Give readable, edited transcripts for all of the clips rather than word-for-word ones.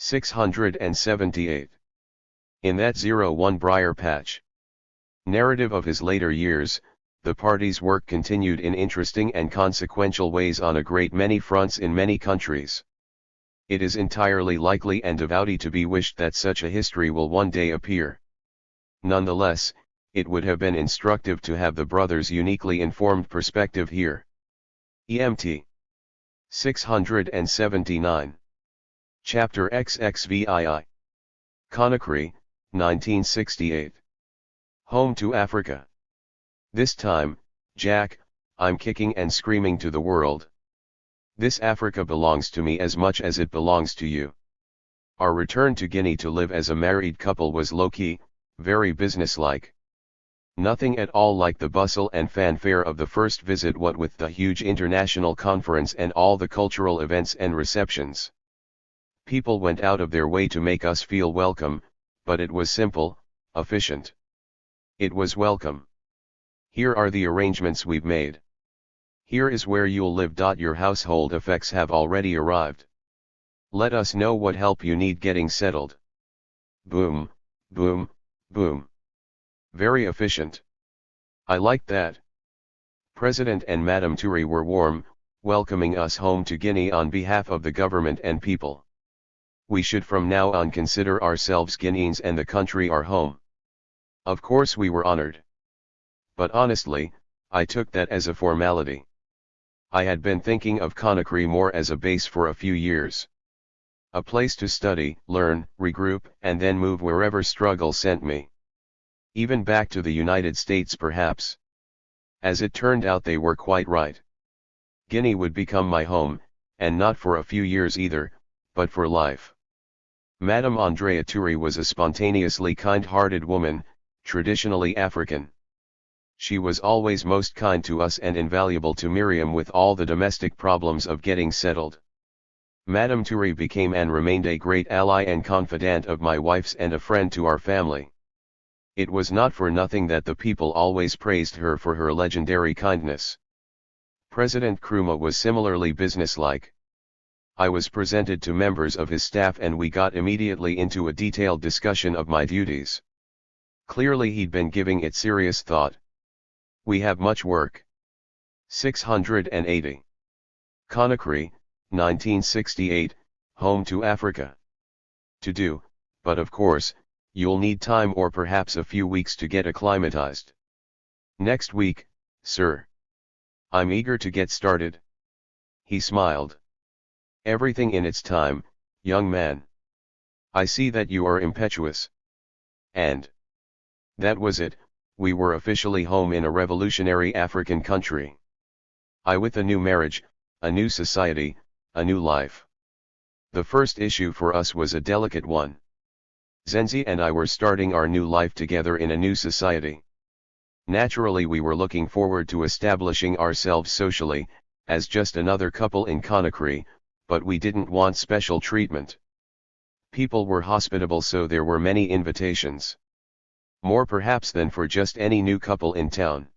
678. In that 01 Briar Patch. Narrative of his later years, the party's work continued in interesting and consequential ways on a great many fronts in many countries. It is entirely likely and devoutly to be wished that such a history will one day appear. Nonetheless, it would have been instructive to have the brothers' uniquely informed perspective here. EMT 679. Chapter XXVII. Conakry, 1968. Home to Africa. This time, Jack, I'm kicking and screaming to the world. This Africa belongs to me as much as it belongs to you. Our return to Guinea to live as a married couple was low-key, very businesslike. Nothing at all like the bustle and fanfare of the first visit, what with the huge international conference and all the cultural events and receptions. People went out of their way to make us feel welcome, but it was simple, efficient. It was welcome. Here are the arrangements we've made. Here is where you'll live. Your household effects have already arrived. Let us know what help you need getting settled. Boom, boom, boom. Very efficient. I liked that. President and Madame Ture were warm, welcoming us home to Guinea on behalf of the government and people. We should from now on consider ourselves Guineans and the country our home. Of course we were honored. But honestly, I took that as a formality. I had been thinking of Conakry more as a base for a few years. A place to study, learn, regroup, and then move wherever struggle sent me. Even back to the United States perhaps. As it turned out, they were quite right. Guinea would become my home, and not for a few years either, but for life. Madame Andrea Ture was a spontaneously kind-hearted woman, traditionally African. She was always most kind to us and invaluable to Miriam with all the domestic problems of getting settled. Madame Ture became and remained a great ally and confidant of my wife's and a friend to our family. It was not for nothing that the people always praised her for her legendary kindness. President Nkrumah was similarly businesslike. I was presented to members of his staff and we got immediately into a detailed discussion of my duties. Clearly he'd been giving it serious thought. We have much work. 680. Conakry, 1968, home to Africa. To do, but of course, you'll need time or perhaps a few weeks to get acclimatized. Next week, sir. I'm eager to get started. He smiled. Everything in its time, young man. I see that you are impetuous. And that was it, we were officially home in a revolutionary African country. I with a new marriage, a new society, a new life. The first issue for us was a delicate one. Zenzi and I were starting our new life together in a new society. Naturally we were looking forward to establishing ourselves socially, as just another couple in Conakry, but we didn't want special treatment. People were hospitable, so there were many invitations. More perhaps than for just any new couple in town.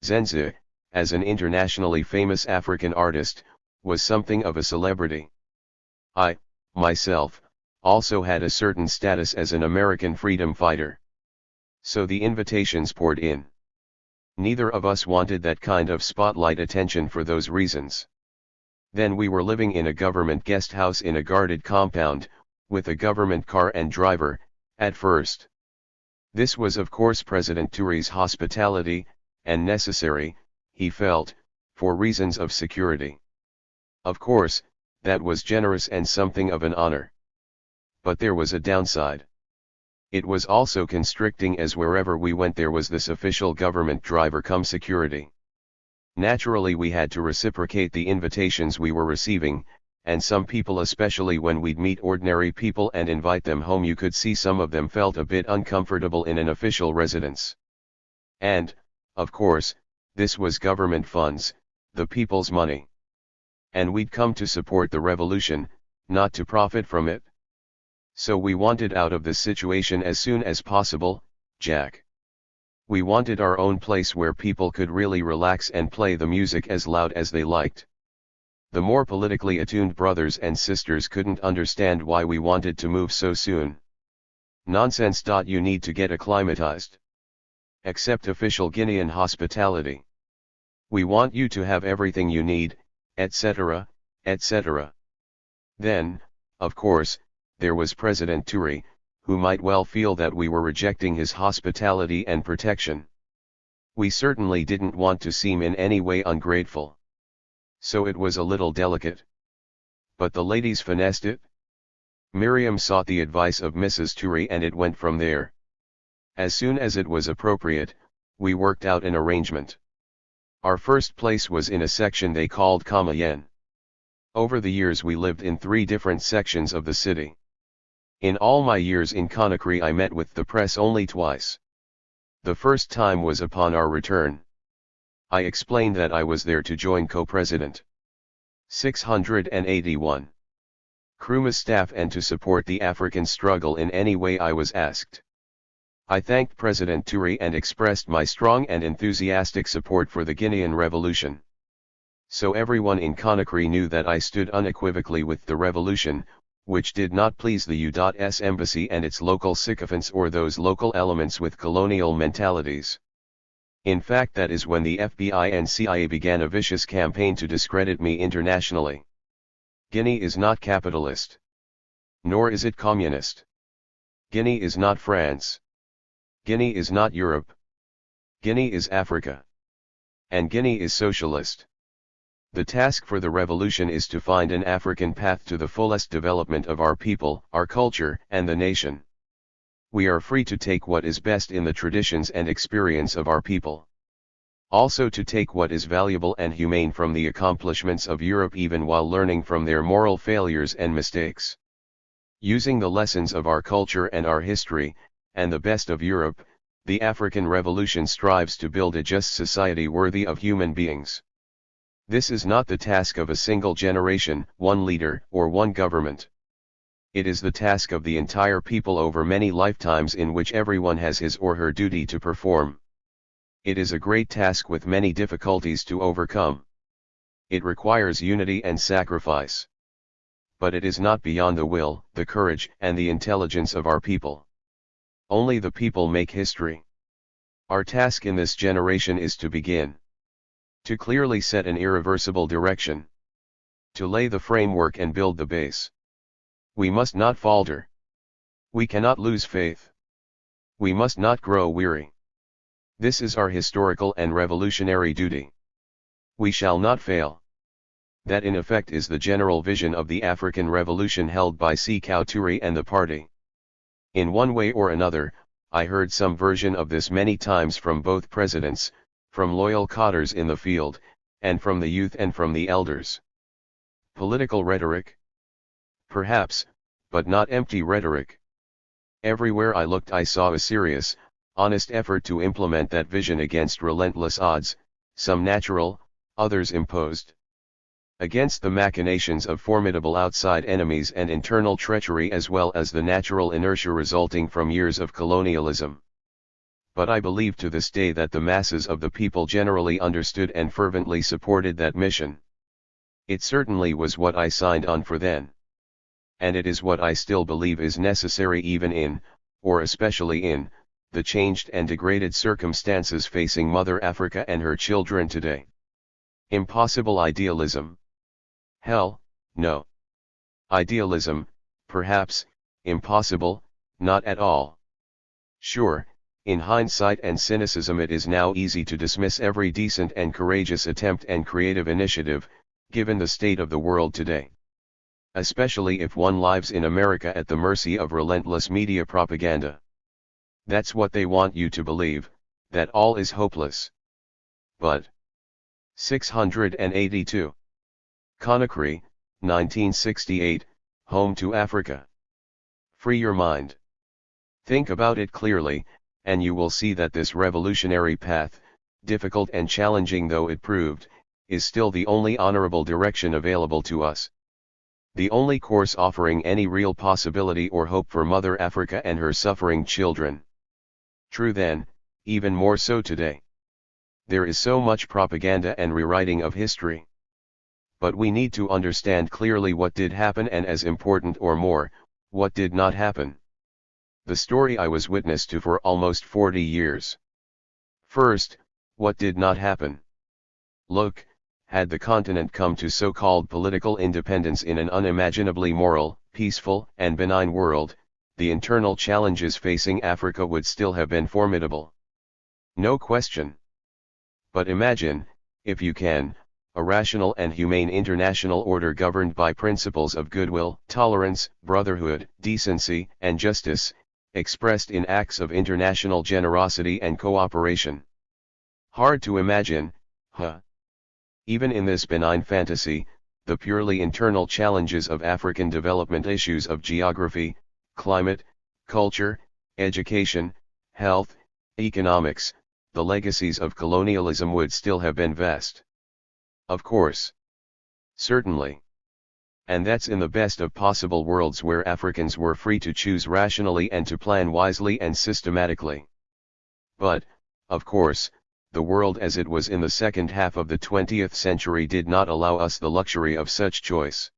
Zenzi, as an internationally famous African artist, was something of a celebrity. I, myself, also had a certain status as an American freedom fighter. So the invitations poured in. Neither of us wanted that kind of spotlight attention for those reasons. Then we were living in a government guest house in a guarded compound, with a government car and driver, at first. This was of course President Ture's hospitality, and necessary, he felt, for reasons of security. Of course, that was generous and something of an honor. But there was a downside. It was also constricting, as wherever we went there was this official government driver come security. Naturally we had to reciprocate the invitations we were receiving, and some people, especially when we'd meet ordinary people and invite them home, you could see some of them felt a bit uncomfortable in an official residence. And, of course, this was government funds, the people's money. And we'd come to support the revolution, not to profit from it. So we wanted out of this situation as soon as possible, Jack. We wanted our own place where people could really relax and play the music as loud as they liked. The more politically attuned brothers and sisters couldn't understand why we wanted to move so soon. Nonsense. You need to get acclimatized. Accept official Guinean hospitality. We want you to have everything you need, etc., etc. Then, of course, there was President Ture, who might well feel that we were rejecting his hospitality and protection. We certainly didn't want to seem in any way ungrateful. So it was a little delicate. But the ladies finessed it. Miriam sought the advice of Mrs. Ture and it went from there. As soon as it was appropriate, we worked out an arrangement. Our first place was in a section they called kwame. Over the years we lived in 3 different sections of the city. In all my years in Conakry I met with the press only twice. The first time was upon our return. I explained that I was there to join co-president 681 Nkrumah staff and to support the African struggle in any way I was asked. I thanked President Ture and expressed my strong and enthusiastic support for the Guinean Revolution. So everyone in Conakry knew that I stood unequivocally with the revolution, which did not please the U.S. embassy and its local sycophants or those local elements with colonial mentalities. In fact, that is when the FBI and CIA began a vicious campaign to discredit me internationally. Guinea is not capitalist. Nor is it communist. Guinea is not France. Guinea is not Europe. Guinea is Africa. And Guinea is socialist. The task for the revolution is to find an African path to the fullest development of our people, our culture, and the nation. We are free to take what is best in the traditions and experience of our people. Also to take what is valuable and humane from the accomplishments of Europe even while learning from their moral failures and mistakes. Using the lessons of our culture and our history, and the best of Europe, the African Revolution strives to build a just society worthy of human beings. This is not the task of a single generation, one leader, or one government. It is the task of the entire people over many lifetimes in which everyone has his or her duty to perform. It is a great task with many difficulties to overcome. It requires unity and sacrifice. But it is not beyond the will, the courage, and the intelligence of our people. Only the people make history. Our task in this generation is to begin. To clearly set an irreversible direction. To lay the framework and build the base. We must not falter. We cannot lose faith. We must not grow weary. This is our historical and revolutionary duty. We shall not fail. That in effect is the general vision of the African Revolution held by Sékou Touré and the party. In one way or another, I heard some version of this many times from both presidents, from loyal cotters in the field, and from the youth and from the elders. Political rhetoric? Perhaps, but not empty rhetoric. Everywhere I looked I saw a serious, honest effort to implement that vision against relentless odds, some natural, others imposed. Against the machinations of formidable outside enemies and internal treachery as well as the natural inertia resulting from years of colonialism. But I believe to this day that the masses of the people generally understood and fervently supported that mission. It certainly was what I signed on for then. And it is what I still believe is necessary even in, or especially in, the changed and degraded circumstances facing Mother Africa and her children today. Impossible idealism? Hell, no. Idealism, perhaps, impossible, not at all. Sure, in hindsight and cynicism it is now easy to dismiss every decent and courageous attempt and creative initiative, given the state of the world today. Especially if one lives in America at the mercy of relentless media propaganda. That's what they want you to believe, that all is hopeless. But 682. Conakry, 1968, Home to Africa. Free your mind. Think about it clearly, and you will see that this revolutionary path, difficult and challenging though it proved, is still the only honorable direction available to us. The only course offering any real possibility or hope for Mother Africa and her suffering children. True then, even more so today. There is so much propaganda and rewriting of history. but we need to understand clearly what did happen and, as important or more, what did not happen. The story I was witness to for almost 40 years. First, what did not happen? Look, had the continent come to so-called political independence in an unimaginably moral, peaceful, and benign world, the internal challenges facing Africa would still have been formidable. No question. But imagine, if you can, a rational and humane international order governed by principles of goodwill, tolerance, brotherhood, decency, and justice, expressed in acts of international generosity and cooperation. Hard to imagine, huh? Even in this benign fantasy, the purely internal challenges of African development, issues of geography, climate, culture, education, health, economics, the legacies of colonialism would still have been vast. Of course. Certainly. And that's in the best of possible worlds where Africans were free to choose rationally and to plan wisely and systematically. But, of course, the world as it was in the second half of the 20th century did not allow us the luxury of such choice.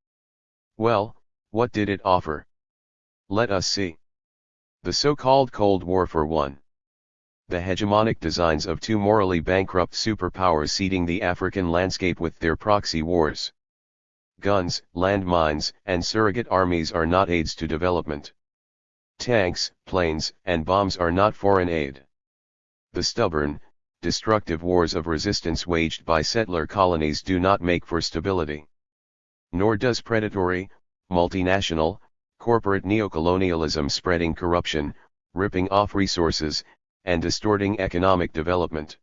Well, what did it offer? Let us see. The so-called Cold War for one. The hegemonic designs of two morally bankrupt superpowers seeding the African landscape with their proxy wars. Guns, landmines, and surrogate armies are not aids to development. Tanks, planes, and bombs are not foreign aid. The stubborn, destructive wars of resistance waged by settler colonies do not make for stability. Nor does predatory, multinational, corporate neocolonialism spreading corruption, ripping off resources, and distorting economic development.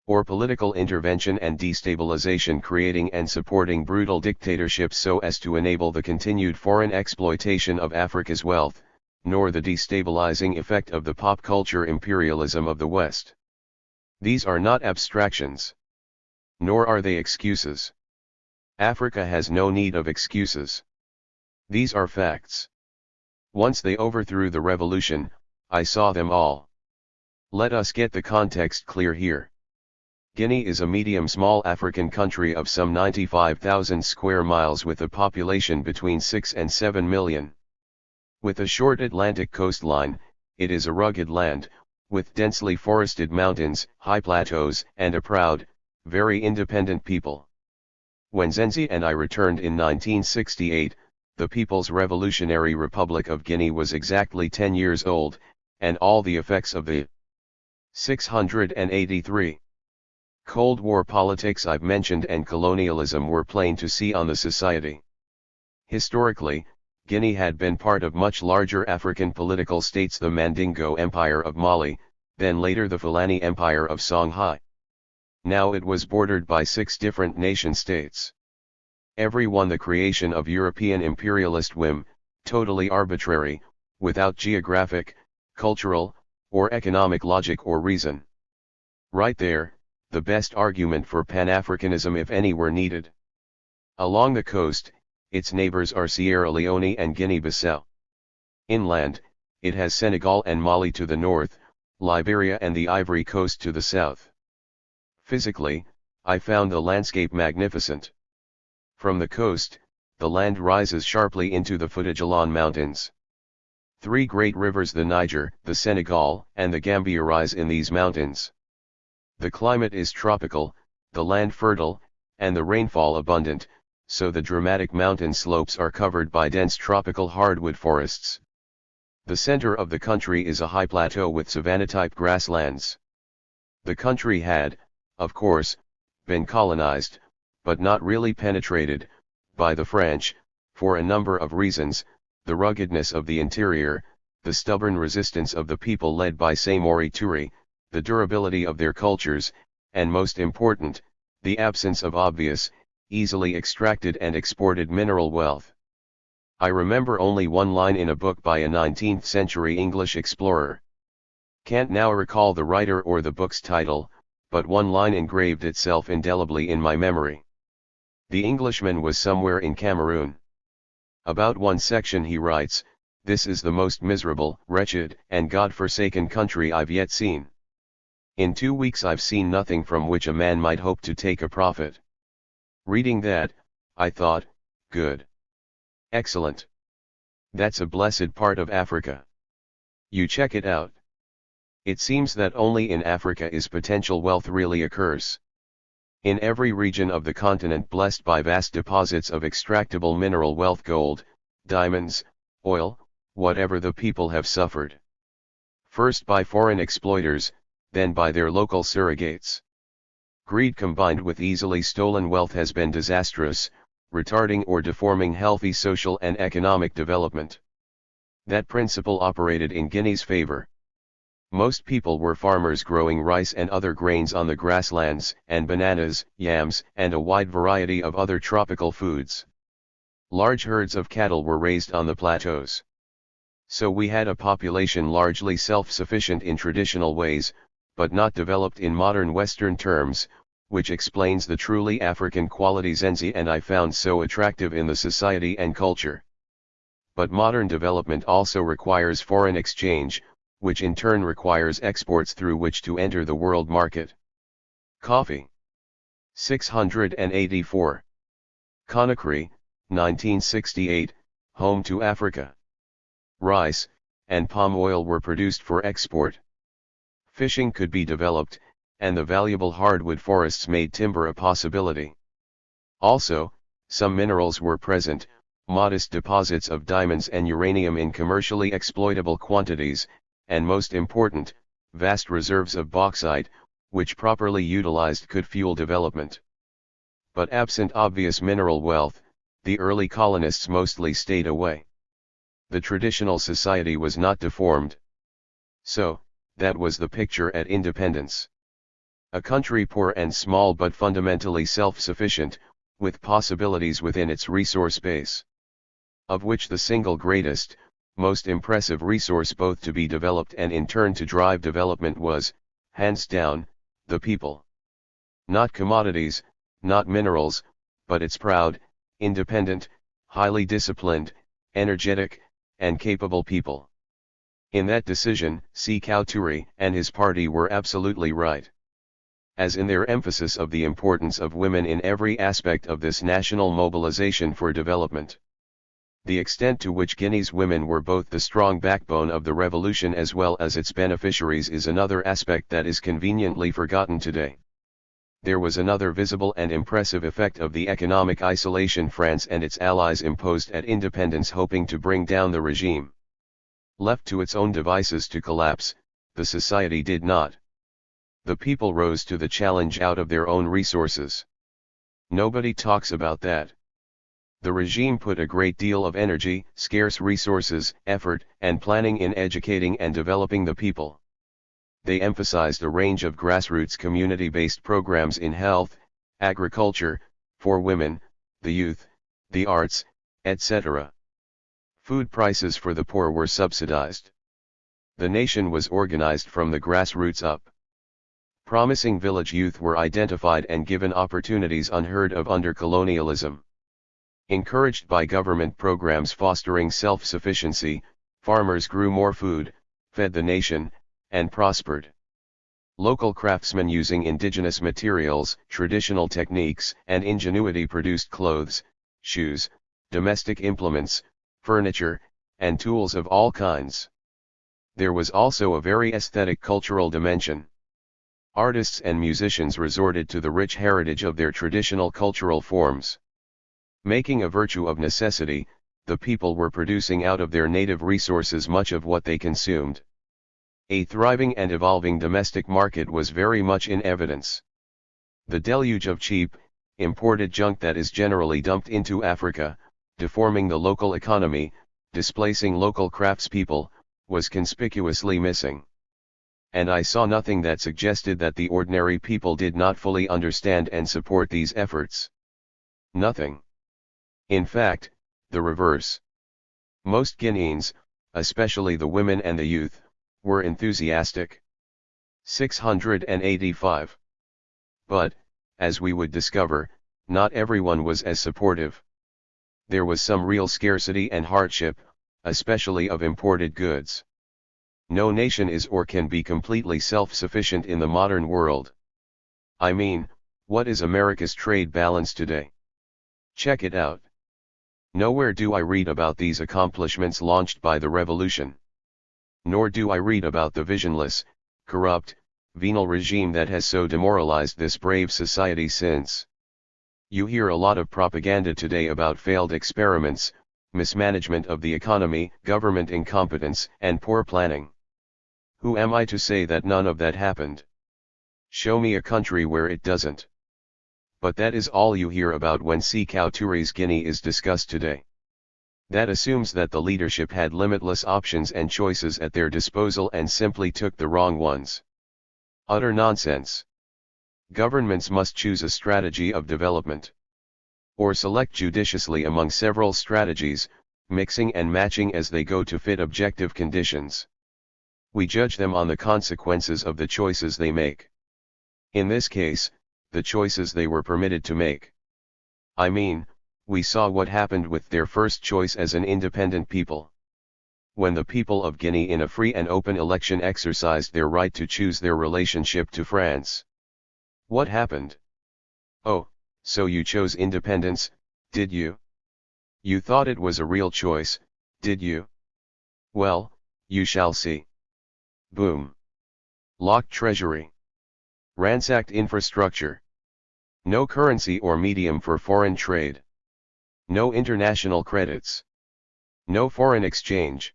Or political intervention and destabilization creating and supporting brutal dictatorships so as to enable the continued foreign exploitation of Africa's wealth, nor the destabilizing effect of the pop culture imperialism of the West. These are not abstractions. Nor are they excuses. Africa has no need of excuses. These are facts. Once they overthrew the revolution, I saw them all. Let us get the context clear here. Guinea is a medium-small African country of some 95,000 square miles with a population between 6 and 7 million. With a short Atlantic coastline, it is a rugged land, with densely forested mountains, high plateaus, and a proud, very independent people. When Zenzi and I returned in 1968, the People's Revolutionary Republic of Guinea was exactly 10 years old, and all the effects of the 683 Cold War politics I've mentioned and colonialism were plain to see on the society. Historically, Guinea had been part of much larger African political states, the Mandingo Empire of Mali, then later the Fulani Empire of Songhai. Now it was bordered by 6 different nation-states. Every one the creation of European imperialist whim, totally arbitrary, without geographic, cultural, or economic logic or reason. Right there, the best argument for Pan-Africanism if any were needed. Along the coast, its neighbors are Sierra Leone and Guinea-Bissau. Inland, it has Senegal and Mali to the north, Liberia and the Ivory Coast to the south. Physically, I found the landscape magnificent. From the coast, the land rises sharply into the Fouta-Djallon Mountains. 3 great rivers, the Niger, the Senegal, and the Gambia, rise in these mountains. The climate is tropical, the land fertile, and the rainfall abundant, so the dramatic mountain slopes are covered by dense tropical hardwood forests. The center of the country is a high plateau with savanna-type grasslands. The country had, of course, been colonized, but not really penetrated, by the French, for a number of reasons: the ruggedness of the interior, the stubborn resistance of the people led by Samori Toure, the durability of their cultures, and most important, the absence of obvious, easily extracted and exported mineral wealth. I remember only one line in a book by a 19th century English explorer. Can't now recall the writer or the book's title, but one line engraved itself indelibly in my memory. The Englishman was somewhere in Cameroon. About one section he writes, "This is the most miserable, wretched, and God-forsaken country I've yet seen. In 2 weeks I've seen nothing from which a man might hope to take a profit." Reading that, I thought, good. Excellent. That's a blessed part of Africa. You check it out. It seems that only in Africa is potential wealth really occurs. In every region of the continent blessed by vast deposits of extractable mineral wealth, gold, diamonds, oil, whatever, the people have suffered. First by foreign exploiters, then by their local surrogates. Greed combined with easily stolen wealth has been disastrous, retarding or deforming healthy social and economic development. That principle operated in Guinea's favor. Most people were farmers growing rice and other grains on the grasslands, and bananas, yams, and a wide variety of other tropical foods. Large herds of cattle were raised on the plateaus. So we had a population largely self-sufficient in traditional ways, but not developed in modern Western terms, which explains the truly African qualities Enzi and I found so attractive in the society and culture. But modern development also requires foreign exchange, which in turn requires exports through which to enter the world market. Coffee. 684. Conakry, 1968, home to Africa. Rice, and palm oil were produced for export. Fishing could be developed, and the valuable hardwood forests made timber a possibility. Also, some minerals were present, modest deposits of diamonds and uranium in commercially exploitable quantities, and most important, vast reserves of bauxite, which properly utilized could fuel development. But absent obvious mineral wealth, the early colonists mostly stayed away. The traditional society was not deformed. So, that was the picture at independence. A country poor and small but fundamentally self-sufficient, with possibilities within its resource base. Of which the single greatest, most impressive resource both to be developed and in turn to drive development was, hands down, the people. Not commodities, not minerals, but its proud, independent, highly disciplined, energetic, and capable people. In that decision, Sékou Touré and his party were absolutely right. As in their emphasis of the importance of women in every aspect of this national mobilization for development. The extent to which Guinea's women were both the strong backbone of the revolution as well as its beneficiaries is another aspect that is conveniently forgotten today. There was another visible and impressive effect of the economic isolation France and its allies imposed at independence, hoping to bring down the regime. Left to its own devices to collapse, the society did not. The people rose to the challenge out of their own resources. Nobody talks about that. The regime put a great deal of energy, scarce resources, effort, and planning in educating and developing the people. They emphasized a range of grassroots community-based programs in health, agriculture, for women, the youth, the arts, etc. Food prices for the poor were subsidized. The nation was organized from the grassroots up. Promising village youth were identified and given opportunities unheard of under colonialism. Encouraged by government programs fostering self-sufficiency, farmers grew more food, fed the nation, and prospered. Local craftsmen using indigenous materials, traditional techniques, and ingenuity produced clothes, shoes, domestic implements, furniture, and tools of all kinds. There was also a very aesthetic cultural dimension. Artists and musicians resorted to the rich heritage of their traditional cultural forms. Making a virtue of necessity, the people were producing out of their native resources much of what they consumed. A thriving and evolving domestic market was very much in evidence. The deluge of cheap, imported junk that is generally dumped into Africa, deforming the local economy, displacing local craftspeople, was conspicuously missing. And I saw nothing that suggested that the ordinary people did not fully understand and support these efforts. Nothing. In fact, the reverse. Most Guineans, especially the women and the youth, were enthusiastic. 685. But, as we would discover, not everyone was as supportive. There was some real scarcity and hardship, especially of imported goods. No nation is or can be completely self-sufficient in the modern world. I mean, what is America's trade balance today? Check it out. Nowhere do I read about these accomplishments launched by the revolution. Nor do I read about the visionless, corrupt, venal regime that has so demoralized this brave society since. You hear a lot of propaganda today about failed experiments, mismanagement of the economy, government incompetence, and poor planning. Who am I to say that none of that happened? Show me a country where it doesn't. But that is all you hear about when Sékou Touré's Guinea is discussed today. That assumes that the leadership had limitless options and choices at their disposal and simply took the wrong ones. Utter nonsense. Governments must choose a strategy of development. Or select judiciously among several strategies, mixing and matching as they go to fit objective conditions. We judge them on the consequences of the choices they make. In this case, the choices they were permitted to make. I mean, we saw what happened with their first choice as an independent people. When the people of Guinea in a free and open election exercised their right to choose their relationship to France. What happened? Oh, so you chose independence, did you? You thought it was a real choice, did you? Well, you shall see. Boom. Locked treasury. Ransacked infrastructure. No currency or medium for foreign trade. No international credits. No foreign exchange.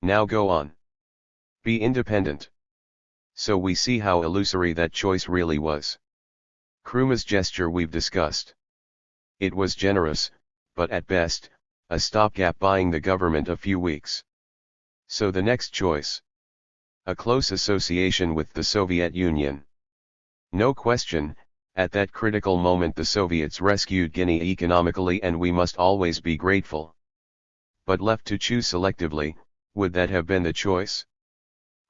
Now go on. Be independent. So we see how illusory that choice really was. Nkrumah's gesture we've discussed. It was generous, but at best, a stopgap buying the government a few weeks. So the next choice. A close association with the Soviet Union. No question, at that critical moment the Soviets rescued Guinea economically and we must always be grateful. But left to choose selectively, would that have been the choice?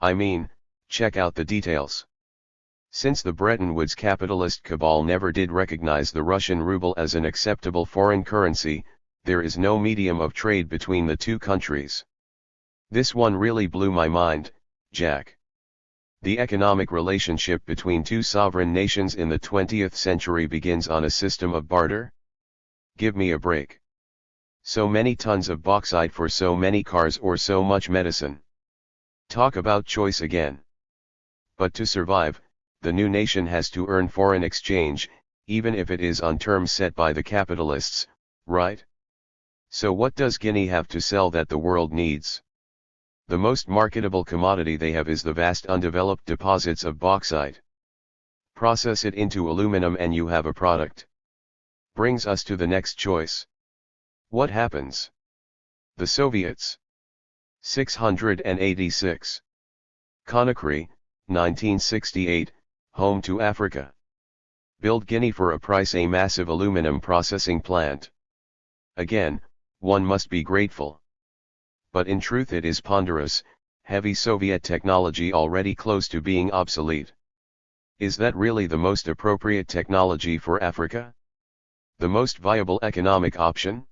I mean, check out the details. Since the Bretton Woods capitalist cabal never did recognize the Russian ruble as an acceptable foreign currency, there is no medium of trade between the two countries. This one really blew my mind, Jack. The economic relationship between two sovereign nations in the 20th century begins on a system of barter? Give me a break. So many tons of bauxite for so many cars or so much medicine. Talk about choice again. But to survive, the new nation has to earn foreign exchange, even if it is on terms set by the capitalists, right? So what does Guinea have to sell that the world needs? The most marketable commodity they have is the vast undeveloped deposits of bauxite. Process it into aluminum and you have a product. Brings us to the next choice. What happens? The Soviets. 686. Conakry, 1968, home to Africa. Build Guinea for a price a massive aluminum processing plant. Again, one must be grateful. But in truth it is ponderous, heavy Soviet technology already close to being obsolete. Is that really the most appropriate technology for Africa? The most viable economic option?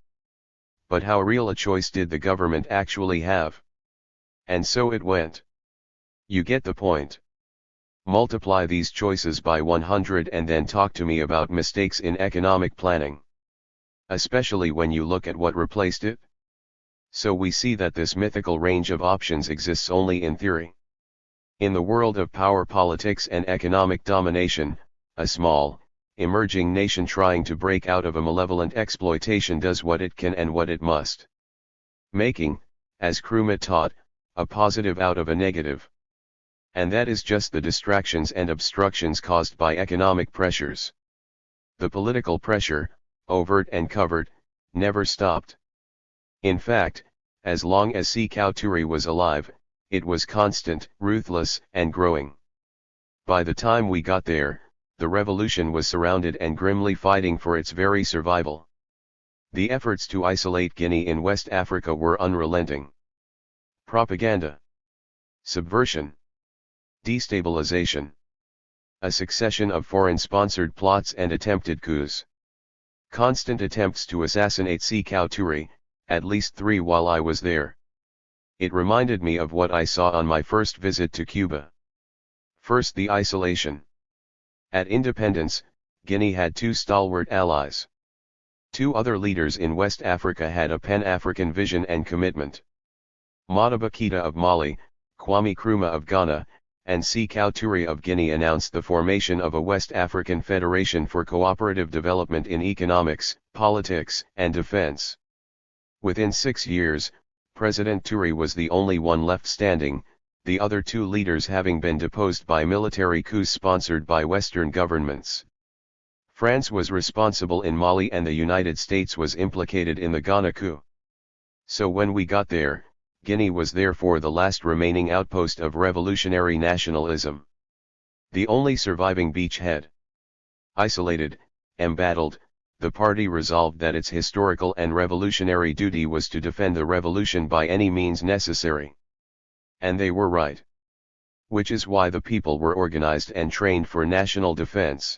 But how real a choice did the government actually have? And so it went. You get the point. Multiply these choices by 100 and then talk to me about mistakes in economic planning. Especially when you look at what replaced it. So we see that this mythical range of options exists only in theory. In the world of power politics and economic domination, a small, emerging nation trying to break out of a malevolent exploitation does what it can and what it must. Making, as Nkrumah taught, a positive out of a negative. And that is just the distractions and obstructions caused by economic pressures. The political pressure, overt and covert, never stopped. In fact, as long as Sékou Touré was alive, it was constant, ruthless, and growing. By the time we got there, the revolution was surrounded and grimly fighting for its very survival. The efforts to isolate Guinea in West Africa were unrelenting. Propaganda. Subversion. Destabilization. A succession of foreign-sponsored plots and attempted coups. Constant attempts to assassinate Sékou Touré, at least 3 while I was there. It reminded me of what I saw on my first visit to Cuba. First the isolation. At independence, Guinea had 2 stalwart allies. Two other leaders in West Africa had a pan-African vision and commitment. Modibo Keita of Mali, Kwame Nkrumah of Ghana, and Sékou Touré of Guinea announced the formation of a West African Federation for cooperative development in economics, politics, and defense. Within 6 years, President Touré was the only one left standing, the other two leaders having been deposed by military coups sponsored by Western governments. France was responsible in Mali and the United States was implicated in the Ghana coup. So when we got there, Guinea was therefore the last remaining outpost of revolutionary nationalism. The only surviving beachhead. Isolated, embattled, the party resolved that its historical and revolutionary duty was to defend the revolution by any means necessary. And they were right. Which is why the people were organized and trained for national defense.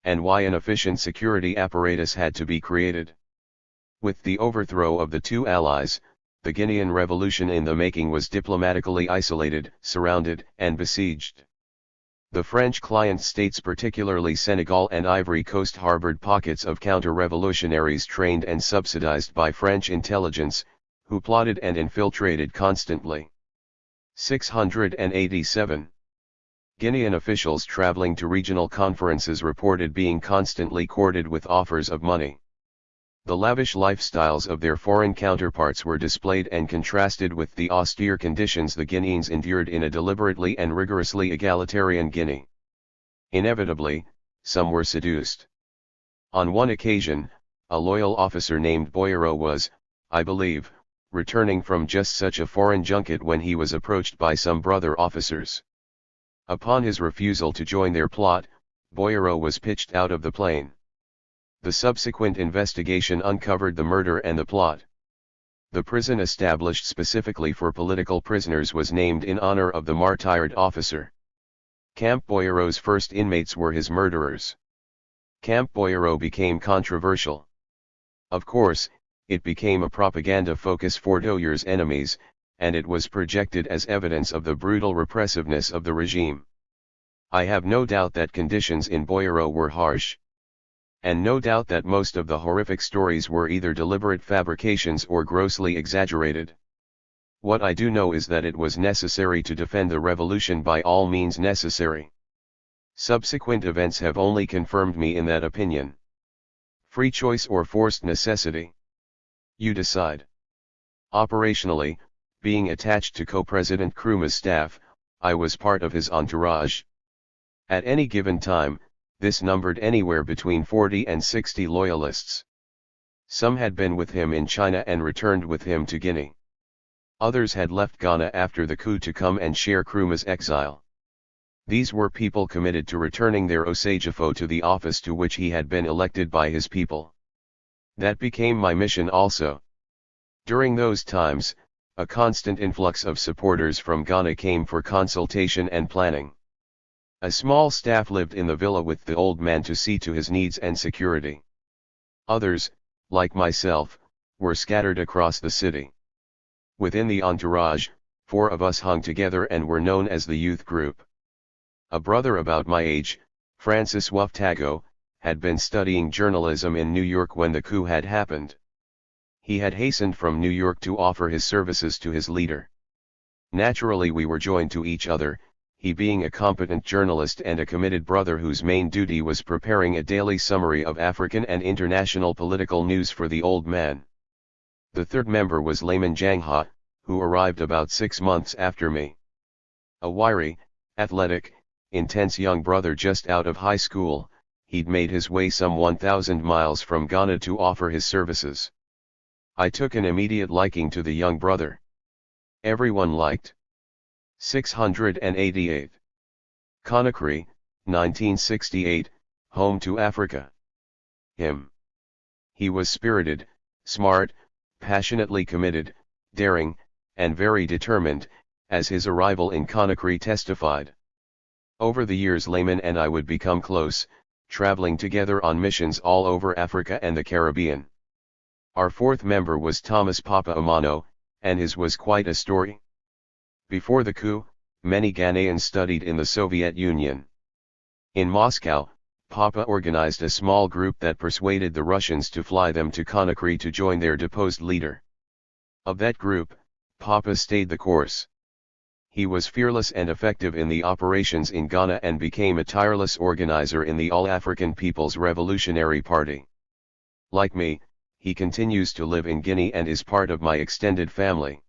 And why an efficient security apparatus had to be created. With the overthrow of the two allies, the Guinean revolution in the making was diplomatically isolated, surrounded, and besieged. The French client states, particularly Senegal and Ivory Coast, harbored pockets of counter-revolutionaries trained and subsidized by French intelligence, who plotted and infiltrated constantly. 687. Guinean officials traveling to regional conferences reported being constantly courted with offers of money. The lavish lifestyles of their foreign counterparts were displayed and contrasted with the austere conditions the Guineans endured in a deliberately and rigorously egalitarian Guinea. Inevitably, some were seduced. On one occasion, a loyal officer named Boyero was, I believe, returning from just such a foreign junket when he was approached by some brother officers. Upon his refusal to join their plot, Boyero was pitched out of the plane. The subsequent investigation uncovered the murder and the plot. The prison established specifically for political prisoners was named in honor of the martyred officer. Camp Boyero's first inmates were his murderers. Camp Boyero became controversial. Of course, it became a propaganda focus for Doyer's enemies, and it was projected as evidence of the brutal repressiveness of the regime. I have no doubt that conditions in Boyero were harsh. And no doubt that most of the horrific stories were either deliberate fabrications or grossly exaggerated. What I do know is that it was necessary to defend the revolution by all means necessary. Subsequent events have only confirmed me in that opinion. Free choice or forced necessity? You decide. Operationally, being attached to Co-President Nkrumah's staff, I was part of his entourage. At any given time, this numbered anywhere between 40 and 60 loyalists. Some had been with him in China and returned with him to Guinea. Others had left Ghana after the coup to come and share Nkrumah's exile. These were people committed to returning their Osejifo to the office to which he had been elected by his people. That became my mission also. During those times, a constant influx of supporters from Ghana came for consultation and planning. A small staff lived in the villa with the old man to see to his needs and security. Others, like myself, were scattered across the city. Within the entourage, 4 of us hung together and were known as the youth group. A brother about my age, Francis Wuftago, had been studying journalism in New York when the coup had happened. He had hastened from New York to offer his services to his leader. Naturally we were joined to each other, he being a competent journalist and a committed brother whose main duty was preparing a daily summary of African and international political news for the old man. The third member was Layman Jangha, who arrived about 6 months after me. A wiry, athletic, intense young brother just out of high school, he'd made his way some 1,000 miles from Ghana to offer his services. I took an immediate liking to the young brother. Everyone liked. 688. Conakry, 1968, Home to Africa. Him. He was spirited, smart, passionately committed, daring, and very determined, as his arrival in Conakry testified. Over the years Layman and I would become close, traveling together on missions all over Africa and the Caribbean. Our fourth member was Thomas Papa Amano, and his was quite a story. Before the coup, many Ghanaians studied in the Soviet Union. In Moscow, Papa organized a small group that persuaded the Russians to fly them to Conakry to join their deposed leader. Of that group, Papa stayed the course. He was fearless and effective in the operations in Ghana and became a tireless organizer in the All-African People's Revolutionary Party. Like me, he continues to live in Guinea and is part of my extended family.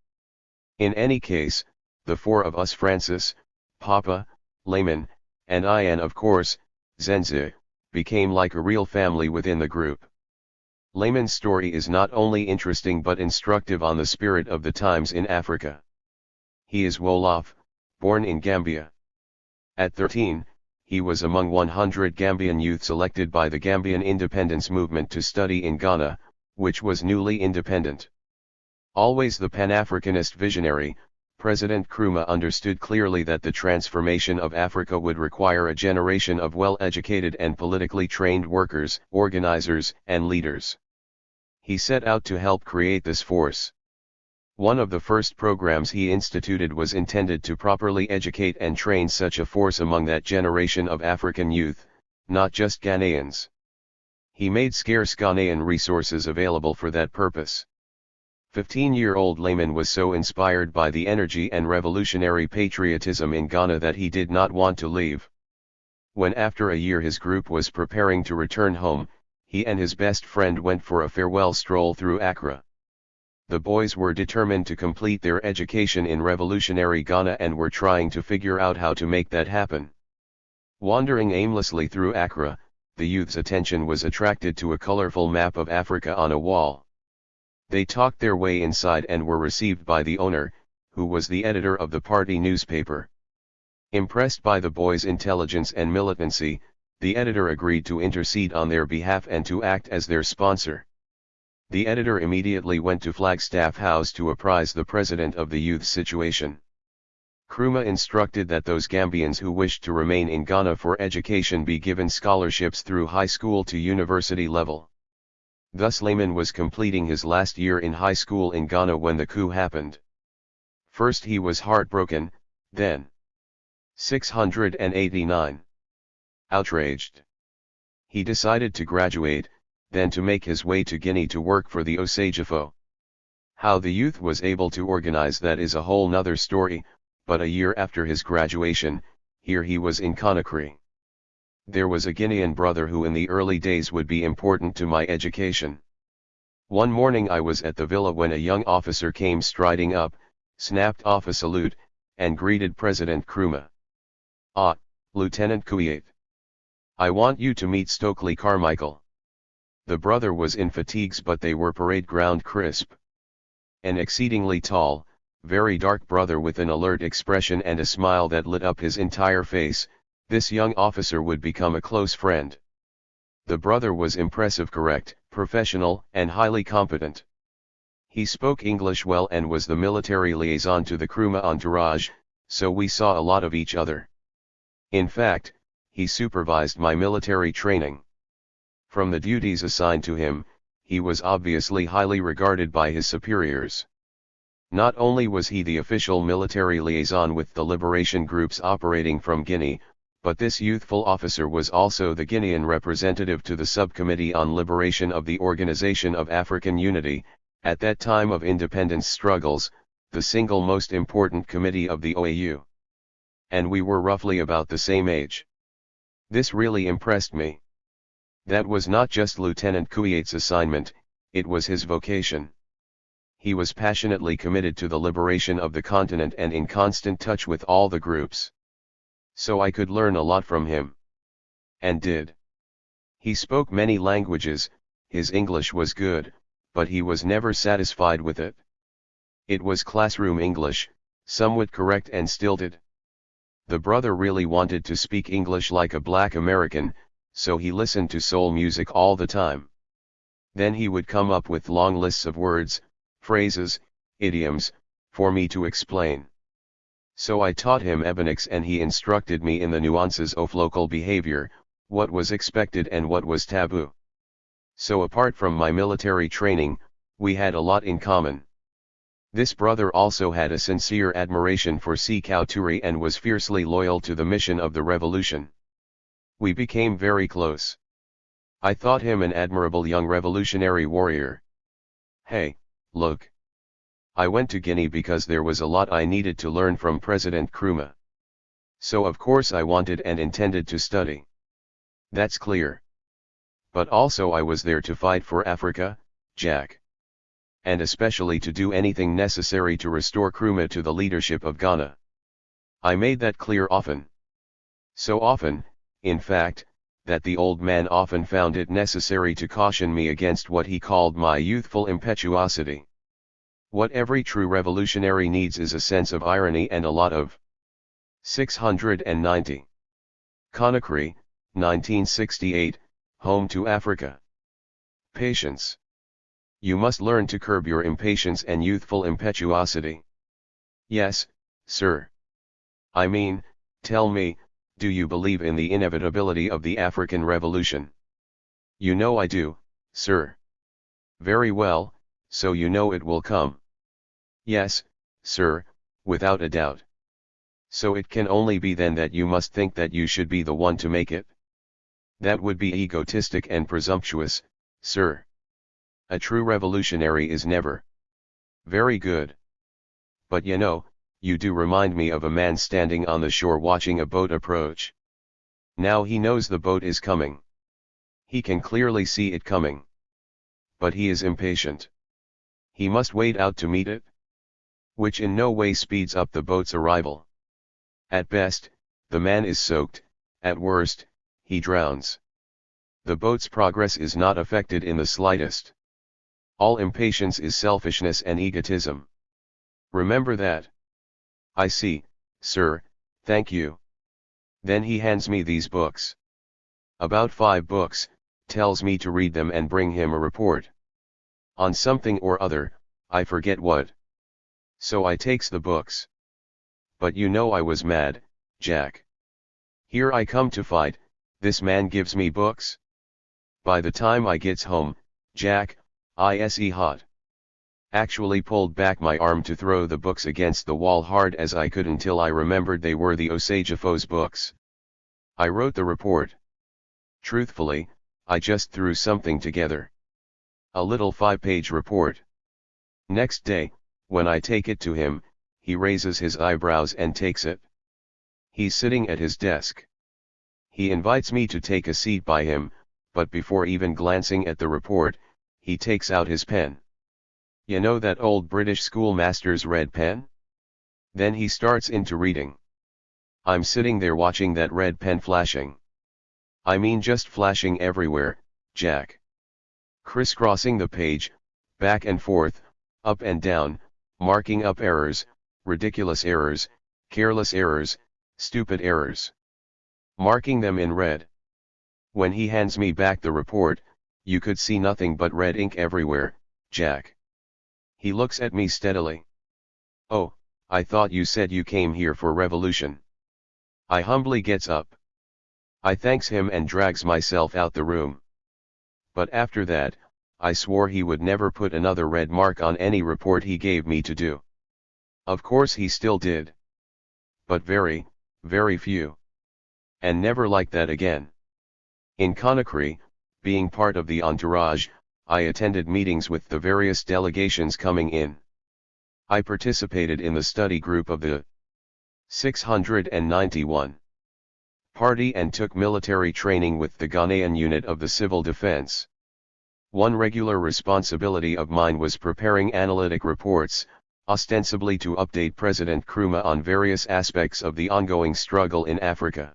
In any case, the four of us, Francis, Papa, Layman, and I, and of course, Zenzi, became like a real family within the group. Layman's story is not only interesting but instructive on the spirit of the times in Africa. He is Wolof, born in Gambia. At 13, he was among 100 Gambian youth selected by the Gambian independence movement to study in Ghana, which was newly independent. Always the Pan-Africanist visionary, President Nkrumah understood clearly that the transformation of Africa would require a generation of well-educated and politically trained workers, organizers, and leaders. He set out to help create this force. One of the first programs he instituted was intended to properly educate and train such a force among that generation of African youth, not just Ghanaians. He made scarce Ghanaian resources available for that purpose. 15-year-old Layman was so inspired by the energy and revolutionary patriotism in Ghana that he did not want to leave. When after a year his group was preparing to return home, he and his best friend went for a farewell stroll through Accra. The boys were determined to complete their education in revolutionary Ghana and were trying to figure out how to make that happen. Wandering aimlessly through Accra, the youth's attention was attracted to a colorful map of Africa on a wall. They talked their way inside and were received by the owner, who was the editor of the party newspaper. Impressed by the boys' intelligence and militancy, the editor agreed to intercede on their behalf and to act as their sponsor. The editor immediately went to Flagstaff House to apprise the president of the youth's situation. Nkrumah instructed that those Gambians who wished to remain in Ghana for education be given scholarships through high school to university level. Thus Layman was completing his last year in high school in Ghana when the coup happened. First he was heartbroken, then 689. Outraged. He decided to graduate, then to make his way to Guinea to work for the Osagefo. How the youth was able to organize that is a whole nother story, but a year after his graduation, here he was in Conakry. There was a Guinean brother who in the early days would be important to my education. One morning I was at the villa when a young officer came striding up, snapped off a salute, and greeted President Nkrumah. "Ah, Lieutenant Kuyate. I want you to meet Stokely Carmichael." The brother was in fatigues but they were parade ground crisp. An exceedingly tall, very dark brother with an alert expression and a smile that lit up his entire face, this young officer would become a close friend. The brother was impressive, correct, professional, and highly competent. He spoke English well and was the military liaison to the Nkrumah entourage, so we saw a lot of each other. In fact, he supervised my military training. From the duties assigned to him, he was obviously highly regarded by his superiors. Not only was he the official military liaison with the liberation groups operating from Guinea, but this youthful officer was also the Guinean representative to the Subcommittee on Liberation of the Organization of African Unity, at that time of independence struggles, the single most important committee of the OAU. And we were roughly about the same age. This really impressed me. That was not just Lieutenant Kuyate's assignment, it was his vocation. He was passionately committed to the liberation of the continent and in constant touch with all the groups. So I could learn a lot from him. And did. He spoke many languages, his English was good, but he was never satisfied with it. It was classroom English, somewhat correct and stilted. The brother really wanted to speak English like a black American, so he listened to soul music all the time. Then he would come up with long lists of words, phrases, idioms, for me to explain. So I taught him Ebonics and he instructed me in the nuances of local behavior, what was expected and what was taboo. So apart from my military training, we had a lot in common. This brother also had a sincere admiration for Sekou Touré and was fiercely loyal to the mission of the revolution. We became very close. I thought him an admirable young revolutionary warrior. Hey, look. I went to Guinea because there was a lot I needed to learn from President Nkrumah. So of course I wanted and intended to study. That's clear. But also I was there to fight for Africa, Jack. And especially to do anything necessary to restore Nkrumah to the leadership of Ghana. I made that clear often. So often, in fact, that the old man often found it necessary to caution me against what he called my youthful impetuosity. What every true revolutionary needs is a sense of irony and a lot of 690. Conakry, 1968, Home to Africa. Patience. You must learn to curb your impatience and youthful impetuosity. Yes, sir. I mean, tell me, do you believe in the inevitability of the African Revolution? You know I do, sir. Very well, so you know it will come. Yes, sir, without a doubt. So it can only be then that you must think that you should be the one to make it. That would be egotistic and presumptuous, sir. A true revolutionary is never. Very good. But you do remind me of a man standing on the shore watching a boat approach. Now he knows the boat is coming. He can clearly see it coming. But he is impatient. He must wait out to meet it. Which in no way speeds up the boat's arrival. At best, the man is soaked, at worst, he drowns. The boat's progress is not affected in the slightest. All impatience is selfishness and egotism. Remember that. I see, sir, thank you. Then he hands me these books. About 5 books, tells me to read them and bring him a report. On something or other, I forget what. So I takes the books. But I was mad, Jack. Here I come to fight, this man gives me books. By the time I gets home, Jack, I hot. Actually pulled back my arm to throw the books against the wall hard as I could until I remembered they were the Osagefo's books. I wrote the report. Truthfully, I just threw something together. A little 5-page report. Next day, when I take it to him, he raises his eyebrows and takes it. He's sitting at his desk. He invites me to take a seat by him, but before even glancing at the report, he takes out his pen. You know that old British schoolmaster's red pen? Then he starts into reading. I'm sitting there watching that red pen flashing. I mean just flashing everywhere, Jack. Crisscrossing the page, back and forth, up and down, marking up errors, ridiculous errors, careless errors, stupid errors. Marking them in red. When he hands me back the report, you could see nothing but red ink everywhere, Jack. He looks at me steadily. Oh, I thought you said you came here for revolution. I humbly gets up. I thanks him and drags myself out the room. But after that, I swore he would never put another red mark on any report he gave me to do. Of course he still did. But very, very few. And never like that again. In Conakry, being part of the entourage, I attended meetings with the various delegations coming in. I participated in the study group of the 691 party and took military training with the Ghanaian unit of the Civil Defense. One regular responsibility of mine was preparing analytic reports, ostensibly to update President Nkrumah on various aspects of the ongoing struggle in Africa.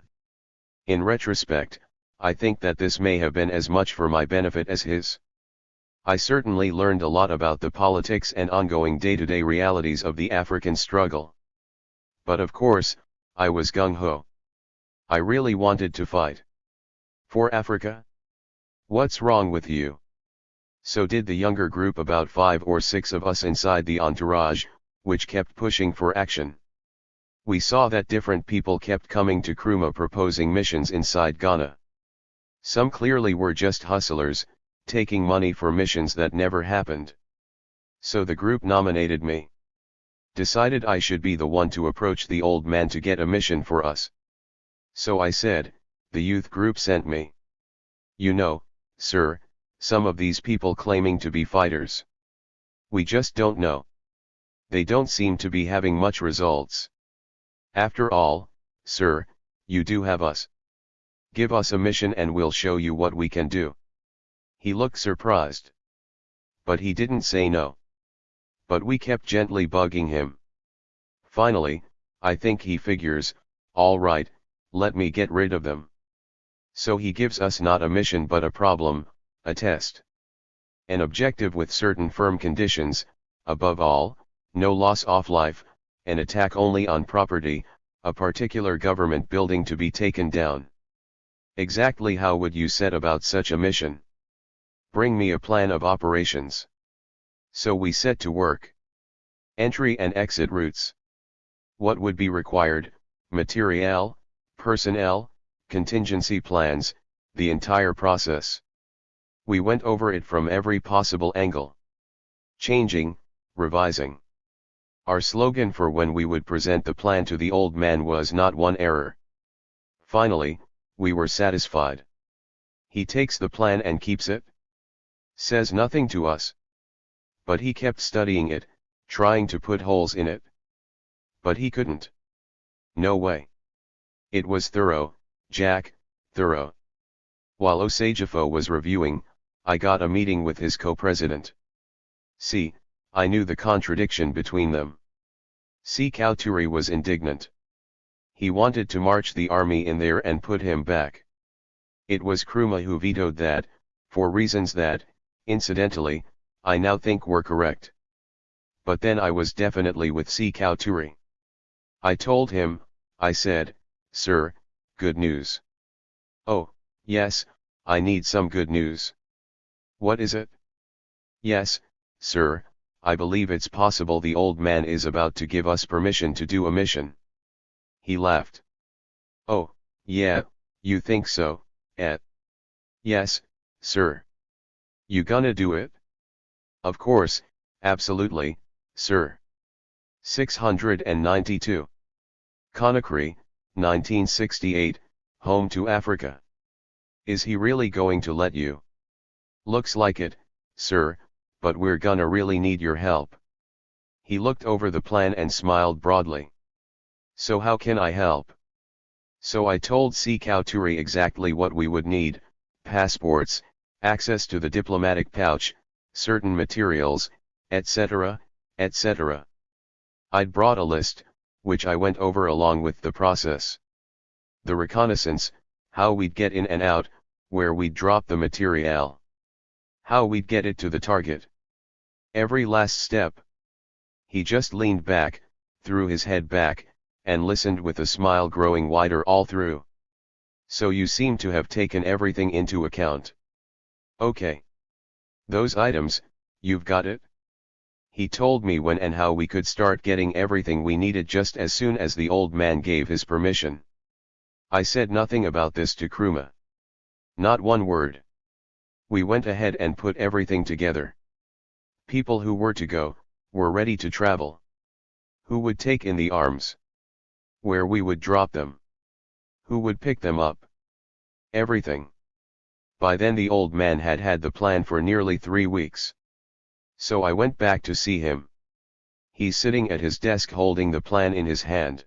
In retrospect, I think that this may have been as much for my benefit as his. I certainly learned a lot about the politics and ongoing day-to-day realities of the African struggle. But of course, I was gung-ho. I really wanted to fight. For Africa? What's wrong with you? So did the younger group, about 5 or 6 of us inside the entourage, which kept pushing for action. We saw that different people kept coming to Nkrumah proposing missions inside Ghana. Some clearly were just hustlers, taking money for missions that never happened. So the group nominated me. Decided I should be the one to approach the old man to get a mission for us. So I said, the youth group sent me. You know, sir, some of these people claiming to be fighters. We just don't know. They don't seem to be having much results. After all, sir, you do have us. Give us a mission and we'll show you what we can do. He looked surprised. But he didn't say no. But we kept gently bugging him. Finally, I think he figures, all right, let me get rid of them. So he gives us not a mission but a problem, a test. An objective with certain firm conditions, above all, no loss of life, an attack only on property, a particular government building to be taken down. Exactly how would you set about such a mission? Bring me a plan of operations. So we set to work. Entry and exit routes. What would be required, materiel, personnel, contingency plans, the entire process. We went over it from every possible angle. Changing, revising. Our slogan for when we would present the plan to the old man was not one error. Finally, we were satisfied. He takes the plan and keeps it. Says nothing to us. But he kept studying it, trying to put holes in it. But he couldn't. No way. It was thorough, Jack, thorough. While Osagefo was reviewing, I got a meeting with his co-president. See, I knew the contradiction between them. Sekou Ture was indignant. He wanted to march the army in there and put him back. It was Nkrumah who vetoed that, for reasons that, incidentally, I now think were correct. But then I was definitely with Sekou Ture. I told him, I said, sir, good news. Oh, yes, I need some good news. What is it? Yes, sir, I believe it's possible the old man is about to give us permission to do a mission. He laughed. Oh, yeah, you think so, eh? Yes, sir. You gonna do it? Of course, absolutely, sir. 692. Conakry, 1968, home to Africa. Is he really going to let you? Looks like it, sir, but we're gonna really need your help. He looked over the plan and smiled broadly. So how can I help? So I told Sekou Ture exactly what we would need, passports, access to the diplomatic pouch, certain materials, etc., etc. I'd brought a list, which I went over along with the process. The reconnaissance, how we'd get in and out, where we'd drop the material. How we'd get it to the target. Every last step. He just leaned back, threw his head back, and listened with a smile growing wider all through. So you seem to have taken everything into account. Okay. Those items, you've got it? He told me when and how we could start getting everything we needed just as soon as the old man gave his permission. I said nothing about this to Nkrumah. Not one word. We went ahead and put everything together. People who were to go, were ready to travel. Who would take in the arms? Where we would drop them? Who would pick them up? Everything. By then the old man had had the plan for nearly 3 weeks. So I went back to see him. He's sitting at his desk holding the plan in his hand.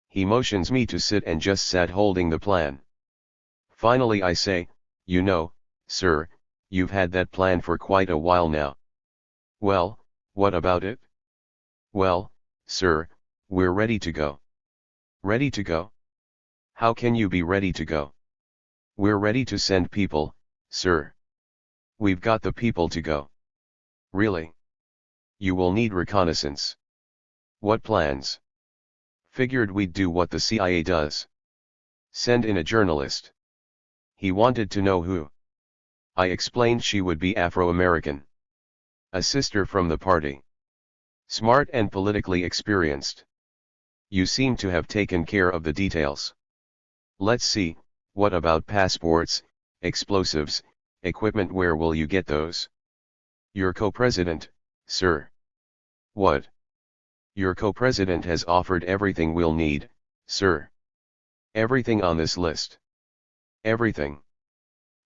He motions me to sit and just sat holding the plan. Finally I say, you know, sir, you've had that plan for quite a while now. Well, what about it? Well, sir, we're ready to go. Ready to go? How can you be ready to go? We're ready to send people, sir. We've got the people to go. Really? You will need reconnaissance. What plans? Figured we'd do what the CIA does. Send in a journalist. He wanted to know who. I explained she would be Afro-American. A sister from the party. Smart and politically experienced. You seem to have taken care of the details. Let's see, what about passports, explosives, equipment? Where will you get those? Your co-president, sir. What? Your co-president has offered everything we'll need, sir. Everything on this list. Everything.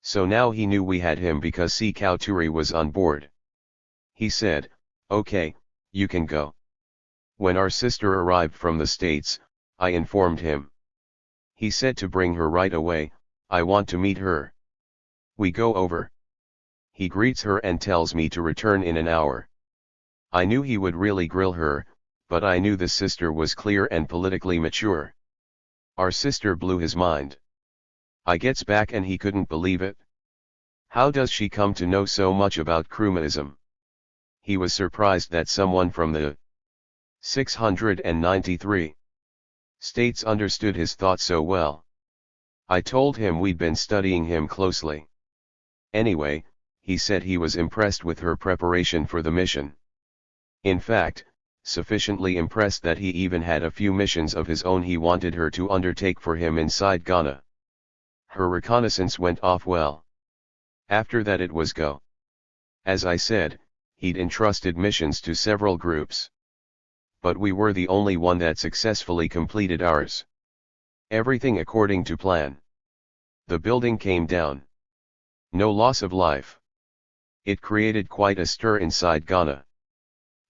So now he knew we had him because Sékou Touré was on board. He said, "Okay, you can go." When our sister arrived from the States, I informed him. He said to bring her right away, "I want to meet her." We go over. He greets her and tells me to return in an hour. I knew he would really grill her, but I knew the sister was clear and politically mature. Our sister blew his mind. I gets back and he couldn't believe it. How does she come to know so much about Krumaism? He was surprised that someone from the 693 states understood his thoughts so well. I told him we'd been studying him closely. Anyway, he said he was impressed with her preparation for the mission. In fact, sufficiently impressed that he even had a few missions of his own he wanted her to undertake for him inside Ghana. Her reconnaissance went off well. After that it was go. As I said, he'd entrusted missions to several groups. But we were the only one that successfully completed ours. Everything according to plan. The building came down. No loss of life. It created quite a stir inside Ghana.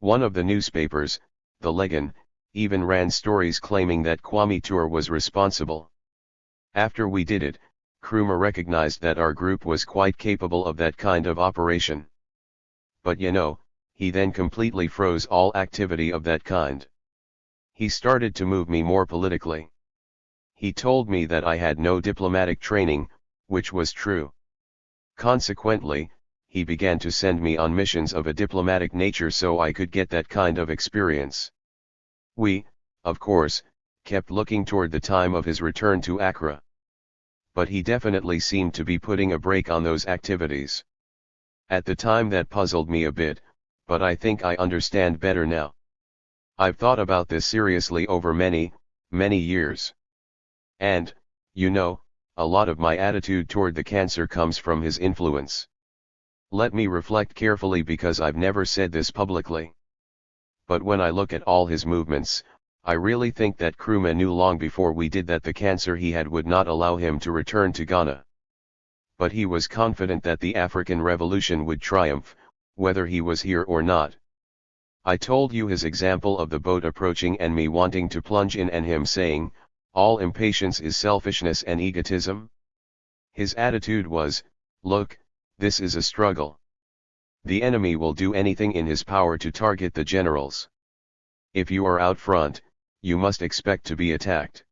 One of the newspapers, the Legan, even ran stories claiming that Kwame Ture was responsible. After we did it, Nkrumah recognized that our group was quite capable of that kind of operation. But he then completely froze all activity of that kind. He started to move me more politically. He told me that I had no diplomatic training, which was true. Consequently, he began to send me on missions of a diplomatic nature so I could get that kind of experience. We, of course, kept looking toward the time of his return to Accra. But he definitely seemed to be putting a brake on those activities. At the time that puzzled me a bit, but I think I understand better now. I've thought about this seriously over many, many years. And, a lot of my attitude toward the cancer comes from his influence. Let me reflect carefully because I've never said this publicly. But when I look at all his movements, I really think that Nkrumah knew long before we did that the cancer he had would not allow him to return to Ghana. But he was confident that the African Revolution would triumph, whether he was here or not. I told you his example of the boat approaching and me wanting to plunge in and him saying, "All impatience is selfishness and egotism." His attitude was, "Look, this is a struggle. The enemy will do anything in his power to target the generals. If you are out front, you must expect to be attacked.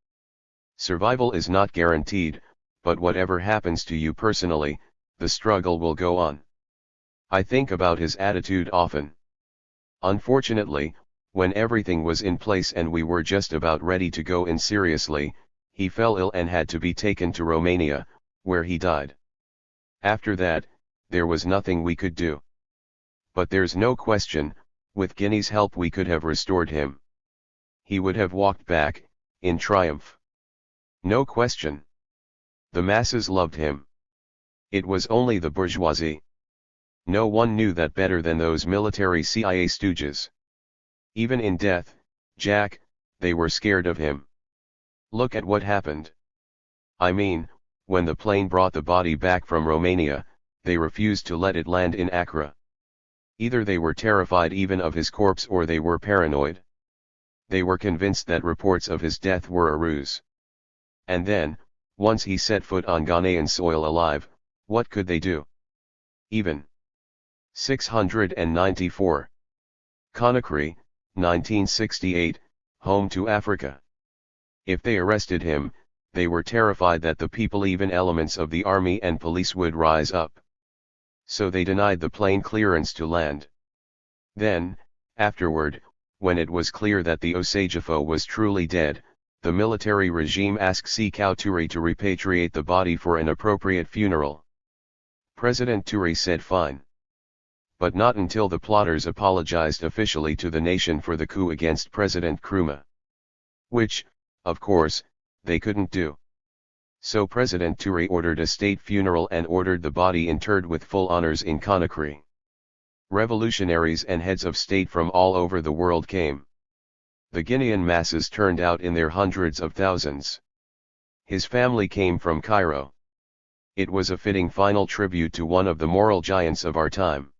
Survival is not guaranteed, but whatever happens to you personally, the struggle will go on." I think about his attitude often. Unfortunately, when everything was in place and we were just about ready to go in seriously, he fell ill and had to be taken to Romania, where he died. After that, there was nothing we could do. But there's no question, with Guinea's help we could have restored him. He would have walked back, in triumph. No question. The masses loved him. It was only the bourgeoisie. No one knew that better than those military CIA stooges. Even in death, Jack, they were scared of him. Look at what happened. I mean, when the plane brought the body back from Romania, they refused to let it land in Accra. Either they were terrified even of his corpse or they were paranoid. They were convinced that reports of his death were a ruse. And then, once he set foot on Ghanaian soil alive, what could they do? Even 694. Conakry, 1968, home to Africa. If they arrested him, they were terrified that the people, even elements of the army and police, would rise up. So they denied the plane clearance to land. Then, afterward, when it was clear that the Osagefo was truly dead, the military regime asked Sékou Touré to repatriate the body for an appropriate funeral. President Touré said fine. But not until the plotters apologized officially to the nation for the coup against President Nkrumah. Which, of course, they couldn't do. So President Touré ordered a state funeral and ordered the body interred with full honors in Conakry. Revolutionaries and heads of state from all over the world came. The Guinean masses turned out in their hundreds of thousands. His family came from Cairo. It was a fitting final tribute to one of the moral giants of our time.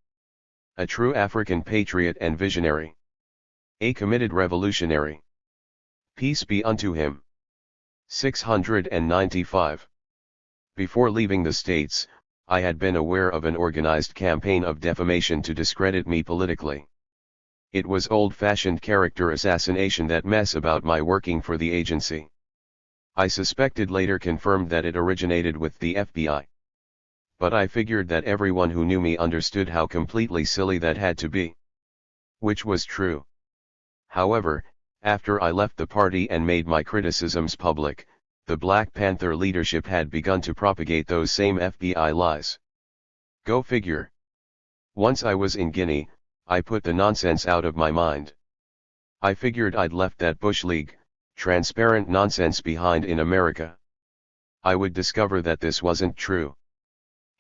A true African patriot and visionary. A committed revolutionary. Peace be unto him. 695. Before leaving the States, I had been aware of an organized campaign of defamation to discredit me politically. It was old-fashioned character assassination, that mess about my working for the agency. I suspected, later confirmed, that it originated with the FBI. But I figured that everyone who knew me understood how completely silly that had to be. Which was true. However, after I left the party and made my criticisms public, the Black Panther leadership had begun to propagate those same FBI lies. Go figure. Once I was in Guinea, I put the nonsense out of my mind. I figured I'd left that Bush League, transparent nonsense behind in America. I would discover that this wasn't true.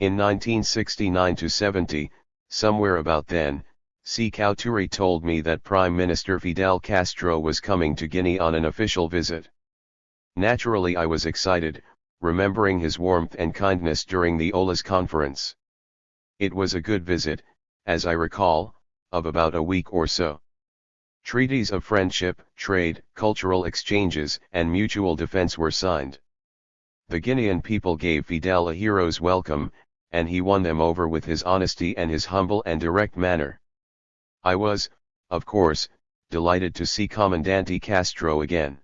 In 1969-70, somewhere about then, Ture told me that Prime Minister Fidel Castro was coming to Guinea on an official visit. Naturally I was excited, remembering his warmth and kindness during the OLAS conference. It was a good visit, as I recall, of about a week or so. Treaties of friendship, trade, cultural exchanges, and mutual defense were signed. The Guinean people gave Fidel a hero's welcome, and he won them over with his honesty and his humble and direct manner. I was, of course, delighted to see Comandante Castro again.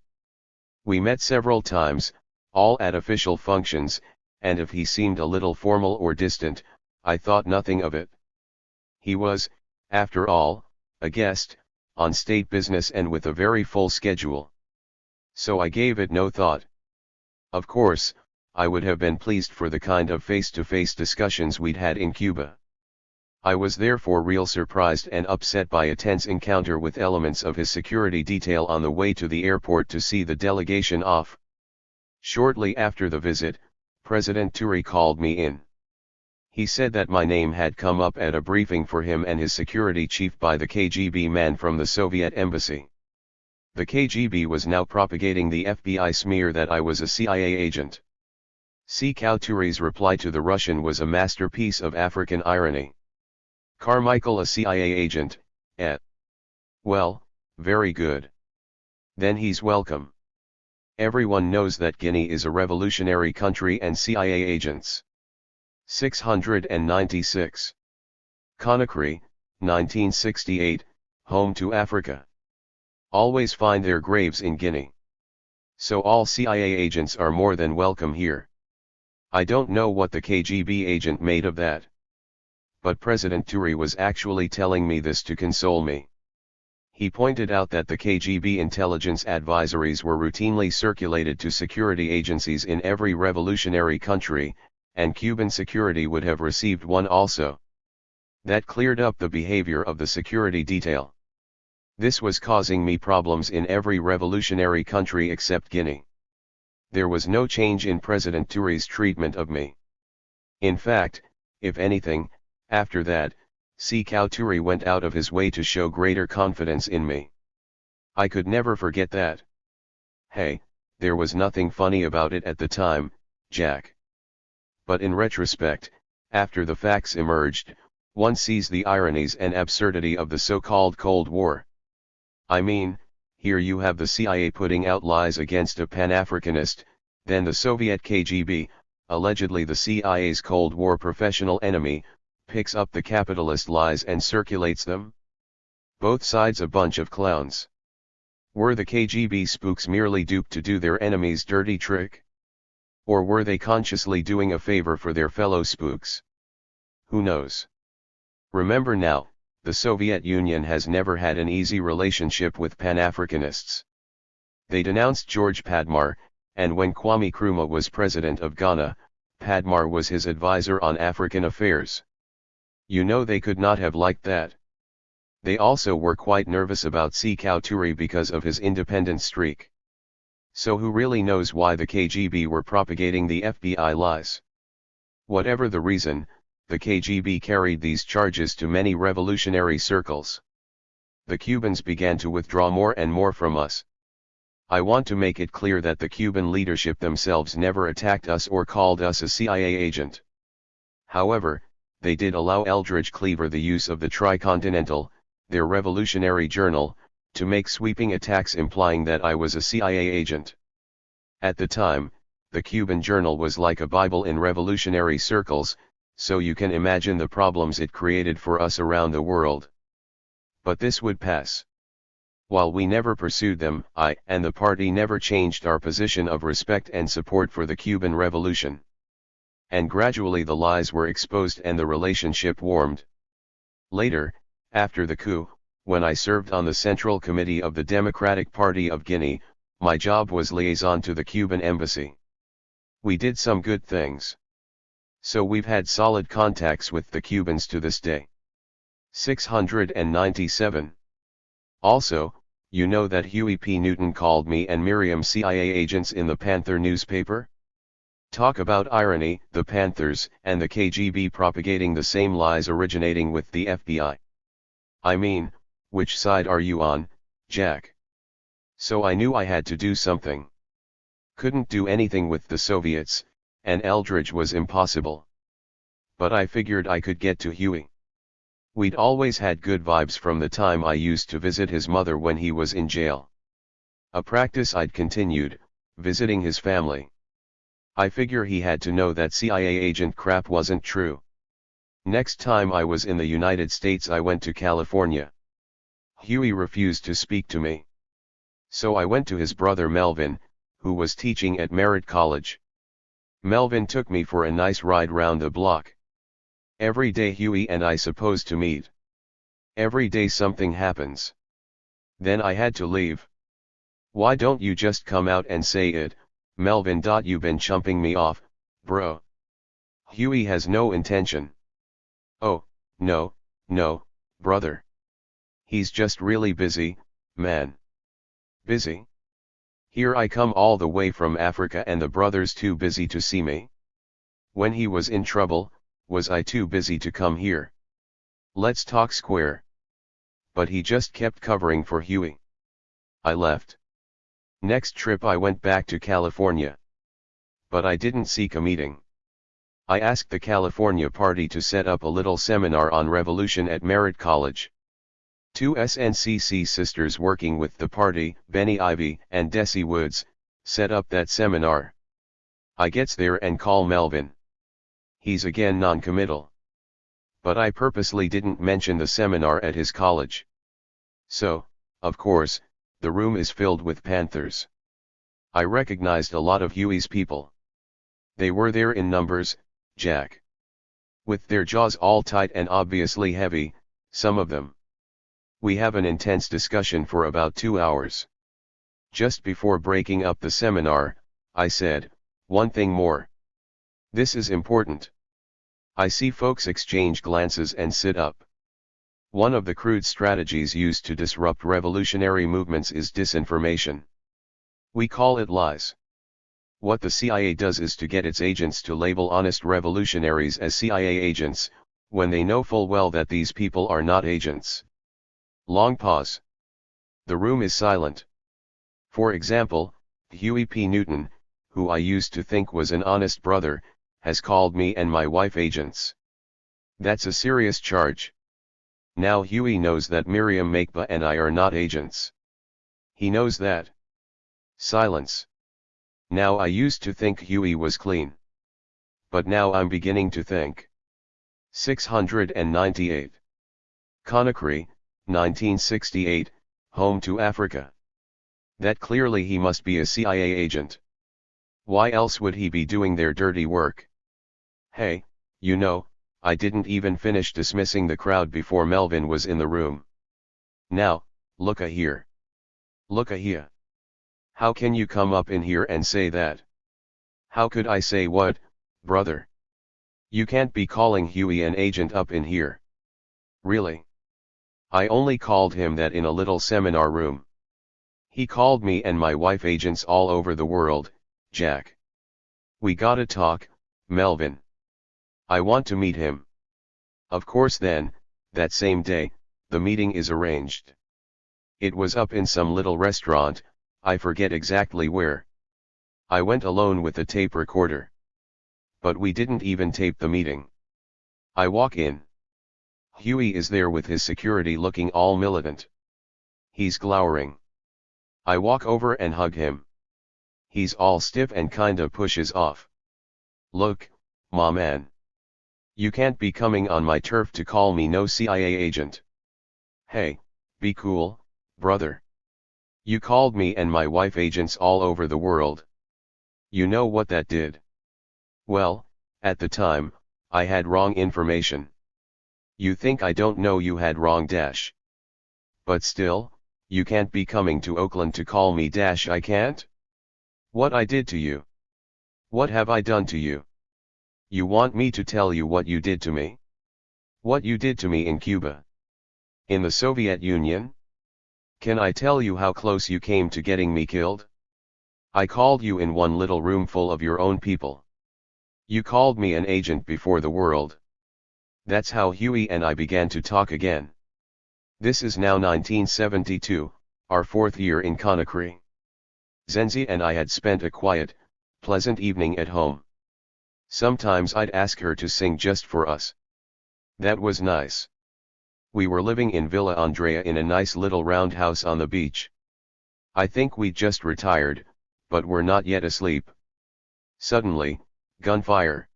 We met several times, all at official functions, and if he seemed a little formal or distant, I thought nothing of it. He was, after all, a guest, on state business and with a very full schedule. So I gave it no thought. Of course, I would have been pleased for the kind of face-to-face discussions we'd had in Cuba. I was therefore real surprised and upset by a tense encounter with elements of his security detail on the way to the airport to see the delegation off. Shortly after the visit, President Ture called me in. He said that my name had come up at a briefing for him and his security chief by the KGB man from the Soviet embassy. The KGB was now propagating the FBI smear that I was a CIA agent. Ture's reply to the Russian was a masterpiece of African irony. Carmichael, a CIA agent, eh? Well, very good. Then he's welcome. Everyone knows that Guinea is a revolutionary country and CIA agents. 696. Conakry, 1968, home to Africa. Always find their graves in Guinea. So all CIA agents are more than welcome here. I don't know what the KGB agent made of that. But President Ture was actually telling me this to console me. He pointed out that the KGB intelligence advisories were routinely circulated to security agencies in every revolutionary country, and Cuban security would have received one also. That cleared up the behavior of the security detail. This was causing me problems in every revolutionary country except Guinea. There was no change in President Ture's treatment of me. In fact, if anything, after that, Ture went out of his way to show greater confidence in me. I could never forget that. Hey, there was nothing funny about it at the time, Jack. But in retrospect, after the facts emerged, one sees the ironies and absurdity of the so-called Cold War. I mean, here you have the CIA putting out lies against a Pan-Africanist, then the Soviet KGB, allegedly the CIA's Cold War professional enemy, picks up the capitalist lies and circulates them. Both sides a bunch of clowns. Were the KGB spooks merely duped to do their enemy's dirty trick? Or were they consciously doing a favor for their fellow spooks? Who knows? Remember now, the Soviet Union has never had an easy relationship with Pan-Africanists. They denounced George Padmar, and when Kwame Nkrumah was president of Ghana, Padmar was his advisor on African affairs. You know they could not have liked that. They also were quite nervous about Ture because of his independent streak. So who really knows why the KGB were propagating the FBI lies? Whatever the reason, the KGB carried these charges to many revolutionary circles. The Cubans began to withdraw more and more from us. I want to make it clear that the Cuban leadership themselves never attacked us or called us a CIA agent. However, they did allow Eldridge Cleaver the use of the Tricontinental, their revolutionary journal, to make sweeping attacks implying that I was a CIA agent. At the time, the Cuban journal was like a Bible in revolutionary circles, so you can imagine the problems it created for us around the world. But this would pass. While we never pursued them, I and the party never changed our position of respect and support for the Cuban Revolution. And gradually the lies were exposed and the relationship warmed. Later, after the coup, when I served on the Central Committee of the Democratic Party of Guinea, my job was liaison to the Cuban embassy. We did some good things. So we've had solid contacts with the Cubans to this day. 697. Also, you know that Huey P. Newton called me and Miriam CIA agents in the Panther newspaper? Talk about irony, the Panthers and the KGB propagating the same lies originating with the FBI. I mean, which side are you on, Jack? So I knew I had to do something. Couldn't do anything with the Soviets, and Eldridge was impossible. But I figured I could get to Huey. We'd always had good vibes from the time I used to visit his mother when he was in jail. A practice I'd continued, visiting his family. I figure he had to know that CIA agent crap wasn't true. Next time I was in the United States I went to California. Huey refused to speak to me. So I went to his brother Melvin, who was teaching at Merritt College. Melvin took me for a nice ride round the block. Every day Huey and I supposed to meet. Every day something happens. Then I had to leave. Why don't you just come out and say it, Melvin? You been chumping me off, bro. Huey has no intention. Oh, no, brother. He's just really busy, man. Busy? Here I come all the way from Africa and the brother's too busy to see me. When he was in trouble, was I too busy to come here? Let's talk square. But he just kept covering for Huey. I left. Next trip I went back to California. But I didn't seek a meeting. I asked the California party to set up a little seminar on revolution at Merritt College. Two SNCC sisters working with the party, Benny Ivy and Desi Woods, set up that seminar. I gets there and call Melvin. He's again non-committal. But I purposely didn't mention the seminar at his college. So, of course, the room is filled with Panthers. I recognized a lot of Huey's people. They were there in numbers, Jack. With their jaws all tight and obviously heavy, some of them. We have an intense discussion for about 2 hours. Just before breaking up the seminar, I said, one thing more. This is important. I see folks exchange glances and sit up. One of the crude strategies used to disrupt revolutionary movements is disinformation. We call it lies. What the CIA does is to get its agents to label honest revolutionaries as CIA agents, when they know full well that these people are not agents. Long pause. The room is silent. For example, Huey P. Newton, who I used to think was an honest brother, has called me and my wife agents. That's a serious charge. Now Huey knows that Miriam Makeba and I are not agents. He knows that. Silence. Now I used to think Huey was clean. But now I'm beginning to think. 698. Conakry, 1968, home to Africa. That clearly he must be a CIA agent. Why else would he be doing their dirty work? Hey, you know, I didn't even finish dismissing the crowd before Melvin was in the room. Now, looka here. Looka here. How can you come up in here and say that? How could I say what, brother? You can't be calling Huey an agent up in here. Really? I only called him that in a little seminar room. He called me and my wife agents all over the world, Jack. We gotta talk, Melvin. I want to meet him. Of course then, that same day, the meeting is arranged. It was up in some little restaurant, I forget exactly where. I went alone with the tape recorder. But we didn't even tape the meeting. I walk in. Huey is there with his security looking all militant. He's glowering. I walk over and hug him. He's all stiff and kinda pushes off. Look, ma man. You can't be coming on my turf to call me no CIA agent. Hey, be cool, brother. You called me and my wife agents all over the world. You know what that did? Well, at the time, I had wrong information. You think I don't know you had wrong dash. But still, you can't be coming to Oakland to call me dash I can't? What I did to you? What have I done to you? You want me to tell you what you did to me? What you did to me in Cuba? In the Soviet Union? Can I tell you how close you came to getting me killed? I called you in one little room full of your own people. You called me an agent before the world. That's how Huey and I began to talk again. This is now 1972, our 4th year in Conakry. Zenzi and I had spent a quiet, pleasant evening at home. Sometimes I'd ask her to sing just for us. That was nice. We were living in Villa Andrea in a nice little round house on the beach. I think we'd just retired, but were not yet asleep. Suddenly, gunfire.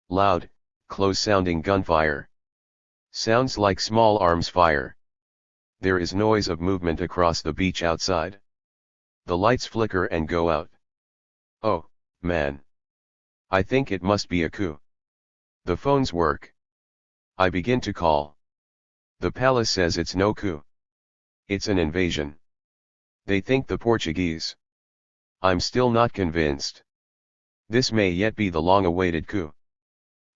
Loud, close-sounding gunfire. Sounds like small arms fire. There is noise of movement across the beach outside. The lights flicker and go out. Oh, man. I think it must be a coup. The phones work. I begin to call. The palace says it's no coup. It's an invasion. They think the Portuguese. I'm still not convinced. This may yet be the long-awaited coup.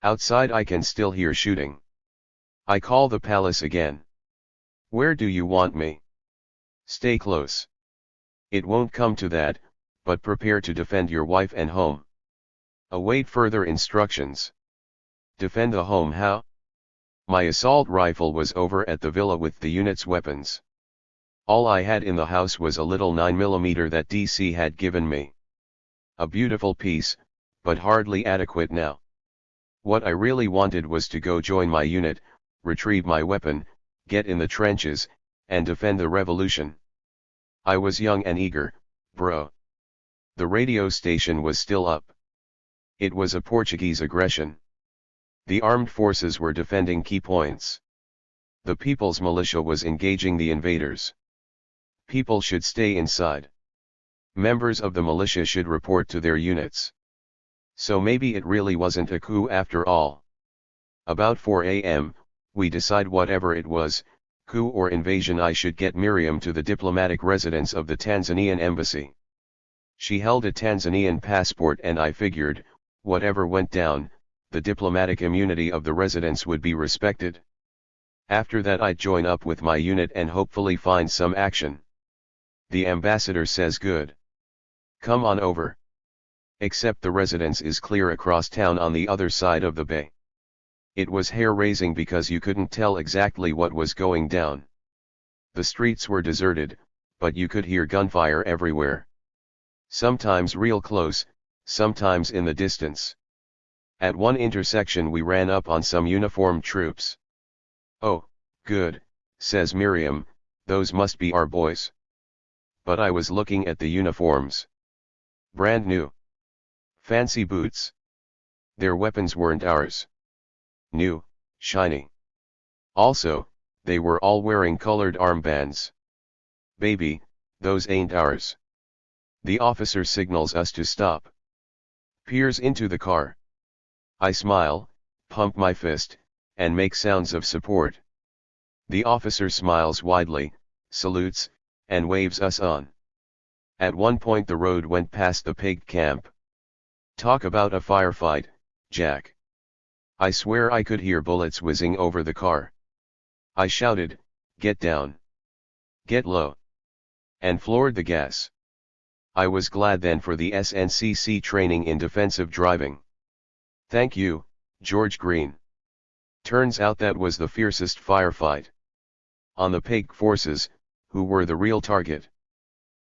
Outside I can still hear shooting. I call the palace again. Where do you want me? Stay close. It won't come to that, but prepare to defend your wife and home. Await further instructions. Defend the home how? My assault rifle was over at the villa with the unit's weapons. All I had in the house was a little 9mm that DC had given me. A beautiful piece, but hardly adequate now. What I really wanted was to go join my unit, retrieve my weapon, get in the trenches, and defend the revolution. I was young and eager, bro. The radio station was still up. It was a Portuguese aggression. The armed forces were defending key points. The people's militia was engaging the invaders. People should stay inside. Members of the militia should report to their units. So maybe it really wasn't a coup after all. About 4 a.m., we decide whatever it was, coup or invasion, I should get Miriam to the diplomatic residence of the Tanzanian embassy. She held a Tanzanian passport and I figured, whatever went down, the diplomatic immunity of the residence would be respected. After that I'd join up with my unit and hopefully find some action. The ambassador says good. Come on over. Except the residence is clear across town on the other side of the bay. It was hair-raising because you couldn't tell exactly what was going down. The streets were deserted, but you could hear gunfire everywhere. Sometimes real close, sometimes in the distance. At one intersection we ran up on some uniformed troops. Oh, good, says Miriam, those must be our boys. But I was looking at the uniforms. Brand new. Fancy boots. Their weapons weren't ours. New, shiny. Also, they were all wearing colored armbands. Baby, those ain't ours. The officer signals us to stop. Peers into the car. I smile, pump my fist, and make sounds of support. The officer smiles widely, salutes, and waves us on. At one point the road went past the pig camp. Talk about a firefight, Jack. I swear I could hear bullets whizzing over the car. I shouted, get down. Get low. And floored the gas. I was glad then for the SNCC training in defensive driving. Thank you, George Green. Turns out that was the fiercest firefight. On the pig forces, who were the real target.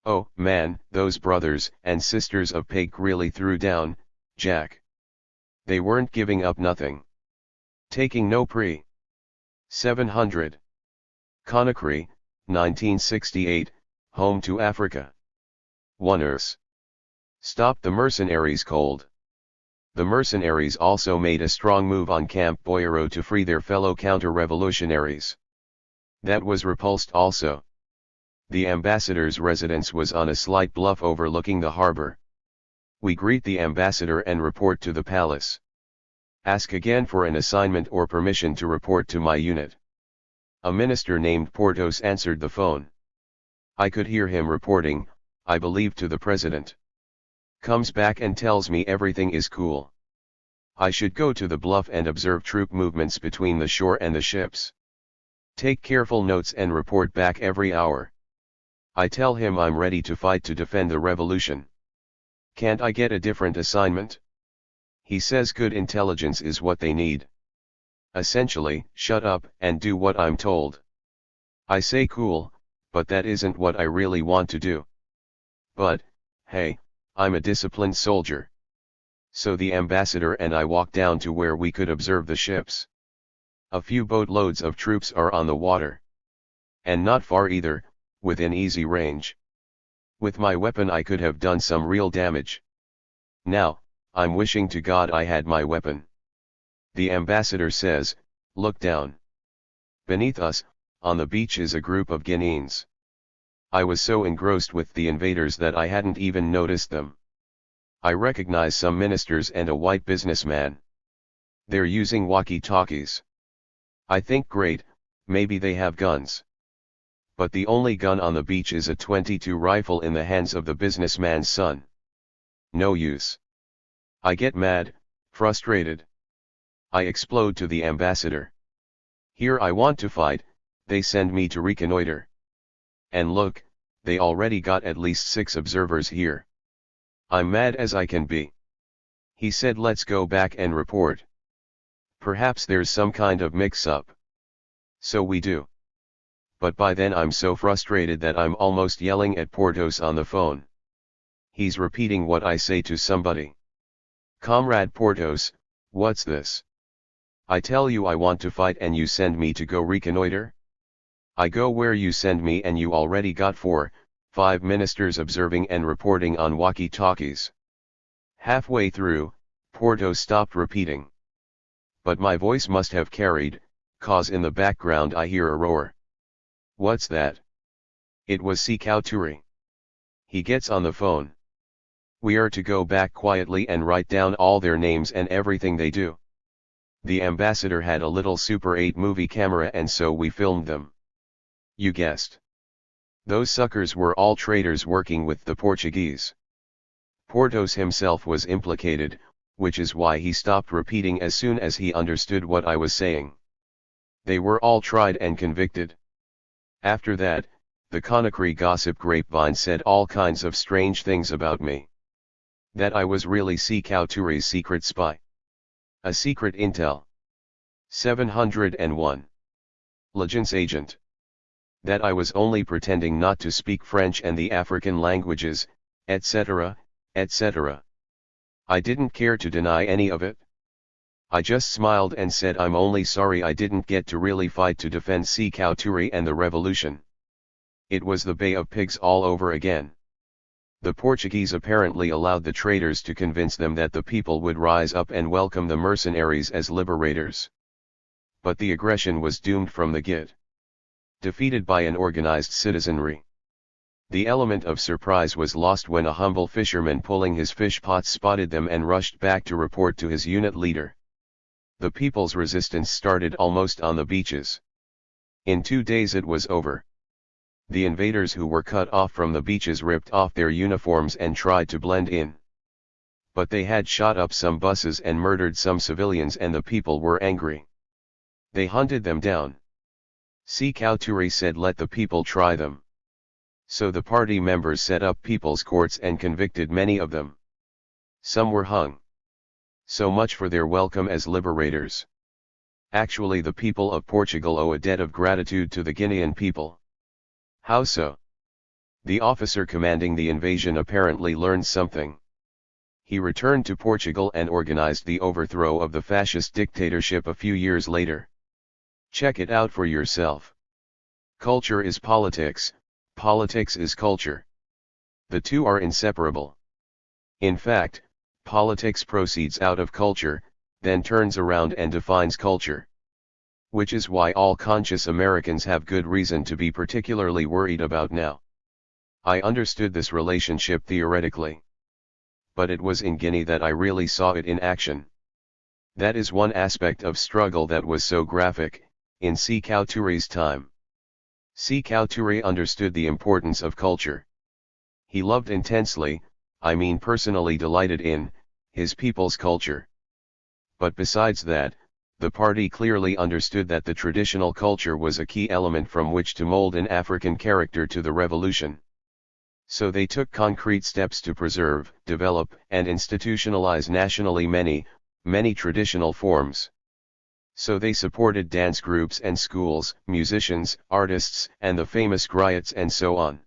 Oh, man, those brothers and sisters of Pig really threw down, Jack. They weren't giving up nothing. Taking no pre. 700. Conakry, 1968, home to Africa. Wonders. Stop the mercenaries cold. The mercenaries also made a strong move on Camp Boyero to free their fellow counter-revolutionaries. That was repulsed also. The ambassador's residence was on a slight bluff overlooking the harbor. We greet the ambassador and report to the palace. Ask again for an assignment or permission to report to my unit. A minister named Portos answered the phone. I could hear him reporting, I believe to the president. Comes back and tells me everything is cool. I should go to the bluff and observe troop movements between the shore and the ships. Take careful notes and report back every hour. I tell him I'm ready to fight to defend the revolution. Can't I get a different assignment? He says good intelligence is what they need. Essentially, shut up and do what I'm told. I say cool, but that isn't what I really want to do. But, hey, I'm a disciplined soldier. So the ambassador and I walk down to where we could observe the ships. A few boatloads of troops are on the water. And not far either, within easy range. With my weapon I could have done some real damage. Now, I'm wishing to God I had my weapon. The ambassador says, look down. Beneath us, on the beach is a group of Guineans. I was so engrossed with the invaders that I hadn't even noticed them. I recognize some ministers and a white businessman. They're using walkie-talkies. I think great, maybe they have guns. But the only gun on the beach is a .22 rifle in the hands of the businessman's son. No use. I get mad, frustrated. I explode to the ambassador. Here I want to fight, they send me to reconnoiter. And look, they already got at least 6 observers here. I'm mad as I can be. He said let's go back and report. Perhaps there's some kind of mix-up. So we do. But by then I'm so frustrated that I'm almost yelling at Portos on the phone. He's repeating what I say to somebody. Comrade Portos, what's this? I tell you I want to fight and you send me to go reconnoiter? I go where you send me and you already got 4, 5 ministers observing and reporting on walkie-talkies. Halfway through, Portos stopped repeating. But my voice must have carried, cause in the background I hear a roar. What's that? It was Sékou Touré. He gets on the phone. We are to go back quietly and write down all their names and everything they do. The ambassador had a little Super 8 movie camera and so we filmed them. You guessed. Those suckers were all traitors working with the Portuguese. Portos himself was implicated, which is why he stopped repeating as soon as he understood what I was saying. They were all tried and convicted. After that, the Conakry gossip grapevine said all kinds of strange things about me. That I was really Sékou Touré's secret spy. A secret intel. 701. Legence agent. That I was only pretending not to speak French and the African languages, etc., etc. I didn't care to deny any of it. I just smiled and said I'm only sorry I didn't get to really fight to defend Sékou Touré and the revolution. It was the Bay of Pigs all over again. The Portuguese apparently allowed the traitors to convince them that the people would rise up and welcome the mercenaries as liberators. But the aggression was doomed from the get. Defeated by an organized citizenry. The element of surprise was lost when a humble fisherman pulling his fish pots spotted them and rushed back to report to his unit leader. The people's resistance started almost on the beaches. In 2 days it was over. The invaders who were cut off from the beaches ripped off their uniforms and tried to blend in. But they had shot up some buses and murdered some civilians and the people were angry. They hunted them down. Sékou Touré said let the people try them. So the party members set up people's courts and convicted many of them. Some were hung. So much for their welcome as liberators. Actually the people of Portugal owe a debt of gratitude to the Guinean people. How so? The officer commanding the invasion apparently learned something. He returned to Portugal and organized the overthrow of the fascist dictatorship a few years later. Check it out for yourself. Culture is politics, politics is culture. The two are inseparable. In fact, politics proceeds out of culture, then turns around and defines culture. Which is why all conscious Americans have good reason to be particularly worried about now. I understood this relationship theoretically. But it was in Guinea that I really saw it in action. That is one aspect of struggle that was so graphic, in Sékou Touré's time. Sékou Touré understood the importance of culture. He loved intensely, I mean personally delighted in, his people's culture. But besides that, the party clearly understood that the traditional culture was a key element from which to mold an African character to the revolution. So they took concrete steps to preserve, develop, and institutionalize nationally many traditional forms. So they supported dance groups and schools, musicians, artists, and the famous griots and so on.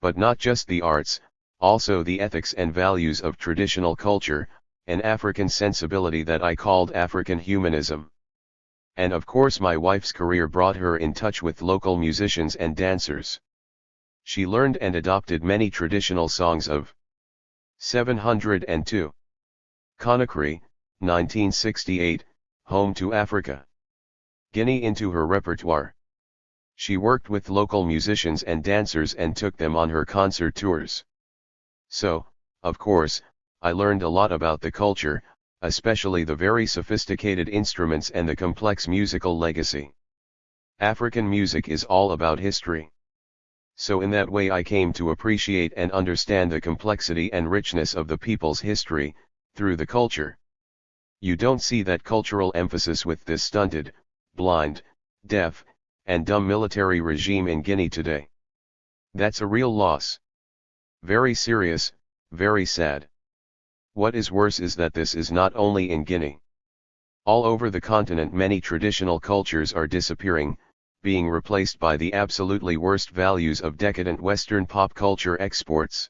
But not just the arts, also the ethics and values of traditional culture, an African sensibility that I called African humanism. And of course my wife's career brought her in touch with local musicians and dancers. She learned and adopted many traditional songs of 702. Conakry, 1968, Home to Africa. Guinea into her repertoire. She worked with local musicians and dancers and took them on her concert tours. So, of course, I learned a lot about the culture, especially the very sophisticated instruments and the complex musical legacy. African music is all about history. So in that way I came to appreciate and understand the complexity and richness of the people's history, through the culture. You don't see that cultural emphasis with this stunted, blind, deaf, and dumb military regime in Guinea today. That's a real loss. Very serious, very sad. What is worse is that this is not only in Guinea. All over the continent many traditional cultures are disappearing, being replaced by the absolutely worst values of decadent Western pop culture exports.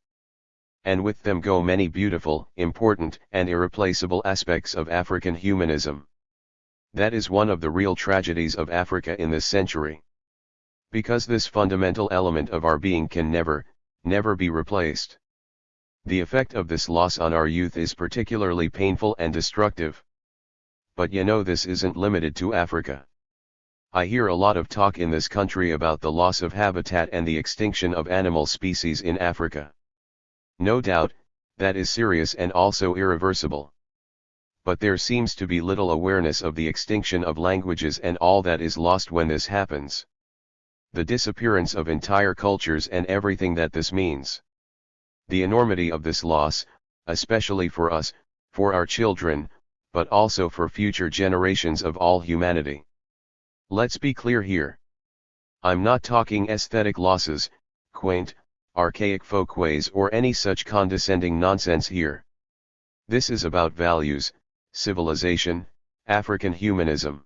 And with them go many beautiful, important, and irreplaceable aspects of African humanism. That is one of the real tragedies of Africa in this century. Because this fundamental element of our being can never be replaced. The effect of this loss on our youth is particularly painful and destructive. But you know this isn't limited to Africa. I hear a lot of talk in this country about the loss of habitat and the extinction of animal species in Africa. No doubt, that is serious and also irreversible. But there seems to be little awareness of the extinction of languages and all that is lost when this happens. The disappearance of entire cultures and everything that this means. The enormity of this loss, especially for us, for our children, but also for future generations of all humanity. Let's be clear here. I'm not talking aesthetic losses, quaint, archaic folkways or any such condescending nonsense here. This is about values, civilization, African humanism.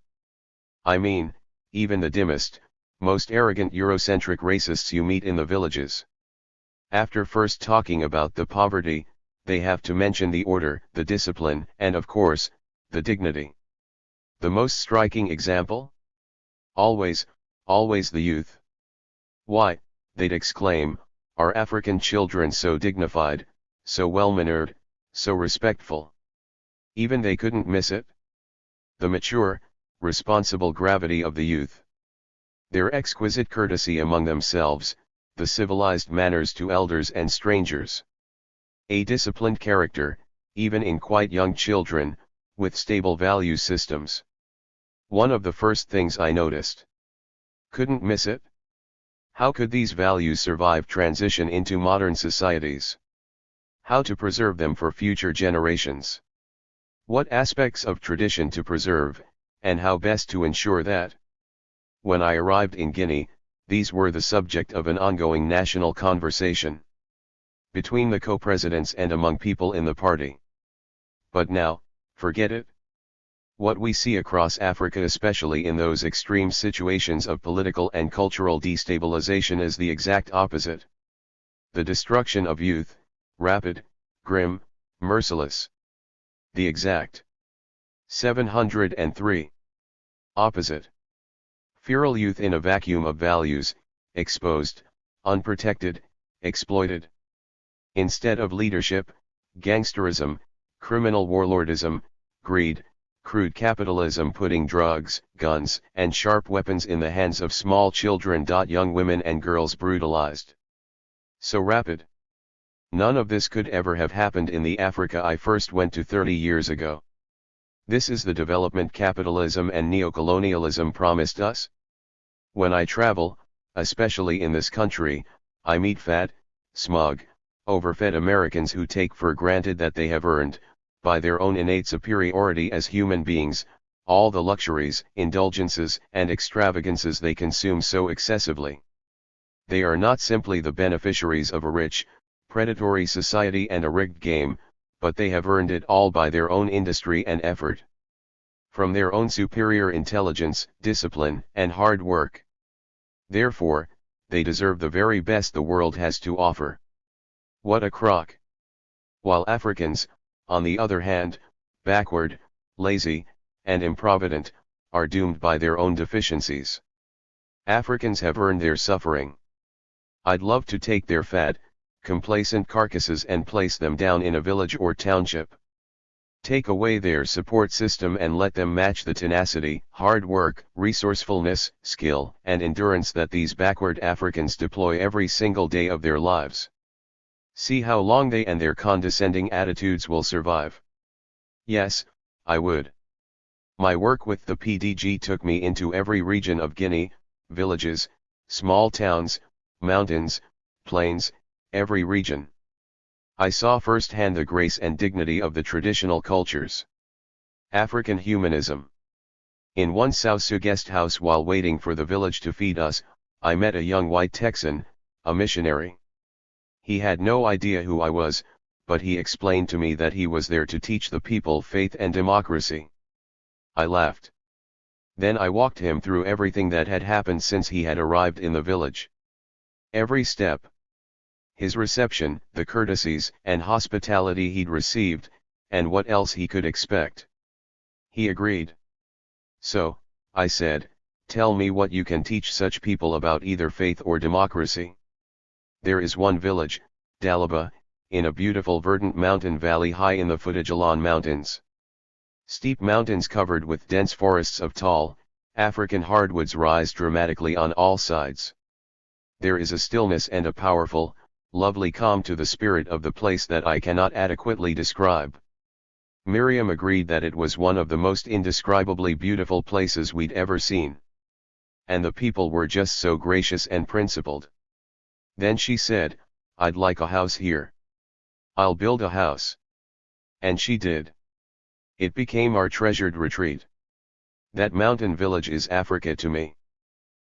I mean, even the dimmest, most arrogant Eurocentric racists you meet in the villages. After first talking about the poverty, they have to mention the order, the discipline, and of course, the dignity. The most striking example? Always the youth. Why, they'd exclaim, are African children so dignified, so well-mannered, so respectful? Even they couldn't miss it? The mature, responsible gravity of the youth. Their exquisite courtesy among themselves, the civilized manners to elders and strangers. A disciplined character, even in quite young children, with stable value systems. One of the first things I noticed. Couldn't miss it? How could these values survive transition into modern societies? How to preserve them for future generations? What aspects of tradition to preserve, and how best to ensure that? When I arrived in Guinea, these were the subject of an ongoing national conversation. Between the co-presidents and among people in the party. But now, forget it. What we see across Africa, especially in those extreme situations of political and cultural destabilization, is the exact opposite. The destruction of youth, rapid, grim, merciless. The exact. 703. Opposite. Feral youth in a vacuum of values, exposed, unprotected, exploited. Instead of leadership, gangsterism, criminal warlordism, greed, crude capitalism putting drugs, guns, and sharp weapons in the hands of small children. Young women and girls brutalized. So rapid. None of this could ever have happened in the Africa I first went to 30 years ago. This is the development capitalism and neocolonialism promised us. When I travel, especially in this country, I meet fat, smug, overfed Americans who take for granted that they have earned, by their own innate superiority as human beings, all the luxuries, indulgences, and extravagances they consume so excessively. They are not simply the beneficiaries of a rich, predatory society and a rigged game, but they have earned it all by their own industry and effort. From their own superior intelligence, discipline, and hard work. Therefore, they deserve the very best the world has to offer. What a crock! While Africans, on the other hand, backward, lazy, and improvident, are doomed by their own deficiencies. Africans have earned their suffering. I'd love to take their fat, complacent carcasses and place them down in a village or township. Take away their support system and let them match the tenacity, hard work, resourcefulness, skill, and endurance that these backward Africans deploy every single day of their lives. See how long they and their condescending attitudes will survive. Yes, I would. My work with the PDG took me into every region of Guinea, villages, small towns, mountains, plains, every region. I saw firsthand the grace and dignity of the traditional cultures. African humanism. In one Sausu guest house while waiting for the village to feed us, I met a young white Texan, a missionary. He had no idea who I was, but he explained to me that he was there to teach the people faith and democracy. I laughed. Then I walked him through everything that had happened since he had arrived in the village. Every step. His reception, the courtesies and hospitality he'd received, and what else he could expect. He agreed. So, I said, tell me what you can teach such people about either faith or democracy. There is one village, Dalaba, in a beautiful verdant mountain valley high in the Footajalan Mountains. Steep mountains covered with dense forests of tall, African hardwoods rise dramatically on all sides. There is a stillness and a powerful, lovely calm to the spirit of the place that I cannot adequately describe. Miriam agreed that it was one of the most indescribably beautiful places we'd ever seen. And the people were just so gracious and principled. Then she said, I'd like a house here. I'll build a house. And she did. It became our treasured retreat. That mountain village is Africa to me.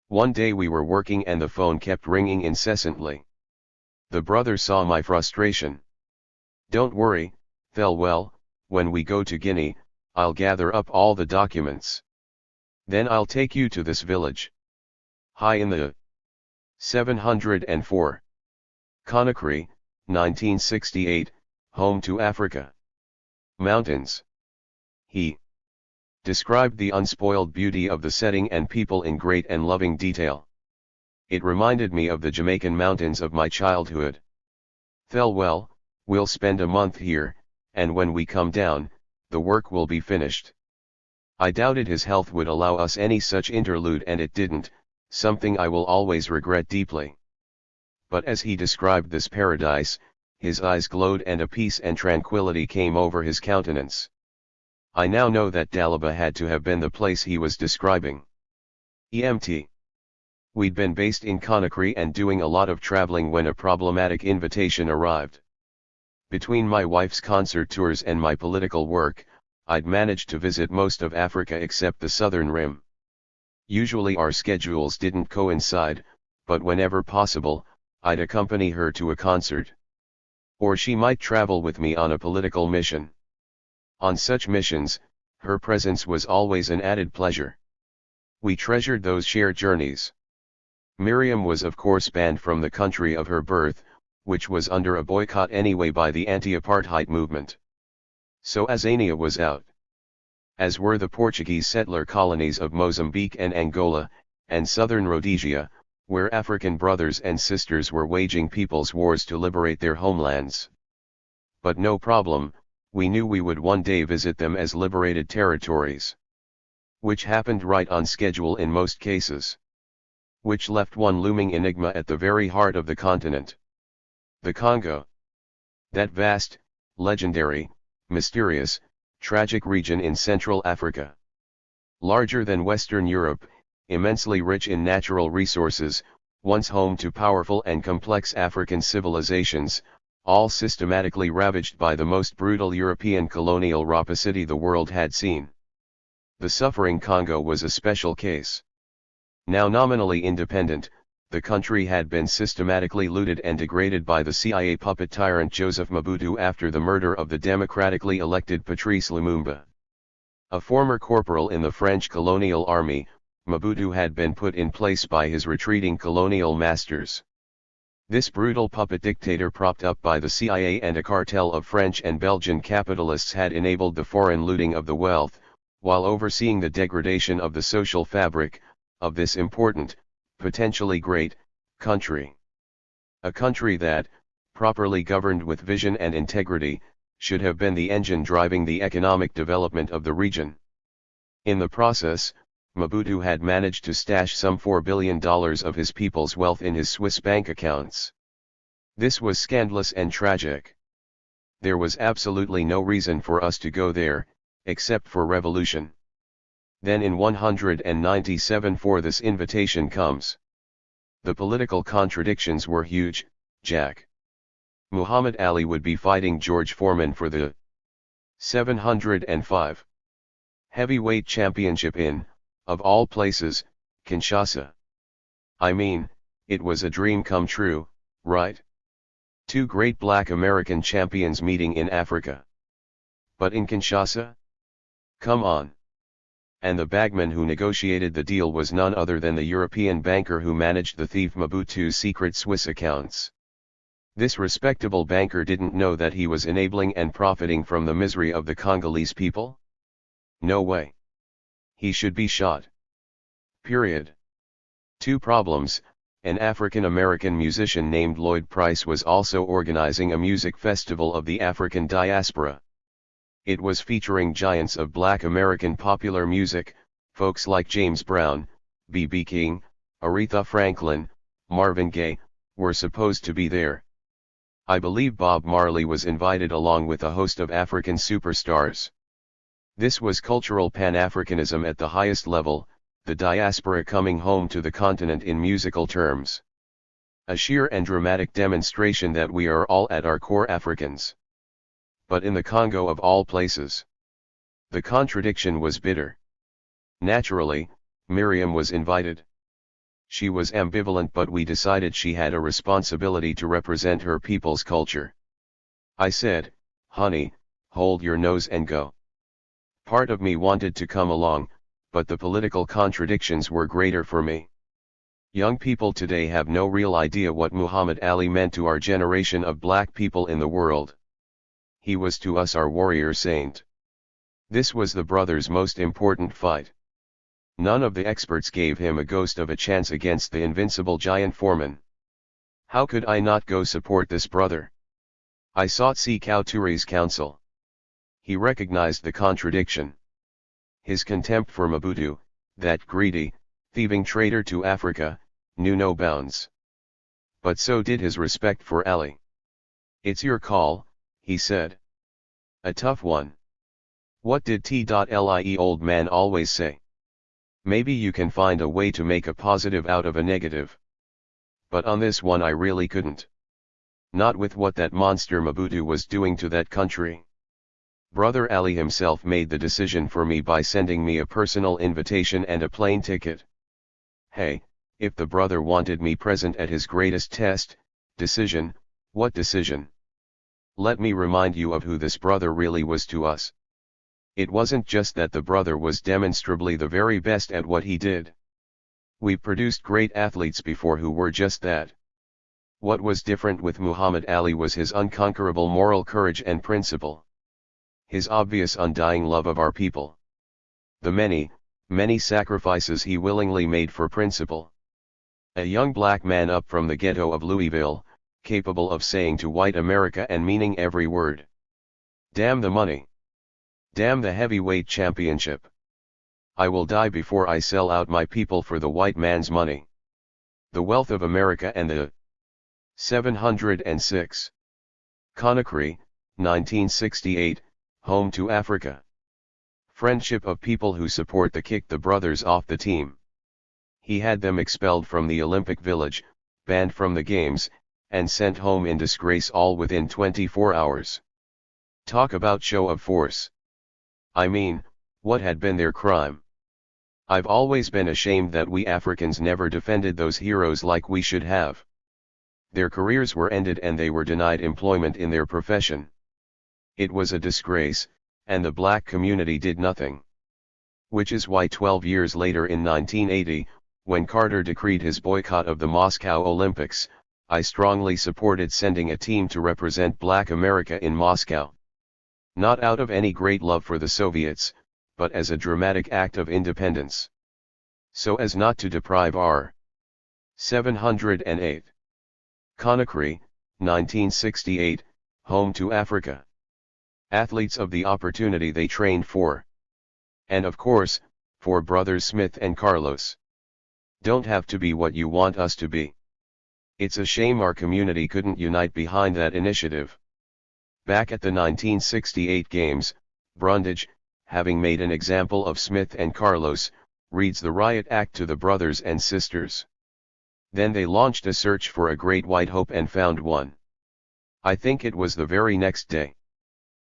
One day we were working and the phone kept ringing incessantly. The brother saw my frustration. Don't worry, Thelwell, when we go to Guinea, I'll gather up all the documents. Then I'll take you to this village. High in the 704. Conakry, 1968, home to Africa. Mountains. He described the unspoiled beauty of the setting and people in great and loving detail. It reminded me of the Jamaican mountains of my childhood. Thelwell, we'll spend a month here, and when we come down, the work will be finished. I doubted his health would allow us any such interlude and it didn't, something I will always regret deeply. But as he described this paradise, his eyes glowed and a peace and tranquility came over his countenance. I now know that Dalaba had to have been the place he was describing. EMT. We'd been based in Conakry and doing a lot of traveling when a problematic invitation arrived. Between my wife's concert tours and my political work, I'd managed to visit most of Africa except the southern rim. Usually our schedules didn't coincide, but whenever possible, I'd accompany her to a concert. Or she might travel with me on a political mission. On such missions, her presence was always an added pleasure. We treasured those shared journeys. Miriam was of course banned from the country of her birth, which was under a boycott anyway by the anti-apartheid movement. So Azania was out. As were the Portuguese settler colonies of Mozambique and Angola, and southern Rhodesia, where African brothers and sisters were waging people's wars to liberate their homelands. But no problem, we knew we would one day visit them as liberated territories. Which happened right on schedule in most cases. Which left one looming enigma at the very heart of the continent. The Congo. That vast, legendary, mysterious, tragic region in Central Africa. Larger than Western Europe, immensely rich in natural resources, once home to powerful and complex African civilizations, all systematically ravaged by the most brutal European colonial rapacity the world had seen. The suffering Congo was a special case. Now nominally independent, the country had been systematically looted and degraded by the CIA puppet tyrant Joseph Mobutu after the murder of the democratically elected Patrice Lumumba. A former corporal in the French colonial army, Mobutu had been put in place by his retreating colonial masters. This brutal puppet dictator, propped up by the CIA and a cartel of French and Belgian capitalists, had enabled the foreign looting of the wealth, while overseeing the degradation of the social fabric of this important, potentially great, country. A country that, properly governed with vision and integrity, should have been the engine driving the economic development of the region. In the process, Mobutu had managed to stash some $4 billion of his people's wealth in his Swiss bank accounts. This was scandalous and tragic. There was absolutely no reason for us to go there, except for revolution. Then in 197 this invitation comes. The political contradictions were huge, Jack. Muhammad Ali would be fighting George Foreman for the 705 heavyweight championship in, of all places, Kinshasa. I mean, it was a dream come true, right? Two great black American champions meeting in Africa. But in Kinshasa? Come on. And the bagman who negotiated the deal was none other than the European banker who managed the thief Mobutu's secret Swiss accounts. This respectable banker didn't know that he was enabling and profiting from the misery of the Congolese people? No way. He should be shot. Period. Two problems: an African-American musician named Lloyd Price was also organizing a music festival of the African diaspora. It was featuring giants of black American popular music, folks like James Brown, B.B. King, Aretha Franklin, Marvin Gaye, were supposed to be there. I believe Bob Marley was invited along with a host of African superstars. This was cultural Pan-Africanism at the highest level, the diaspora coming home to the continent in musical terms. A sheer and dramatic demonstration that we are all at our core Africans. But in the Congo of all places, the contradiction was bitter. Naturally, Miriam was invited. She was ambivalent, but we decided she had a responsibility to represent her people's culture. I said, "Honey, hold your nose and go." Part of me wanted to come along, but the political contradictions were greater for me. Young people today have no real idea what Muhammad Ali meant to our generation of black people in the world. He was to us our warrior saint. This was the brother's most important fight. None of the experts gave him a ghost of a chance against the invincible giant Foreman. How could I not go support this brother? I sought Sékou Touré's counsel. He recognized the contradiction. His contempt for Mobutu, that greedy, thieving traitor to Africa, knew no bounds. But so did his respect for Ali. "It's your call," he said. "A tough one. What did T.Lie old man always say? Maybe you can find a way to make a positive out of a negative. But on this one I really couldn't. Not with what that monster Mobutu was doing to that country." Brother Ali himself made the decision for me by sending me a personal invitation and a plane ticket. Hey, if the brother wanted me present at his greatest test, decision, what decision? Let me remind you of who this brother really was to us. It wasn't just that the brother was demonstrably the very best at what he did. We produced great athletes before who were just that. What was different with Muhammad Ali was his unconquerable moral courage and principle. His obvious undying love of our people. The many, many sacrifices he willingly made for principle. A young black man up from the ghetto of Louisville, capable of saying to white America and meaning every word, "Damn the money. Damn the heavyweight championship. I will die before I sell out my people for the white man's money. The wealth of America and the 706. Conakry, 1968, Home to Africa. Friendship of people who support the kick the brothers off the team. He had them expelled from the Olympic Village, banned from the games, and sent home in disgrace all within 24 hours. Talk about show of force. I mean, what had been their crime? I've always been ashamed that we Africans never defended those heroes like we should have. Their careers were ended and they were denied employment in their profession. It was a disgrace, and the black community did nothing. Which is why 12 years later in 1980, when Carter decreed his boycott of the Moscow Olympics, I strongly supported sending a team to represent Black America in Moscow. Not out of any great love for the Soviets, but as a dramatic act of independence. So as not to deprive our 708. Conakry, 1968, Home to Africa. Athletes of the opportunity they trained for. And of course, for brothers Smith and Carlos. Don't have to be what you want us to be. It's a shame our community couldn't unite behind that initiative. Back at the 1968 Games, Brundage, having made an example of Smith and Carlos, reads the riot act to the brothers and sisters. Then they launched a search for a great white hope and found one. I think it was the very next day.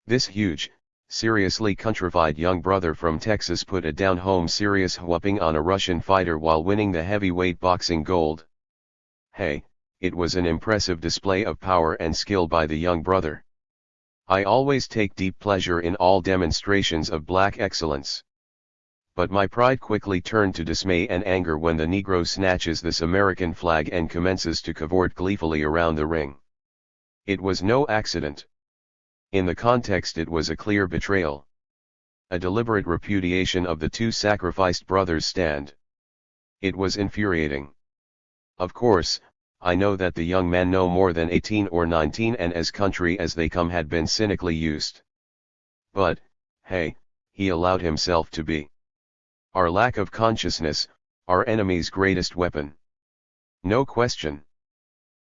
This huge, seriously countrified young brother from Texas put a down-home serious whooping on a Russian fighter while winning the heavyweight boxing gold. Hey, it was an impressive display of power and skill by the young brother. I always take deep pleasure in all demonstrations of black excellence. But my pride quickly turned to dismay and anger when the Negro snatches this American flag and commences to cavort gleefully around the ring. It was no accident. In the context it was a clear betrayal. A deliberate repudiation of the two sacrificed brothers' stand. It was infuriating. Of course, I know that the young man no more than 18 or 19 and as country as they come had been cynically used. But, hey, he allowed himself to be. Our lack of consciousness, our enemy's greatest weapon. No question.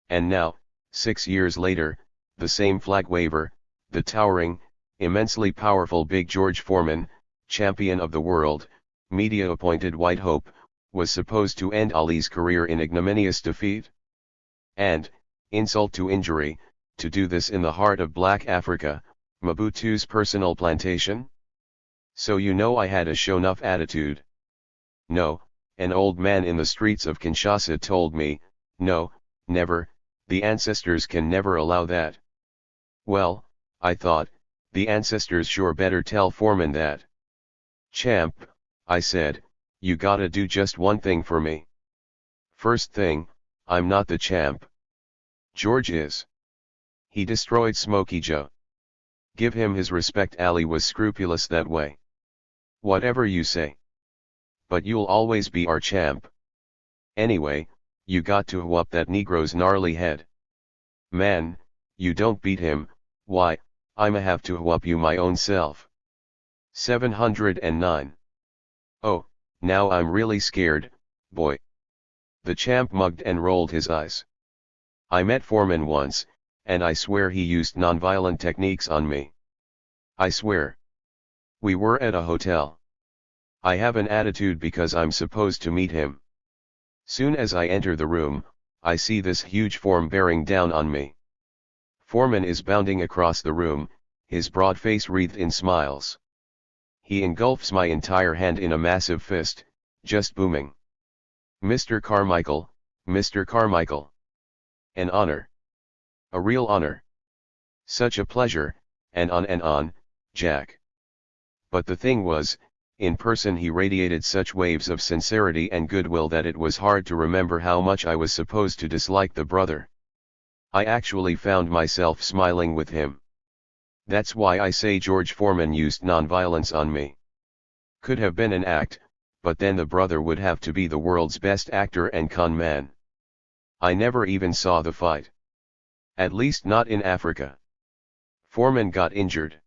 And now, 6 years later, the same flag waver, the towering, immensely powerful Big George Foreman, champion of the world, media-appointed White Hope, was supposed to end Ali's career in ignominious defeat. And, insult to injury, to do this in the heart of Black Africa, Mobutu's personal plantation? So you know I had a show-nuff attitude. No, an old man in the streets of Kinshasa told me, no, never, the ancestors can never allow that. Well, I thought, the ancestors sure better tell Foreman that. Champ, I said, you gotta do just one thing for me. First thing, I'm not the champ. George is. He destroyed Smokey Joe. Give him his respect. Ali was scrupulous that way. Whatever you say. But you'll always be our champ. Anyway, you got to whoop that Negro's gnarly head. Man, you don't beat him, why, I'ma have to whoop you my own self. 709. Oh, now I'm really scared, boy. The champ mugged and rolled his eyes. I met Foreman once, and I swear he used nonviolent techniques on me. I swear. We were at a hotel. I have an attitude because I'm supposed to meet him. Soon as I enter the room, I see this huge form bearing down on me. Foreman is bounding across the room, his broad face wreathed in smiles. He engulfs my entire hand in a massive fist, just booming. Mr. Carmichael, Mr. Carmichael. An honor. A real honor. Such a pleasure, and on, Jack. But the thing was, in person he radiated such waves of sincerity and goodwill that it was hard to remember how much I was supposed to dislike the brother. I actually found myself smiling with him. That's why I say George Foreman used nonviolence on me. Could have been an act, but then the brother would have to be the world's best actor and con man. I never even saw the fight. At least not in Africa. Foreman got injured.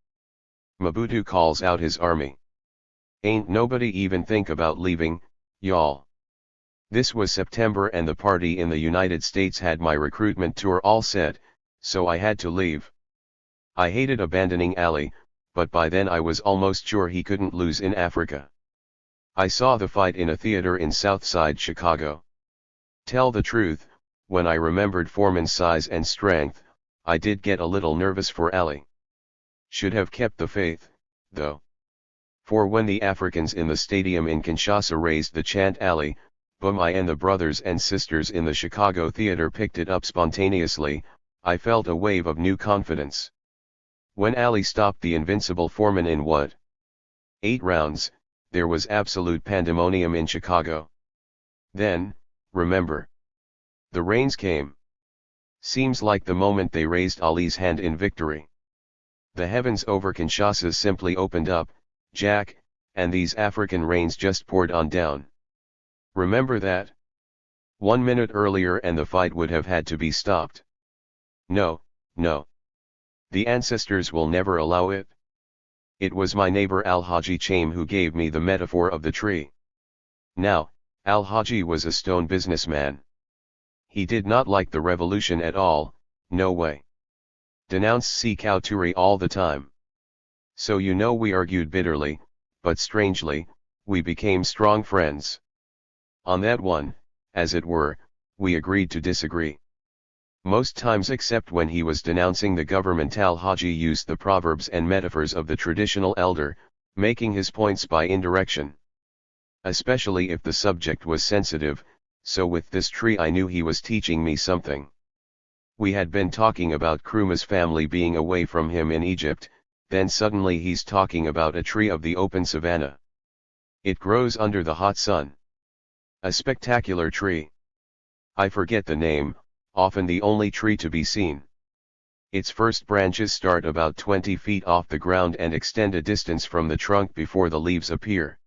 Mobutu calls out his army. Ain't nobody even think about leaving, y'all. This was September and the party in the United States had my recruitment tour all set, so I had to leave. I hated abandoning Ali, but by then I was almost sure he couldn't lose in Africa. I saw the fight in a theater in Southside Chicago. Tell the truth, when I remembered Foreman's size and strength, I did get a little nervous for Ali. Should have kept the faith, though. For when the Africans in the stadium in Kinshasa raised the chant Ali, boom, I and the brothers and sisters in the Chicago theater picked it up spontaneously, I felt a wave of new confidence. When Ali stopped the invincible Foreman in what? 8 rounds, there was absolute pandemonium in Chicago. Then, remember. The rains came. Seems like the moment they raised Ali's hand in victory. The heavens over Kinshasa simply opened up, Jack, and these African rains just poured on down. Remember that? 1 minute earlier and the fight would have had to be stopped. No, no. The ancestors will never allow it. It was my neighbor Al-Haji Chaim who gave me the metaphor of the tree. Now, Al-Haji was a stone businessman. He did not like the revolution at all, no way. Denounced Sekou Touré all the time. So you know we argued bitterly, but strangely, we became strong friends. On that one, as it were, we agreed to disagree. Most times except when he was denouncing the government, Al-Haji used the proverbs and metaphors of the traditional elder, making his points by indirection. Especially if the subject was sensitive, so with this tree I knew he was teaching me something. We had been talking about Nkrumah's family being away from him in Egypt, then suddenly he's talking about a tree of the open savanna. It grows under the hot sun. A spectacular tree. I forget the name, often the only tree to be seen. Its first branches start about 20 feet off the ground and extend a distance from the trunk before the leaves appear.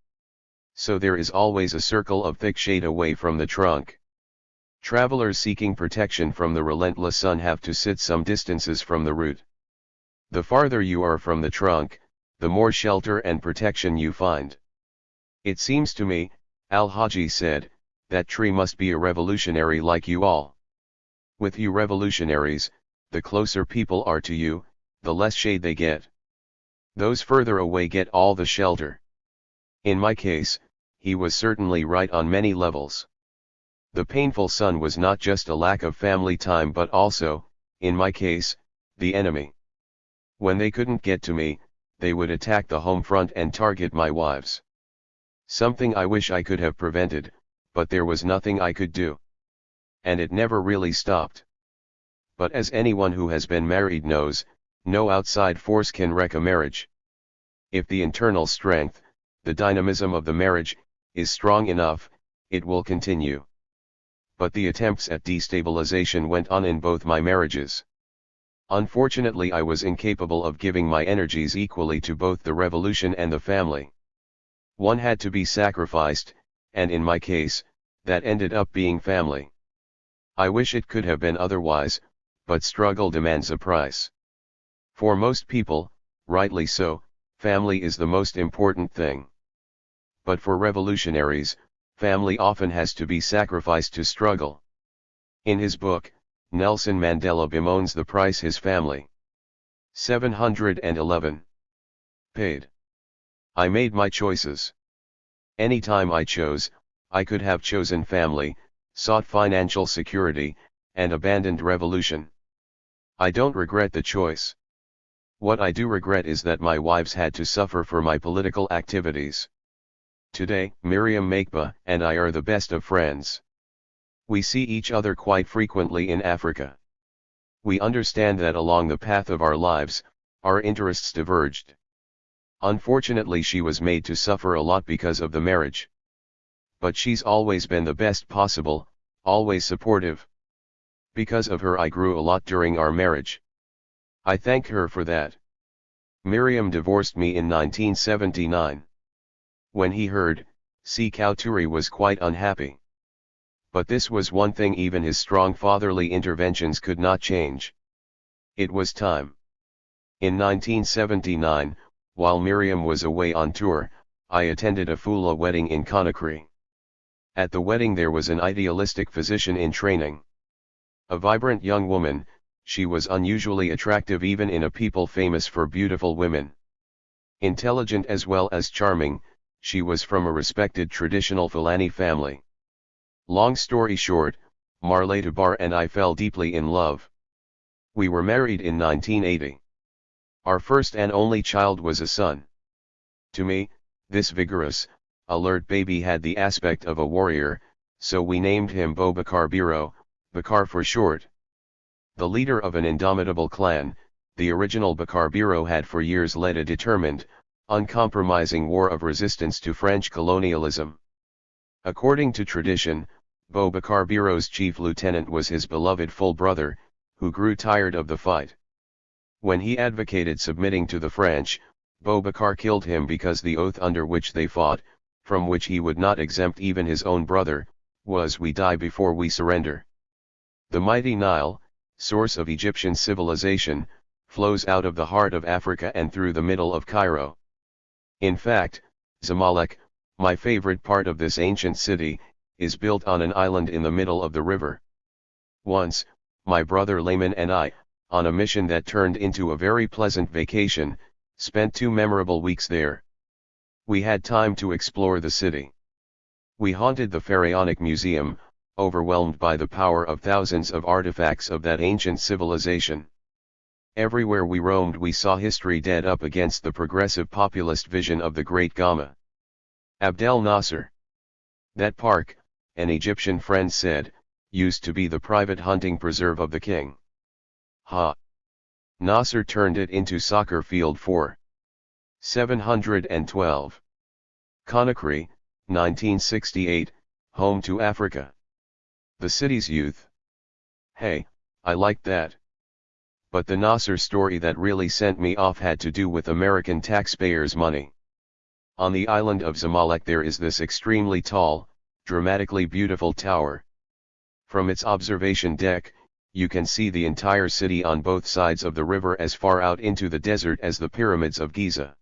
So there is always a circle of thick shade away from the trunk. Travelers seeking protection from the relentless sun have to sit some distances from the root. The farther you are from the trunk, the more shelter and protection you find. It seems to me, Al-Haji said, that tree must be a revolutionary like you all. With you revolutionaries, the closer people are to you, the less shade they get. Those further away get all the shelter. In my case, he was certainly right on many levels. The painful sun was not just a lack of family time but also, in my case, the enemy. When they couldn't get to me, they would attack the home front and target my wives. Something I wish I could have prevented, but there was nothing I could do. And it never really stopped. But as anyone who has been married knows, no outside force can wreck a marriage. If the internal strength, the dynamism of the marriage, is strong enough, it will continue. But the attempts at destabilization went on in both my marriages. Unfortunately, I was incapable of giving my energies equally to both the revolution and the family. One had to be sacrificed, and in my case, that ended up being family. I wish it could have been otherwise, but struggle demands a price. For most people, rightly so, family is the most important thing. But for revolutionaries, family often has to be sacrificed to struggle. In his book, Nelson Mandela bemoans the price his family 711 paid. I made my choices. Anytime I chose, I could have chosen family, sought financial security, and abandoned revolution. I don't regret the choice. What I do regret is that my wives had to suffer for my political activities. Today, Miriam Makeba and I are the best of friends. We see each other quite frequently in Africa. We understand that along the path of our lives, our interests diverged. Unfortunately, she was made to suffer a lot because of the marriage. But she's always been the best possible, always supportive. Because of her I grew a lot during our marriage. I thank her for that. Miriam divorced me in 1979. When he heard, Ture was quite unhappy. But this was one thing even his strong fatherly interventions could not change. It was time. In 1979, while Miriam was away on tour, I attended a Fula wedding in Conakry. At the wedding there was an idealistic physician in training. A vibrant young woman, she was unusually attractive even in a people famous for beautiful women. Intelligent as well as charming, she was from a respected traditional Fulani family. Long story short, Marley Tabar and I fell deeply in love. We were married in 1980. Our first and only child was a son. To me, this vigorous, alert baby had the aspect of a warrior, so we named him Boubacar Biro, Bakar for short. The leader of an indomitable clan, the original Bakar Biro had for years led a determined, uncompromising war of resistance to French colonialism. According to tradition, Boubacar Biro's chief lieutenant was his beloved full brother, who grew tired of the fight. When he advocated submitting to the French, Boubacar killed him because the oath under which they fought, from which he would not exempt even his own brother, was "We die before we surrender." The mighty Nile, source of Egyptian civilization, flows out of the heart of Africa and through the middle of Cairo. In fact, Zamalek, my favorite part of this ancient city, is built on an island in the middle of the river. Once, my brother Layman and I, on a mission that turned into a very pleasant vacation, spent 2 memorable weeks there. We had time to explore the city. We haunted the Pharaonic Museum, overwhelmed by the power of thousands of artifacts of that ancient civilization. Everywhere we roamed we saw history dead up against the progressive populist vision of the great Gama Abdel Nasser. That park, an Egyptian friend said, used to be the private hunting preserve of the king. Nasser turned it into soccer field for 712. Conakry, 1968, home to Africa. The city's youth. Hey, I liked that. But the Nasser story that really sent me off had to do with American taxpayers' money. On the island of Zamalek there is this extremely tall, dramatically beautiful tower. From its observation deck, you can see the entire city on both sides of the river as far out into the desert as the pyramids of Giza.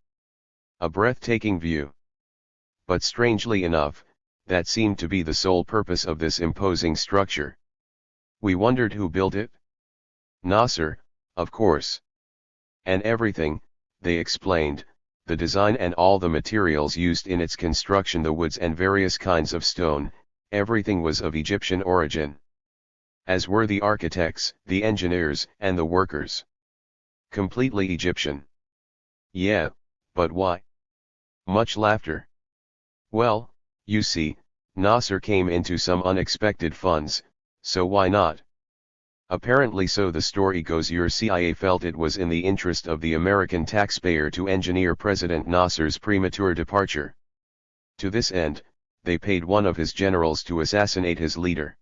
A breathtaking view. But strangely enough, that seemed to be the sole purpose of this imposing structure. We wondered who built it. Nasser, of course. And everything, they explained, the design and all the materials used in its construction, the woods and various kinds of stone, everything was of Egyptian origin. As were the architects, the engineers, and the workers. Completely Egyptian. Yeah, but why? Much laughter. Well, you see, Nasser came into some unexpected funds, so why not? Apparently, so the story goes, your CIA felt it was in the interest of the American taxpayer to engineer President Nasser's premature departure. To this end, they paid one of his generals to assassinate his leader.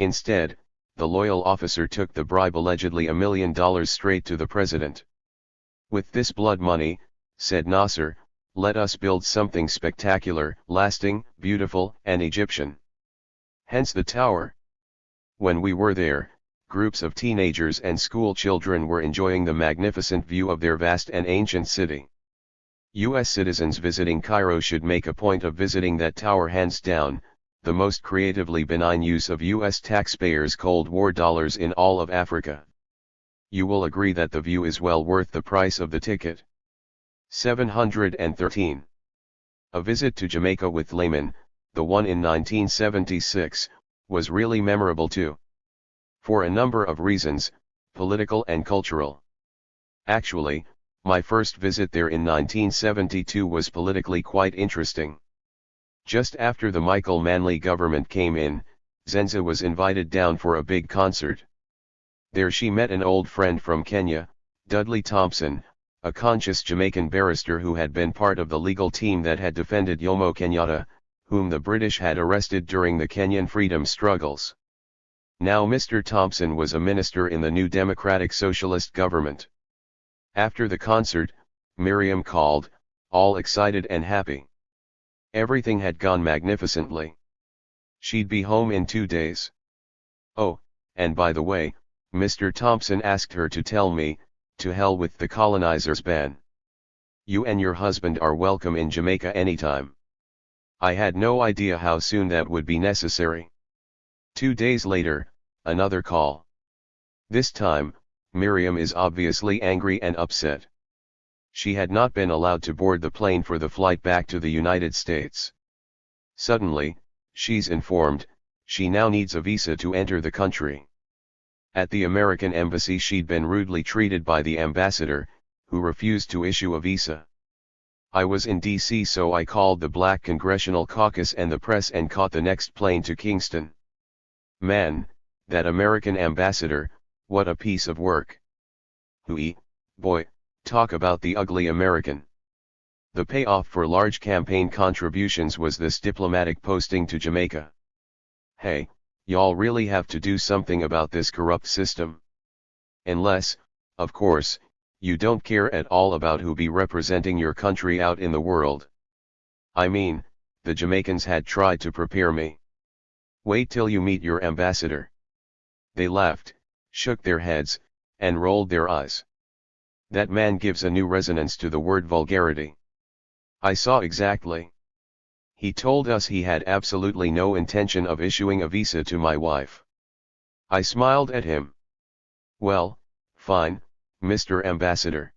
Instead, the loyal officer took the bribe, allegedly $1 million, straight to the president. With this blood money, said Nasser, let us build something spectacular, lasting, beautiful, and Egyptian. Hence the tower. When we were there, groups of teenagers and school children were enjoying the magnificent view of their vast and ancient city. U.S. citizens visiting Cairo should make a point of visiting that tower, hands down, the most creatively benign use of U.S. taxpayers' Cold War dollars in all of Africa. You will agree that the view is well worth the price of the ticket. 713. A visit to Jamaica with Layman, the one in 1976, was really memorable too. For a number of reasons, political and cultural. Actually, my first visit there in 1972 was politically quite interesting. Just after the Michael Manley government came in, Zenza was invited down for a big concert. There she met an old friend from Kenya, Dudley Thompson, a conscious Jamaican barrister who had been part of the legal team that had defended Jomo Kenyatta, whom the British had arrested during the Kenyan freedom struggles. Now Mr. Thompson was a minister in the new Democratic Socialist government. After the concert, Miriam called, all excited and happy. Everything had gone magnificently. She'd be home in 2 days. Oh, and by the way, Mr. Thompson asked her to tell me, to hell with the colonizers ban. You and your husband are welcome in Jamaica anytime. I had no idea how soon that would be necessary. 2 days later, another call. This time, Miriam is obviously angry and upset. She had not been allowed to board the plane for the flight back to the United States. Suddenly, she's informed, she now needs a visa to enter the country. At the American embassy she'd been rudely treated by the ambassador, who refused to issue a visa. I was in D.C. so I called the Black Congressional Caucus and the press and caught the next plane to Kingston. Man, that American ambassador, what a piece of work. Hooey, boy, talk about the ugly American. The payoff for large campaign contributions was this diplomatic posting to Jamaica. Hey, y'all really have to do something about this corrupt system. Unless, of course, you don't care at all about who be representing your country out in the world. I mean, the Jamaicans had tried to prepare me. Wait till you meet your ambassador. They laughed, shook their heads, and rolled their eyes. That man gives a new resonance to the word vulgarity. I saw exactly. He told us he had absolutely no intention of issuing a visa to my wife. I smiled at him. Well, fine, Mr. Ambassador.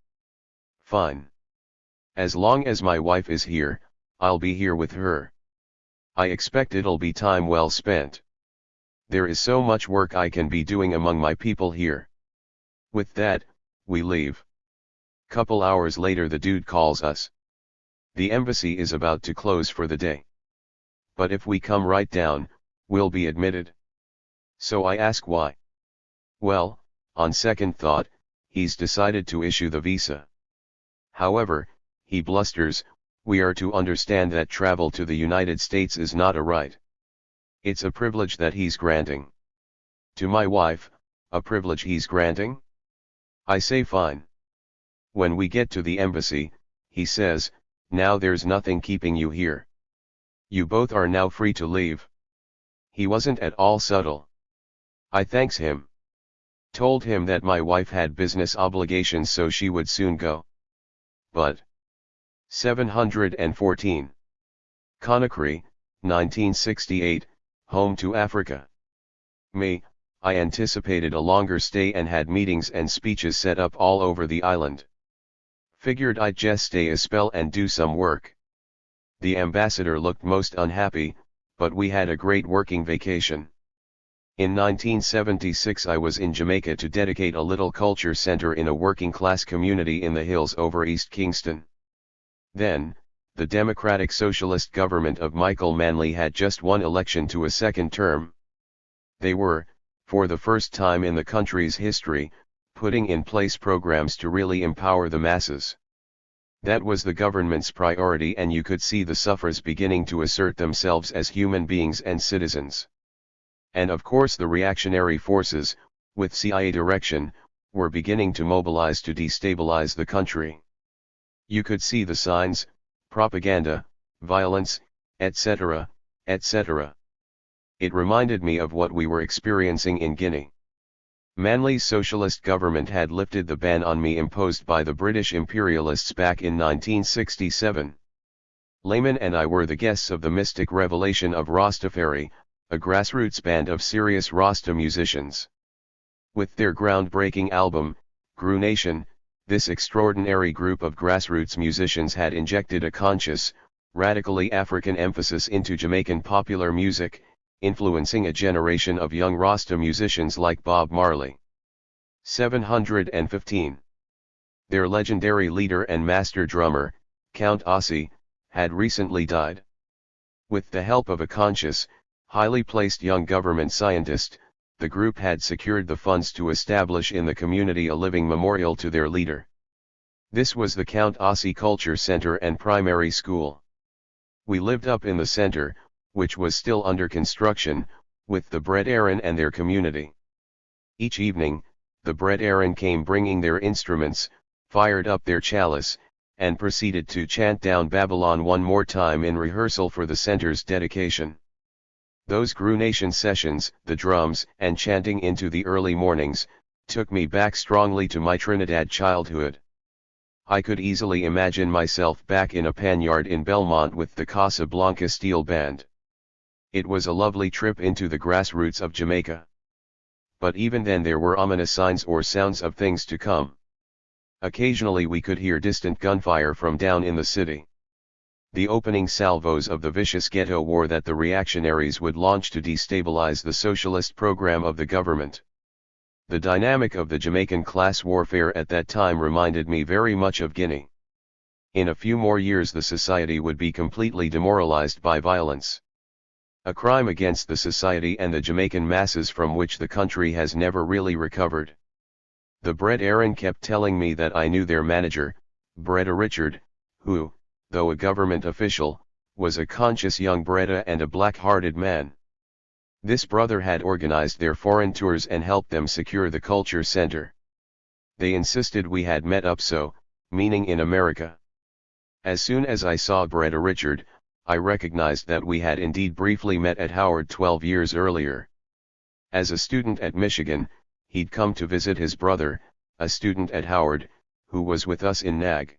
Fine. As long as my wife is here, I'll be here with her. I expect it'll be time well spent. There is so much work I can be doing among my people here. With that, we leave. Couple hours later the dude calls us. The embassy is about to close for the day. But if we come right down, we'll be admitted. So I ask why. Well, on second thought, he's decided to issue the visa. However, he blusters, we are to understand that travel to the United States is not a right. It's a privilege that he's granting. To my wife, a privilege he's granting? I say fine. When we get to the embassy, he says, now there's nothing keeping you here. You both are now free to leave. He wasn't at all subtle. I thanks him. Told him that my wife had business obligations so she would soon go. But 714. Conakry, 1968, home to Africa. Me, I anticipated a longer stay and had meetings and speeches set up all over the island. Figured I'd just stay a spell and do some work. The ambassador looked most unhappy, but we had a great working vacation. In 1976 I was in Jamaica to dedicate a little culture center in a working-class community in the hills over East Kingston. Then, the Democratic Socialist government of Michael Manley had just won election to a second term. They were, for the first time in the country's history, putting in place programs to really empower the masses. That was the government's priority, and you could see the sufferers beginning to assert themselves as human beings and citizens. And of course the reactionary forces, with CIA direction, were beginning to mobilize to destabilize the country. You could see the signs, propaganda, violence, etc., etc. It reminded me of what we were experiencing in Guinea. Manley's socialist government had lifted the ban on me imposed by the British imperialists back in 1967. Layman and I were the guests of the mystic revelation of Rastafari, a grassroots band of serious Rasta musicians. With their groundbreaking album, Gru Nation, this extraordinary group of grassroots musicians had injected a conscious, radically African emphasis into Jamaican popular music, influencing a generation of young Rasta musicians like Bob Marley. 715. Their legendary leader and master drummer, Count Ossie, had recently died. With the help of a conscious, highly placed young government scientist, the group had secured the funds to establish in the community a living memorial to their leader. This was the Count Ossie Culture Center and Primary School. We lived up in the center, which was still under construction, with the bread Aaron and their community. Each evening, the bread Aaron came bringing their instruments, fired up their chalice, and proceeded to chant down Babylon one more time in rehearsal for the center's dedication. Those Grunation sessions, the drums and chanting into the early mornings, took me back strongly to my Trinidad childhood. I could easily imagine myself back in a panyard in Belmont with the Casablanca Steel Band. It was a lovely trip into the grassroots of Jamaica. But even then there were ominous signs or sounds of things to come. Occasionally we could hear distant gunfire from down in the city. The opening salvos of the vicious ghetto war that the reactionaries would launch to destabilize the socialist program of the government. The dynamic of the Jamaican class warfare at that time reminded me very much of Guinea. In a few more years the society would be completely demoralized by violence. A crime against the society and the Jamaican masses from which the country has never really recovered. The bread Aaron kept telling me that I knew their manager, Breda Richard, who, though a government official, was a conscious young Breda and a black-hearted man. This brother had organized their foreign tours and helped them secure the culture center. They insisted we had met up so, meaning in America. As soon as I saw Breda Richard, I recognized that we had indeed briefly met at Howard 12 years earlier. As a student at Michigan, he'd come to visit his brother, a student at Howard, who was with us in NAG.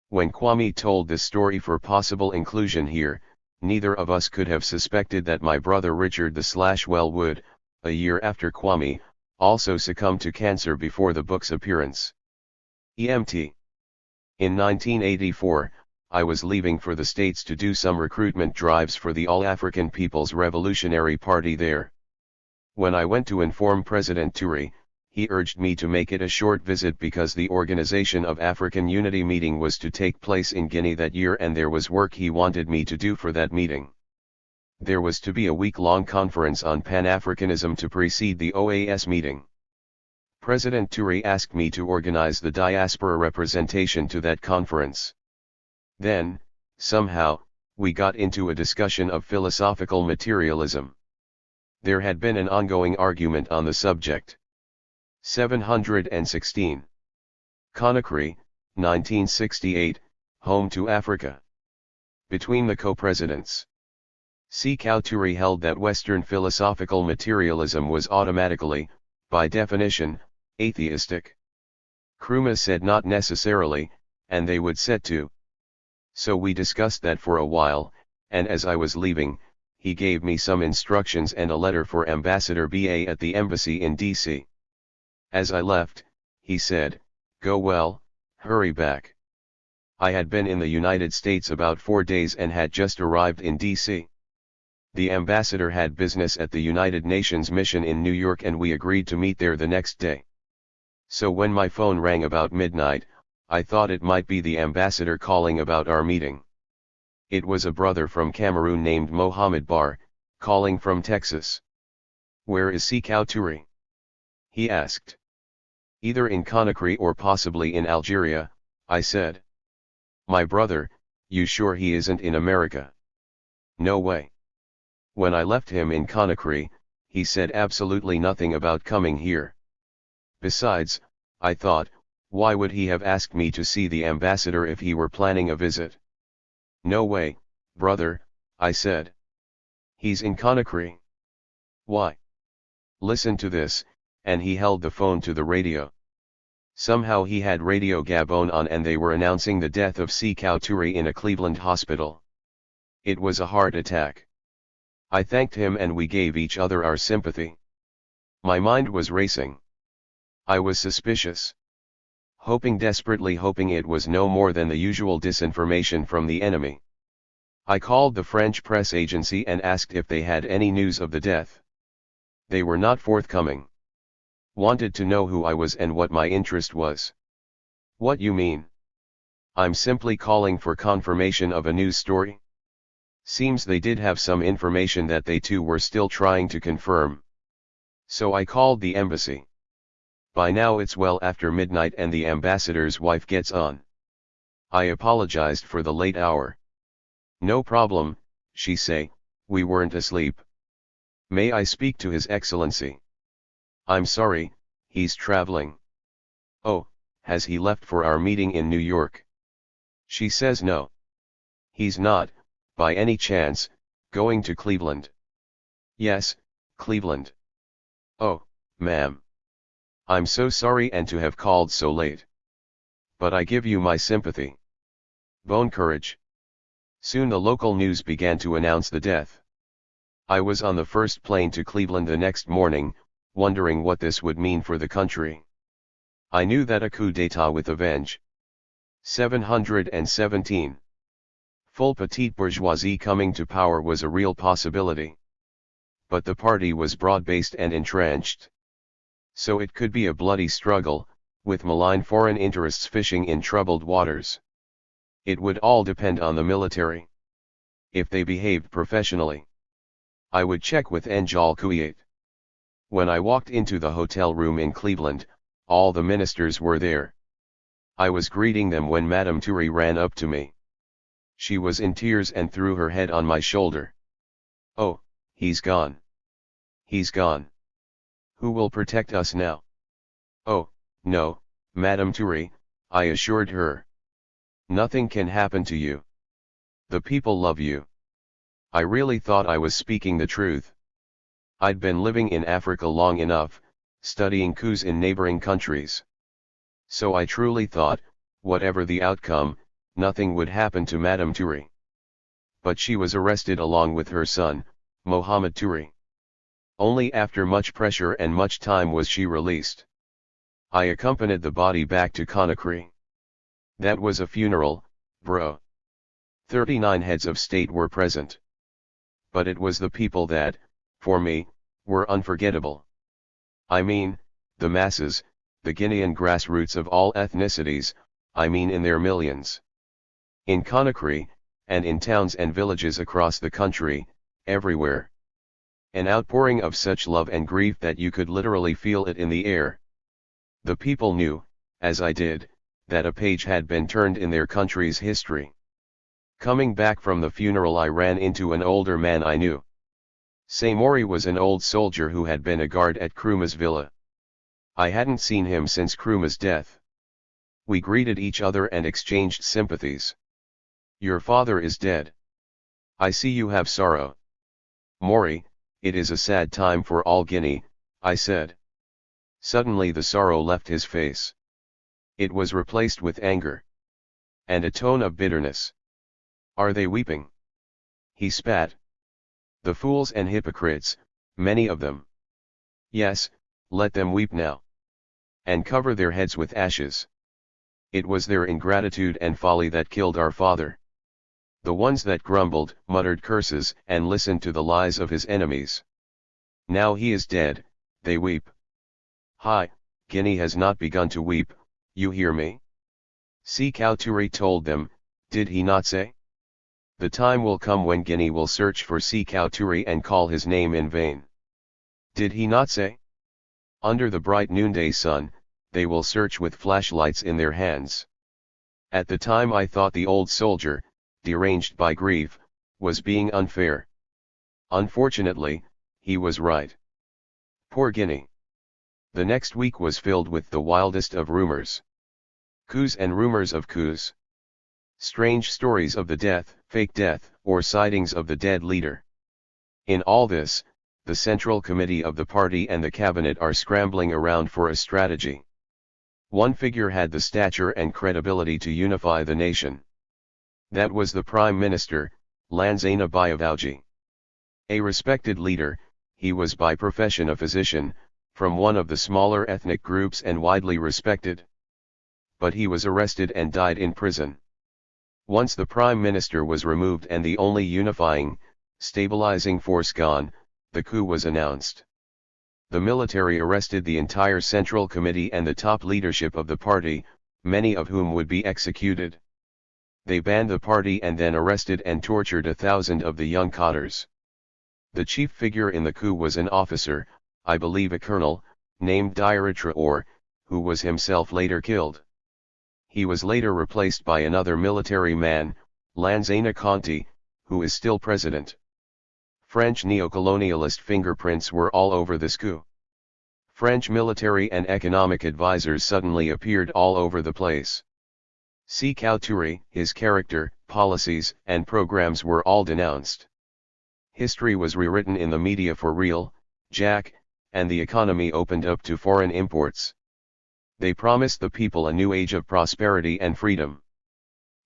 When Kwame told this story for possible inclusion here, neither of us could have suspected that my brother Richard the would, a year after Kwame, also succumb to cancer before the book's appearance. EMT. In 1984, I was leaving for the States to do some recruitment drives for the All-African People's Revolutionary Party there. When I went to inform President Ture, he urged me to make it a short visit because the Organization of African Unity meeting was to take place in Guinea that year and there was work he wanted me to do for that meeting. There was to be a week-long conference on Pan-Africanism to precede the OAS meeting. President Ture asked me to organize the diaspora representation to that conference. Then, somehow, we got into a discussion of philosophical materialism. There had been an ongoing argument on the subject. 716. Conakry, 1968, Home to Africa. Between the co-presidents. Sekou Touré held that Western philosophical materialism was automatically, by definition, atheistic. Nkrumah said not necessarily, and they would set to. So we discussed that for a while, and as I was leaving, he gave me some instructions and a letter for Ambassador B.A. at the embassy in D.C. As I left, he said, "Go well, hurry back." I had been in the United States about 4 days and had just arrived in D.C. The ambassador had business at the United Nations mission in New York and we agreed to meet there the next day. So when my phone rang about midnight, I thought it might be the ambassador calling about our meeting. It was a brother from Cameroon named Mohammed Bar, calling from Texas. "Where is Sekou Touré?" he asked. "Either in Conakry or possibly in Algeria," I said. "My brother, you sure he isn't in America?" "No way." When I left him in Conakry, he said absolutely nothing about coming here. Besides, I thought, why would he have asked me to see the ambassador if he were planning a visit? "No way, brother," I said. "He's in Conakry." "Why?" "Listen to this," and he held the phone to the radio. Somehow he had Radio Gabon on and they were announcing the death of Sekou Touré in a Cleveland hospital. It was a heart attack. I thanked him and we gave each other our sympathy. My mind was racing. I was suspicious. Desperately hoping it was no more than the usual disinformation from the enemy. I called the French press agency and asked if they had any news of the death. They were not forthcoming. Wanted to know who I was and what my interest was. "What you mean?" "I'm simply calling for confirmation of a news story." Seems they did have some information that they too were still trying to confirm. So I called the embassy. By now it's well after midnight and the ambassador's wife gets on. I apologized for the late hour. "No problem," she say, "we weren't asleep." May I speak to His Excellency? I'm sorry, he's traveling. Oh, has he left for our meeting in New York? She says no. He's not, by any chance, going to Cleveland? Yes, Cleveland. Oh, ma'am. I'm so sorry and to have called so late. But I give you my sympathy. Bone courage. Soon the local news began to announce the death. I was on the first plane to Cleveland the next morning, wondering what this would mean for the country. I knew that a coup d'état with Avenge 717 full petite bourgeoisie coming to power was a real possibility. But the party was broad-based and entrenched. So it could be a bloody struggle, with malign foreign interests fishing in troubled waters. It would all depend on the military. If they behaved professionally, I would check with N'Jal Kouiat. When I walked into the hotel room in Cleveland, all the ministers were there. I was greeting them when Madame Ture ran up to me. She was in tears and threw her head on my shoulder. Oh, he's gone. He's gone. Who will protect us now? Oh, no, Madame Ture, I assured her. Nothing can happen to you. The people love you. I really thought I was speaking the truth. I'd been living in Africa long enough, studying coups in neighboring countries. So I truly thought, whatever the outcome, nothing would happen to Madame Ture. But she was arrested along with her son, Mohammed Ture. Only after much pressure and much time was she released. I accompanied the body back to Conakry. That was a funeral, bro. 39 heads of state were present. But it was the people that, for me, were unforgettable. I mean, the masses, the Guinean grassroots of all ethnicities, I mean in their millions. In Conakry, and in towns and villages across the country, everywhere. An outpouring of such love and grief that you could literally feel it in the air. The people knew, as I did, that a page had been turned in their country's history. Coming back from the funeral, I ran into an older man I knew. Samori was an old soldier who had been a guard at Kruma's villa. I hadn't seen him since Kruma's death. We greeted each other and exchanged sympathies. Your father is dead. I see you have sorrow. Mori, it is a sad time for all Guinea, I said. Suddenly the sorrow left his face. It was replaced with anger. And a tone of bitterness. Are they weeping? He spat. The fools and hypocrites, many of them. Yes, let them weep now. And cover their heads with ashes. It was their ingratitude and folly that killed our father. The ones that grumbled, muttered curses, and listened to the lies of his enemies. Now he is dead, they weep. Hi, Guinea has not begun to weep, you hear me? Sékou Touré told them, did he not say? The time will come when Guinea will search for Sékou Touré and call his name in vain. Did he not say? Under the bright noonday sun, they will search with flashlights in their hands. At the time I thought the old soldier, deranged by grief, was being unfair. Unfortunately, he was right. Poor Guinea. The next week was filled with the wildest of rumors. Coups and rumors of coups. Strange stories of the death, fake death, or sightings of the dead leader. In all this, the Central Committee of the party and the cabinet are scrambling around for a strategy. One figure had the stature and credibility to unify the nation. That was the Prime Minister, Lansana Bayavauji. A respected leader, he was by profession a physician, from one of the smaller ethnic groups and widely respected. But he was arrested and died in prison. Once the Prime Minister was removed and the only unifying, stabilizing force gone, the coup was announced. The military arrested the entire Central Committee and the top leadership of the party, many of whom would be executed. They banned the party and then arrested and tortured 1,000 of the young cadres. The chief figure in the coup was an officer, I believe a colonel, named Diarra Traoré, who was himself later killed. He was later replaced by another military man, Lansana Conté, who is still president. French neocolonialist fingerprints were all over this coup. French military and economic advisors suddenly appeared all over the place. Sékou Touré, his character, policies, and programs were all denounced. History was rewritten in the media for real, Jack, and the economy opened up to foreign imports. They promised the people a new age of prosperity and freedom.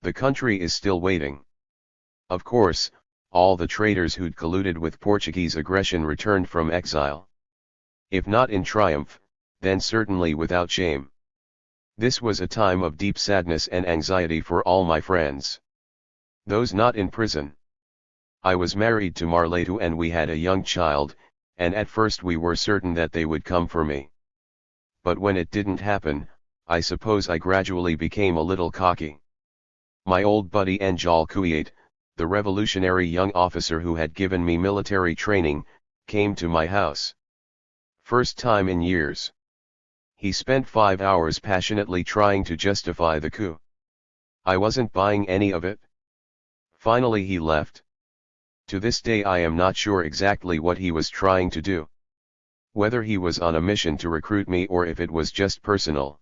The country is still waiting. Of course, all the traitors who'd colluded with Portuguese aggression returned from exile. If not in triumph, then certainly without shame. This was a time of deep sadness and anxiety for all my friends. Those not in prison. I was married to Marletu and we had a young child, and at first we were certain that they would come for me. But when it didn't happen, I suppose I gradually became a little cocky. My old buddy Njal Kouiat, the revolutionary young officer who had given me military training, came to my house. First time in years. He spent 5 hours passionately trying to justify the coup. I wasn't buying any of it. Finally he left. To this day I am not sure exactly what he was trying to do. Whether he was on a mission to recruit me or if it was just personal.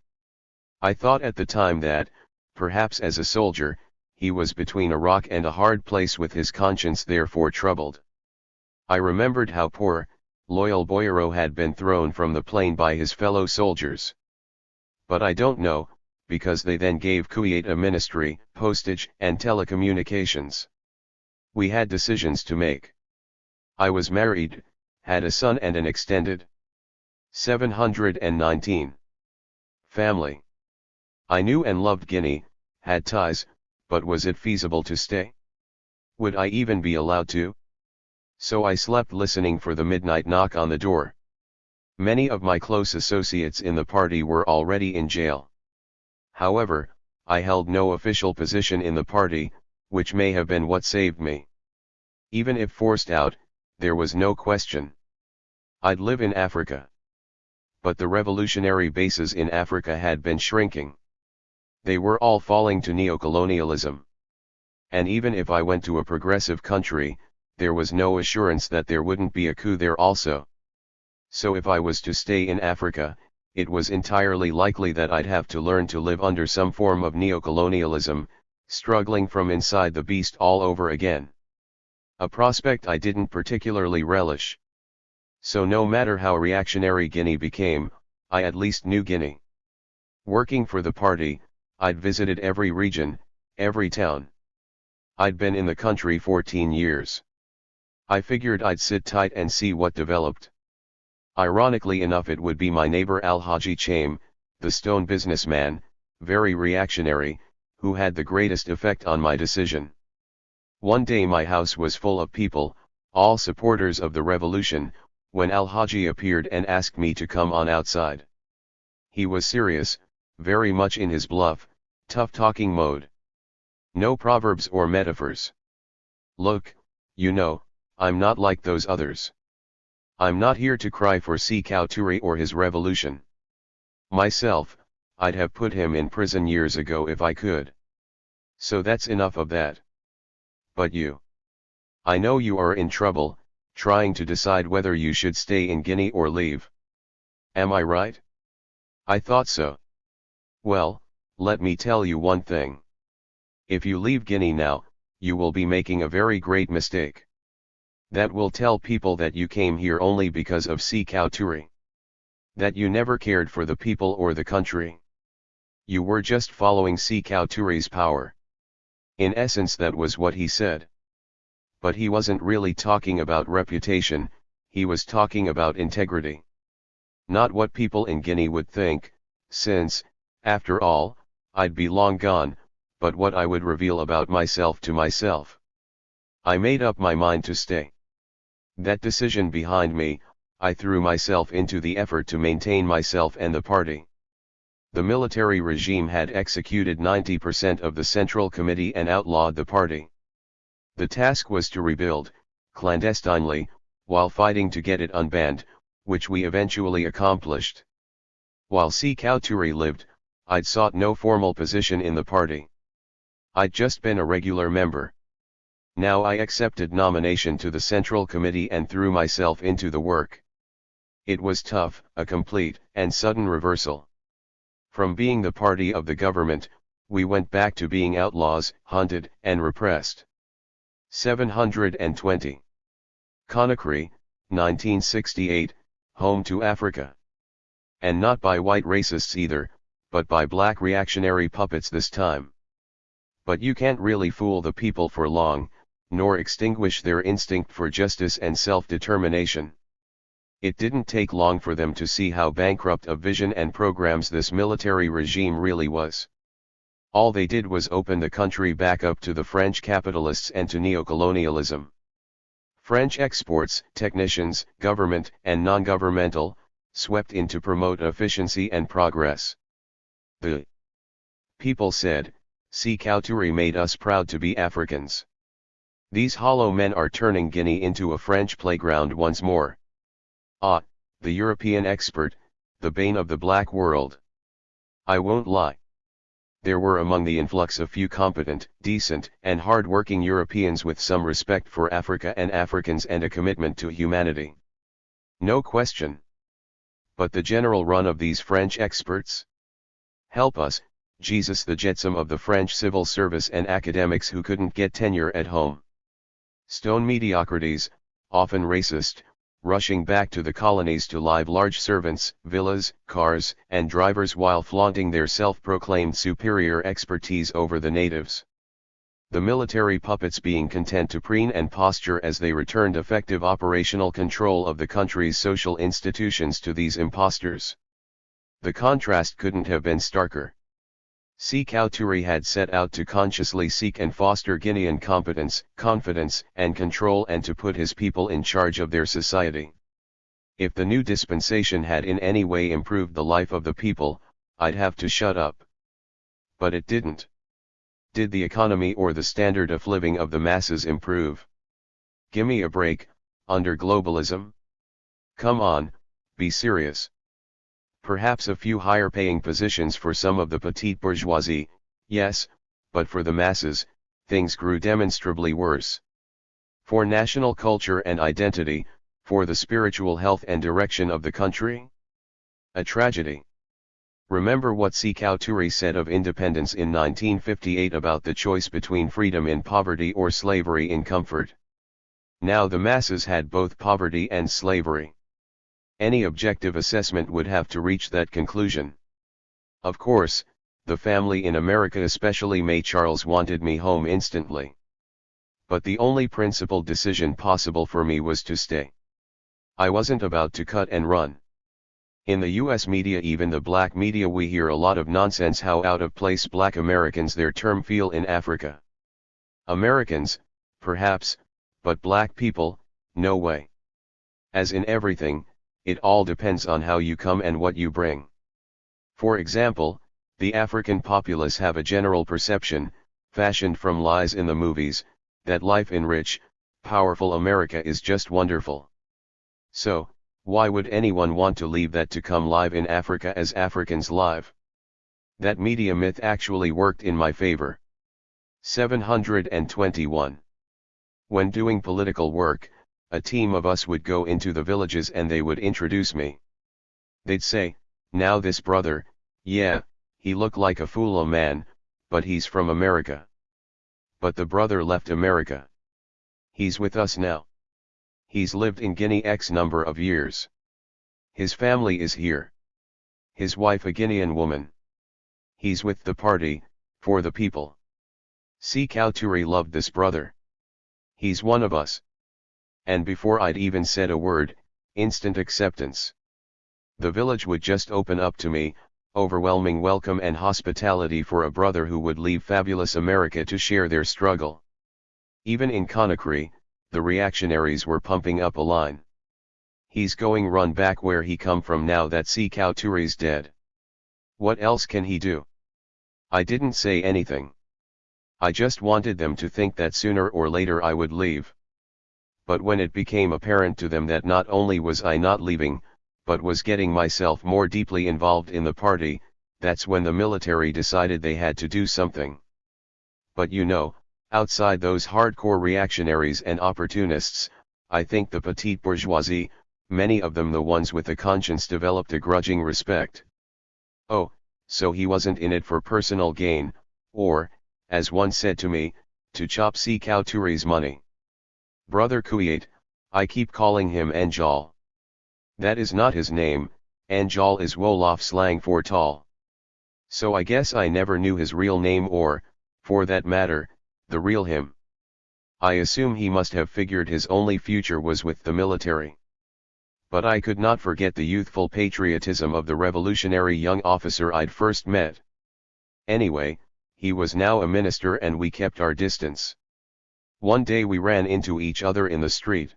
I thought at the time that, perhaps as a soldier, he was between a rock and a hard place with his conscience therefore troubled. I remembered how poor, loyal Boyero had been thrown from the plane by his fellow soldiers. But I don't know, because they then gave Kouiat a ministry, postage and telecommunications. We had decisions to make. I was married, had a son and an extended 719 family. I knew and loved Guinea, had ties, but was it feasible to stay? Would I even be allowed to? So I slept listening for the midnight knock on the door. Many of my close associates in the party were already in jail. However, I held no official position in the party, which may have been what saved me. Even if forced out, there was no question. I'd live in Africa. But the revolutionary bases in Africa had been shrinking. They were all falling to neocolonialism. And even if I went to a progressive country, there was no assurance that there wouldn't be a coup there also. So if I was to stay in Africa, it was entirely likely that I'd have to learn to live under some form of neocolonialism, struggling from inside the beast all over again. A prospect I didn't particularly relish. So no matter how reactionary Guinea became, I at least knew Guinea. Working for the party, I'd visited every region, every town. I'd been in the country 14 years. I figured I'd sit tight and see what developed. Ironically enough, it would be my neighbor Alhaji Chame, the stone businessman, very reactionary, who had the greatest effect on my decision. One day my house was full of people, all supporters of the revolution, when Alhaji appeared and asked me to come on outside. He was serious, very much in his bluff, tough-talking mode. No proverbs or metaphors. Look, you know, I'm not like those others. I'm not here to cry for Sékou Touré or his revolution. Myself, I'd have put him in prison years ago if I could. So that's enough of that. But you. I know you are in trouble, trying to decide whether you should stay in Guinea or leave. Am I right? I thought so. Well, let me tell you one thing. If you leave Guinea now, you will be making a very great mistake. That will tell people that you came here only because of Sékou Touré. That you never cared for the people or the country. You were just following Sékou Touré's power. In essence, that was what he said. But he wasn't really talking about reputation, he was talking about integrity. Not what people in Guinea would think, since, after all, I'd be long gone, but what I would reveal about myself to myself. I made up my mind to stay. That decision behind me, I threw myself into the effort to maintain myself and the party. The military regime had executed 90% of the Central Committee and outlawed the party. The task was to rebuild, clandestinely, while fighting to get it unbanned, which we eventually accomplished. While Sékou Touré lived, I'd sought no formal position in the party. I'd just been a regular member. Now I accepted nomination to the Central Committee and threw myself into the work. It was tough, a complete and sudden reversal. From being the party of the government, we went back to being outlaws, hunted and repressed. 720. Conakry, 1968, home to Africa. And not by white racists either, but by black reactionary puppets this time. But you can't really fool the people for long, nor extinguish their instinct for justice and self-determination. It didn't take long for them to see how bankrupt of vision and programs this military regime really was. All they did was open the country back up to the French capitalists and to neocolonialism. French exports, technicians, government and non-governmental, swept in to promote efficiency and progress. The people said, "Sékou Touré made us proud to be Africans. These hollow men are turning Guinea into a French playground once more." Ah, the European expert, the bane of the black world. I won't lie. There were among the influx a few competent, decent, and hard-working Europeans with some respect for Africa and Africans and a commitment to humanity. No question. But the general run of these French experts? Help us, Jesus, the jetsam of the French civil service and academics who couldn't get tenure at home. Stone mediocrities, often racist, rushing back to the colonies to live large servants, villas, cars, and drivers while flaunting their self-proclaimed superior expertise over the natives. The military puppets being content to preen and posture as they returned effective operational control of the country's social institutions to these impostors. The contrast couldn't have been starker. Sékou Touré had set out to consciously seek and foster Guinean competence, confidence, and control, and to put his people in charge of their society. If the new dispensation had in any way improved the life of the people, I'd have to shut up. But it didn't. Did the economy or the standard of living of the masses improve? Gimme a break, under globalism? Come on, be serious. Perhaps a few higher-paying positions for some of the petite bourgeoisie, yes, but for the masses, things grew demonstrably worse. For national culture and identity, for the spiritual health and direction of the country? A tragedy. Remember what Sékou Touré said of independence in 1958 about the choice between freedom in poverty or slavery in comfort. Now the masses had both poverty and slavery. Any objective assessment would have to reach that conclusion. Of course, the family in America, especially May Charles, wanted me home instantly. But the only principled decision possible for me was to stay. I wasn't about to cut and run. In the US media, even the black media, we hear a lot of nonsense how out of place black Americans their term feel in Africa. Americans, perhaps, but black people, no way. As in everything, it all depends on how you come and what you bring. For example, the African populace have a general perception, fashioned from lies in the movies, that life in rich, powerful America is just wonderful. So, why would anyone want to leave that to come live in Africa as Africans live? That media myth actually worked in my favor. 721. When doing political work, a team of us would go into the villages and they would introduce me. They'd say, "Now this brother, yeah, he looked like a fool man, but he's from America. But the brother left America. He's with us now. He's lived in Guinea X number of years. His family is here. His wife a Guinean woman. He's with the party, for the people. Sékou Touré loved this brother. He's one of us." And before I'd even said a word, instant acceptance. The village would just open up to me, overwhelming welcome and hospitality for a brother who would leave fabulous America to share their struggle. Even in Conakry, the reactionaries were pumping up a line. "He's going run back where he come from now that Sékou Touré's dead. What else can he do?" I didn't say anything. I just wanted them to think that sooner or later I would leave. But when it became apparent to them that not only was I not leaving, but was getting myself more deeply involved in the party, that's when the military decided they had to do something. But you know, Outside those hardcore reactionaries and opportunists, I think the petite bourgeoisie, many of them the ones with a conscience, developed a grudging respect. Oh, so he wasn't in it for personal gain, or, as one said to me, to chop si cow ture's money. Brother Kuwait, I keep calling him Anjal. That is not his name, Anjal is Wolof slang for tall. So I guess I never knew his real name or, for that matter, the real him. I assume he must have figured his only future was with the military. But I could not forget the youthful patriotism of the revolutionary young officer I'd first met. Anyway, he was now a minister and we kept our distance. One day we ran into each other in the street.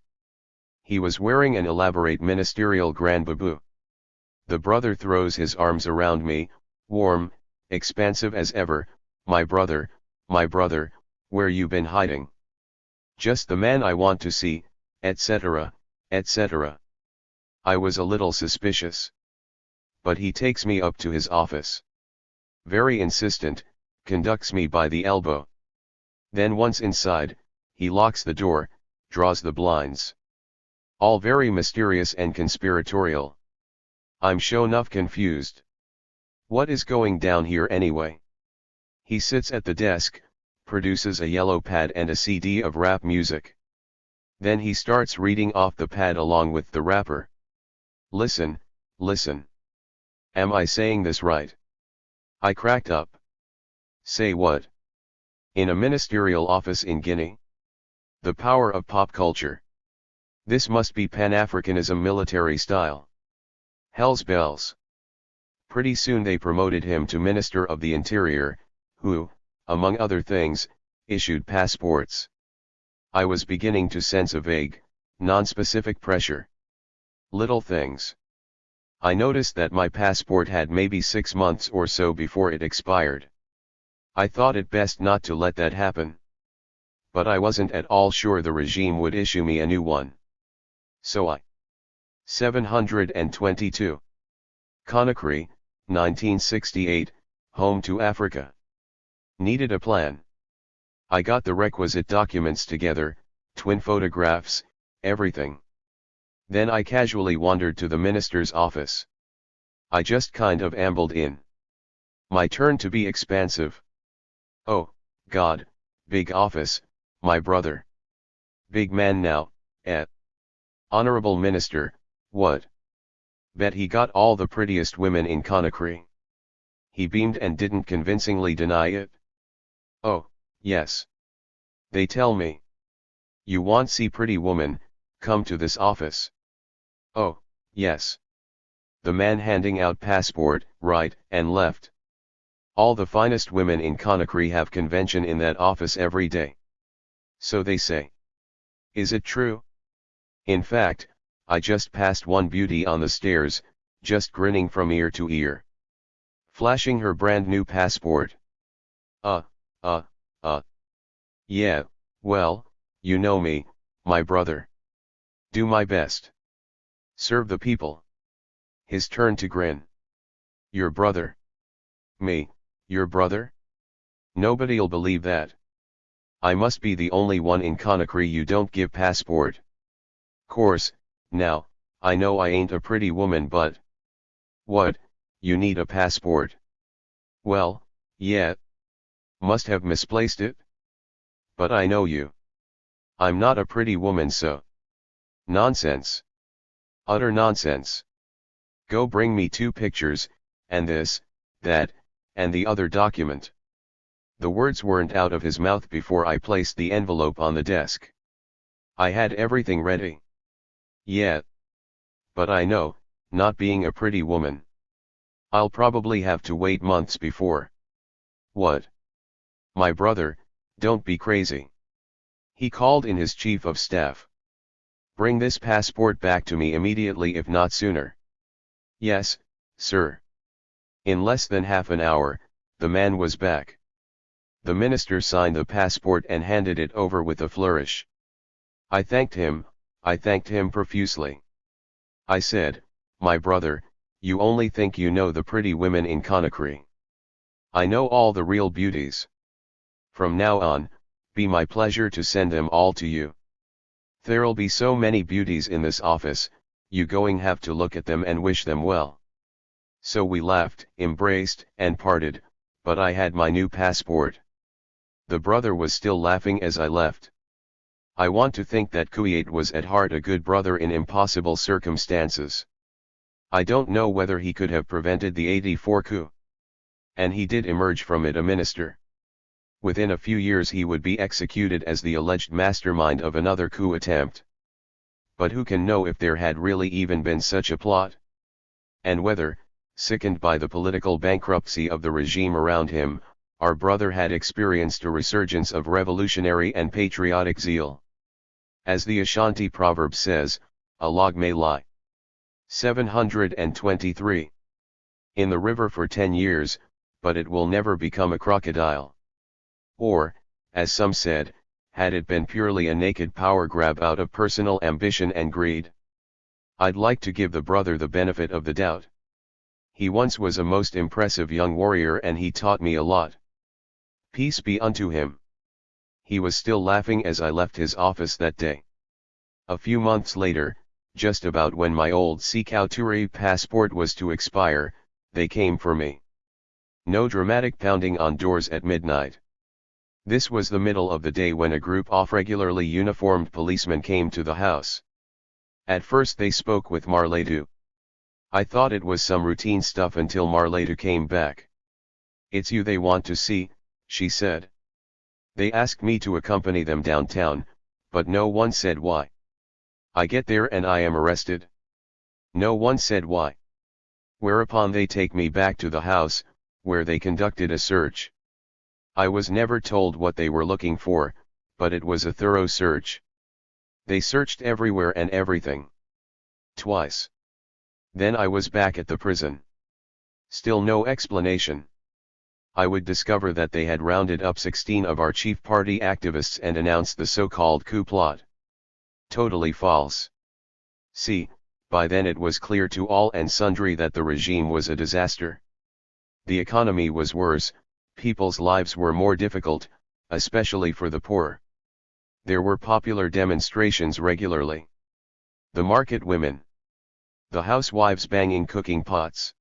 He was wearing an elaborate ministerial grand babou. The brother throws his arms around me, warm, expansive as ever. My brother, where you been hiding? Just the man I want to see, etc., etc. I was a little suspicious. But he takes me up to his office. Very insistent, conducts me by the elbow. Then once inside, he locks the door, draws the blinds. All very mysterious and conspiratorial. I'm sure enough confused. What is going down here anyway? He sits at the desk, produces a yellow pad and a CD of rap music. Then he starts reading off the pad along with the rapper. Listen, listen. Am I saying this right? I cracked up. Say what? In a ministerial office in Guinea? The power of pop culture. This must be Pan-Africanism military style. Hell's bells. Pretty soon they promoted him to Minister of the Interior, who, among other things, issued passports. I was beginning to sense a vague, non-specific pressure. Little things. I noticed that my passport had maybe 6 months or so before it expired. I thought it best not to let that happen. But I wasn't at all sure the regime would issue me a new one. So I. 722. Conakry, 1968, home to Africa. Needed a plan. I got the requisite documents together, twin photographs, everything. Then I casually wandered to the minister's office. I just kind of ambled in. My turn to be expansive. Oh, God, big office, my brother. Big man now, eh? Honorable Minister, what? Bet he got all the prettiest women in Conakry. He beamed and didn't convincingly deny it. Oh, yes. They tell me. You want see pretty woman, come to this office. Oh, yes. The man handing out passport, right and left. All the finest women in Conakry have convention in that office every day. So they say. Is it true? In fact, I just passed one beauty on the stairs, just grinning from ear to ear. Flashing her brand new passport. Yeah, well, you know me, my brother. Do my best. Serve the people. His turn to grin. Your brother. Me, your brother? Nobody'll believe that. I must be the only one in Conakry you don't give passport. Course, now, I know I ain't a pretty woman but... What, you need a passport? Well, yeah. Must have misplaced it? But I know you. I'm not a pretty woman so... Nonsense. Utter nonsense. Go bring me 2 pictures, and this, that, and the other document. The words weren't out of his mouth before I placed the envelope on the desk. I had everything ready. Yeah. But I know, not being a pretty woman. I'll probably have to wait months before. What? My brother, don't be crazy. He called in his chief of staff. Bring this passport back to me immediately if not sooner. Yes, sir. In less than half an hour, the man was back. The minister signed the passport and handed it over with a flourish. I thanked him profusely. I said, my brother, you only think you know the pretty women in Conakry. I know all the real beauties. From now on, Be my pleasure to send them all to you. There'll be so many beauties in this office, you going have to look at them and wish them well. So we laughed, embraced, and parted, but I had my new passport. The brother was still laughing as I left. I want to think that Kuwait was at heart a good brother in impossible circumstances. I don't know whether he could have prevented the '84 coup. And he did emerge from it a minister. Within a few years he would be executed as the alleged mastermind of another coup attempt. But who can know if there had really even been such a plot? And whether, sickened by the political bankruptcy of the regime around him, our brother had experienced a resurgence of revolutionary and patriotic zeal. As the Ashanti proverb says, a log may lie. 723. In the river for 10 years, but it will never become a crocodile. Or, as some said, had it been purely a naked power grab out of personal ambition and greed. I'd like to give the brother the benefit of the doubt. He once was a most impressive young warrior and he taught me a lot. Peace be unto him. He was still laughing as I left his office that day. A few months later, just about when my old ture passport was to expire, they came for me. No dramatic pounding on doors at midnight. This was the middle of the day when a group of regularly uniformed policemen came to the house. At first they spoke with Marletu. I thought it was some routine stuff until Marletu came back. It's you they want to see, she said. They asked me to accompany them downtown, but no one said why. I get there and I am arrested. No one said why. Whereupon they take me back to the house, where they conducted a search. I was never told what they were looking for, but it was a thorough search. They searched everywhere and everything. Twice. Then I was back at the prison. Still no explanation. I would discover that they had rounded up 16 of our chief party activists and announced the so-called coup plot. Totally false. See, by then it was clear to all and sundry that the regime was a disaster. The economy was worse, people's lives were more difficult, especially for the poor. There were popular demonstrations regularly. The market women. The housewives banging cooking pots.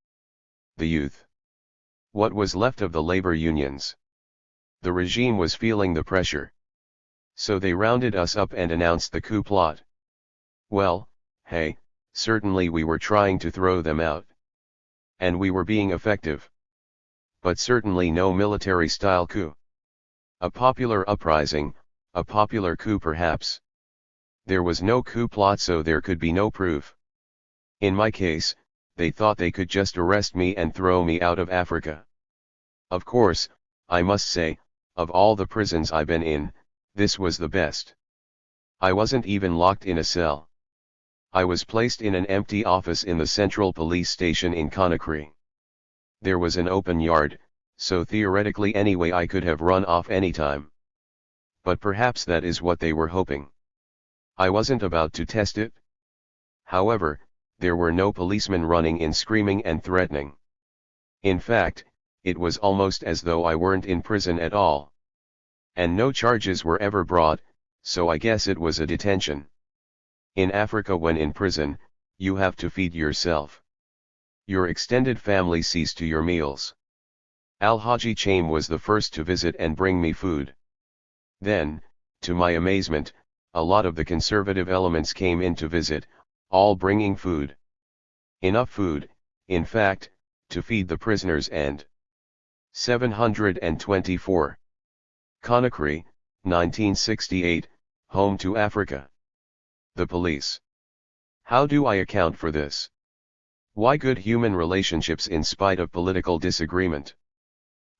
The youth. What was left of the labor unions. The regime was feeling the pressure. So they rounded us up and announced the coup plot. Well, hey, certainly we were trying to throw them out. And we were being effective. But certainly no military-style coup. A popular uprising, a popular coup perhaps. There was no coup plot, so there could be no proof. In my case, they thought they could just arrest me and throw me out of Africa. Of course, I must say, of all the prisons I've been in, this was the best. I wasn't even locked in a cell. I was placed in an empty office in the central police station in Conakry. There was an open yard, so theoretically anyway I could have run off anytime. But perhaps that is what they were hoping. I wasn't about to test it. However, there were no policemen running in screaming and threatening. In fact, it was almost as though I weren't in prison at all. And no charges were ever brought, so I guess it was a detention. In Africa, when in prison, you have to feed yourself. Your extended family sees to your meals. Al-Haji Chaim was the first to visit and bring me food. Then, to my amazement, a lot of the conservative elements came in to visit, all bringing food. Enough food, in fact, to feed the prisoners and 724. Conakry, 1968, home to Africa. The police. How do I account for this? Why good human relationships in spite of political disagreement?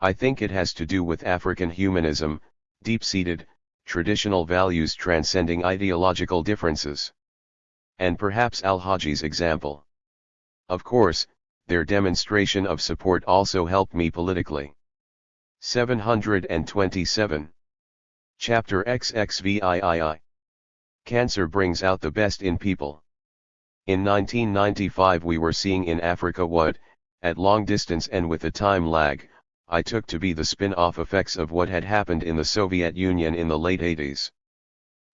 I think it has to do with African humanism, deep-seated, traditional values transcending ideological differences. And perhaps Al-Haji's example. Of course, their demonstration of support also helped me politically. 727. Chapter XXVIII. Cancer brings out the best in people. In 1995 we were seeing in Africa what, at long distance and with a time lag, I took to be the spin-off effects of what had happened in the Soviet Union in the late 80s.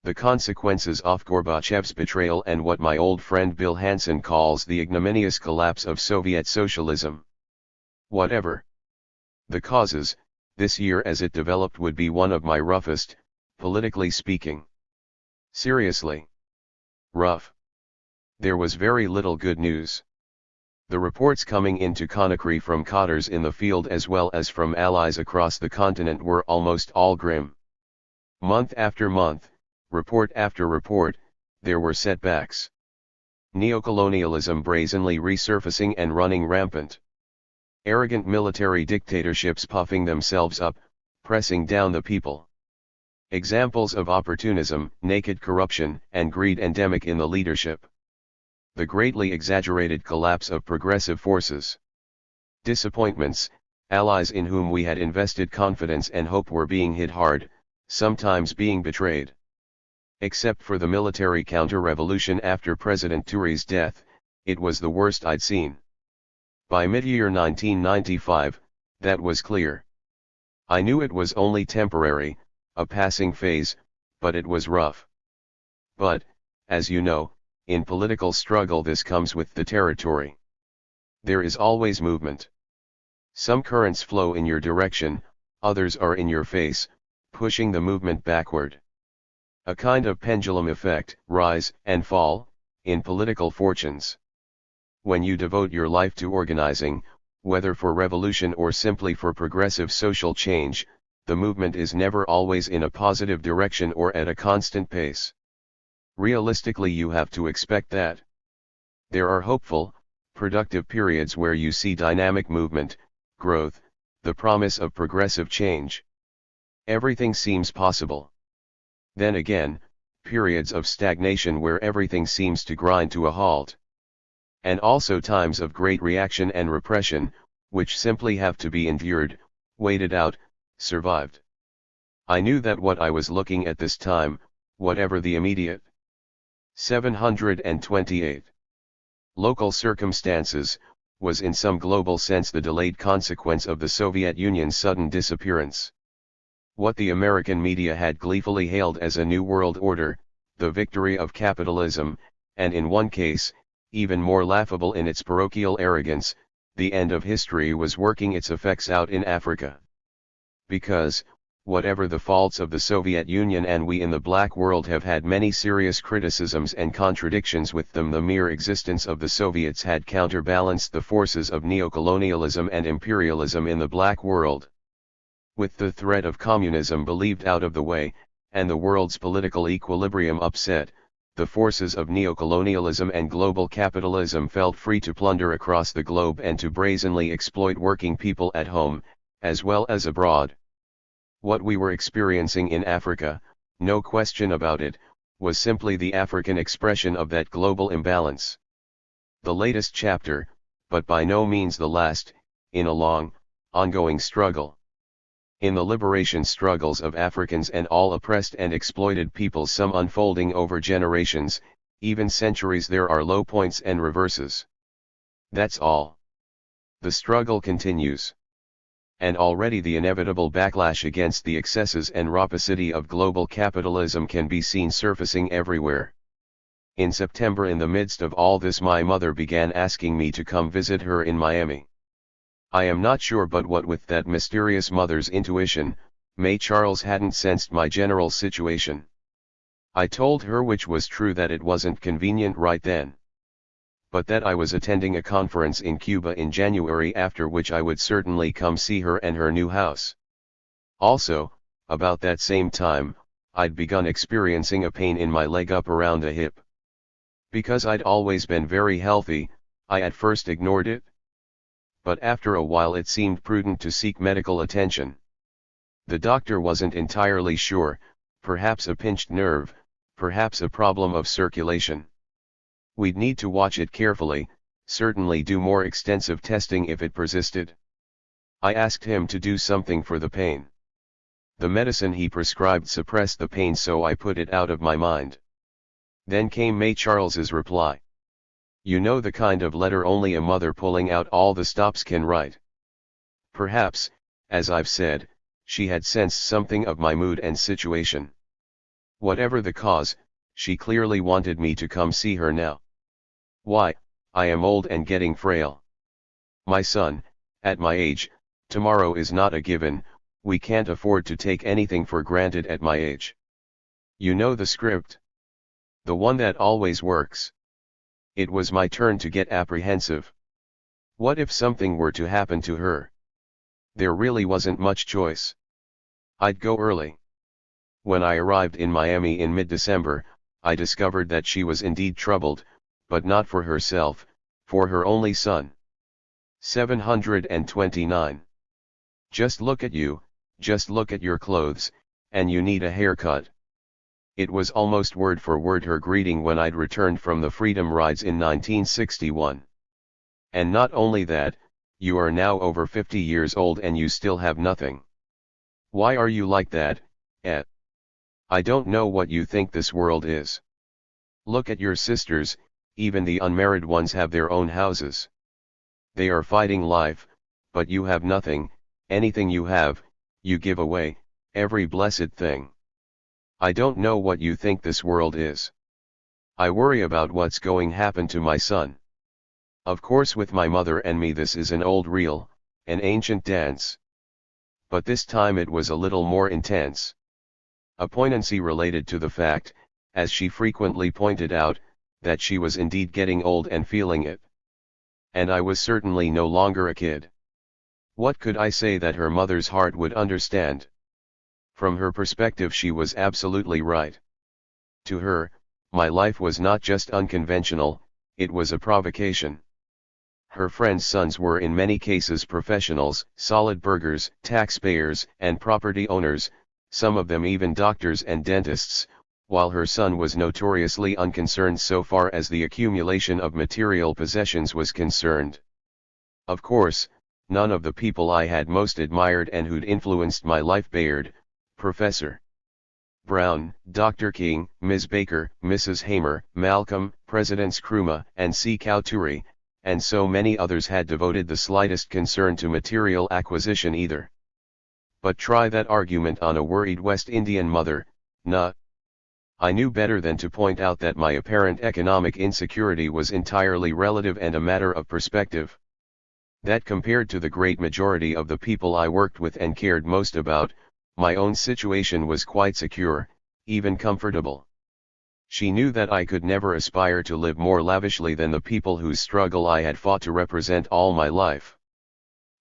The consequences of Gorbachev's betrayal and what my old friend Bill Hansen calls the ignominious collapse of Soviet socialism. Whatever the causes, this year as it developed would be one of my roughest, politically speaking. Seriously. Rough. There was very little good news. The reports coming into Conakry from Qatars in the field as well as from allies across the continent were almost all grim. Month after month, report after report, there were setbacks. Neocolonialism brazenly resurfacing and running rampant. Arrogant military dictatorships puffing themselves up, pressing down the people. Examples of opportunism, naked corruption, and greed endemic in the leadership. The greatly exaggerated collapse of progressive forces. Disappointments, allies in whom we had invested confidence and hope were being hit hard, sometimes being betrayed. Except for the military counter-revolution after President Toure's death, it was the worst I'd seen. By mid-year 1995, that was clear. I knew it was only temporary, a passing phase, but it was rough. But, as you know, in political struggle this comes with the territory. There is always movement. Some currents flow in your direction, others are in your face, pushing the movement backward. A kind of pendulum effect, rise and fall, in political fortunes. When you devote your life to organizing, whether for revolution or simply for progressive social change, the movement is never always in a positive direction or at a constant pace. Realistically, you have to expect that. There are hopeful, productive periods where you see dynamic movement, growth, the promise of progressive change. Everything seems possible. Then again, periods of stagnation where everything seems to grind to a halt. And also times of great reaction and repression, which simply have to be endured, waited out, survived. I knew that what I was looking at this time, whatever the immediate 728 local circumstances, was in some global sense the delayed consequence of the Soviet Union's sudden disappearance. What the American media had gleefully hailed as a new world order, the victory of capitalism, and in one case, even more laughable in its parochial arrogance, the end of history was working its effects out in Africa. Because, whatever the faults of the Soviet Union, and we in the black world have had many serious criticisms and contradictions with them, the mere existence of the Soviets had counterbalanced the forces of neocolonialism and imperialism in the black world. With the threat of communism believed out of the way, and the world's political equilibrium upset, the forces of neocolonialism and global capitalism felt free to plunder across the globe and to brazenly exploit working people at home, as well as abroad. What we were experiencing in Africa, no question about it, was simply the African expression of that global imbalance. The latest chapter, but by no means the last, in a long, ongoing struggle. In the liberation struggles of Africans and all oppressed and exploited peoples, some unfolding over generations, even centuries, there are low points and reverses. That's all. The struggle continues. And already the inevitable backlash against the excesses and rapacity of global capitalism can be seen surfacing everywhere. In September, in the midst of all this, my mother began asking me to come visit her in Miami. I am not sure but what with that mysterious mother's intuition, May Charles hadn't sensed my general situation. I told her, which was true, that it wasn't convenient right then. But that I was attending a conference in Cuba in January, after which I would certainly come see her and her new house. Also, about that same time, I'd begun experiencing a pain in my leg up around the hip. Because I'd always been very healthy, I at first ignored it. But after a while it seemed prudent to seek medical attention. The doctor wasn't entirely sure, perhaps a pinched nerve, perhaps a problem of circulation. We'd need to watch it carefully, certainly do more extensive testing if it persisted. I asked him to do something for the pain. The medicine he prescribed suppressed the pain, so I put it out of my mind. Then came May Charles's reply. You know, the kind of letter only a mother pulling out all the stops can write. Perhaps, As I've said, she had sensed something of my mood and situation. Whatever the cause, she clearly wanted me to come see her now. Why, I am old and getting frail. My son, at my age, tomorrow is not a given, we can't afford to take anything for granted at my age. You know the script. The one that always works. It was my turn to get apprehensive. What if something were to happen to her? There really wasn't much choice. I'd go early. When I arrived in Miami in mid-December, I discovered that she was indeed troubled, but not for herself, for her only son. 729. Just look at you, just look at your clothes, and you need a haircut. It was almost word for word her greeting when I'd returned from the Freedom Rides in 1961. And not only that, you are now over 50 years old and you still have nothing. Why are you like that, eh? I don't know what you think this world is. Look at your sisters, even the unmarried ones have their own houses. They are fighting life, but you have nothing. Anything you have, you give away, every blessed thing. I don't know what you think this world is. I worry about what's going to happen to my son. Of course with my mother and me this is an old reel, an ancient dance. But this time it was a little more intense. A poignancy related to the fact, as she frequently pointed out, that she was indeed getting old and feeling it. And I was certainly no longer a kid. What could I say that her mother's heart would understand? From her perspective she was absolutely right. To her, my life was not just unconventional, it was a provocation. Her friends' sons were in many cases professionals, solid burghers, taxpayers, and property owners, some of them even doctors and dentists, while her son was notoriously unconcerned so far as the accumulation of material possessions was concerned. Of course, none of the people I had most admired and who'd influenced my life Bayard, Professor Brown, Dr. King, Ms. Baker, Mrs. Hamer, Malcolm, Presidents Nkrumah and Sekou Toure, and so many others had devoted the slightest concern to material acquisition either. But try that argument on a worried West Indian mother, nah. I knew better than to point out that my apparent economic insecurity was entirely relative and a matter of perspective. That compared to the great majority of the people I worked with and cared most about, my own situation was quite secure, even comfortable. She knew that I could never aspire to live more lavishly than the people whose struggle I had fought to represent all my life.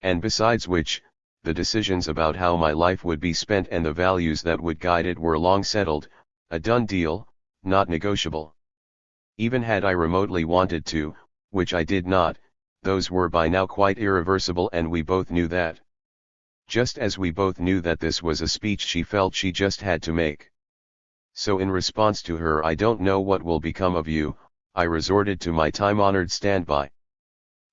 And besides which, the decisions about how my life would be spent and the values that would guide it were long settled, a done deal, not negotiable. Even had I remotely wanted to, which I did not, those were by now quite irreversible and we both knew that. Just as we both knew that this was a speech she felt she just had to make. So in response to her "I don't know what will become of you," I resorted to my time-honored standby.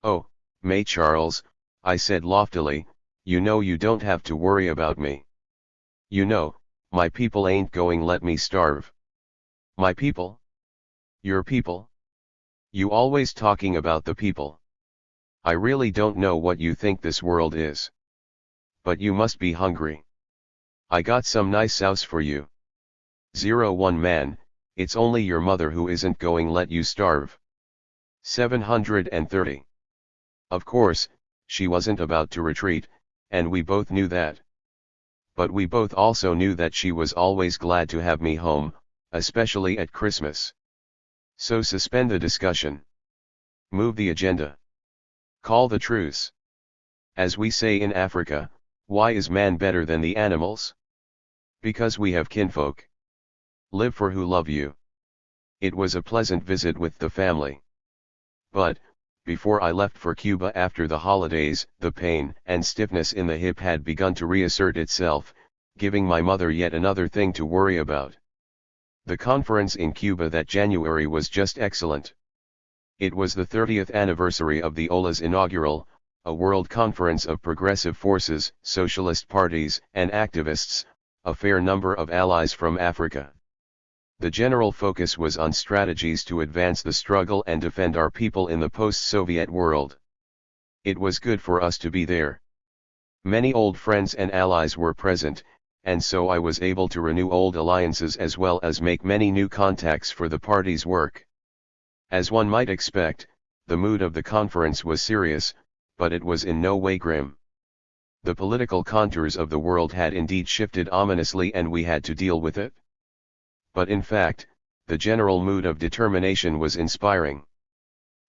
"Oh, May Charles," I said loftily, "you know you don't have to worry about me. You know, my people ain't going let me starve." "My people? Your people? You always talking about the people. I really don't know what you think this world is. But you must be hungry. I got some nice souse for you. 01 man, it's only your mother who isn't going let you starve." 730. Of course, she wasn't about to retreat, and we both knew that. But we both also knew that she was always glad to have me home, especially at Christmas. So suspend the discussion. Move the agenda. Call the truce. As we say in Africa, why is man better than the animals? Because we have kinfolk. Live for who love you. It was a pleasant visit with the family. But, before I left for Cuba after the holidays, the pain and stiffness in the hip had begun to reassert itself, giving my mother yet another thing to worry about. The conference in Cuba that January was just excellent. It was the 30th anniversary of the OLA's inaugural, a world conference of progressive forces, socialist parties, and activists, a fair number of allies from Africa. The general focus was on strategies to advance the struggle and defend our people in the post-Soviet world. It was good for us to be there. Many old friends and allies were present, and so I was able to renew old alliances as well as make many new contacts for the party's work. As one might expect, the mood of the conference was serious, but it was in no way grim. The political contours of the world had indeed shifted ominously and we had to deal with it. But in fact, the general mood of determination was inspiring.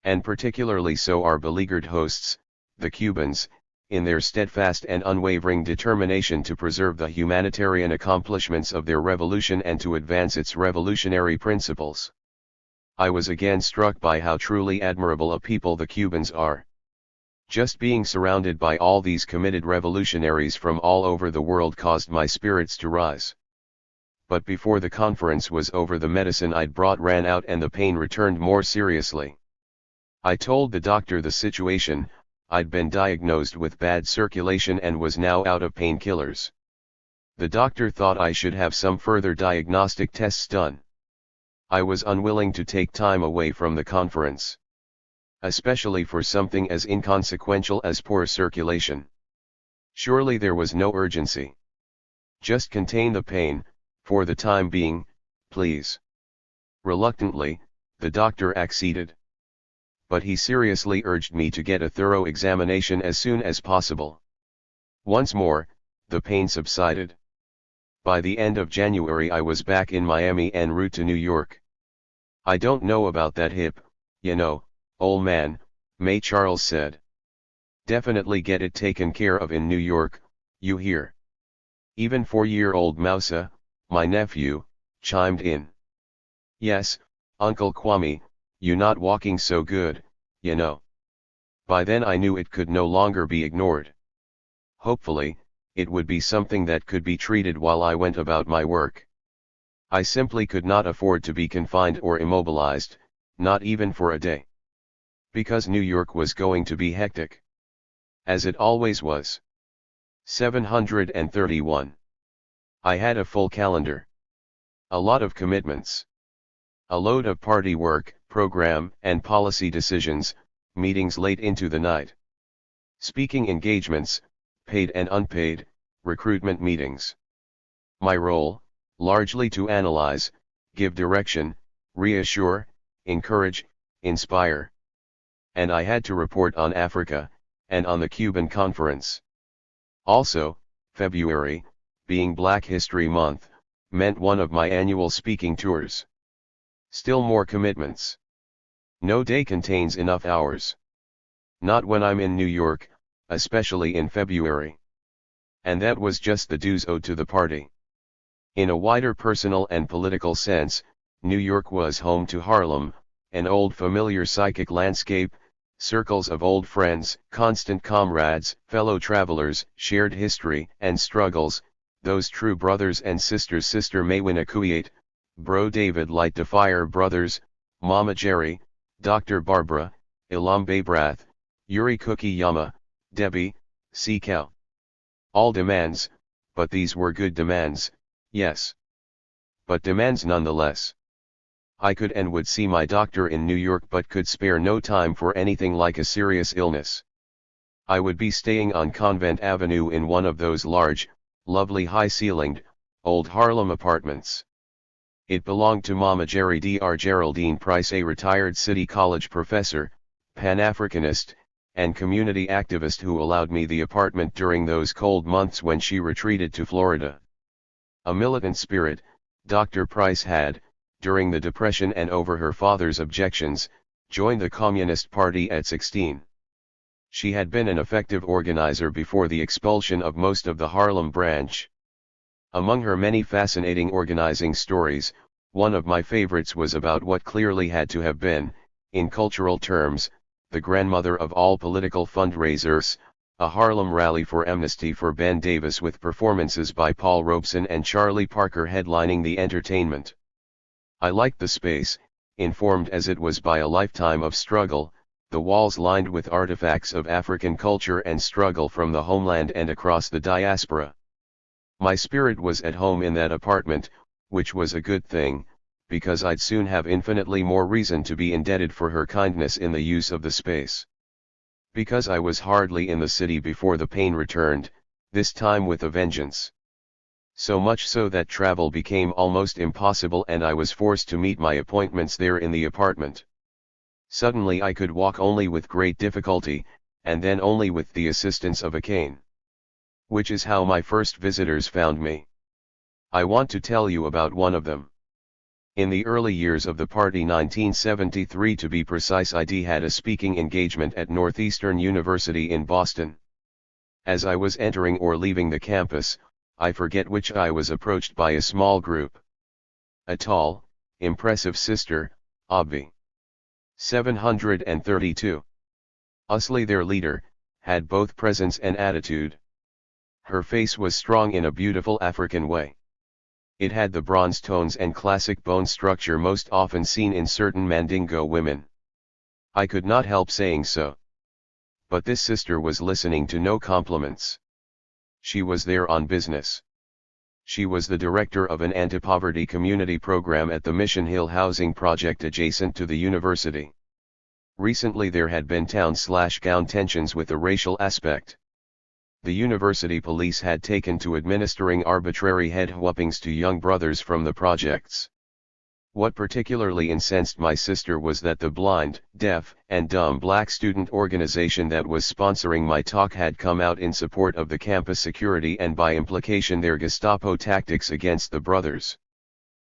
And particularly so our beleaguered hosts, the Cubans, in their steadfast and unwavering determination to preserve the humanitarian accomplishments of their revolution and to advance its revolutionary principles. I was again struck by how truly admirable a people the Cubans are. Just being surrounded by all these committed revolutionaries from all over the world caused my spirits to rise. But before the conference was over, the medicine I'd brought ran out and the pain returned more seriously. I told the doctor the situation. I'd been diagnosed with bad circulation and was now out of painkillers. The doctor thought I should have some further diagnostic tests done. I was unwilling to take time away from the conference, especially for something as inconsequential as poor circulation. Surely there was no urgency. Just contain the pain, for the time being, please. Reluctantly, the doctor acceded. But he seriously urged me to get a thorough examination as soon as possible. Once more, the pain subsided. By the end of January I was back in Miami en route to New York. I don't know about that hip, you know, old man, May Charles said. Definitely get it taken care of in New York, you hear. Even 4-year-old Mousa, my nephew, chimed in. Yes, Uncle Kwame, you not walking so good, you know. By then I knew it could no longer be ignored. Hopefully, it would be something that could be treated while I went about my work. I simply could not afford to be confined or immobilized, not even for a day. Because New York was going to be hectic. As it always was. 731. I had a full calendar. A lot of commitments. A load of party work, program and policy decisions, meetings late into the night. Speaking engagements, paid and unpaid, recruitment meetings. My role, largely to analyze, give direction, reassure, encourage, inspire. And I had to report on Africa, and on the Cuban Conference. Also, February, being Black History Month, meant one of my annual speaking tours. Still more commitments. No day contains enough hours. Not when I'm in New York, especially in February. And that was just the dues owed to the party. In a wider personal and political sense, New York was home to Harlem, an old familiar psychic landscape, circles of old friends, constant comrades, fellow travelers, shared history and struggles, those true brothers and sisters. Sister Maywin Akuyate, Bro David Light the Fire Brothers, Mama Jerry, Dr. Barbara, Ilambe Brath, Yuri Cookie Yama, Debbie, C. Cow. All demands, but these were good demands, yes. But demands nonetheless. I could and would see my doctor in New York but could spare no time for anything like a serious illness. I would be staying on Convent Avenue in one of those large, lovely high-ceilinged, old Harlem apartments. It belonged to Mama Jerry Dr. Geraldine Price, a retired City College professor, Pan-Africanist, and community activist who allowed me the apartment during those cold months when she retreated to Florida. A militant spirit, Dr. Price had, during the Depression and over her father's objections, joined the Communist Party at 16. She had been an effective organizer before the expulsion of most of the Harlem branch. Among her many fascinating organizing stories, one of my favorites was about what clearly had to have been, in cultural terms, the grandmother of all political fundraisers, a Harlem rally for amnesty for Ben Davis with performances by Paul Robeson and Charlie Parker headlining the entertainment. I liked the space, informed as it was by a lifetime of struggle, the walls lined with artifacts of African culture and struggle from the homeland and across the diaspora. My spirit was at home in that apartment, which was a good thing, because I'd soon have infinitely more reason to be indebted for her kindness in the use of the space. Because I was hardly in the city before the pain returned, this time with a vengeance. So much so that travel became almost impossible and I was forced to meet my appointments there in the apartment. Suddenly I could walk only with great difficulty, and then only with the assistance of a cane. Which is how my first visitors found me. I want to tell you about one of them. In the early years of the party, 1973 to be precise, I had a speaking engagement at Northeastern University in Boston. As I was entering or leaving the campus, I forget which, I was approached by a small group. A tall, impressive sister, Obvi. 732. Usly, their leader, had both presence and attitude. Her face was strong in a beautiful African way. It had the bronze tones and classic bone structure most often seen in certain Mandingo women. I could not help saying so. But this sister was listening to no compliments. She was there on business. She was the director of an anti-poverty community program at the Mission Hill housing project adjacent to the university. Recently there had been town/gown tensions with a racial aspect. The university police had taken to administering arbitrary head whoppings to young brothers from the projects. What particularly incensed my sister was that the blind, deaf, and dumb black student organization that was sponsoring my talk had come out in support of the campus security and by implication their Gestapo tactics against the brothers.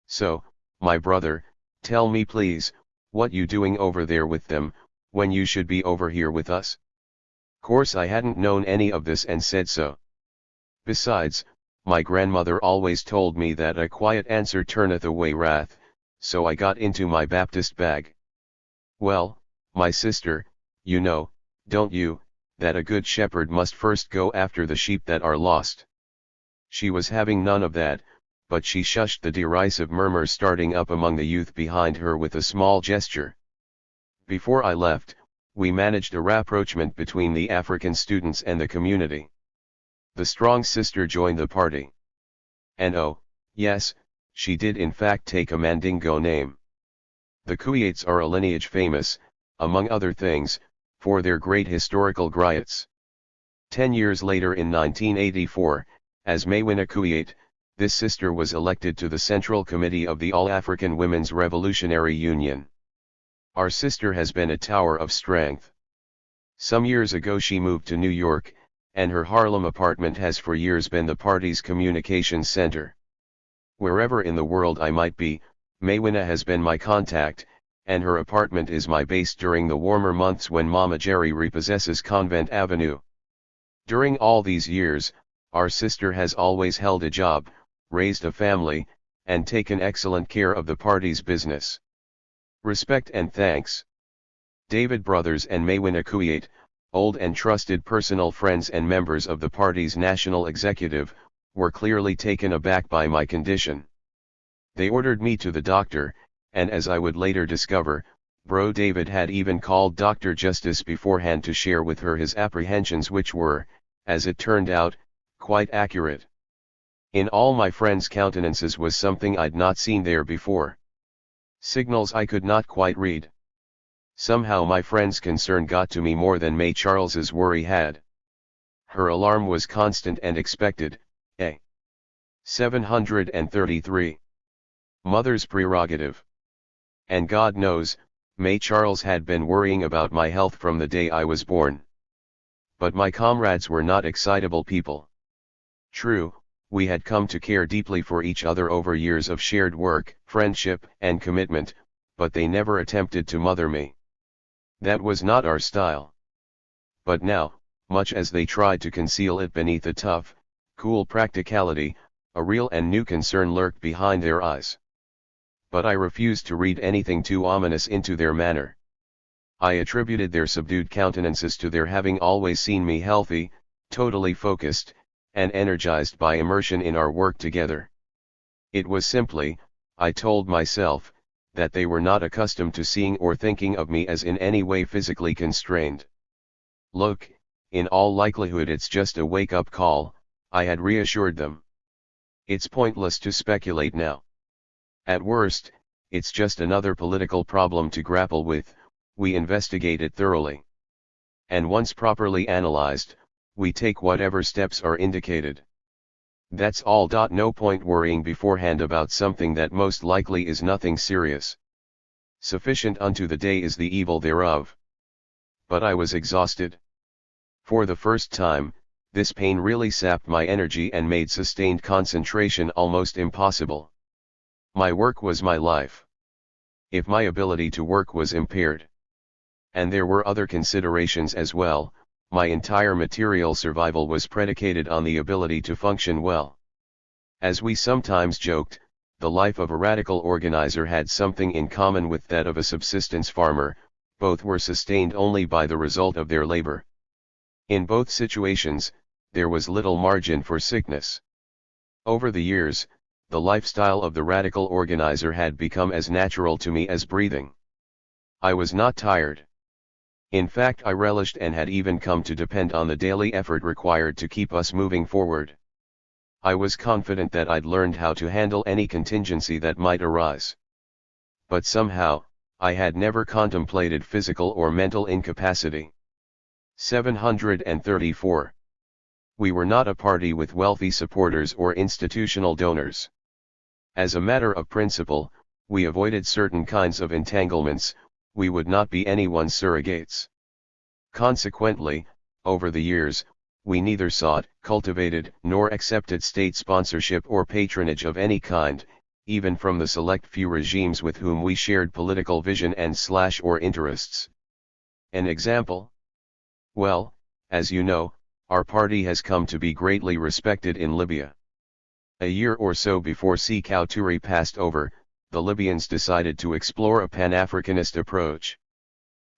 So, my brother, tell me please, what you doing over there with them, when you should be over here with us? Course I hadn't known any of this and said so. Besides, my grandmother always told me that a quiet answer turneth away wrath, so I got into my Baptist bag. Well, my sister, you know, don't you, that a good shepherd must first go after the sheep that are lost. She was having none of that, but she shushed the derisive murmur starting up among the youth behind her with a small gesture. Before I left, we managed a rapprochement between the African students and the community. The strong sister joined the party. And oh, yes, she did in fact take a Mandingo name. The Kuyates are a lineage famous, among other things, for their great historical griots. 10 years later in 1984, as Maywina Kuyate, this sister was elected to the Central Committee of the All-African Women's Revolutionary Union. Our sister has been a tower of strength. Some years ago she moved to New York, and her Harlem apartment has for years been the party's communications center. Wherever in the world I might be, Maywina has been my contact, and her apartment is my base during the warmer months when Mama Jerry repossesses Convent Avenue. During all these years, our sister has always held a job, raised a family, and taken excellent care of the party's business. Respect and thanks. David Brothers and Maywina Kuyate, old and trusted personal friends and members of the party's national executive, were clearly taken aback by my condition. They ordered me to the doctor, and as I would later discover, Bro David had even called Dr. Justice beforehand to share with her his apprehensions, which were, as it turned out, quite accurate. In all my friends' countenances was something I'd not seen there before. Signals I could not quite read. Somehow my friend's concern got to me more than May Charles's worry had. Her alarm was constant and expected. 733. Mother's prerogative. And God knows, May Charles had been worrying about my health from the day I was born. But my comrades were not excitable people. True, we had come to care deeply for each other over years of shared work, friendship, and commitment, but they never attempted to mother me. That was not our style. But now, much as they tried to conceal it beneath a tough, cool practicality, a real and new concern lurked behind their eyes. But I refused to read anything too ominous into their manner. I attributed their subdued countenances to their having always seen me healthy, totally focused, and energized by immersion in our work together. It was simply, I told myself, that they were not accustomed to seeing or thinking of me as in any way physically constrained. Look, in all likelihood it's just a wake-up call, I had reassured them. It's pointless to speculate now. At worst, it's just another political problem to grapple with, we investigate it thoroughly. And once properly analyzed, we take whatever steps are indicated. That's all. No point worrying beforehand about something that most likely is nothing serious. Sufficient unto the day is the evil thereof. But I was exhausted. For the first time, this pain really sapped my energy and made sustained concentration almost impossible. My work was my life. If my ability to work was impaired, and there were other considerations as well, my entire material survival was predicated on the ability to function well. As we sometimes joked, the life of a radical organizer had something in common with that of a subsistence farmer. Both were sustained only by the result of their labor. In both situations, there was little margin for sickness. Over the years, the lifestyle of the radical organizer had become as natural to me as breathing. I was not tired. In fact, I relished and had even come to depend on the daily effort required to keep us moving forward. I was confident that I'd learned how to handle any contingency that might arise. But somehow, I had never contemplated physical or mental incapacity. 734. We were not a party with wealthy supporters or institutional donors. As a matter of principle, we avoided certain kinds of entanglements. We would not be anyone's surrogates. Consequently, over the years, we neither sought, cultivated, nor accepted state sponsorship or patronage of any kind, even from the select few regimes with whom we shared political vision and/or interests. An example? Well, as you know, our party has come to be greatly respected in Libya. A year or so before ture passed over, the Libyans decided to explore a Pan-Africanist approach.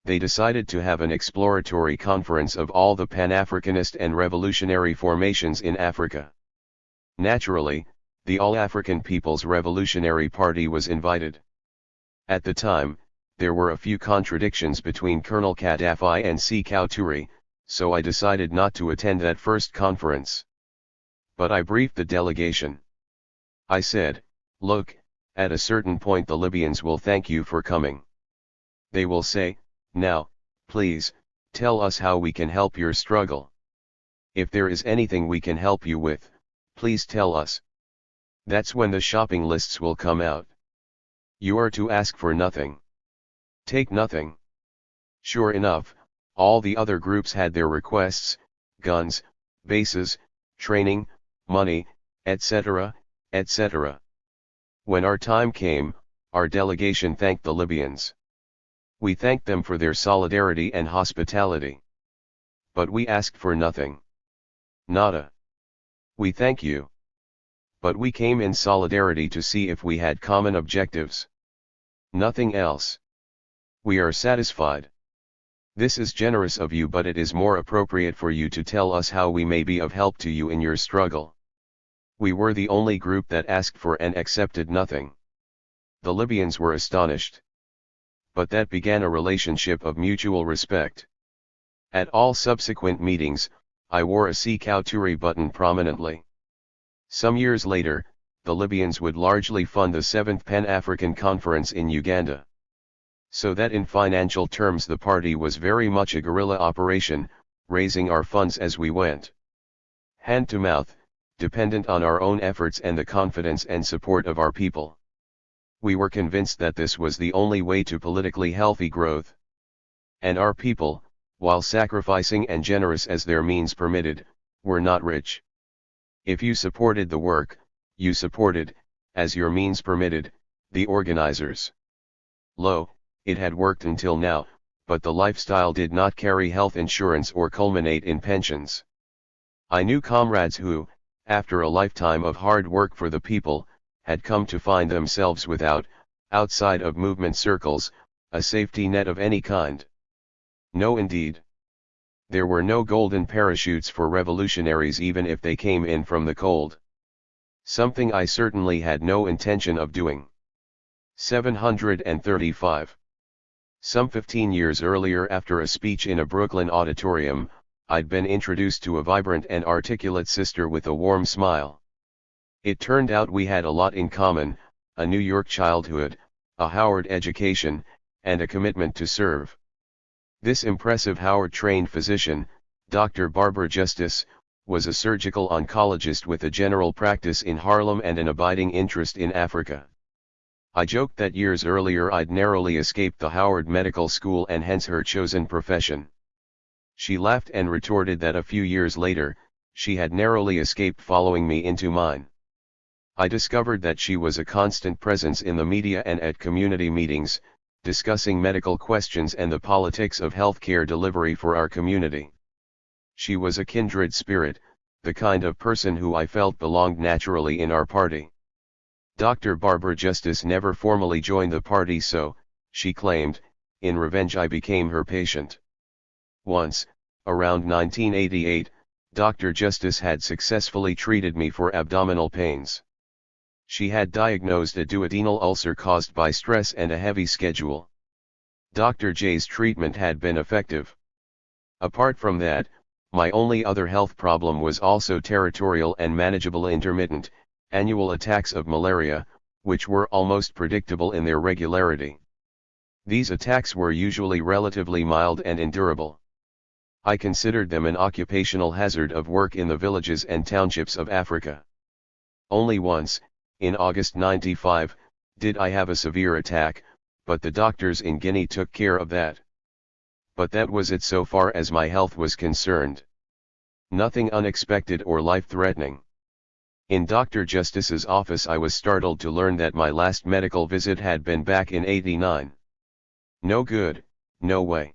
They decided to have an exploratory conference of all the Pan-Africanist and revolutionary formations in Africa. Naturally, the All-African People's Revolutionary Party was invited. At the time, there were a few contradictions between Colonel Gaddafi and ture, so I decided not to attend that first conference. But I briefed the delegation. I said, "Look, at a certain point the Libyans will thank you for coming. They will say, 'Now, please, tell us how we can help your struggle. If there is anything we can help you with, please tell us.' That's when the shopping lists will come out. You are to ask for nothing. Take nothing." Sure enough, all the other groups had their requests: guns, bases, training, money, etc., etc. When our time came, our delegation thanked the Libyans. We thanked them for their solidarity and hospitality. But we asked for nothing. Nada. We thank you. But we came in solidarity to see if we had common objectives. Nothing else. We are satisfied. This is generous of you, but it is more appropriate for you to tell us how we may be of help to you in your struggle. We were the only group that asked for and accepted nothing. The Libyans were astonished. But that began a relationship of mutual respect. At all subsequent meetings, I wore a ture button prominently. Some years later, the Libyans would largely fund the 7th Pan-African Conference in Uganda. So that in financial terms the party was very much a guerrilla operation, raising our funds as we went. Hand to mouth, dependent on our own efforts and the confidence and support of our people. We were convinced that this was the only way to politically healthy growth. And our people, while sacrificing and generous as their means permitted, were not rich. If you supported the work, you supported, as your means permitted, the organizers. Lo, it had worked until now, but the lifestyle did not carry health insurance or culminate in pensions. I knew comrades who, after a lifetime of hard work for the people, had come to find themselves without, outside of movement circles, a safety net of any kind. No indeed. There were no golden parachutes for revolutionaries even if they came in from the cold. Something I certainly had no intention of doing. 735. Some 15 years earlier, after a speech in a Brooklyn auditorium, I'd been introduced to a vibrant and articulate sister with a warm smile. It turned out we had a lot in common: a New York childhood, a Howard education, and a commitment to serve. This impressive Howard-trained physician, Dr. Barbara Justice, was a surgical oncologist with a general practice in Harlem and an abiding interest in Africa. I joked that years earlier I'd narrowly escaped the Howard Medical School and hence her chosen profession. She laughed and retorted that a few years later, she had narrowly escaped following me into mine. I discovered that she was a constant presence in the media and at community meetings, discussing medical questions and the politics of healthcare delivery for our community. She was a kindred spirit, the kind of person who I felt belonged naturally in our party. Dr. Barbara Justice never formally joined the party, so, she claimed, in revenge I became her patient. Once, around 1988, Dr. Justice had successfully treated me for abdominal pains. She had diagnosed a duodenal ulcer caused by stress and a heavy schedule. Dr. J's treatment had been effective. Apart from that, my only other health problem was also territorial and manageable intermittent, annual attacks of malaria, which were almost predictable in their regularity. These attacks were usually relatively mild and endurable. I considered them an occupational hazard of work in the villages and townships of Africa. Only once, in August '95, did I have a severe attack, but the doctors in Guinea took care of that. But that was it so far as my health was concerned. Nothing unexpected or life-threatening. In Dr. Justice's office I was startled to learn that my last medical visit had been back in '89. No good, no way.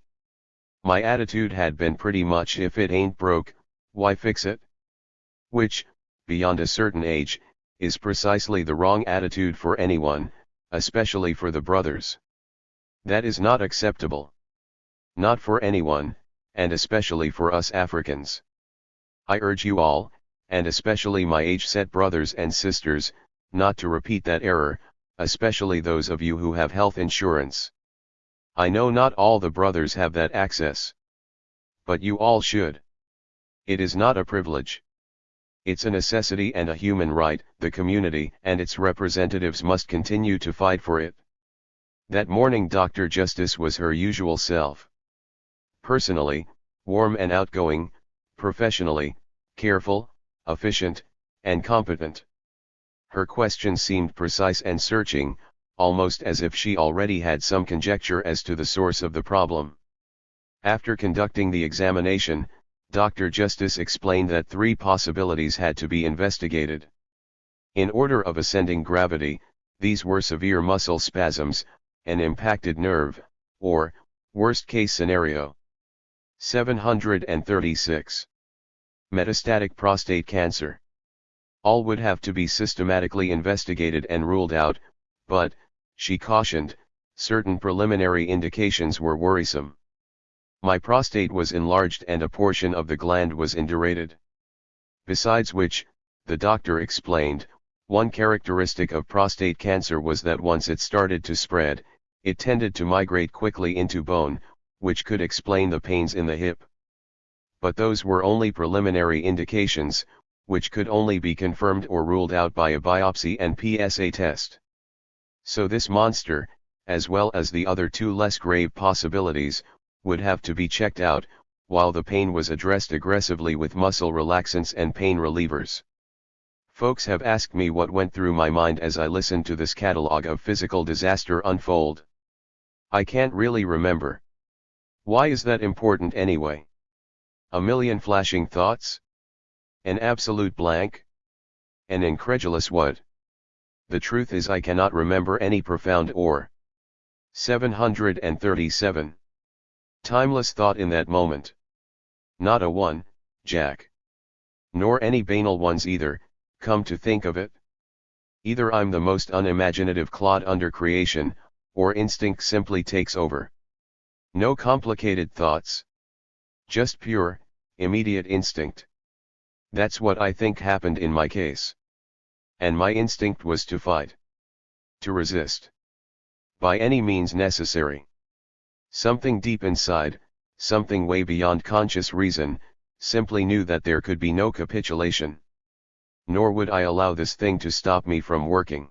My attitude had been pretty much if it ain't broke, why fix it? Which, beyond a certain age, is precisely the wrong attitude for anyone, especially for the brothers. That is not acceptable. Not for anyone, and especially for us Africans. I urge you all, and especially my age-set brothers and sisters, not to repeat that error, especially those of you who have health insurance. I know not all the brothers have that access. But you all should. It is not a privilege. It's a necessity and a human right. The community and its representatives must continue to fight for it. That morning Dr. Justice was her usual self. Personally, warm and outgoing, professionally, careful, efficient, and competent. Her questions seemed precise and searching, almost as if she already had some conjecture as to the source of the problem. After conducting the examination, Dr. Justice explained that 3 possibilities had to be investigated. In order of ascending gravity, these were severe muscle spasms, an impacted nerve, or, worst-case scenario. 736. Metastatic prostate cancer. All would have to be systematically investigated and ruled out, but, she cautioned, certain preliminary indications were worrisome. My prostate was enlarged and a portion of the gland was indurated. Besides which, the doctor explained, one characteristic of prostate cancer was that once it started to spread, it tended to migrate quickly into bone, which could explain the pains in the hip. But those were only preliminary indications, which could only be confirmed or ruled out by a biopsy and PSA test. So this monster, as well as the other 2 less grave possibilities, would have to be checked out, while the pain was addressed aggressively with muscle relaxants and pain relievers. Folks have asked me what went through my mind as I listened to this catalog of physical disaster unfold. I can't really remember. Why is that important anyway? A million flashing thoughts? An absolute blank? An incredulous what? The truth is I cannot remember any profound or 737. Timeless thought in that moment. Not a one, Jack. Nor any banal ones either, come to think of it. Either I'm the most unimaginative clod under creation, or instinct simply takes over. No complicated thoughts. Just pure, immediate instinct. That's what I think happened in my case. And my instinct was to fight. To resist. By any means necessary. Something deep inside, something way beyond conscious reason, simply knew that there could be no capitulation. Nor would I allow this thing to stop me from working.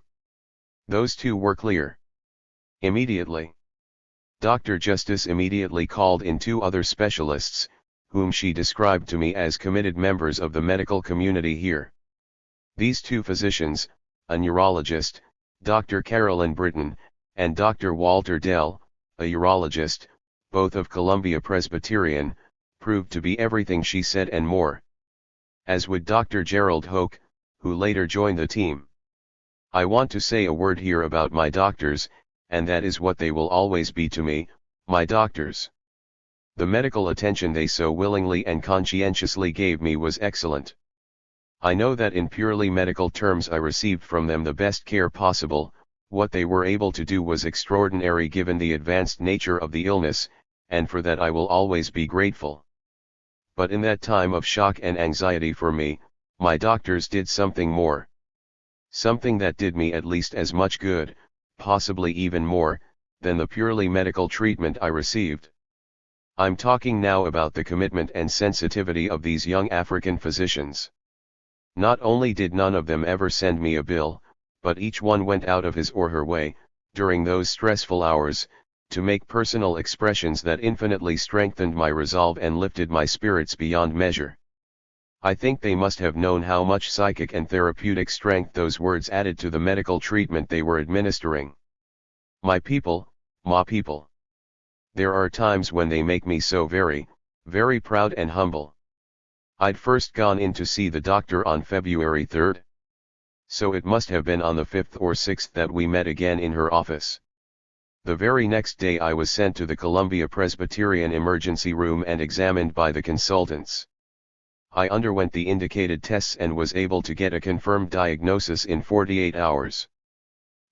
Those 2 were clear. Immediately. Dr. Justice immediately called in 2 other specialists, whom she described to me as committed members of the medical community here. These two physicians, a neurologist, Dr. Carolyn Britton, and Dr. Walter Dell, a urologist, both of Columbia Presbyterian, proved to be everything she said and more. As would Dr. Gerald Hoke, who later joined the team. I want to say a word here about my doctors, and that is what they will always be to me, my doctors. The medical attention they so willingly and conscientiously gave me was excellent. I know that in purely medical terms I received from them the best care possible. What they were able to do was extraordinary given the advanced nature of the illness, and for that I will always be grateful. But in that time of shock and anxiety for me, my doctors did something more. Something that did me at least as much good, possibly even more, than the purely medical treatment I received. I'm talking now about the commitment and sensitivity of these young African physicians. Not only did none of them ever send me a bill, but each one went out of his or her way, during those stressful hours, to make personal expressions that infinitely strengthened my resolve and lifted my spirits beyond measure. I think they must have known how much psychic and therapeutic strength those words added to the medical treatment they were administering. My people, ma people. There are times when they make me so very, very proud and humble. I'd first gone in to see the doctor on February 3rd. So it must have been on the 5th or 6th that we met again in her office. The very next day I was sent to the Columbia Presbyterian emergency room and examined by the consultants. I underwent the indicated tests and was able to get a confirmed diagnosis in 48 hours.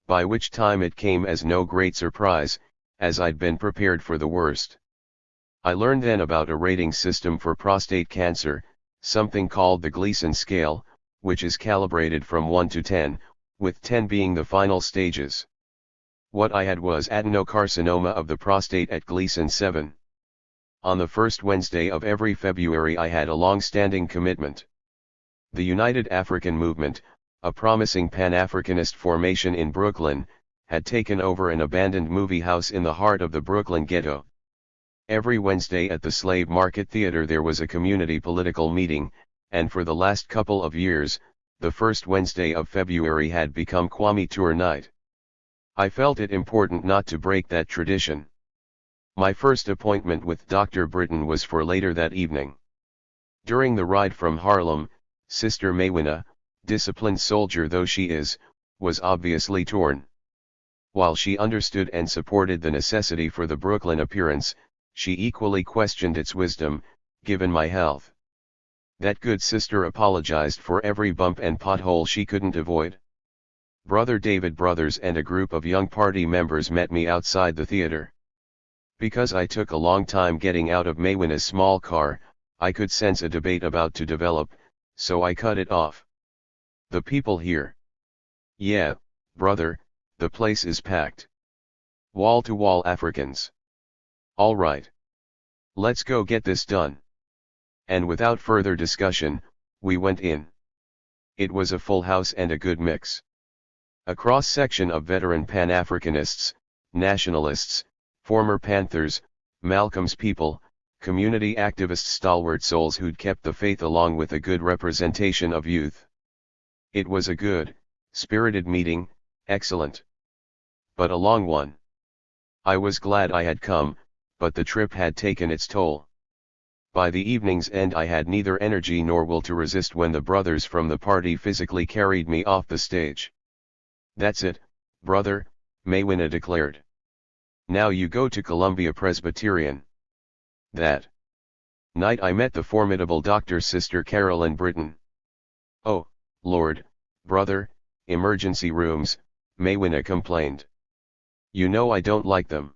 By which time it came as no great surprise, as I'd been prepared for the worst. I learned then about a rating system for prostate cancer, something called the Gleason scale, which is calibrated from 1 to 10, with 10 being the final stages. What I had was adenocarcinoma of the prostate at Gleason 7. On the first Wednesday of every February I had a long-standing commitment. The United African Movement, a promising Pan-Africanist formation in Brooklyn, had taken over an abandoned movie house in the heart of the Brooklyn ghetto. Every Wednesday at the Slave Market Theater there was a community political meeting, and for the last couple of years, the first Wednesday of February had become Kwame Ture night. I felt it important not to break that tradition. My first appointment with Dr. Britton was for later that evening. During the ride from Harlem, Sister Maywina, disciplined soldier though she is, was obviously torn. While she understood and supported the necessity for the Brooklyn appearance, she equally questioned its wisdom, given my health. That good sister apologized for every bump and pothole she couldn't avoid. Brother David Brothers and a group of young party members met me outside the theater. Because I took a long time getting out of Maywina's small car, I could sense a debate about to develop, so I cut it off. The people here. Yeah, brother, the place is packed. Wall-to-wall Africans. All right. Let's go get this done. And without further discussion, we went in. It was a full house and a good mix. A cross-section of veteran Pan-Africanists, nationalists, former Panthers, Malcolm's people, community activist stalwart souls who'd kept the faith along with a good representation of youth. It was a good, spirited meeting, excellent. But a long one. I was glad I had come, but the trip had taken its toll. By the evening's end I had neither energy nor will to resist when the brothers from the party physically carried me off the stage. That's it, brother, Maywina declared. Now you go to Columbia Presbyterian. That night I met the formidable Dr. Sister Carolyn Britton. Oh, Lord, brother, emergency rooms, Maywina complained. You know I don't like them.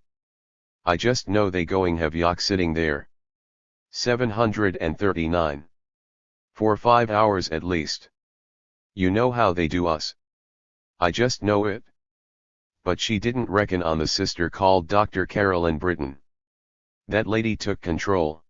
I just know they going have yuck sitting there. 739. For 5 hours at least. You know how they do us. I just know it. But she didn't reckon on the sister called Dr. Carolyn Britton. That lady took control.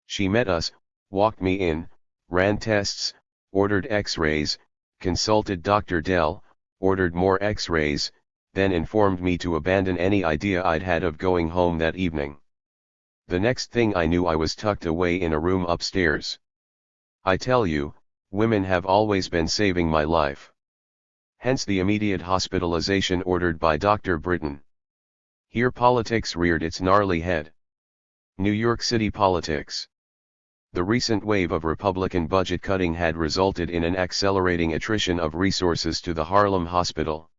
She met us, walked me in, ran tests, ordered x-rays, consulted Dr. Dell, ordered more x-rays, then informed me to abandon any idea I'd had of going home that evening. The next thing I knew I was tucked away in a room upstairs. I tell you, women have always been saving my life. Hence the immediate hospitalization ordered by Dr. Britton. Here politics reared its gnarly head. New York City politics. The recent wave of Republican budget cutting had resulted in an accelerating attrition of resources to the Harlem hospital.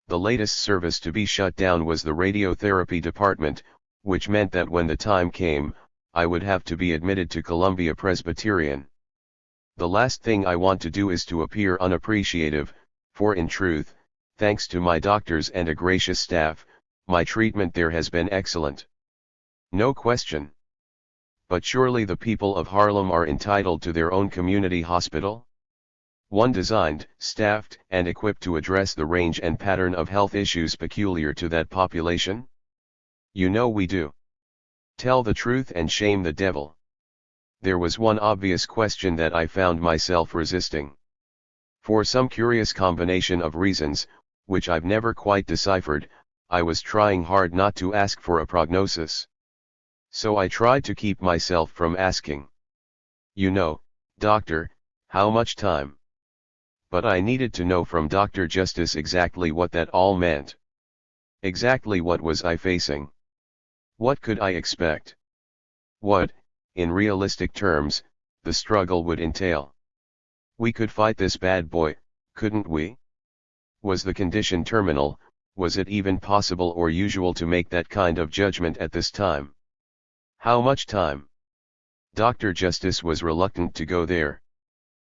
The latest service to be shut down was the radiotherapy department, which meant that when the time came, I would have to be admitted to Columbia Presbyterian. The last thing I want to do is to appear unappreciative, for in truth, thanks to my doctors and a gracious staff, my treatment there has been excellent. No question. But surely the people of Harlem are entitled to their own community hospital? One designed, staffed, and equipped to address the range and pattern of health issues peculiar to that population? You know we do. Tell the truth and shame the devil. There was one obvious question that I found myself resisting. For some curious combination of reasons, which I've never quite deciphered, I was trying hard not to ask for a prognosis. So I tried to keep myself from asking. You know, doctor, how much time? But I needed to know from Dr. Justice exactly what that all meant. Exactly what was I facing? What could I expect? What, in realistic terms, the struggle would entail. We could fight this bad boy, couldn't we? Was the condition terminal? Was it even possible or usual to make that kind of judgment at this time? How much time? Dr. Justice was reluctant to go there.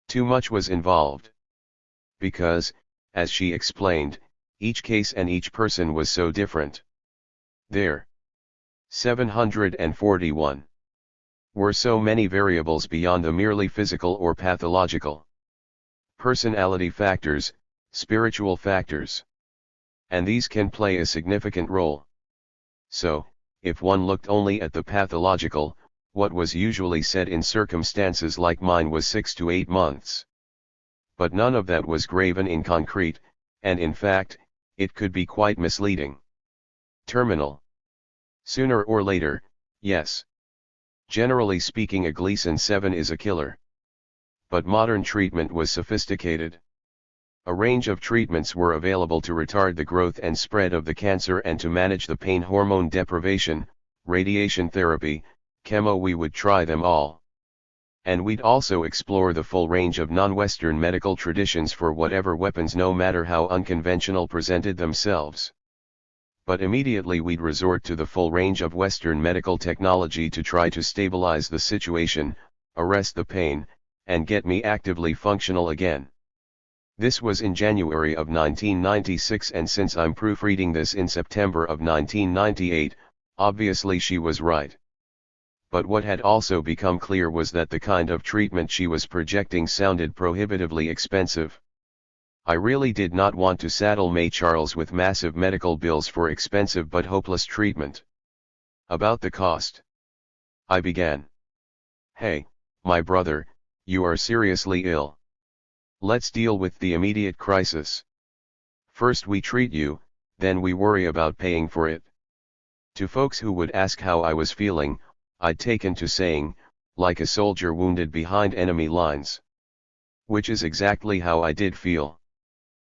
Too much was involved. Because, as she explained, each case and each person was so different. There. 741. Were so many variables beyond the merely physical or pathological. Personality factors, spiritual factors. And these can play a significant role. So, if one looked only at the pathological, what was usually said in circumstances like mine was 6 to 8 months. But none of that was graven in concrete, and in fact, it could be quite misleading. Terminal. Sooner or later, yes. Generally speaking, a Gleason 7 is a killer. But modern treatment was sophisticated. A range of treatments were available to retard the growth and spread of the cancer and to manage the pain. Hormone deprivation, radiation therapy, chemo. We would try them all. And we'd also explore the full range of non-Western medical traditions for whatever weapons, no matter how unconventional, presented themselves. But immediately we'd resort to the full range of Western medical technology to try to stabilize the situation, arrest the pain, and get me actively functional again. This was in January of 1996, and since I'm proofreading this in September of 1998, obviously she was right. But what had also become clear was that the kind of treatment she was projecting sounded prohibitively expensive. I really did not want to saddle May Charles with massive medical bills for expensive but hopeless treatment. About the cost. I began. Hey, my brother, you are seriously ill. Let's deal with the immediate crisis. First we treat you, then we worry about paying for it. To folks who would ask how I was feeling, I'd taken to saying, like a soldier wounded behind enemy lines. Which is exactly how I did feel.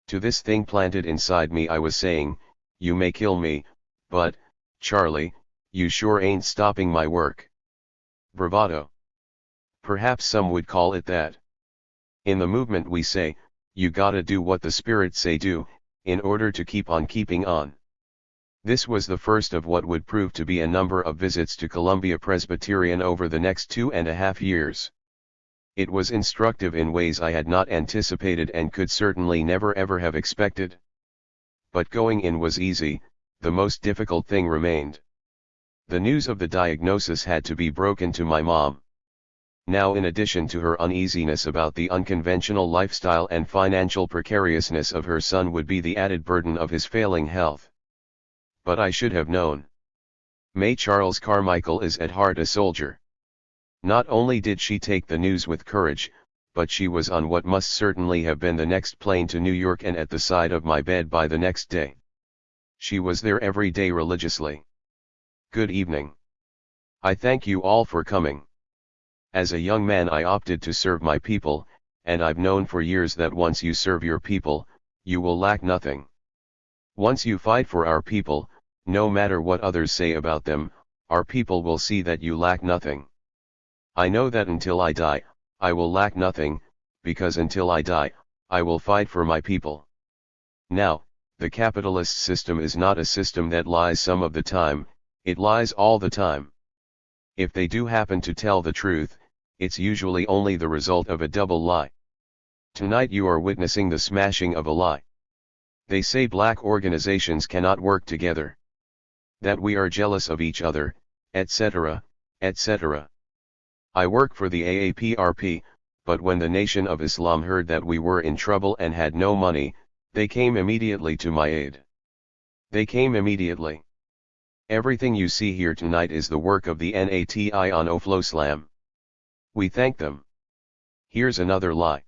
To this thing planted inside me I was saying, you may kill me, but, Charlie, you sure ain't stopping my work. Bravado. Perhaps some would call it that. In the movement we say, you gotta do what the spirits say do, in order to keep on keeping on. This was the first of what would prove to be a number of visits to Columbia Presbyterian over the next 2.5 years. It was instructive in ways I had not anticipated and could certainly never ever have expected. But going in was easy, the most difficult thing remained. The news of the diagnosis had to be broken to my mom. Now, in addition to her uneasiness about the unconventional lifestyle and financial precariousness of her son would be the added burden of his failing health. But I should have known. May Charles Carmichael is at heart a soldier. Not only did she take the news with courage, but she was on what must certainly have been the next plane to New York and at the side of my bed by the next day. She was there every day religiously. Good evening. I thank you all for coming. As a young man I opted to serve my people, and I've known for years that once you serve your people, you will lack nothing. Once you fight for our people, no matter what others say about them, our people will see that you lack nothing. I know that until I die, I will lack nothing, because until I die, I will fight for my people. Now, the capitalist system is not a system that lies some of the time, it lies all the time. If they do happen to tell the truth, it's usually only the result of a double lie. Tonight you are witnessing the smashing of a lie. They say black organizations cannot work together. That we are jealous of each other, etc., etc. I work for the AAPRP, but when the Nation of Islam heard that we were in trouble and had no money, they came immediately to my aid. They came immediately. Everything you see here tonight is the work of the NATI on Ofloslam. We thank them. Here's another lie.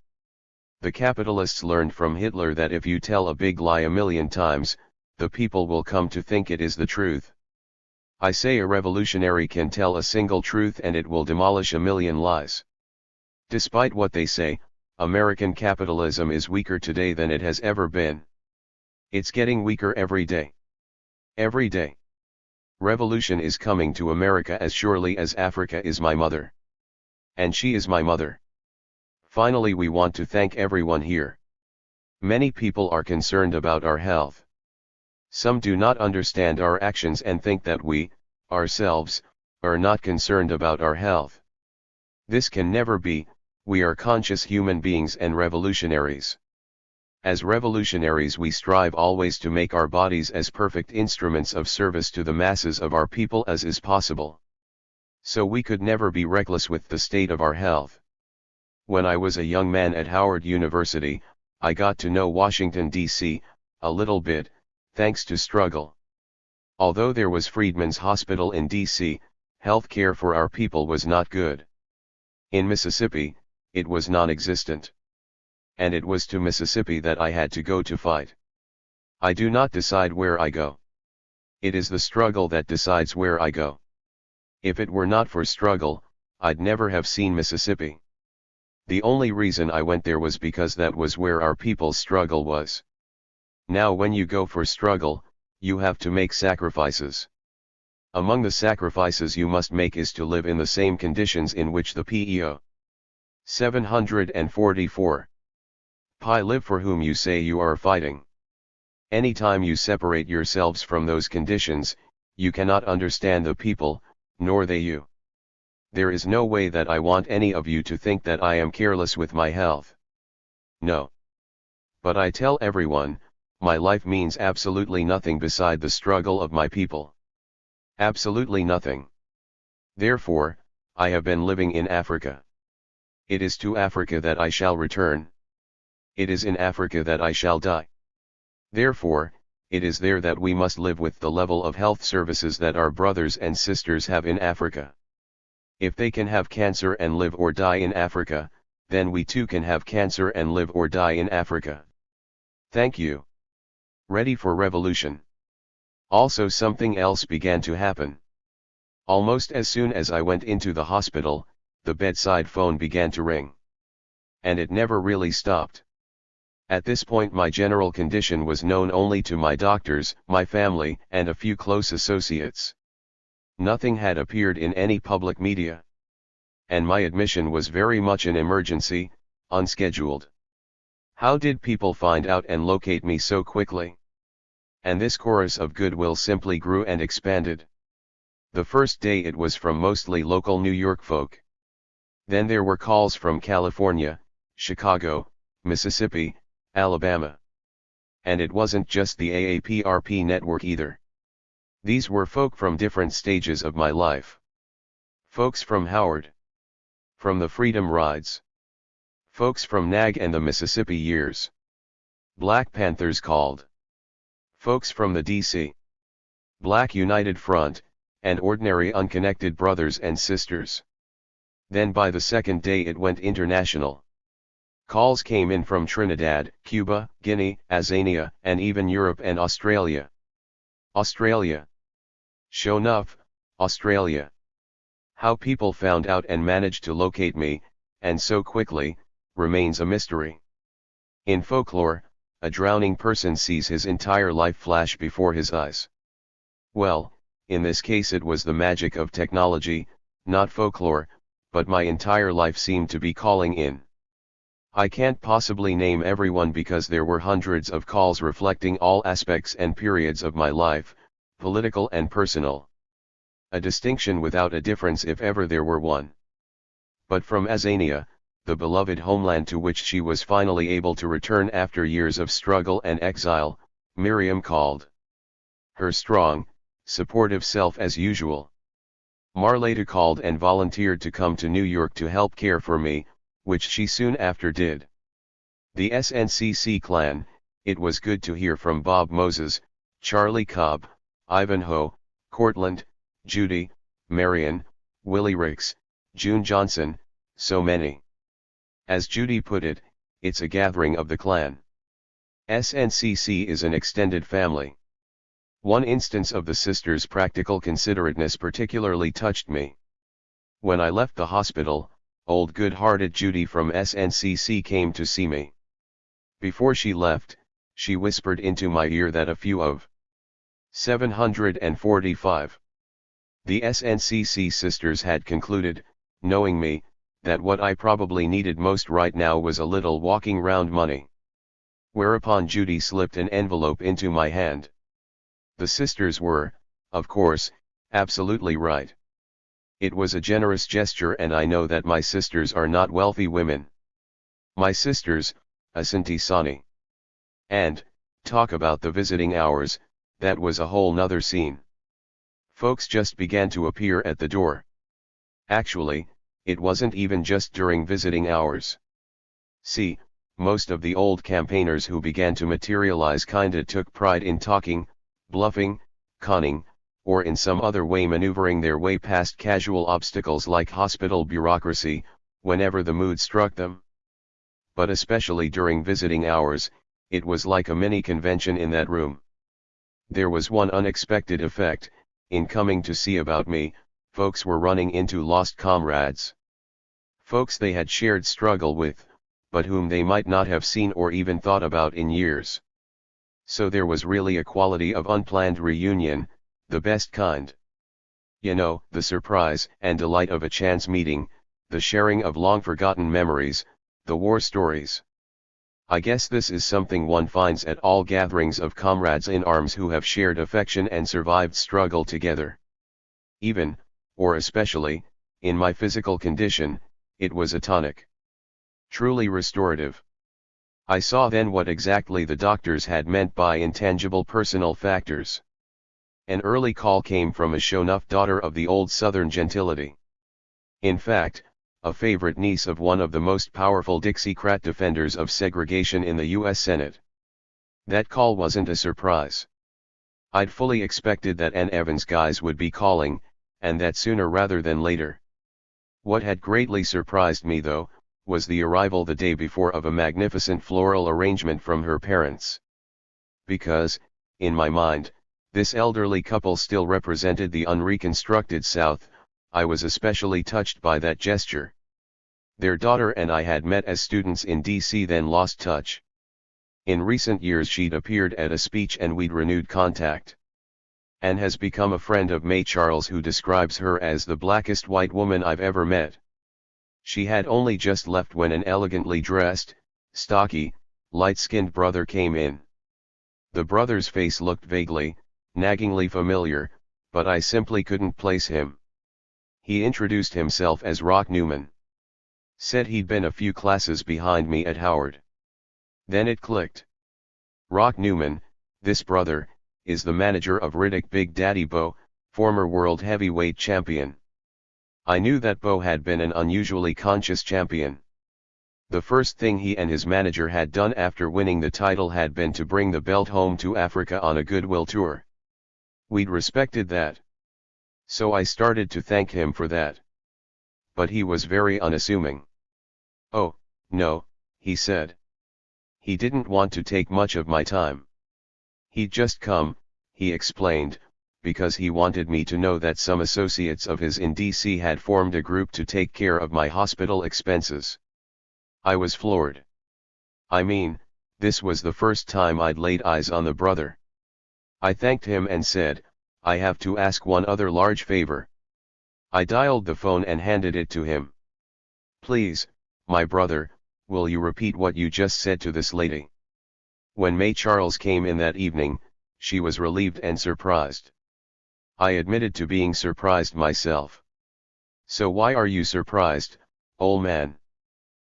The capitalists learned from Hitler that if you tell a big lie a million times, the people will come to think it is the truth. I say a revolutionary can tell a single truth and it will demolish a million lies. Despite what they say, American capitalism is weaker today than it has ever been. It's getting weaker every day. Every day. Revolution is coming to America as surely as Africa is my mother. And she is my mother. Finally, we want to thank everyone here. Many people are concerned about our health. Some do not understand our actions and think that we, ourselves, are not concerned about our health. This can never be. We are conscious human beings and revolutionaries. As revolutionaries we strive always to make our bodies as perfect instruments of service to the masses of our people as is possible. So we could never be reckless with the state of our health. When I was a young man at Howard University, I got to know Washington, D.C., a little bit, thanks to struggle. Although there was Freedman's Hospital in D.C., health care for our people was not good. In Mississippi, it was non-existent. And it was to Mississippi that I had to go to fight. I do not decide where I go. It is the struggle that decides where I go. If it were not for struggle, I'd never have seen Mississippi. The only reason I went there was because that was where our people's struggle was. Now when you go for struggle, you have to make sacrifices. Among the sacrifices you must make is to live in the same conditions in which the PEO. 744. Pi live for whom you say you are fighting. Anytime you separate yourselves from those conditions, you cannot understand the people, nor they you. There is no way that I want any of you to think that I am careless with my health. No. But I tell everyone, my life means absolutely nothing beside the struggle of my people. Absolutely nothing. Therefore, I have been living in Africa. It is to Africa that I shall return. It is in Africa that I shall die. Therefore, it is there that we must live with the level of health services that our brothers and sisters have in Africa. If they can have cancer and live or die in Africa, then we too can have cancer and live or die in Africa. Thank you. Ready for revolution. Also something else began to happen. Almost as soon as I went into the hospital, the bedside phone began to ring. And it never really stopped. At this point my general condition was known only to my doctors, my family, and a few close associates. Nothing had appeared in any public media. And my admission was very much an emergency, unscheduled. How did people find out and locate me so quickly? And this chorus of goodwill simply grew and expanded. The first day it was from mostly local New York folk. Then there were calls from California, Chicago, Mississippi, Alabama. And it wasn't just the AAPRP network either. These were folk from different stages of my life. Folks from Howard. From the Freedom Rides. Folks from NAG and the Mississippi Years. Black Panthers called. Folks from the DC. Black United Front, and ordinary unconnected brothers and sisters. Then by the second day it went international. Calls came in from Trinidad, Cuba, Guinea, Azania, and even Europe and Australia. Australia. Show enough, Australia. How people found out and managed to locate me, and so quickly, remains a mystery. In folklore, a drowning person sees his entire life flash before his eyes. Well, in this case it was the magic of technology, not folklore, but my entire life seemed to be calling in. I can't possibly name everyone because there were hundreds of calls reflecting all aspects and periods of my life, political and personal. A distinction without a difference if ever there were one. But from Azania, the beloved homeland to which she was finally able to return after years of struggle and exile, Miriam called. Her strong, supportive self as usual. Marleta called and volunteered to come to New York to help care for me, which she soon after did. The SNCC clan, it was good to hear from Bob Moses, Charlie Cobb, Ivanhoe, Cortland, Judy, Marion, Willie Ricks, June Johnson, so many. As Judy put it, it's a gathering of the clan. SNCC is an extended family. One instance of the sisters' practical considerateness particularly touched me. When I left the hospital, old good-hearted Judy from SNCC came to see me. Before she left, she whispered into my ear that a few of 745 the SNCC sisters had concluded, knowing me, that what I probably needed most right now was a little walking round money. Whereupon Judy slipped an envelope into my hand. The sisters were, of course, absolutely right. It was a generous gesture, and I know that my sisters are not wealthy women. My sisters, Asanti Sani. And, talk about the visiting hours, that was a whole nother scene. Folks just began to appear at the door. Actually, it wasn't even just during visiting hours. See, most of the old campaigners who began to materialize kinda took pride in talking, bluffing, conning, or in some other way maneuvering their way past casual obstacles like hospital bureaucracy, whenever the mood struck them. But especially during visiting hours, it was like a mini convention in that room. There was one unexpected effect. In coming to see about me, folks were running into lost comrades. Folks they had shared struggle with, but whom they might not have seen or even thought about in years. So there was really a quality of unplanned reunion, the best kind. You know, the surprise and delight of a chance meeting, the sharing of long-forgotten memories, the war stories. I guess this is something one finds at all gatherings of comrades in arms who have shared affection and survived struggle together. Even, or especially, in my physical condition, it was a tonic. Truly restorative. I saw then what exactly the doctors had meant by intangible personal factors. An early call came from a show-enough daughter of the old Southern gentility. In fact, a favorite niece of one of the most powerful Dixiecrat defenders of segregation in the U.S. Senate. That call wasn't a surprise. I'd fully expected that Ann Evans guys would be calling, and that sooner rather than later. What had greatly surprised me though, was the arrival the day before of a magnificent floral arrangement from her parents. Because, in my mind, this elderly couple still represented the unreconstructed South, I was especially touched by that gesture. Their daughter and I had met as students in D.C., then lost touch. In recent years she'd appeared at a speech and we'd renewed contact. Anne has become a friend of May Charles, who describes her as the blackest white woman I've ever met. She had only just left when an elegantly dressed, stocky, light-skinned brother came in. The brother's face looked vaguely, naggingly familiar, but I simply couldn't place him. He introduced himself as Rock Newman. Said he'd been a few classes behind me at Howard. Then it clicked. Rock Newman, this brother, is the manager of Riddick Big Daddy Bo, former world heavyweight champion. I knew that Bo had been an unusually conscious champion. The first thing he and his manager had done after winning the title had been to bring the belt home to Africa on a goodwill tour. We'd respected that. So I started to thank him for that. But he was very unassuming. "Oh, no," he said. He didn't want to take much of my time. He'd just come, he explained, because he wanted me to know that some associates of his in DC had formed a group to take care of my hospital expenses. I was floored. I mean, this was the first time I'd laid eyes on the brother. I thanked him and said, I have to ask one other large favor. I dialed the phone and handed it to him. Please, my brother, will you repeat what you just said to this lady? When May Charles came in that evening, she was relieved and surprised. I admitted to being surprised myself. So why are you surprised, old man?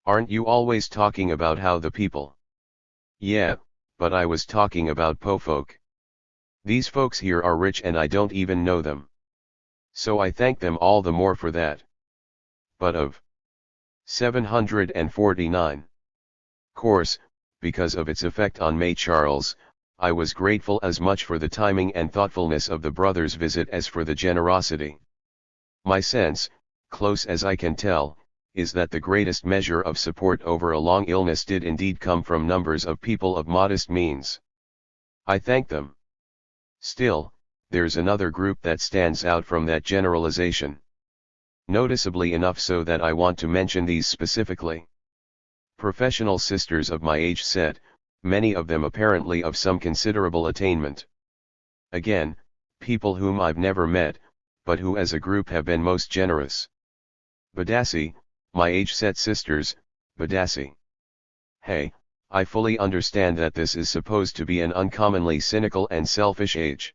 Aren't you always talking about how the people? Yeah, but I was talking about po folk. These folks here are rich and I don't even know them. So I thank them all the more for that. But of 749. Course, because of its effect on May Charles, I was grateful as much for the timing and thoughtfulness of the brother's visit as for the generosity. My sense, close as I can tell, is that the greatest measure of support over a long illness did indeed come from numbers of people of modest means. I thank them. Still, there's another group that stands out from that generalization. Noticeably enough so that I want to mention these specifically. Professional sisters of my age set, many of them apparently of some considerable attainment. Again, people whom I've never met, but who as a group have been most generous. Badassi, my age set sisters, Badassi. Hey, I fully understand that this is supposed to be an uncommonly cynical and selfish age.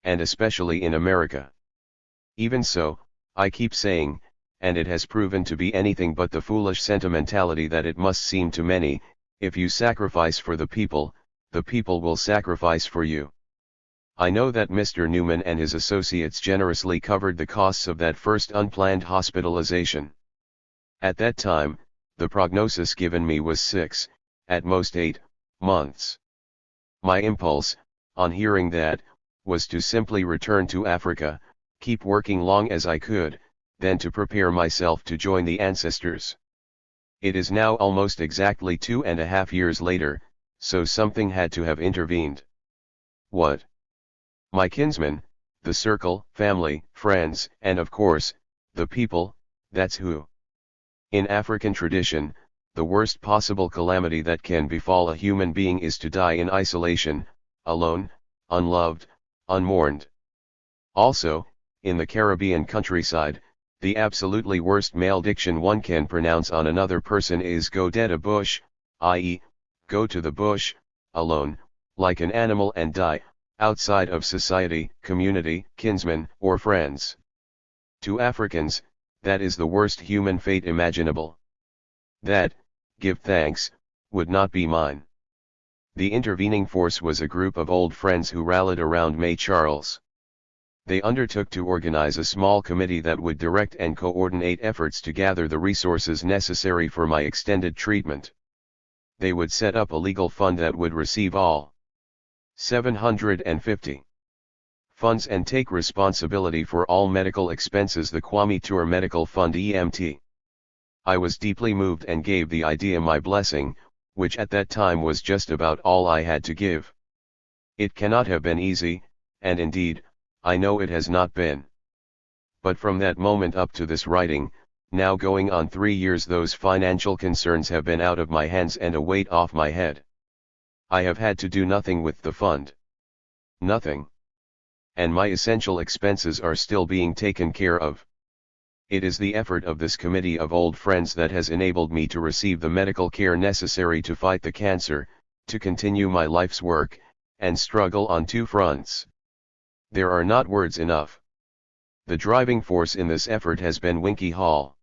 And especially in America. Even so, I keep saying, and it has proven to be anything but the foolish sentimentality that it must seem to many, if you sacrifice for the people will sacrifice for you. I know that Mr. Newman and his associates generously covered the costs of that first unplanned hospitalization. At that time, the prognosis given me was 6, at most 8, months. My impulse, on hearing that, was to simply return to Africa, keep working long as I could, then to prepare myself to join the ancestors. It is now almost exactly 2.5 years later, so something had to have intervened. What? My kinsmen, the circle, family, friends, and of course, the people, that's who. In African tradition, the worst possible calamity that can befall a human being is to die in isolation, alone, unloved, unmourned. Also, in the Caribbean countryside, the absolutely worst malediction one can pronounce on another person is go dead a bush, i.e., go to the bush, alone, like an animal and die, outside of society, community, kinsmen, or friends. To Africans, that is the worst human fate imaginable. That, give thanks, would not be mine. The intervening force was a group of old friends who rallied around May Charles. They undertook to organize a small committee that would direct and coordinate efforts to gather the resources necessary for my extended treatment. They would set up a legal fund that would receive all 750 funds and take responsibility for all medical expenses, the Kwame Ture Medical Fund EMT. I was deeply moved and gave the idea my blessing, which at that time was just about all I had to give. It cannot have been easy, and indeed, I know it has not been. But from that moment up to this writing, now going on 3 years, those financial concerns have been out of my hands and a weight off my head. I have had to do nothing with the fund. Nothing. And my essential expenses are still being taken care of. It is the effort of this committee of old friends that has enabled me to receive the medical care necessary to fight the cancer, to continue my life's work, and struggle on 2 fronts. There are not words enough. The driving force in this effort has been Winky Hall.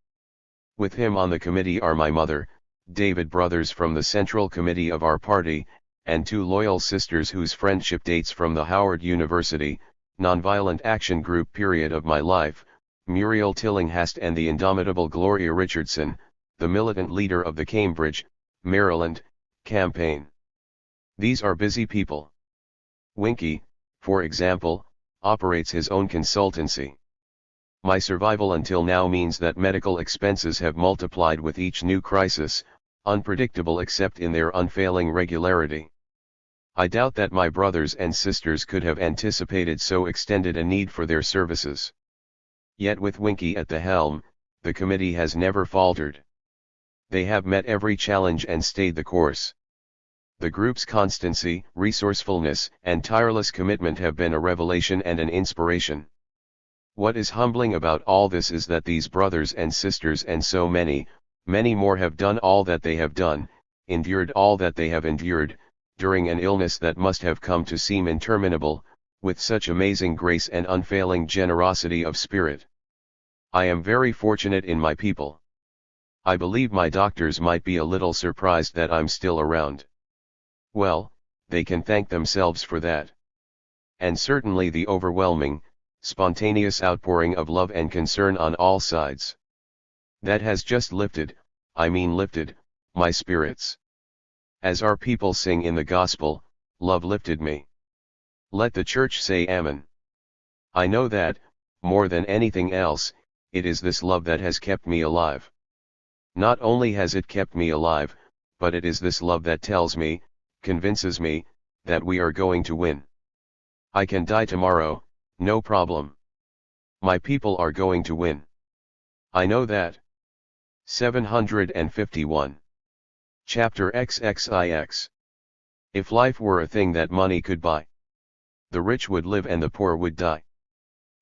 With him on the committee are my mother, David Brothers from the Central Committee of our party, and 2 loyal sisters whose friendship dates from the Howard University, Nonviolent Action Group period of my life, Muriel Tillinghast and the indomitable Gloria Richardson, the militant leader of the Cambridge, Maryland, campaign. These are busy people. Winky, for example, operates his own consultancy. My survival until now means that medical expenses have multiplied with each new crisis, unpredictable except in their unfailing regularity. I doubt that my brothers and sisters could have anticipated so extended a need for their services. Yet with Winky at the helm, the committee has never faltered. They have met every challenge and stayed the course. The group's constancy, resourcefulness, and tireless commitment have been a revelation and an inspiration. What is humbling about all this is that these brothers and sisters and so many, many more have done all that they have done, endured all that they have endured, during an illness that must have come to seem interminable, with such amazing grace and unfailing generosity of spirit. I am very fortunate in my people. I believe my doctors might be a little surprised that I'm still around. Well, they can thank themselves for that. And certainly the overwhelming, spontaneous outpouring of love and concern on all sides. That has just lifted, my spirits. As our people sing in the gospel, love lifted me. Let the church say Amen. I know that, more than anything else, it is this love that has kept me alive. Not only has it kept me alive, but it is this love that tells me, convinces me, that we are going to win. I can die tomorrow, no problem. My people are going to win. I know that. 751. Chapter XXIX. If life were a thing that money could buy, the rich would live and the poor would die.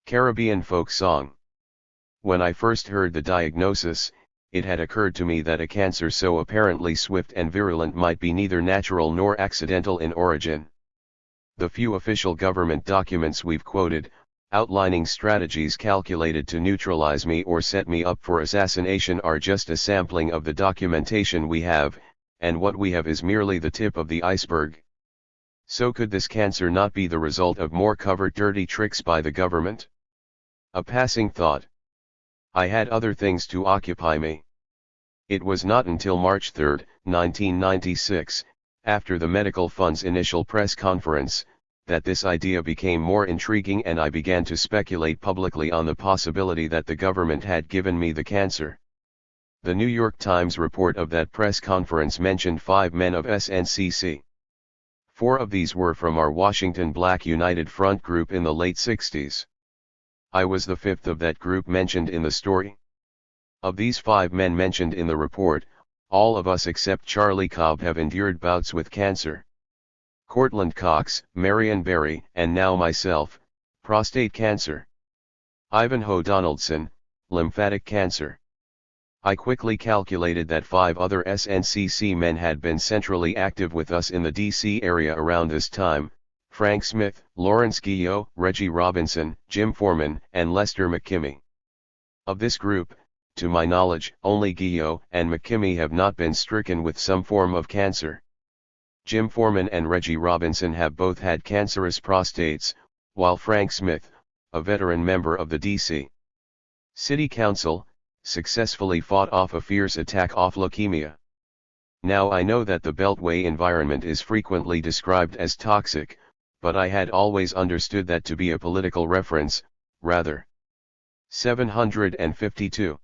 Caribbean folk song. When I first heard the diagnosis, it had occurred to me that a cancer so apparently swift and virulent might be neither natural nor accidental in origin. The few official government documents we've quoted, outlining strategies calculated to neutralize me or set me up for assassination, are just a sampling of the documentation we have, and what we have is merely the tip of the iceberg. So could this cancer not be the result of more covert dirty tricks by the government? A passing thought. I had other things to occupy me. It was not until March 3, 1996, after the Medical Fund's initial press conference, that this idea became more intriguing and I began to speculate publicly on the possibility that the government had given me the cancer. The New York Times report of that press conference mentioned 5 men of SNCC. 4 of these were from our Washington Black United Front group in the late 60s. I was the 5th of that group mentioned in the story. Of these 5 men mentioned in the report, all of us except Charlie Cobb have endured bouts with cancer. Cortland Cox, Marion Barry, and now myself, prostate cancer. Ivanhoe Donaldson, lymphatic cancer. I quickly calculated that 5 other SNCC men had been centrally active with us in the DC area around this time: Frank Smith, Lawrence Guillot, Reggie Robinson, Jim Foreman, and Lester McKimmey. Of this group, to my knowledge, only Guillot and McKimmey have not been stricken with some form of cancer. Jim Foreman and Reggie Robinson have both had cancerous prostates, while Frank Smith, a veteran member of the DC City Council, successfully fought off a fierce attack of leukemia. Now I know that the Beltway environment is frequently described as toxic, but I had always understood that to be a political reference, rather 752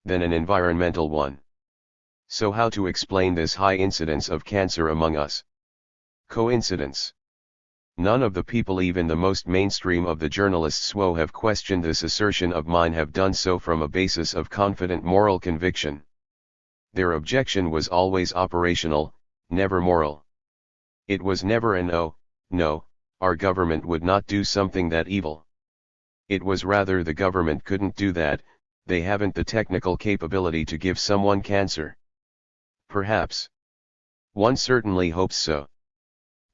than an environmental one. So how to explain this high incidence of cancer among us? Coincidence? None of the people, even the most mainstream of the journalists who have questioned this assertion of mine, have done so from a basis of confident moral conviction. Their objection was always operational, never moral. It was never an "oh, no, our government would not do something that evil." It was rather, the government couldn't do that, they haven't the technical capability to give someone cancer. Perhaps. One certainly hopes so.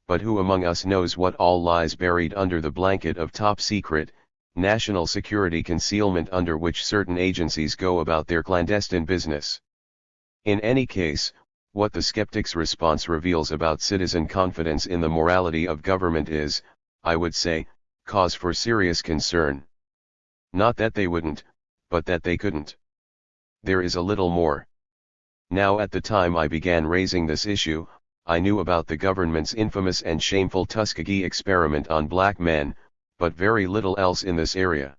But who among us knows what all lies buried under the blanket of top secret, national security concealment under which certain agencies go about their clandestine business? In any case, what the skeptic's response reveals about citizen confidence in the morality of government is, I would say, cause for serious concern. Not that they wouldn't, but that they couldn't. There is a little more. Now, at the time I began raising this issue, I knew about the government's infamous and shameful Tuskegee experiment on black men, but very little else in this area.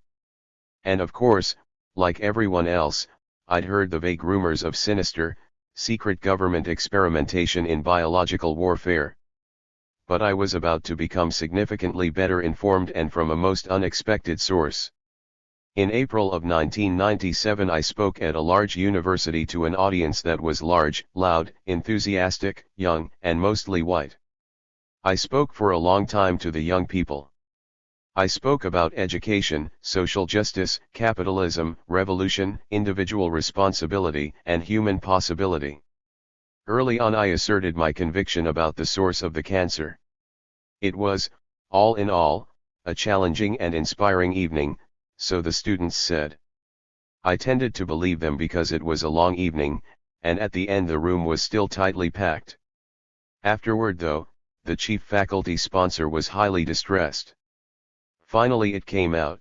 And of course, like everyone else, I'd heard the vague rumors of sinister, secret government experimentation in biological warfare. But I was about to become significantly better informed and from a most unexpected source. In April of 1997 I spoke at a large university to an audience that was large, loud, enthusiastic, young, and mostly white. I spoke for a long time to the young people. I spoke about education, social justice, capitalism, revolution, individual responsibility, and human possibility. Early on I asserted my conviction about the source of the cancer. It was, all in all, a challenging and inspiring evening, so the students said. I tended to believe them because it was a long evening, and at the end the room was still tightly packed. Afterward though, the chief faculty sponsor was highly distressed. Finally it came out.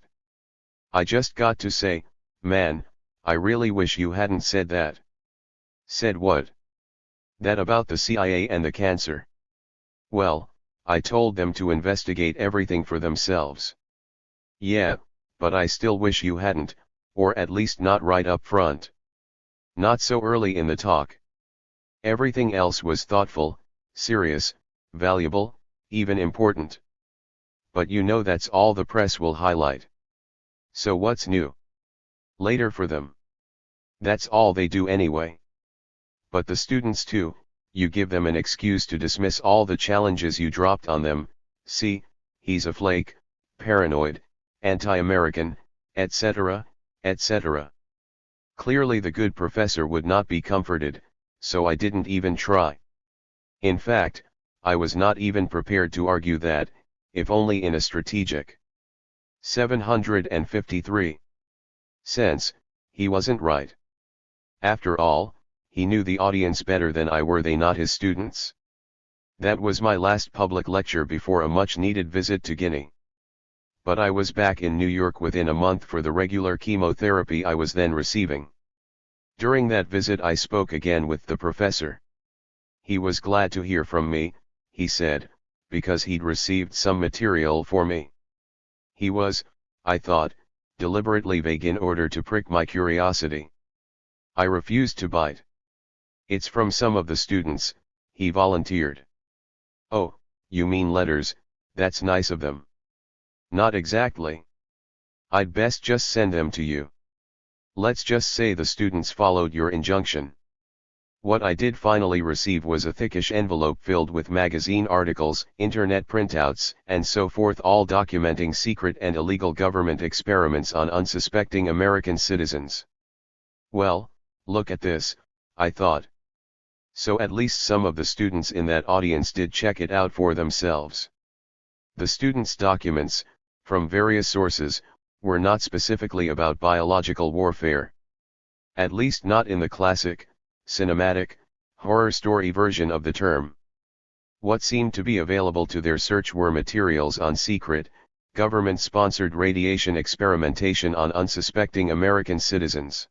I just got to say, man, I really wish you hadn't said that. Said what? That about the CIA and the cancer. Well, I told them to investigate everything for themselves. Yeah, but I still wish you hadn't, or at least not right up front. Not so early in the talk. Everything else was thoughtful, serious, valuable, even important. But you know that's all the press will highlight. So what's new? Later for them. That's all they do anyway. But the students too, you give them an excuse to dismiss all the challenges you dropped on them. See, he's a flake, paranoid, anti-American, etc., etc. Clearly the good professor would not be comforted, so I didn't even try. In fact, I was not even prepared to argue that, if only in a strategic 753 sense, he wasn't right. After all, he knew the audience better than I, were they not his students? That was my last public lecture before a much-needed visit to Guinea. But I was back in New York within a month for the regular chemotherapy I was then receiving. During that visit I spoke again with the professor. He was glad to hear from me, he said, because he'd received some material for me. He was, I thought, deliberately vague in order to prick my curiosity. I refused to bite. It's from some of the students, he volunteered. Oh, you mean letters, that's nice of them. Not exactly. I'd best just send them to you. Let's just say the students followed your injunction. What I did finally receive was a thickish envelope filled with magazine articles, internet printouts, and so forth, all documenting secret and illegal government experiments on unsuspecting American citizens. Well, look at this, I thought. So at least some of the students in that audience did check it out for themselves. The students' documents, from various sources, were not specifically about biological warfare. At least not in the classic, cinematic, horror story version of the term. What seemed to be available to their search were materials on secret, government-sponsored radiation experimentation on unsuspecting American citizens.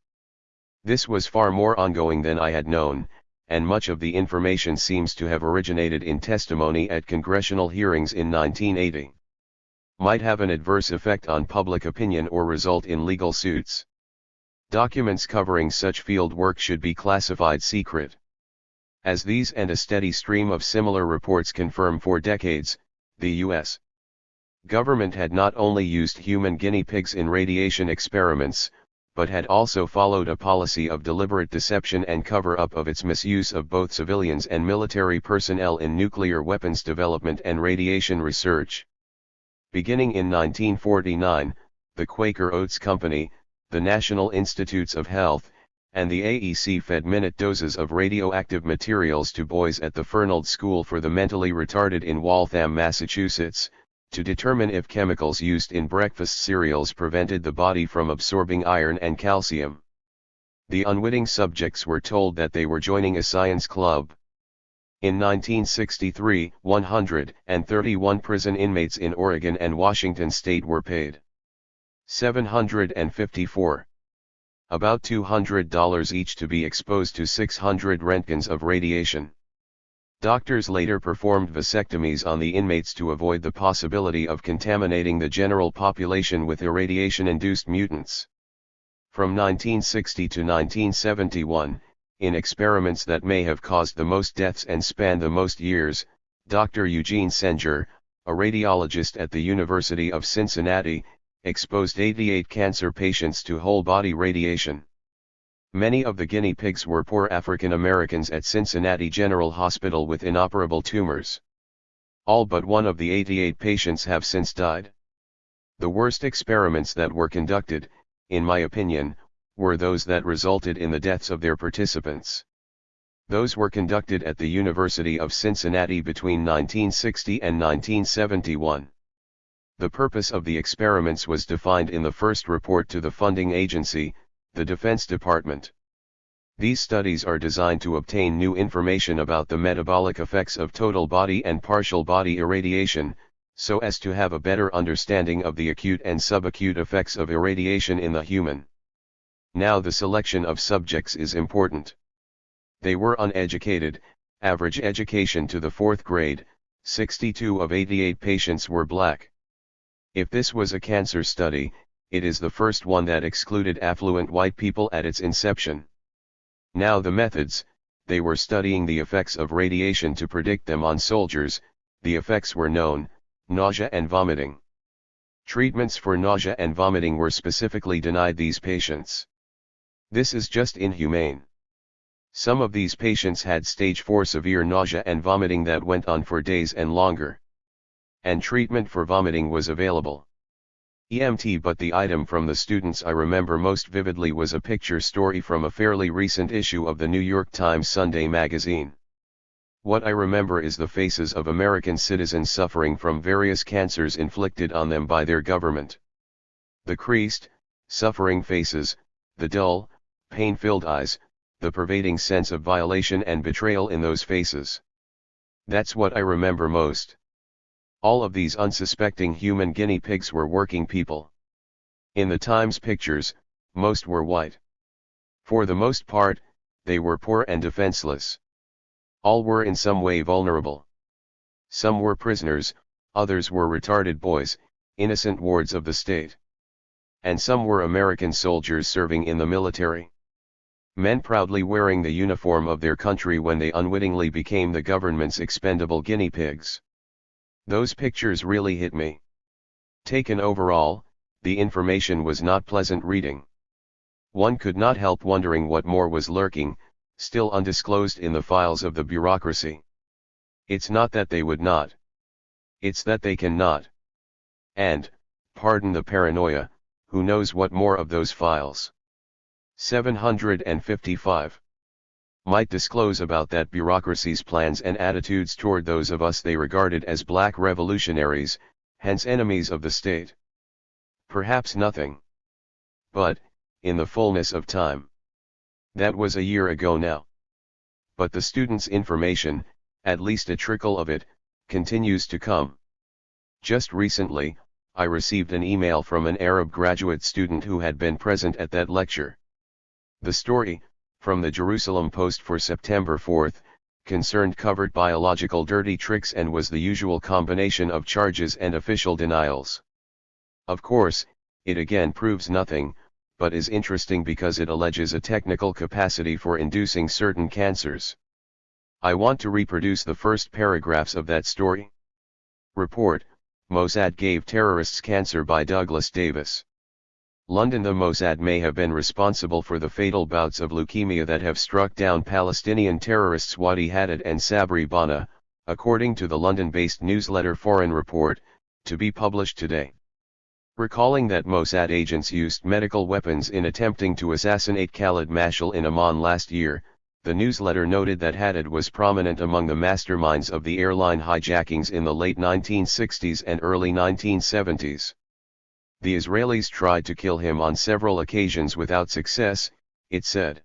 This was far more ongoing than I had known, and much of the information seems to have originated in testimony at congressional hearings in 1980. Might have an adverse effect on public opinion or result in legal suits. Documents covering such field work should be classified secret. As these and a steady stream of similar reports confirm, for decades, the U.S. government had not only used human guinea pigs in radiation experiments, but had also followed a policy of deliberate deception and cover-up of its misuse of both civilians and military personnel in nuclear weapons development and radiation research. Beginning in 1949, the Quaker Oats Company, the National Institutes of Health, and the AEC fed minute doses of radioactive materials to boys at the Fernald School for the Mentally Retarded in Waltham, Massachusetts, to determine if chemicals used in breakfast cereals prevented the body from absorbing iron and calcium. The unwitting subjects were told that they were joining a science club. In 1963, 131 prison inmates in Oregon and Washington state were paid 754. About $200 each to be exposed to 600 Roentgens of radiation. Doctors later performed vasectomies on the inmates to avoid the possibility of contaminating the general population with irradiation-induced mutants. From 1960 to 1971, in experiments that may have caused the most deaths and spanned the most years, Dr. Eugene Senger, a radiologist at the University of Cincinnati, exposed 88 cancer patients to whole-body radiation. Many of the guinea pigs were poor African Americans at Cincinnati General Hospital with inoperable tumors. All but one of the 88 patients have since died. The worst experiments that were conducted, in my opinion, were those that resulted in the deaths of their participants. Those were conducted at the University of Cincinnati between 1960 and 1971. The purpose of the experiments was defined in the first report to the funding agency, the Defense Department. These studies are designed to obtain new information about the metabolic effects of total body and partial body irradiation, so as to have a better understanding of the acute and subacute effects of irradiation in the human. Now the selection of subjects is important. They were uneducated, average education to the 4th grade, 62 of 88 patients were black. If this was a cancer study, it is the first one that excluded affluent white people at its inception. Now the methods, they were studying the effects of radiation to predict them on soldiers. The effects were known: nausea and vomiting. Treatments for nausea and vomiting were specifically denied these patients. This is just inhumane. Some of these patients had stage 4 severe nausea and vomiting that went on for days and longer. And treatment for vomiting was available. But the item from the students I remember most vividly was a picture story from a fairly recent issue of the New York Times Sunday magazine. What I remember is the faces of American citizens suffering from various cancers inflicted on them by their government. The creased, suffering faces, the dull, pain-filled eyes, the pervading sense of violation and betrayal in those faces. That's what I remember most. All of these unsuspecting human guinea pigs were working people. In the Times pictures, most were white. For the most part, they were poor and defenseless. All were in some way vulnerable. Some were prisoners, others were retarded boys, innocent wards of the state. And some were American soldiers serving in the military. Men proudly wearing the uniform of their country when they unwittingly became the government's expendable guinea pigs. Those pictures really hit me. Taken overall, the information was not pleasant reading. One could not help wondering what more was lurking, still undisclosed in the files of the bureaucracy. It's not that they would not. It's that they cannot. And, pardon the paranoia, who knows what more of those files? 755. Might disclose about that bureaucracy's plans and attitudes toward those of us they regarded as black revolutionaries, hence enemies of the state. Perhaps nothing. But, in the fullness of time. That was a year ago now. But the students' information, at least a trickle of it, continues to come. Just recently, I received an email from an Arab graduate student who had been present at that lecture. The story, from the Jerusalem Post for September 4, concerned covert biological dirty tricks and was the usual combination of charges and official denials. Of course, it again proves nothing, but is interesting because it alleges a technical capacity for inducing certain cancers. I want to reproduce the first paragraphs of that story. Report: Mossad gave terrorists cancer by Douglas Davis. London. The Mossad may have been responsible for the fatal bouts of leukemia that have struck down Palestinian terrorists Wadi Haddad and Sabri Bana, according to the London-based newsletter Foreign Report, to be published today. Recalling that Mossad agents used medical weapons in attempting to assassinate Khalid Mashal in Amman last year, the newsletter noted that Haddad was prominent among the masterminds of the airline hijackings in the late 1960s and early 1970s. The Israelis tried to kill him on several occasions without success, it said.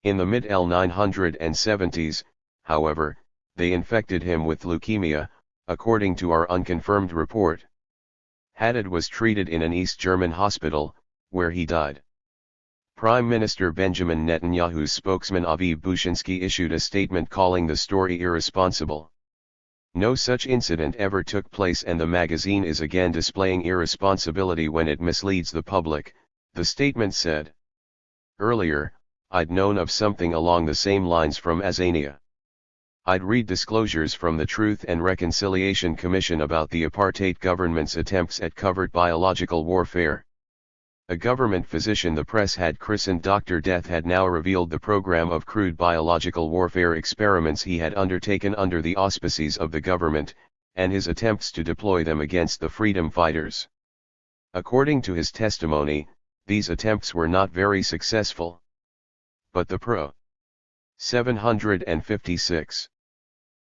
In the mid-1970s, however, they infected him with leukemia, according to our unconfirmed report. Haddad was treated in an East German hospital, where he died. Prime Minister Benjamin Netanyahu's spokesman Aviv Bushinsky issued a statement calling the story irresponsible. No such incident ever took place and the magazine is again displaying irresponsibility when it misleads the public, the statement said. Earlier, I'd known of something along the same lines from Azania. I'd read disclosures from the Truth and Reconciliation Commission about the apartheid government's attempts at covert biological warfare. A government physician the press had christened Dr. Death had now revealed the program of crude biological warfare experiments he had undertaken under the auspices of the government, and his attempts to deploy them against the freedom fighters. According to his testimony, these attempts were not very successful. But the Pro. 756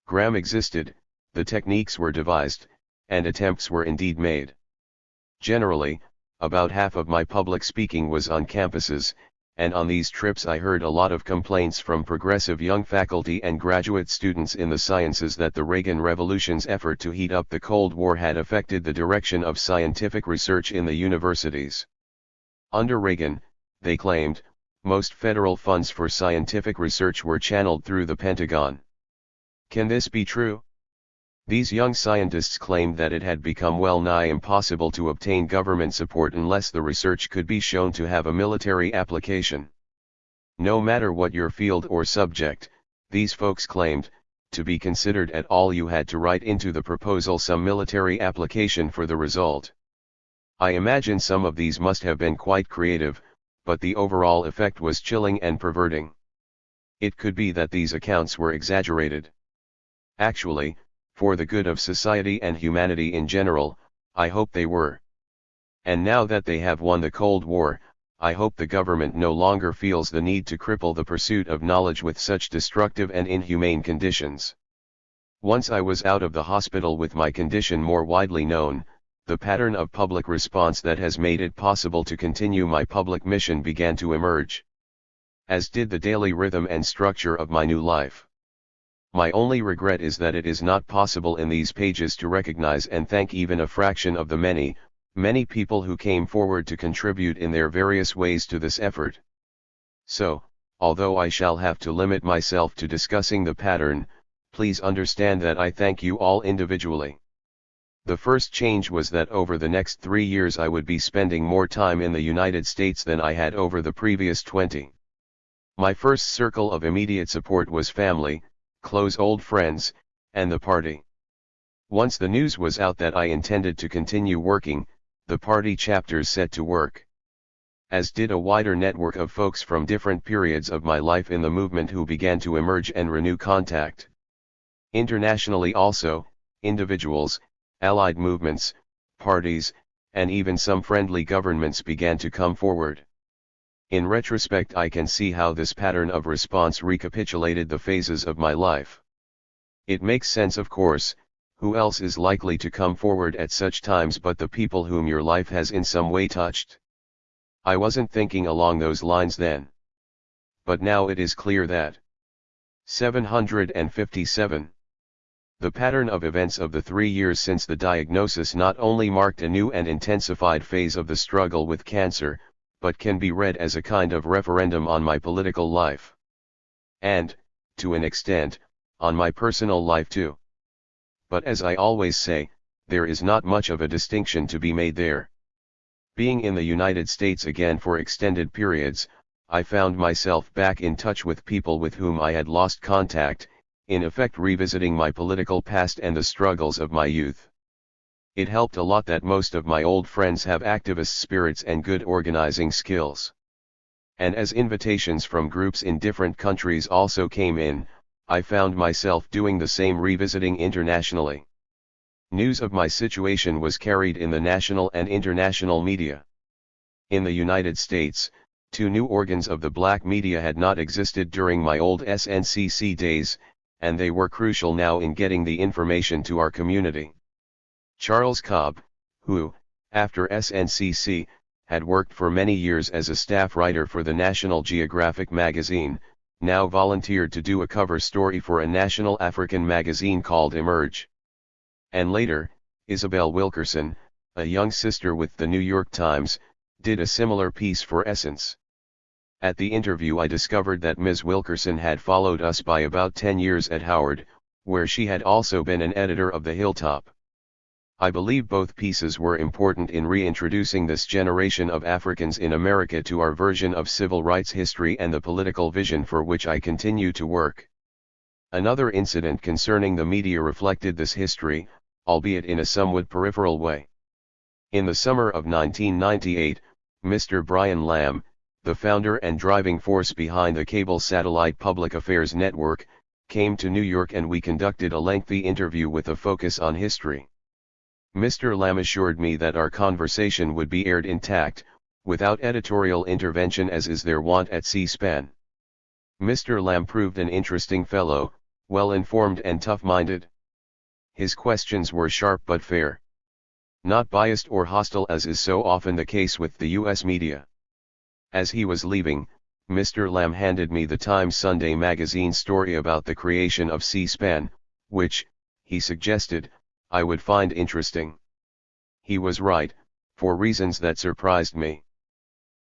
gram existed, the techniques were devised, and attempts were indeed made. Generally, about half of my public speaking was on campuses, and on these trips I heard a lot of complaints from progressive young faculty and graduate students in the sciences that the Reagan Revolution's effort to heat up the Cold War had affected the direction of scientific research in the universities. Under Reagan, they claimed, most federal funds for scientific research were channeled through the Pentagon. Can this be true? These young scientists claimed that it had become well nigh impossible to obtain government support unless the research could be shown to have a military application. No matter what your field or subject, these folks claimed, to be considered at all you had to write into the proposal some military application for the result. I imagine some of these must have been quite creative, but the overall effect was chilling and perverting. It could be that these accounts were exaggerated. Actually, for the good of society and humanity in general, I hope they were. And now that they have won the Cold War, I hope the government no longer feels the need to cripple the pursuit of knowledge with such destructive and inhumane conditions. Once I was out of the hospital with my condition more widely known, the pattern of public response that has made it possible to continue my public mission began to emerge. As did the daily rhythm and structure of my new life. My only regret is that it is not possible in these pages to recognize and thank even a fraction of the many, many people who came forward to contribute in their various ways to this effort. So, although I shall have to limit myself to discussing the pattern, please understand that I thank you all individually. The first change was that over the next 3 years I would be spending more time in the United States than I had over the previous 20. My first circle of immediate support was family, close old friends, and the party. Once the news was out that I intended to continue working, the party chapters set to work. As did a wider network of folks from different periods of my life in the movement who began to emerge and renew contact. Internationally also, individuals, allied movements, parties, and even some friendly governments began to come forward. In retrospect I can see how this pattern of response recapitulated the phases of my life. It makes sense, of course. Who else is likely to come forward at such times but the people whom your life has in some way touched? I wasn't thinking along those lines then. But now it is clear that. 757. The pattern of events of the 3 years since the diagnosis not only marked a new and intensified phase of the struggle with cancer, but can be read as a kind of referendum on my political life. And, to an extent, on my personal life too. But as I always say, there is not much of a distinction to be made there. Being in the United States again for extended periods, I found myself back in touch with people with whom I had lost contact, in effect revisiting my political past and the struggles of my youth. It helped a lot that most of my old friends have activist spirits and good organizing skills. And as invitations from groups in different countries also came in, I found myself doing the same revisiting internationally. News of my situation was carried in the national and international media. In the United States, 2 new organs of the black media had not existed during my old SNCC days, and they were crucial now in getting the information to our community. Charles Cobb, who, after SNCC, had worked for many years as a staff writer for the National Geographic magazine, now volunteered to do a cover story for a national African magazine called Emerge. And later, Isabel Wilkerson, a young sister with the New York Times, did a similar piece for Essence. At the interview I discovered that Ms. Wilkerson had followed us by about 10 years at Howard, where she had also been an editor of The Hilltop. I believe both pieces were important in reintroducing this generation of Africans in America to our version of civil rights history and the political vision for which I continue to work. Another incident concerning the media reflected this history, albeit in a somewhat peripheral way. In the summer of 1998, Mr. Brian Lamb, the founder and driving force behind the cable satellite public affairs network, came to New York and we conducted a lengthy interview with a focus on history. Mr. Lamb assured me that our conversation would be aired intact, without editorial intervention as is their wont at C-SPAN. Mr. Lamb proved an interesting fellow, well-informed and tough-minded. His questions were sharp but fair. Not biased or hostile as is so often the case with the U.S. media. As he was leaving, Mr. Lamb handed me the Times Sunday magazine story about the creation of C-SPAN, which, he suggested, I would find interesting. He was right, for reasons that surprised me.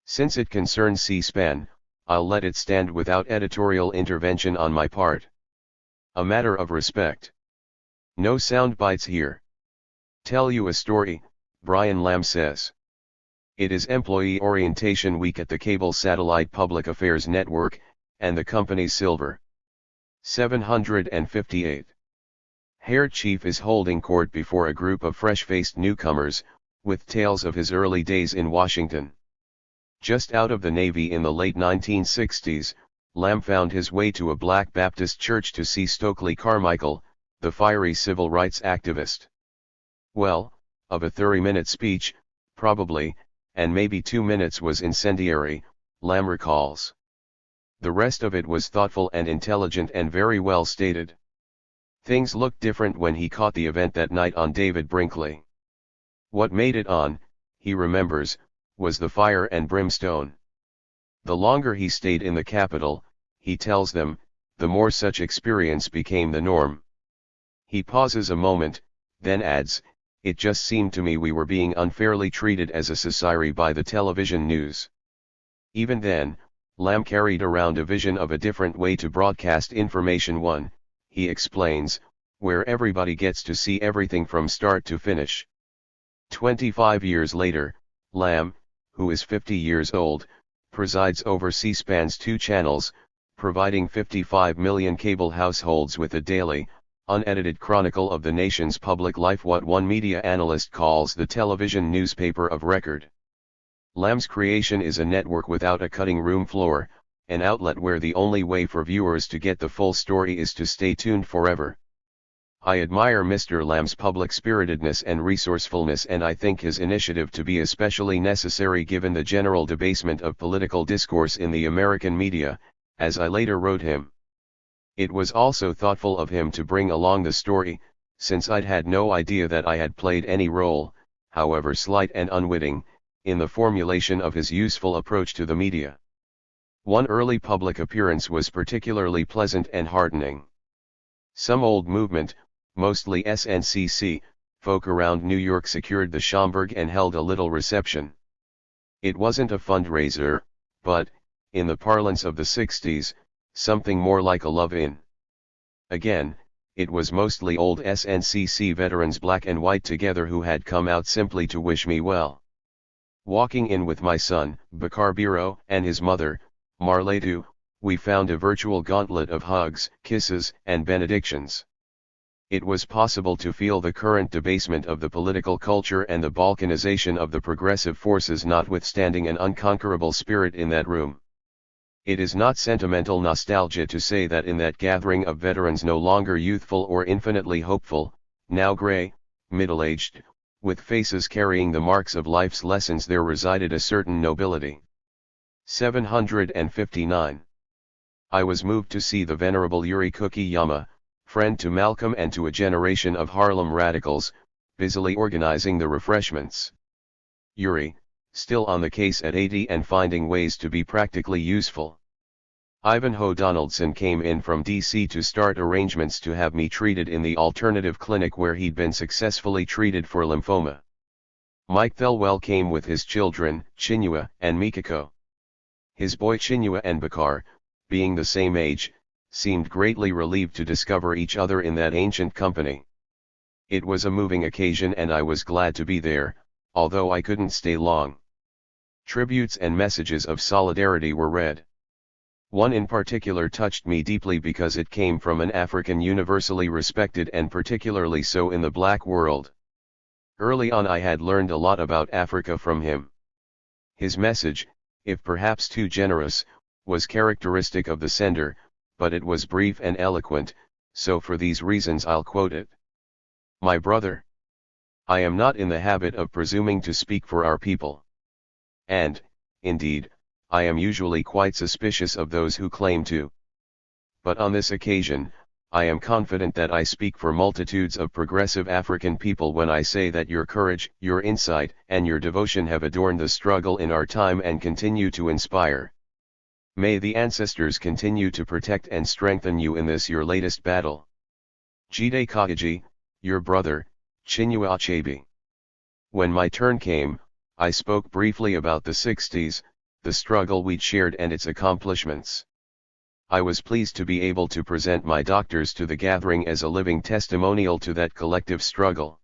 Since it concerns C-SPAN, I'll let it stand without editorial intervention on my part. A matter of respect. No sound bites here. Tell you a story, Brian Lamb says. It is Employee Orientation Week at the Cable Satellite Public Affairs Network, and the company's silver. 758. Hair Chief is holding court before a group of fresh-faced newcomers, with tales of his early days in Washington. Just out of the Navy in the late 1960s, Lamb found his way to a Black Baptist church to see Stokely Carmichael, the fiery civil rights activist. Well, of a 30-minute speech, probably, and maybe 2 minutes was incendiary, Lamb recalls. The rest of it was thoughtful and intelligent and very well stated. Things looked different when he caught the event that night on David Brinkley. What made it on, he remembers, was the fire and brimstone. The longer he stayed in the Capitol, he tells them, the more such experience became the norm. He pauses a moment, then adds, it just seemed to me we were being unfairly treated as a society by the television news. Even then, Lamb carried around a vision of a different way to broadcast information, one, he explains, where everybody gets to see everything from start to finish. 25 years later, Lamb, who is 50 years old, presides over C-SPAN's 2 channels, providing 55 million cable households with a daily, unedited chronicle of the nation's public life, what one media analyst calls the television newspaper of record. Lamb's creation is a network without a cutting room floor, an outlet where the only way for viewers to get the full story is to stay tuned forever. I admire Mr. Lamb's public spiritedness and resourcefulness, and I think his initiative to be especially necessary given the general debasement of political discourse in the American media, as I later wrote him. It was also thoughtful of him to bring along the story, since I'd had no idea that I had played any role, however slight and unwitting, in the formulation of his useful approach to the media. One early public appearance was particularly pleasant and heartening. Some old movement, mostly SNCC, folk around New York secured the Schomburg and held a little reception. It wasn't a fundraiser, but, in the parlance of the 60s, something more like a love-in. Again, it was mostly old SNCC veterans, black and white together, who had come out simply to wish me well. Walking in with my son, Bakar Biro, and his mother, Marletu, we found a virtual gauntlet of hugs, kisses, and benedictions. It was possible to feel the current debasement of the political culture and the balkanization of the progressive forces, notwithstanding an unconquerable spirit in that room. It is not sentimental nostalgia to say that in that gathering of veterans, no longer youthful or infinitely hopeful, now gray, middle-aged, with faces carrying the marks of life's lessons, there resided a certain nobility. 759. I was moved to see the Venerable Yuri Kukiyama, friend to Malcolm and to a generation of Harlem radicals, busily organizing the refreshments. Yuri, still on the case at 80 and finding ways to be practically useful. Ivanhoe Donaldson came in from D.C. to start arrangements to have me treated in the alternative clinic where he'd been successfully treated for lymphoma. Mike Thelwell came with his children, Chinua and Mikako. His boy Chinua and Bakar, being the same age, seemed greatly relieved to discover each other in that ancient company. It was a moving occasion and I was glad to be there, although I couldn't stay long. Tributes and messages of solidarity were read. One in particular touched me deeply because it came from an African universally respected and particularly so in the black world. Early on I had learned a lot about Africa from him. His message, if perhaps too generous, was characteristic of the sender, but it was brief and eloquent, so for these reasons I'll quote it. My brother, I am not in the habit of presuming to speak for our people. And, indeed, I am usually quite suspicious of those who claim to. But on this occasion, I am confident that I speak for multitudes of progressive African people when I say that your courage, your insight, and your devotion have adorned the struggle in our time and continue to inspire. May the ancestors continue to protect and strengthen you in this your latest battle. Jide Kaiji, your brother, Chinua Achebe. When my turn came, I spoke briefly about the 60s, the struggle we'd shared and its accomplishments. I was pleased to be able to present my doctors to the gathering as a living testimonial to that collective struggle.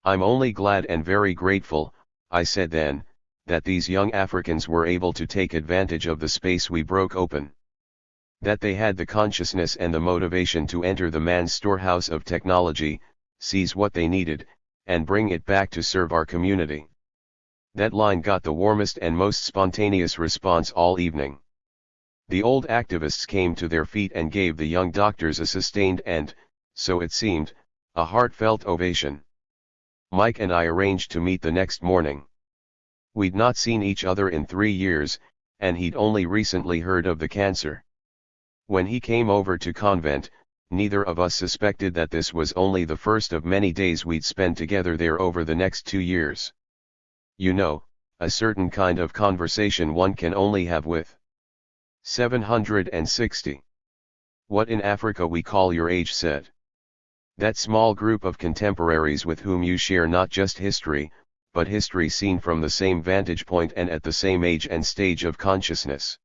I'm only glad and very grateful, I said then, that these young Africans were able to take advantage of the space we broke open. That they had the consciousness and the motivation to enter the man's storehouse of technology, seize what they needed, and bring it back to serve our community. That line got the warmest and most spontaneous response all evening. The old activists came to their feet and gave the young doctors a sustained and, so it seemed, a heartfelt ovation. Mike and I arranged to meet the next morning. We'd not seen each other in 3 years, and he'd only recently heard of the cancer. When he came over to convent, neither of us suspected that this was only the first of many days we'd spend together there over the next 2 years. You know, a certain kind of conversation one can only have with 760. What in Africa we call your age set. That small group of contemporaries with whom you share not just history, but history seen from the same vantage point and at the same age and stage of consciousness.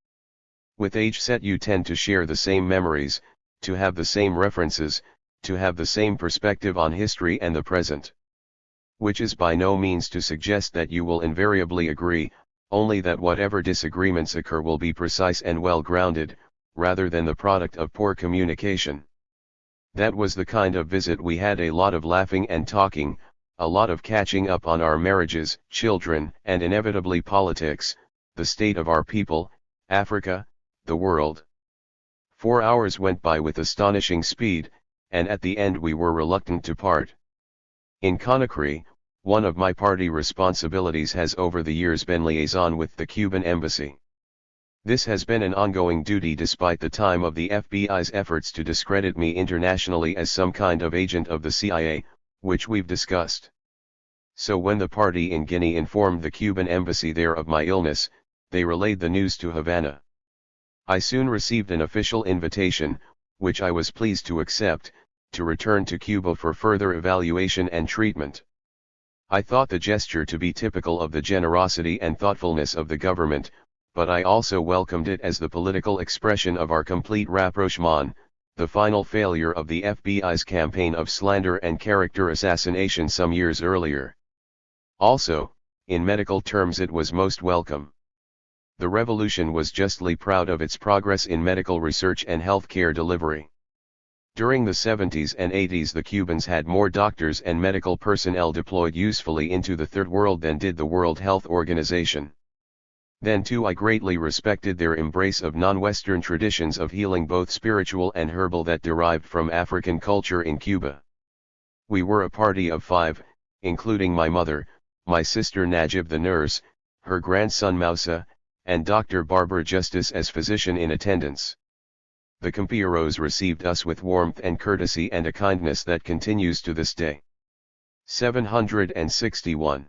With age set you tend to share the same memories, to have the same references, to have the same perspective on history and the present. Which is by no means to suggest that you will invariably agree, only that whatever disagreements occur will be precise and well grounded, rather than the product of poor communication. That was the kind of visit we had, a lot of laughing and talking, a lot of catching up on our marriages, children, and inevitably politics, the state of our people, Africa, the world. 4 hours went by with astonishing speed, and at the end we were reluctant to part. In Conakry, one of my party responsibilities has over the years been liaison with the Cuban embassy. This has been an ongoing duty despite the time of the FBI's efforts to discredit me internationally as some kind of agent of the CIA, which we've discussed. So when the party in Guinea informed the Cuban embassy there of my illness, they relayed the news to Havana. I soon received an official invitation, which I was pleased to accept, to return to Cuba for further evaluation and treatment. I thought the gesture to be typical of the generosity and thoughtfulness of the government, but I also welcomed it as the political expression of our complete rapprochement, the final failure of the FBI's campaign of slander and character assassination some years earlier. Also, in medical terms it was most welcome. The revolution was justly proud of its progress in medical research and healthcare delivery. During the 70s and 80s the Cubans had more doctors and medical personnel deployed usefully into the Third World than did the World Health Organization. Then too I greatly respected their embrace of non-Western traditions of healing, both spiritual and herbal, that derived from African culture in Cuba. We were a party of 5, including my mother, my sister Najib the nurse, her grandson Moussa, and Dr. Barbara Justice as physician in attendance. The Camperos received us with warmth and courtesy and a kindness that continues to this day. 761.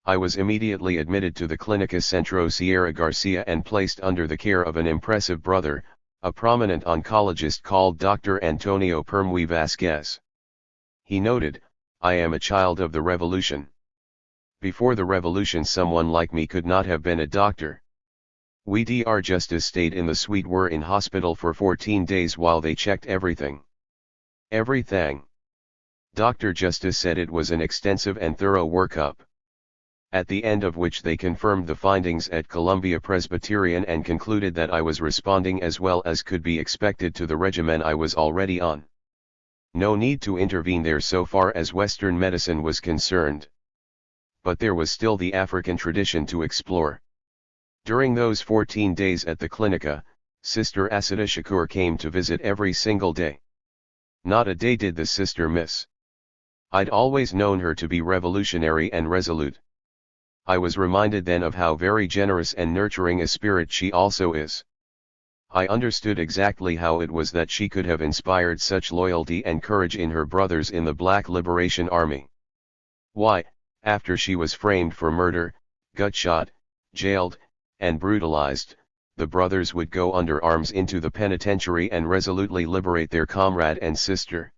I was immediately admitted to the Clínica Centro Sierra Garcia and placed under the care of an impressive brother, a prominent oncologist called Dr. Antonio Permui Vasquez. He noted, "I am a child of the revolution. Before the revolution someone like me could not have been a doctor. We Dr. Justice stayed in the suite, were in hospital for 14 days while they checked everything. Everything. Dr. Justice said it was an extensive and thorough workup. at the end of which they confirmed the findings at Columbia Presbyterian and concluded that I was responding as well as could be expected to the regimen I was already on. No need to intervene there so far as Western medicine was concerned. But there was still the African tradition to explore. During those 14 days at the Clinica, Sister Asada Shakur came to visit every single day. Not a day did the sister miss. I'd always known her to be revolutionary and resolute. I was reminded then of how very generous and nurturing a spirit she also is. I understood exactly how it was that she could have inspired such loyalty and courage in her brothers in the Black Liberation Army. Why, after she was framed for murder, gut-shot, jailed, and brutalized, the brothers would go under arms into the penitentiary and resolutely liberate their comrade and sister.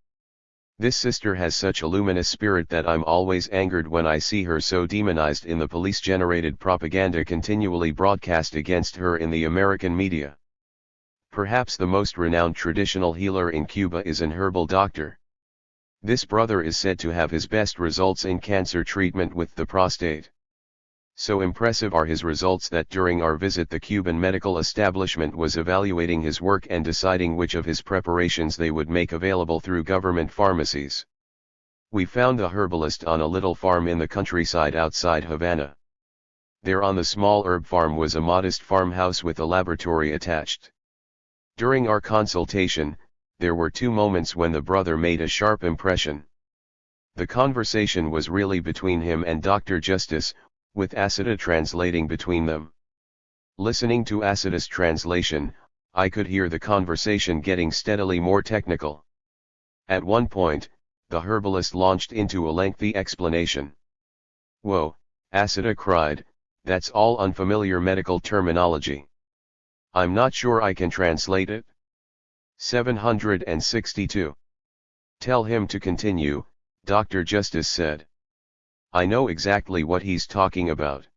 This sister has such a luminous spirit that I'm always angered when I see her so demonized in the police-generated propaganda continually broadcast against her in the American media. Perhaps the most renowned traditional healer in Cuba is an herbal doctor. This brother is said to have his best results in cancer treatment with the prostate. So impressive are his results that during our visit the Cuban medical establishment was evaluating his work and deciding which of his preparations they would make available through government pharmacies. We found the herbalist on a little farm in the countryside outside Havana. There on the small herb farm was a modest farmhouse with a laboratory attached. During our consultation, there were two moments when the brother made a sharp impression. The conversation was really between him and Dr. Justice, with Asada translating between them. Listening to Asada's translation, I could hear the conversation getting steadily more technical. At one point, the herbalist launched into a lengthy explanation. "Whoa," Asada cried, "that's all unfamiliar medical terminology. I'm not sure I can translate it." 762. "Tell him to continue," Dr. Justice said. "I know exactly what he's talking about."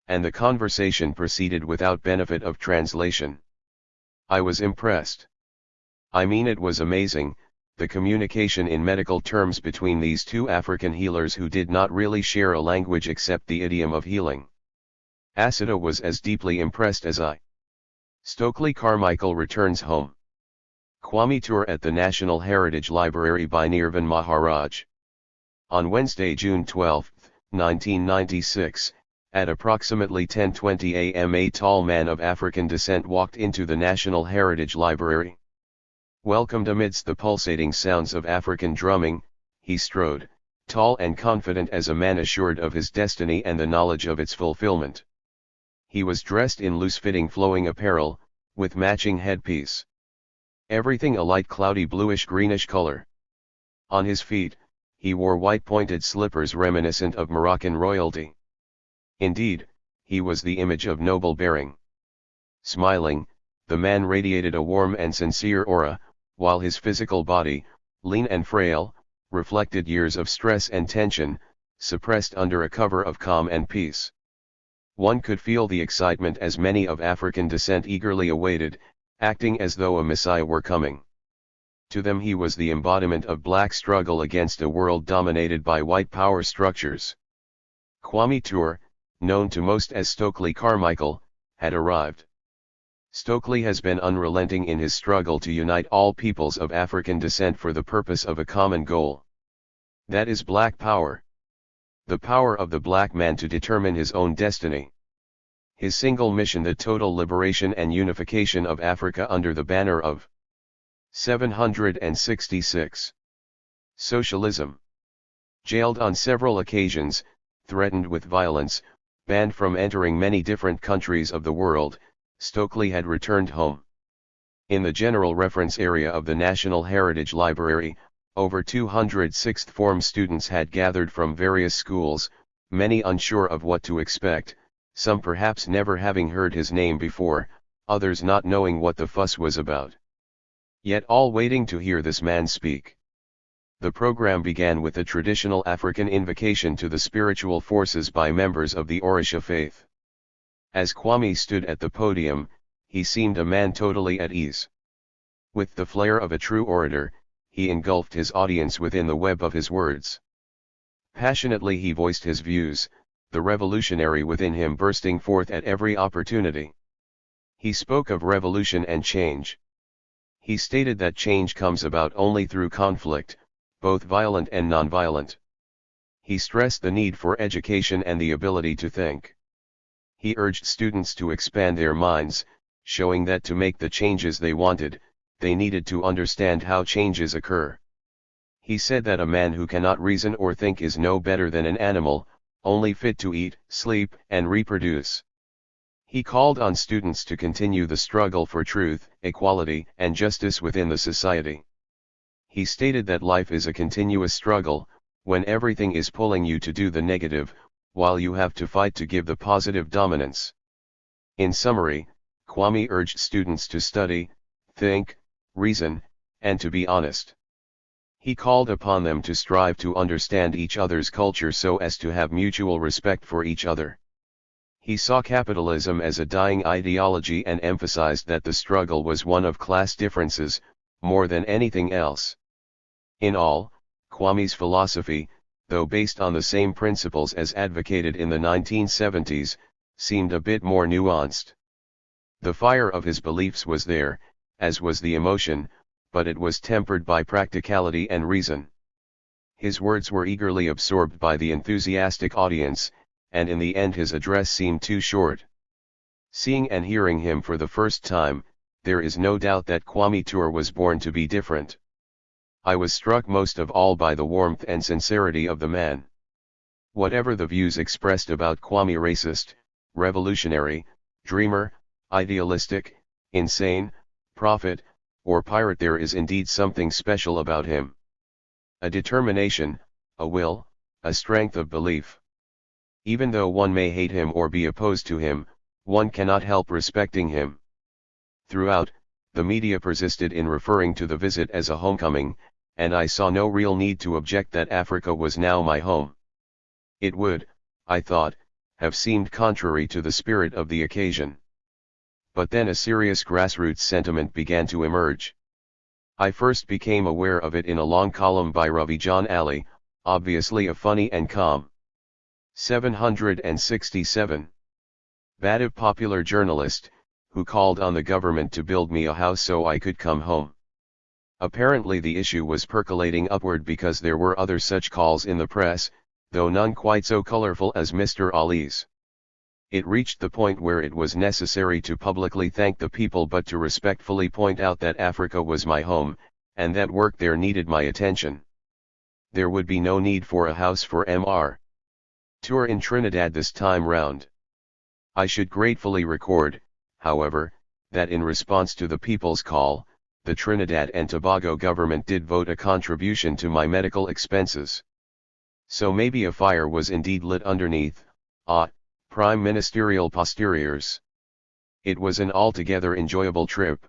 And the conversation proceeded without benefit of translation. I was impressed. I mean, it was amazing, the communication in medical terms between these two African healers who did not really share a language except the idiom of healing. Asada was as deeply impressed as I. Stokely Carmichael returns home. Kwame ture at the National Heritage Library by Nirvan Maharaj. On Wednesday, June 12, 1996, at approximately 10:20 a.m. a tall man of African descent walked into the National Heritage Library. Welcomed amidst the pulsating sounds of African drumming, he strode, tall and confident as a man assured of his destiny and the knowledge of its fulfillment. He was dressed in loose-fitting flowing apparel, with matching headpiece. Everything a light cloudy bluish-greenish color. On his feet, he wore white pointed slippers reminiscent of Moroccan royalty. Indeed, he was the image of noble bearing. Smiling, the man radiated a warm and sincere aura, while his physical body, lean and frail, reflected years of stress and tension, suppressed under a cover of calm and peace. One could feel the excitement as many of African descent eagerly awaited, acting as though a messiah were coming. To them he was the embodiment of black struggle against a world dominated by white power structures. Kwame ture, known to most as Stokely Carmichael, had arrived. Stokely has been unrelenting in his struggle to unite all peoples of African descent for the purpose of a common goal. That is black power. The power of the black man to determine his own destiny. His single mission, the total liberation and unification of Africa under the banner of 766. Socialism. Jailed on several occasions, threatened with violence, banned from entering many different countries of the world, Stokely had returned home. In the general reference area of the National Heritage Library, over 200 sixth form students had gathered from various schools, many unsure of what to expect, some perhaps never having heard his name before, others not knowing what the fuss was about. Yet all waiting to hear this man speak. The program began with a traditional African invocation to the spiritual forces by members of the Orisha faith. As Kwame stood at the podium, he seemed a man totally at ease. With the flair of a true orator, he engulfed his audience within the web of his words. Passionately he voiced his views, the revolutionary within him bursting forth at every opportunity. He spoke of revolution and change. He stated that change comes about only through conflict, both violent and nonviolent. He stressed the need for education and the ability to think. He urged students to expand their minds, showing that to make the changes they wanted, they needed to understand how changes occur. He said that a man who cannot reason or think is no better than an animal, only fit to eat, sleep, and reproduce. He called on students to continue the struggle for truth, equality, and justice within the society. He stated that life is a continuous struggle, when everything is pulling you to do the negative, while you have to fight to give the positive dominance. In summary, Kwame urged students to study, think, reason, and to be honest. He called upon them to strive to understand each other's culture so as to have mutual respect for each other. He saw capitalism as a dying ideology and emphasized that the struggle was one of class differences, more than anything else. In all, Kwame's philosophy, though based on the same principles as advocated in the 1970s, seemed a bit more nuanced. The fire of his beliefs was there, as was the emotion, but it was tempered by practicality and reason. His words were eagerly absorbed by the enthusiastic audience, and in the end his address seemed too short. Seeing and hearing him for the first time, there is no doubt that Kwame Ture was born to be different. I was struck most of all by the warmth and sincerity of the man. Whatever the views expressed about Kwame, racist, revolutionary, dreamer, idealistic, insane, prophet, or pirate, there is indeed something special about him. A determination, a will, a strength of belief. Even though one may hate him or be opposed to him, one cannot help respecting him. Throughout, the media persisted in referring to the visit as a homecoming, and I saw no real need to object that Africa was now my home. It would, I thought, have seemed contrary to the spirit of the occasion. But then a serious grassroots sentiment began to emerge. I first became aware of it in a long column by Ravi John Ali, obviously a funny and calm. 767. Badiv, popular journalist, who called on the government to build me a house so I could come home. Apparently the issue was percolating upward because there were other such calls in the press, though none quite so colorful as Mr. Ali's. It reached the point where it was necessary to publicly thank the people but to respectfully point out that Africa was my home, and that work there needed my attention. There would be no need for a house for Mr. Ture in Trinidad this time round. I should gratefully record, however, that in response to the people's call, the Trinidad and Tobago government did vote a contribution to my medical expenses. So maybe a fire was indeed lit underneath, prime ministerial posteriors. It was an altogether enjoyable trip.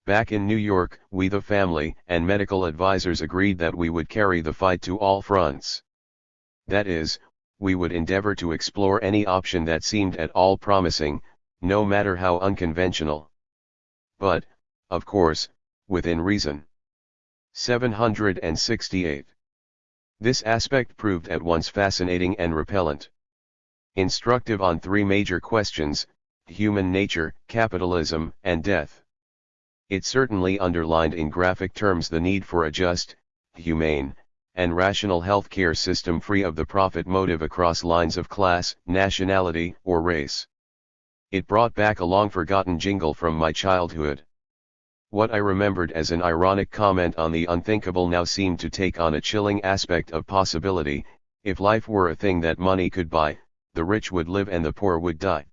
Back in New York, we, the family and medical advisors, agreed that we would carry the fight to all fronts. That is, we would endeavor to explore any option that seemed at all promising, no matter how unconventional. But, of course, within reason. 768. This aspect proved at once fascinating and repellent. Instructive on three major questions: human nature, capitalism, and death. It certainly underlined in graphic terms the need for a just, humane, and rational healthcare system free of the profit motive across lines of class, nationality, or race. It brought back a long-forgotten jingle from my childhood. What I remembered as an ironic comment on the unthinkable now seemed to take on a chilling aspect of possibility: if life were a thing that money could buy, the rich would live and the poor would die.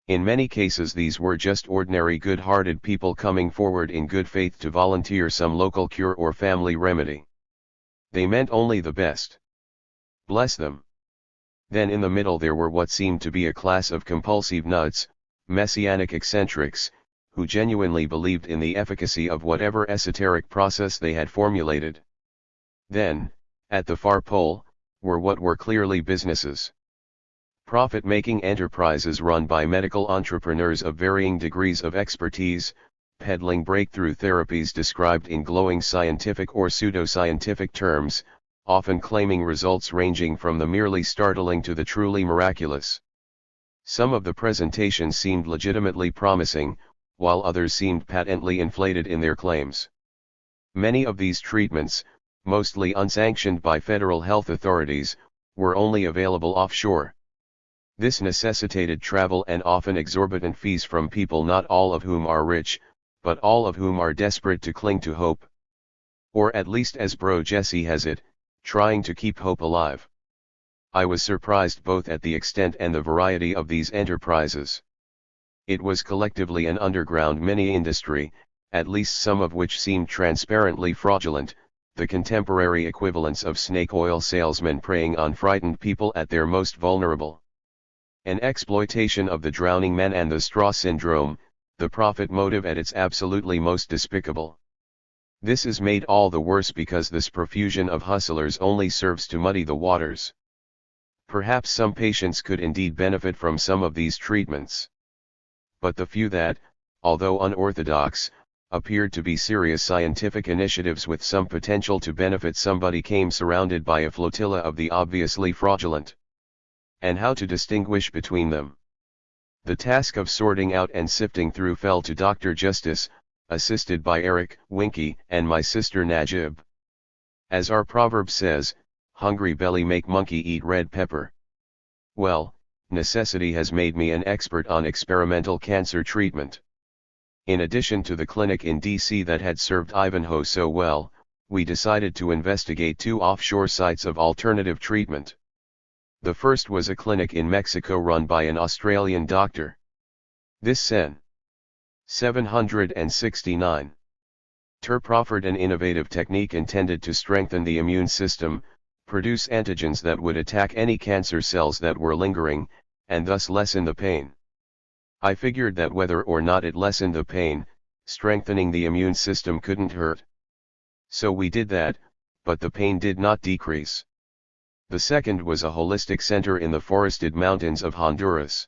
In many cases these were just ordinary good-hearted people coming forward in good faith to volunteer some local cure or family remedy. They meant only the best. Bless them. Then in the middle there were what seemed to be a class of compulsive nuts, messianic eccentrics, who genuinely believed in the efficacy of whatever esoteric process they had formulated. Then, at the far pole, were what were clearly businesses. Profit-making enterprises run by medical entrepreneurs of varying degrees of expertise, peddling breakthrough therapies described in glowing scientific or pseudoscientific terms, often claiming results ranging from the merely startling to the truly miraculous. Some of the presentations seemed legitimately promising, while others seemed patently inflated in their claims. Many of these treatments, mostly unsanctioned by federal health authorities, were only available offshore. This necessitated travel and often exorbitant fees from people not all of whom are rich, but all of whom are desperate to cling to hope. Or at least as Bro Jesse has it, trying to keep hope alive. I was surprised both at the extent and the variety of these enterprises. It was collectively an underground mini-industry, at least some of which seemed transparently fraudulent, the contemporary equivalents of snake oil salesmen preying on frightened people at their most vulnerable. An exploitation of the drowning man and the straw syndrome, the profit motive at its absolutely most despicable. This is made all the worse because this profusion of hustlers only serves to muddy the waters. Perhaps some patients could indeed benefit from some of these treatments. But the few that, although unorthodox, appeared to be serious scientific initiatives with some potential to benefit somebody came surrounded by a flotilla of the obviously fraudulent. And how to distinguish between them? The task of sorting out and sifting through fell to Dr. Justice, assisted by Eric, Winky, and my sister Najib. As our proverb says, hungry belly make monkey eat red pepper. Well, necessity has made me an expert on experimental cancer treatment. In addition to the clinic in DC that had served Ivanhoe so well, we decided to investigate 2 offshore sites of alternative treatment. The first was a clinic in Mexico run by an Australian doctor. This Sen. 769. TUR proffered an innovative technique intended to strengthen the immune system, produce antigens that would attack any cancer cells that were lingering, and thus lessen the pain. I figured that whether or not it lessened the pain, strengthening the immune system couldn't hurt. So we did that, but the pain did not decrease. The second was a holistic center in the forested mountains of Honduras.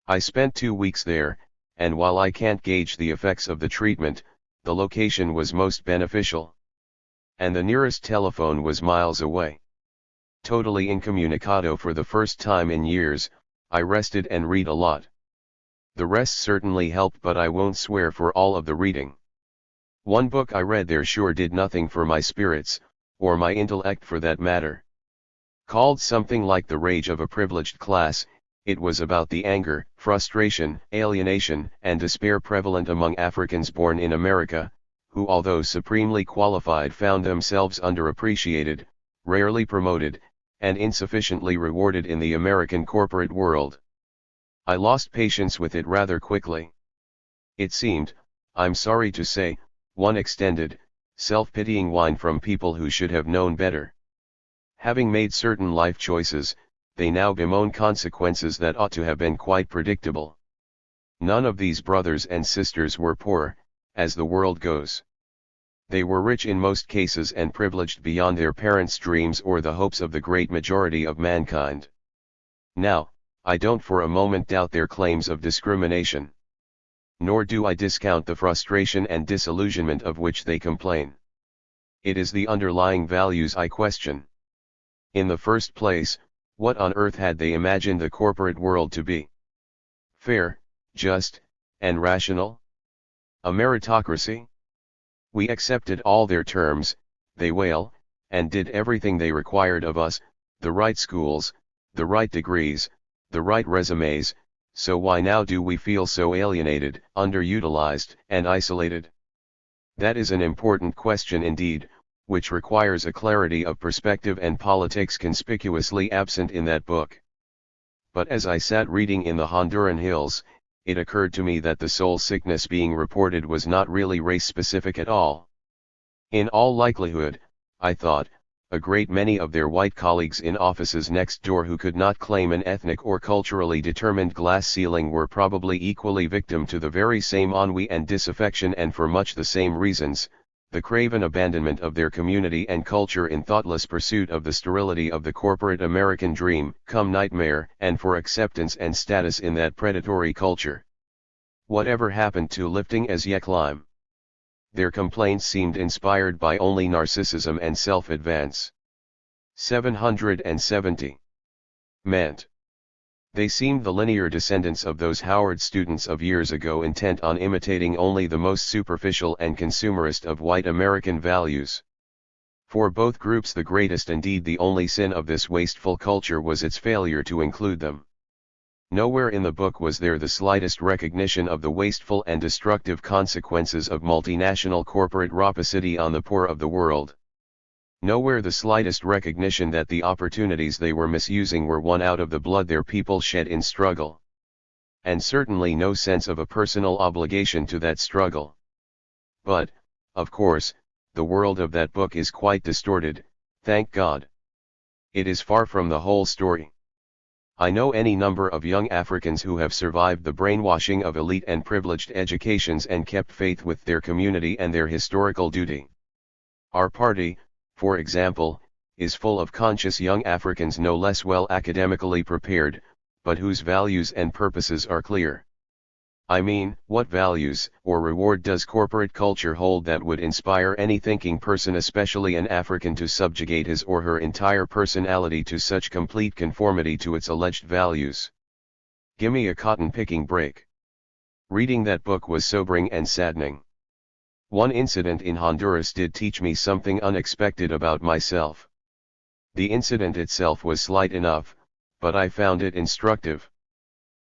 I spent 2 weeks there, and while I can't gauge the effects of the treatment, the location was most beneficial. And the nearest telephone was miles away. Totally incommunicado for the first time in years, I rested and read a lot. The rest certainly helped, but I won't swear for all of the reading. One book I read there sure did nothing for my spirits, or my intellect for that matter. Called something like The Rage of a Privileged Class, it was about the anger, frustration, alienation, and despair prevalent among Africans born in America, who although supremely qualified found themselves underappreciated, rarely promoted, and insufficiently rewarded in the American corporate world. I lost patience with it rather quickly. It seemed, I'm sorry to say, one extended, self-pitying whine from people who should have known better. Having made certain life choices, they now bemoan consequences that ought to have been quite predictable. None of these brothers and sisters were poor, as the world goes. They were rich in most cases and privileged beyond their parents' dreams or the hopes of the great majority of mankind. Now, I don't for a moment doubt their claims of discrimination. Nor do I discount the frustration and disillusionment of which they complain. It is the underlying values I question. In the first place, what on earth had they imagined the corporate world to be? Fair, just, and rational? A meritocracy? We accepted all their terms, they wail, and did everything they required of us, the right schools, the right degrees, the right resumes, so why now do we feel so alienated, underutilized, and isolated? That is an important question indeed, which requires a clarity of perspective and politics conspicuously absent in that book. But as I sat reading in the Honduran hills, it occurred to me that the soul sickness being reported was not really race-specific at all. In all likelihood, I thought, a great many of their white colleagues in offices next door who could not claim an ethnic or culturally determined glass ceiling were probably equally victim to the very same ennui and disaffection, and for much the same reasons, the craven abandonment of their community and culture in thoughtless pursuit of the sterility of the corporate American dream, come nightmare, and for acceptance and status in that predatory culture. Whatever happened to lifting as ye climb? Their complaints seemed inspired by only narcissism and self-advance. 770. Meant. They seemed the linear descendants of those Howard students of years ago, intent on imitating only the most superficial and consumerist of white American values. For both groups the greatest, indeed the only sin of this wasteful culture was its failure to include them. Nowhere in the book was there the slightest recognition of the wasteful and destructive consequences of multinational corporate rapacity on the poor of the world. Nowhere the slightest recognition that the opportunities they were misusing were won out of the blood their people shed in struggle. And certainly no sense of a personal obligation to that struggle. But, of course, the world of that book is quite distorted, thank God. It is far from the whole story. I know any number of young Africans who have survived the brainwashing of elite and privileged educations and kept faith with their community and their historical duty. Our party, for example, is full of conscious young Africans no less well academically prepared, but whose values and purposes are clear. I mean, what values or reward does corporate culture hold that would inspire any thinking person, especially an African, to subjugate his or her entire personality to such complete conformity to its alleged values? Gimme a cotton-picking break. Reading that book was sobering and saddening. One incident in Honduras did teach me something unexpected about myself. The incident itself was slight enough, but I found it instructive.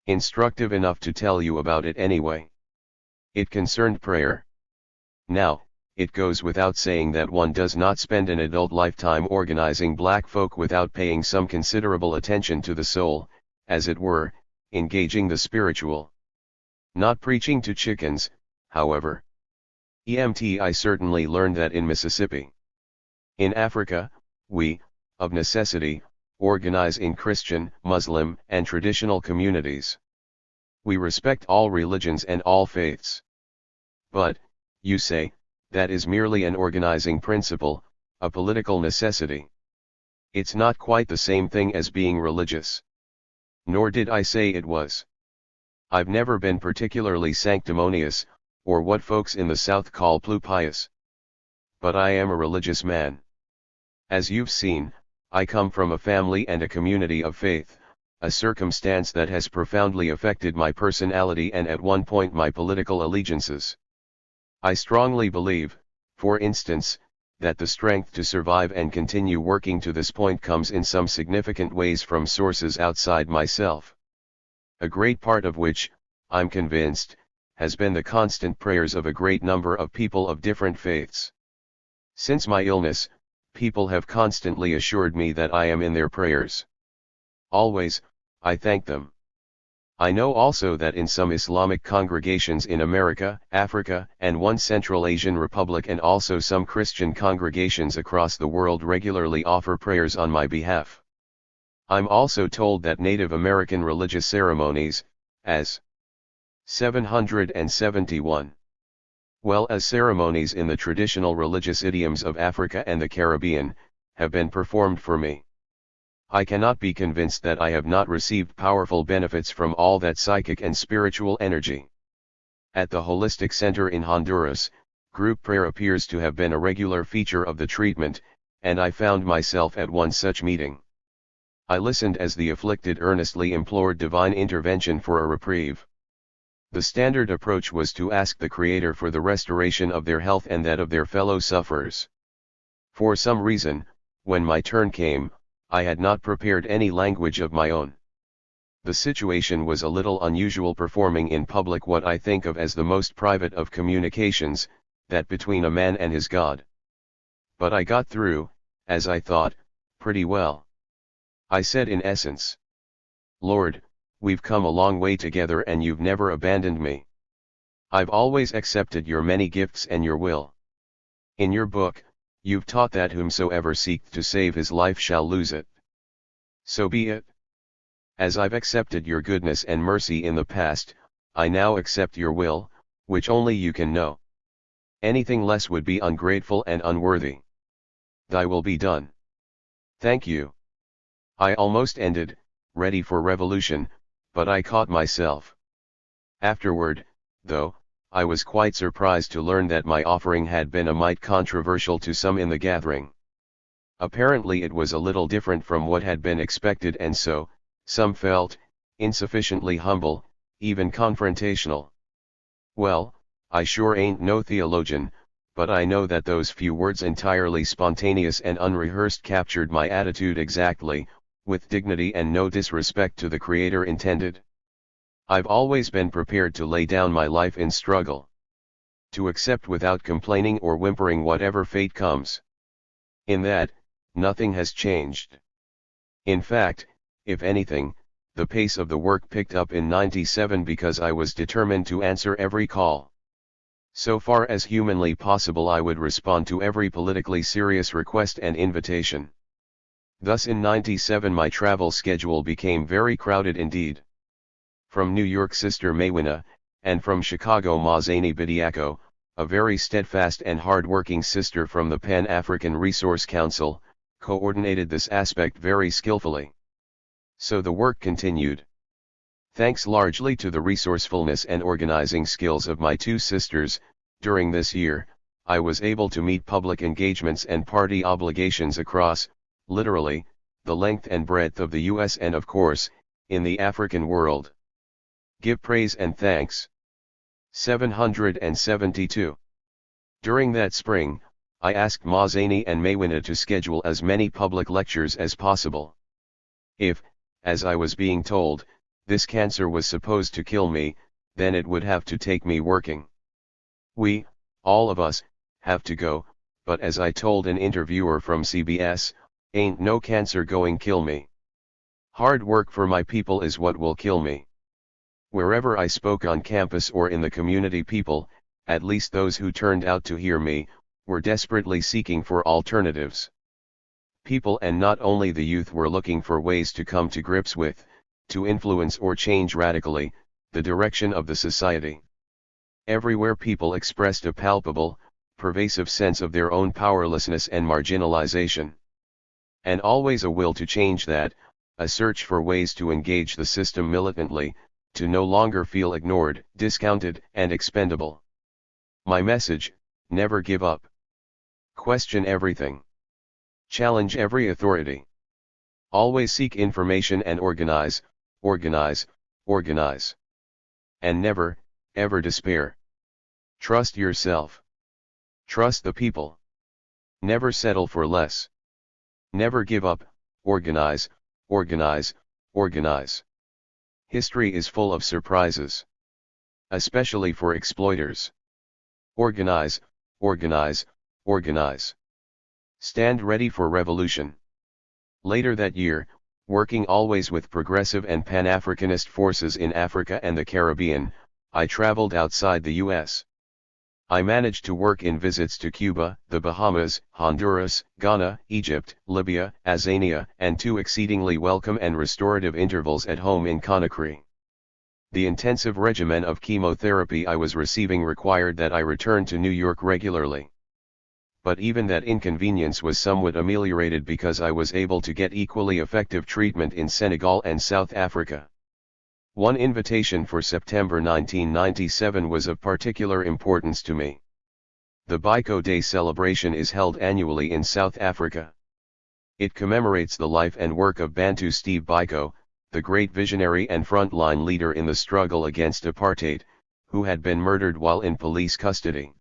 Instructive enough to tell you about it anyway. It concerned prayer. Now, it goes without saying that one does not spend an adult lifetime organizing black folk without paying some considerable attention to the soul, as it were, engaging the spiritual. Not preaching to chickens, however. I certainly learned that in Mississippi. In Africa, we, of necessity, organize in Christian, Muslim, and traditional communities. We respect all religions and all faiths. But, you say, that is merely an organizing principle, a political necessity. It's not quite the same thing as being religious. Nor did I say it was. I've never been particularly sanctimonious, or what folks in the South call pious. But I am a religious man. As you've seen, I come from a family and a community of faith, a circumstance that has profoundly affected my personality and at one point my political allegiances. I strongly believe, for instance, that the strength to survive and continue working to this point comes in some significant ways from sources outside myself. A great part of which, I'm convinced, has been the constant prayers of a great number of people of different faiths. Since my illness, people have constantly assured me that I am in their prayers. Always, I thank them. I know also that in some Islamic congregations in America, Africa, and one Central Asian republic, and also some Christian congregations across the world, regularly offer prayers on my behalf. I'm also told that Native American religious ceremonies, as 771. Well as ceremonies in the traditional religious idioms of Africa and the Caribbean, have been performed for me. I cannot be convinced that I have not received powerful benefits from all that psychic and spiritual energy. At the Holistic Center in Honduras, group prayer appears to have been a regular feature of the treatment, and I found myself at one such meeting. I listened as the afflicted earnestly implored divine intervention for a reprieve. The standard approach was to ask the Creator for the restoration of their health and that of their fellow sufferers. For some reason, when my turn came, I had not prepared any language of my own. The situation was a little unusual, performing in public what I think of as the most private of communications, that between a man and his God. But I got through, as I thought, pretty well. I said in essence, Lord, we've come a long way together and you've never abandoned me. I've always accepted your many gifts and your will. In your book, you've taught that whomsoever seeketh to save his life shall lose it. So be it. As I've accepted your goodness and mercy in the past, I now accept your will, which only you can know. Anything less would be ungrateful and unworthy. Thy will be done. Thank you. I almost ended, ready for revolution, but I caught myself. Afterward, though, I was quite surprised to learn that my offering had been a mite controversial to some in the gathering. Apparently it was a little different from what had been expected, and so, some felt, insufficiently humble, even confrontational. Well, I sure ain't no theologian, but I know that those few words, entirely spontaneous and unrehearsed, captured my attitude exactly, with dignity and no disrespect to the Creator intended. I've always been prepared to lay down my life in struggle. To accept without complaining or whimpering whatever fate comes. In that, nothing has changed. In fact, if anything, the pace of the work picked up in '97 because I was determined to answer every call. So far as humanly possible, I would respond to every politically serious request and invitation. Thus in '97 my travel schedule became very crowded indeed. From New York, Sister Maywina, and from Chicago, Mazani Bidiako, a very steadfast and hard-working sister from the Pan-African Resource Council, coordinated this aspect very skillfully. So the work continued. Thanks largely to the resourcefulness and organizing skills of my two sisters, during this year, I was able to meet public engagements and party obligations across, literally, the length and breadth of the U.S. and of course, in the African world. Give praise and thanks. 772. During that spring, I asked Mazani and Maywina to schedule as many public lectures as possible. If, as I was being told, this cancer was supposed to kill me, then it would have to take me working. We, all of us, have to go, but as I told an interviewer from CBS, ain't no cancer going kill me. Hard work for my people is what will kill me. Wherever I spoke on campus or in the community, people, at least those who turned out to hear me, were desperately seeking for alternatives. People, and not only the youth, were looking for ways to come to grips with, to influence or change radically, the direction of the society. Everywhere people expressed a palpable, pervasive sense of their own powerlessness and marginalization. And always a will to change that, a search for ways to engage the system militantly, to no longer feel ignored, discounted, and expendable. My message: never give up. Question everything. Challenge every authority. Always seek information and organize, organize, organize. And never, ever despair. Trust yourself. Trust the people. Never settle for less. Never give up, organize, organize, organize. History is full of surprises. Especially for exploiters. Organize, organize, organize. Stand ready for revolution. Later that year, working always with progressive and Pan-Africanist forces in Africa and the Caribbean, I traveled outside the U.S. I managed to work in visits to Cuba, the Bahamas, Honduras, Ghana, Egypt, Libya, Azania, and 2 exceedingly welcome and restorative intervals at home in Conakry. The intensive regimen of chemotherapy I was receiving required that I return to New York regularly. But even that inconvenience was somewhat ameliorated because I was able to get equally effective treatment in Senegal and South Africa. One invitation for September 1997 was of particular importance to me. The Biko Day celebration is held annually in South Africa. It commemorates the life and work of Bantu Steve Biko, the great visionary and frontline leader in the struggle against apartheid, who had been murdered while in police custody.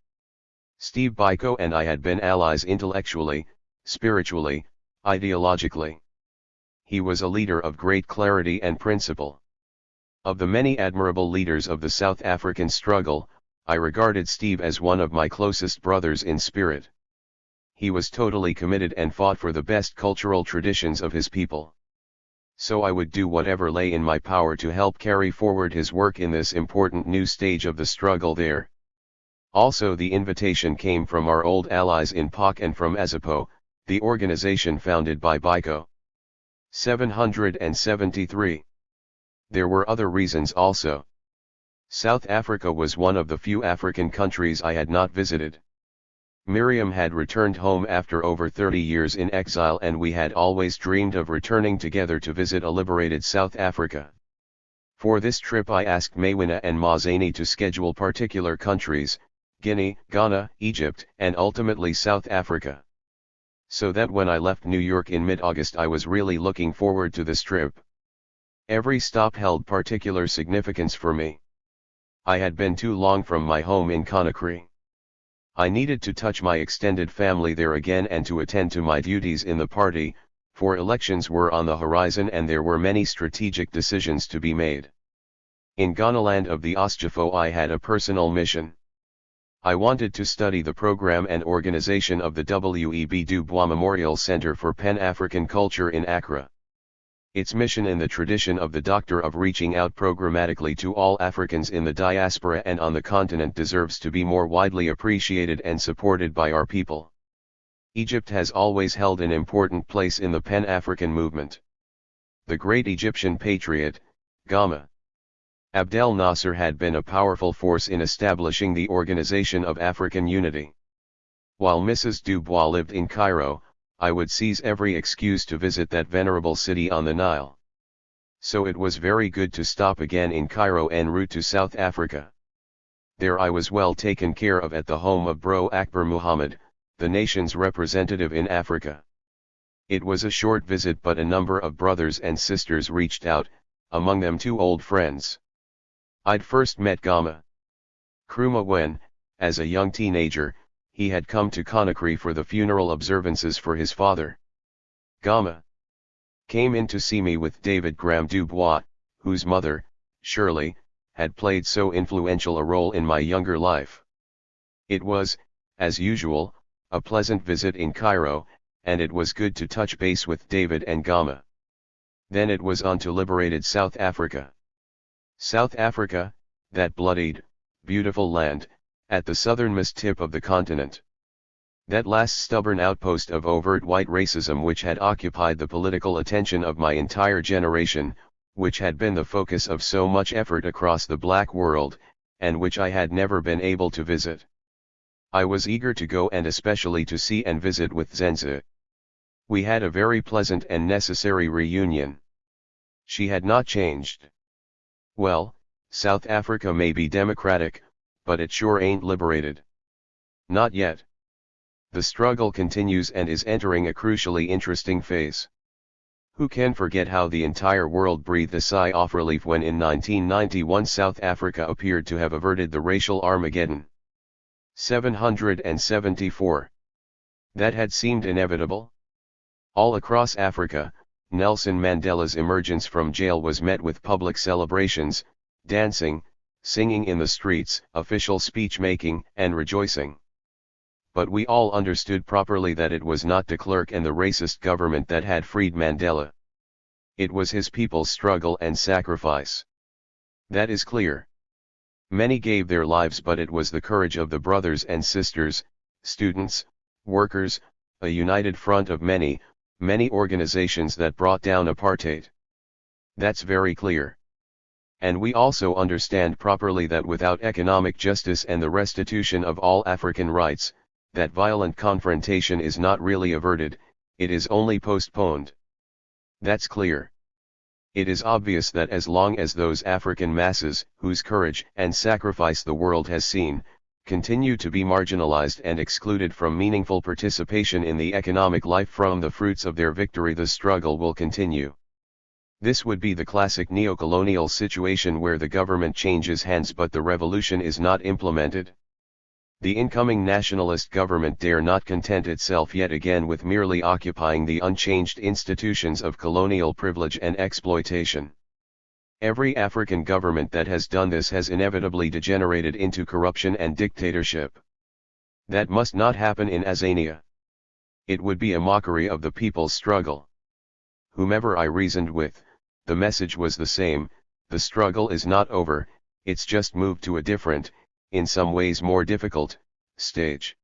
Steve Biko and I had been allies intellectually, spiritually, ideologically. He was a leader of great clarity and principle. Of the many admirable leaders of the South African struggle, I regarded Steve as one of my closest brothers in spirit. He was totally committed and fought for the best cultural traditions of his people. So I would do whatever lay in my power to help carry forward his work in this important new stage of the struggle there. Also, the invitation came from our old allies in POC and from AZAPO, the organization founded by Biko. 773. There were other reasons also. South Africa was one of the few African countries I had not visited. Miriam had returned home after over 30 years in exile, and we had always dreamed of returning together to visit a liberated South Africa. For this trip I asked Maywina and Mazani to schedule particular countries: Guinea, Ghana, Egypt, and ultimately South Africa. So that when I left New York in mid-August I was really looking forward to this trip. Every stop held particular significance for me. I had been too long from my home in Conakry. I needed to touch my extended family there again and to attend to my duties in the party, for elections were on the horizon and there were many strategic decisions to be made. In Ghanaland of the Osjifo I had a personal mission. I wanted to study the program and organization of the W.E.B. Du Bois Memorial Center for Pan-African Culture in Accra. Its mission in the tradition of the doctor of reaching out programmatically to all Africans in the diaspora and on the continent deserves to be more widely appreciated and supported by our people. Egypt has always held an important place in the Pan-African movement. The great Egyptian patriot, Kwame Abdel Nasser had been a powerful force in establishing the Organization of African Unity. While Mrs. Du Bois lived in Cairo, I would seize every excuse to visit that venerable city on the Nile. So it was very good to stop again in Cairo en route to South Africa. There I was well taken care of at the home of Bro Akbar Muhammad, the nation's representative in Africa. It was a short visit but a number of brothers and sisters reached out, among them 2 old friends. I'd first met Kwame Nkrumah when, as a young teenager, he had come to Conakry for the funeral observances for his father. Kwame came in to see me with David Graham Du Bois, whose mother, Shirley, had played so influential a role in my younger life. It was, as usual, a pleasant visit in Cairo, and it was good to touch base with David and Kwame. Then it was on to liberated South Africa. South Africa, that bloodied, beautiful land, at the southernmost tip of the continent. That last stubborn outpost of overt white racism which had occupied the political attention of my entire generation, which had been the focus of so much effort across the black world, and which I had never been able to visit. I was eager to go and especially to see and visit with Zenza. We had a very pleasant and necessary reunion. She had not changed. Well, South Africa may be democratic, but it sure ain't liberated. Not yet. The struggle continues and is entering a crucially interesting phase. Who can forget how the entire world breathed a sigh of relief when in 1991 South Africa appeared to have averted the racial Armageddon? 774. That had seemed inevitable. All across Africa, Nelson Mandela's emergence from jail was met with public celebrations, dancing, singing in the streets, official speech-making, and rejoicing. But we all understood properly that it was not de Klerk and the racist government that had freed Mandela. It was his people's struggle and sacrifice. That is clear. Many gave their lives, but it was the courage of the brothers and sisters, students, workers, a united front of many, many organizations that brought down apartheid. That's very clear. And we also understand properly that without economic justice and the restitution of all African rights, that violent confrontation is not really averted, it is only postponed. That's clear. It is obvious that as long as those African masses, whose courage and sacrifice the world has seen, continue to be marginalized and excluded from meaningful participation in the economic life from the fruits of their victory, the struggle will continue. This would be the classic neo-colonial situation where the government changes hands but the revolution is not implemented. The incoming nationalist government dare not content itself yet again with merely occupying the unchanged institutions of colonial privilege and exploitation. Every African government that has done this has inevitably degenerated into corruption and dictatorship. That must not happen in Azania. It would be a mockery of the people's struggle. Whomever I reasoned with, the message was the same: the struggle is not over, it's just moved to a different, in some ways more difficult, stage.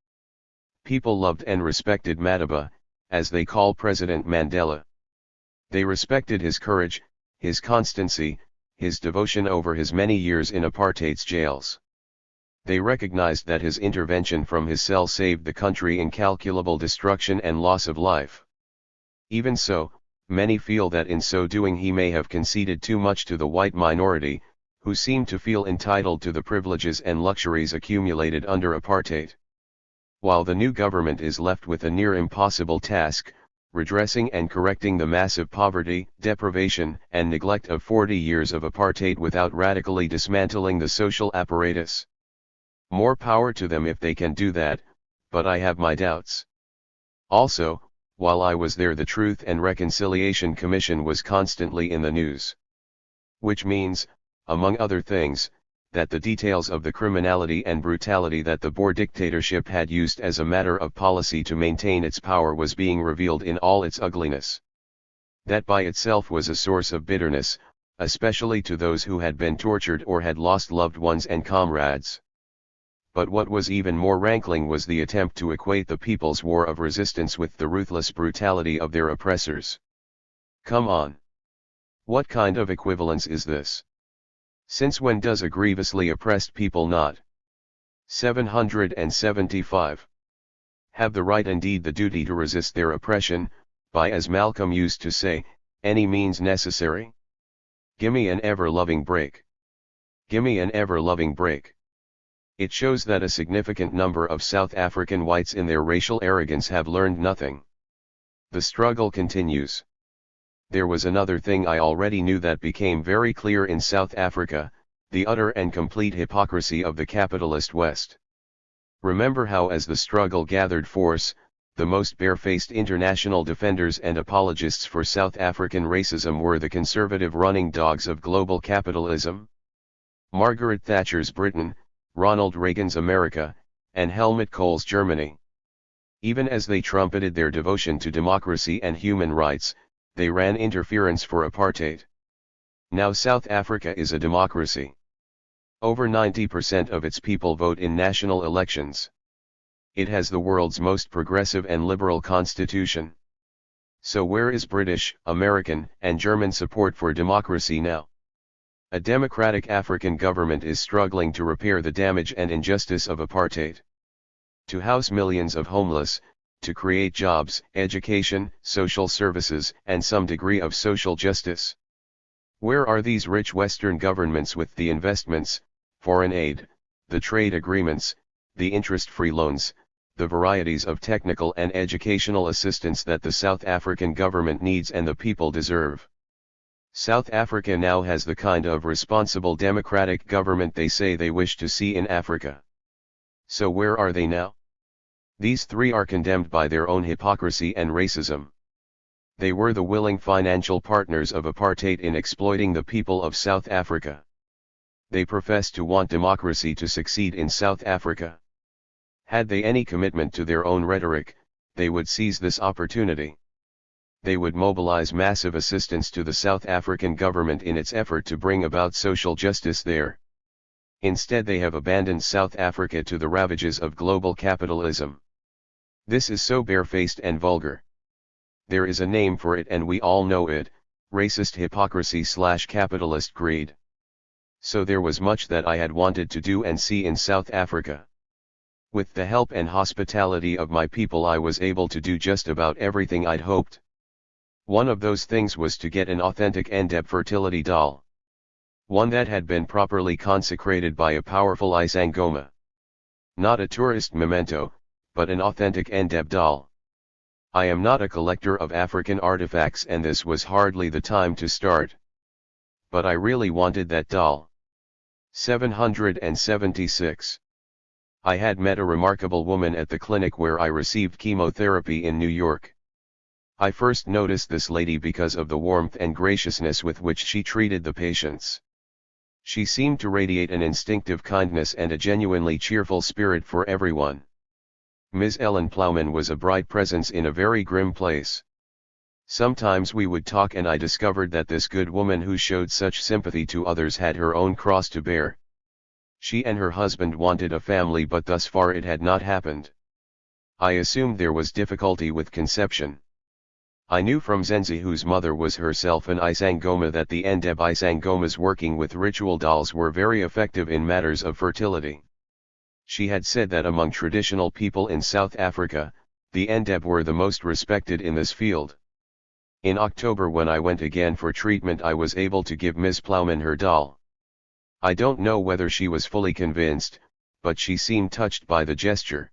People loved and respected Madiba, as they call President Mandela. They respected his courage, his constancy, his devotion over his many years in apartheid's jails. They recognized that his intervention from his cell saved the country incalculable destruction and loss of life. Even so, many feel that in so doing he may have conceded too much to the white minority, who seem to feel entitled to the privileges and luxuries accumulated under apartheid. While the new government is left with a near impossible task, redressing and correcting the massive poverty, deprivation, and neglect of 40 years of apartheid without radically dismantling the social apparatus. More power to them if they can do that, but I have my doubts. Also, while I was there, the Truth and Reconciliation Commission was constantly in the news. Which means, among other things, that the details of the criminality and brutality that the Boer dictatorship had used as a matter of policy to maintain its power was being revealed in all its ugliness. That by itself was a source of bitterness, especially to those who had been tortured or had lost loved ones and comrades. But what was even more rankling was the attempt to equate the people's war of resistance with the ruthless brutality of their oppressors. Come on. What kind of equivalence is this? Since when does a grievously oppressed people not 775 have the right, indeed the duty, to resist their oppression, by, as Malcolm used to say, any means necessary? Gimme an ever-loving break. Gimme an ever-loving break. It shows that a significant number of South African whites in their racial arrogance have learned nothing. The struggle continues. There was another thing I already knew that became very clear in South Africa, the utter and complete hypocrisy of the capitalist West. Remember how, as the struggle gathered force, the most barefaced international defenders and apologists for South African racism were the conservative running dogs of global capitalism? Margaret Thatcher's Britain, Ronald Reagan's America, and Helmut Kohl's Germany. Even as they trumpeted their devotion to democracy and human rights, they ran interference for apartheid. Now South Africa is a democracy. Over 90% of its people vote in national elections. It has the world's most progressive and liberal constitution. So where is British, American, and German support for democracy now? A democratic African government is struggling to repair the damage and injustice of apartheid. To house millions of homeless, to create jobs, education, social services, and some degree of social justice. Where are these rich Western governments with the investments, foreign aid, the trade agreements, the interest-free loans, the varieties of technical and educational assistance that the South African government needs and the people deserve? South Africa now has the kind of responsible democratic government they say they wish to see in Africa. So where are they now? These three are condemned by their own hypocrisy and racism. They were the willing financial partners of apartheid in exploiting the people of South Africa. They profess to want democracy to succeed in South Africa. Had they any commitment to their own rhetoric, they would seize this opportunity. They would mobilize massive assistance to the South African government in its effort to bring about social justice there. Instead, they have abandoned South Africa to the ravages of global capitalism. This is so barefaced and vulgar. There is a name for it and we all know it: racist hypocrisy/capitalist greed. So there was much that I had wanted to do and see in South Africa. With the help and hospitality of my people, I was able to do just about everything I'd hoped. One of those things was to get an authentic Ndeb fertility doll. One that had been properly consecrated by a powerful Isangoma. Not a tourist memento, but an authentic Ndeb doll. I am not a collector of African artifacts and this was hardly the time to start. But I really wanted that doll. 776. I had met a remarkable woman at the clinic where I received chemotherapy in New York. I first noticed this lady because of the warmth and graciousness with which she treated the patients. She seemed to radiate an instinctive kindness and a genuinely cheerful spirit for everyone. Ms. Ellen Plowman was a bright presence in a very grim place. Sometimes we would talk and I discovered that this good woman who showed such sympathy to others had her own cross to bear. She and her husband wanted a family, but thus far it had not happened. I assumed there was difficulty with conception. I knew from Zenzi, whose mother was herself an Isangoma, that the Ndeb Isangomas working with ritual dolls were very effective in matters of fertility. She had said that among traditional people in South Africa, the Ndeb were the most respected in this field. In October, when I went again for treatment, I was able to give Ms. Plowman her doll. I don't know whether she was fully convinced, but she seemed touched by the gesture.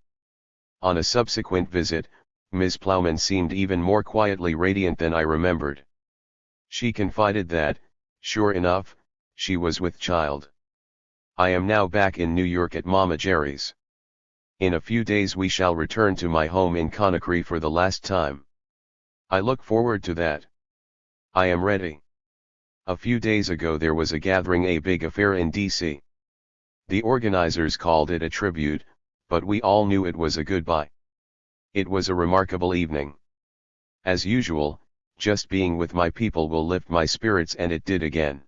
On a subsequent visit, Ms. Plowman seemed even more quietly radiant than I remembered. She confided that, sure enough, she was with child. I am now back in New York at Mama Jerry's. In a few days we shall return to my home in Conakry for the last time. I look forward to that. I am ready. A few days ago there was a gathering, a big affair in D.C. The organizers called it a tribute, but we all knew it was a goodbye. It was a remarkable evening. As usual, just being with my people will lift my spirits, and it did again.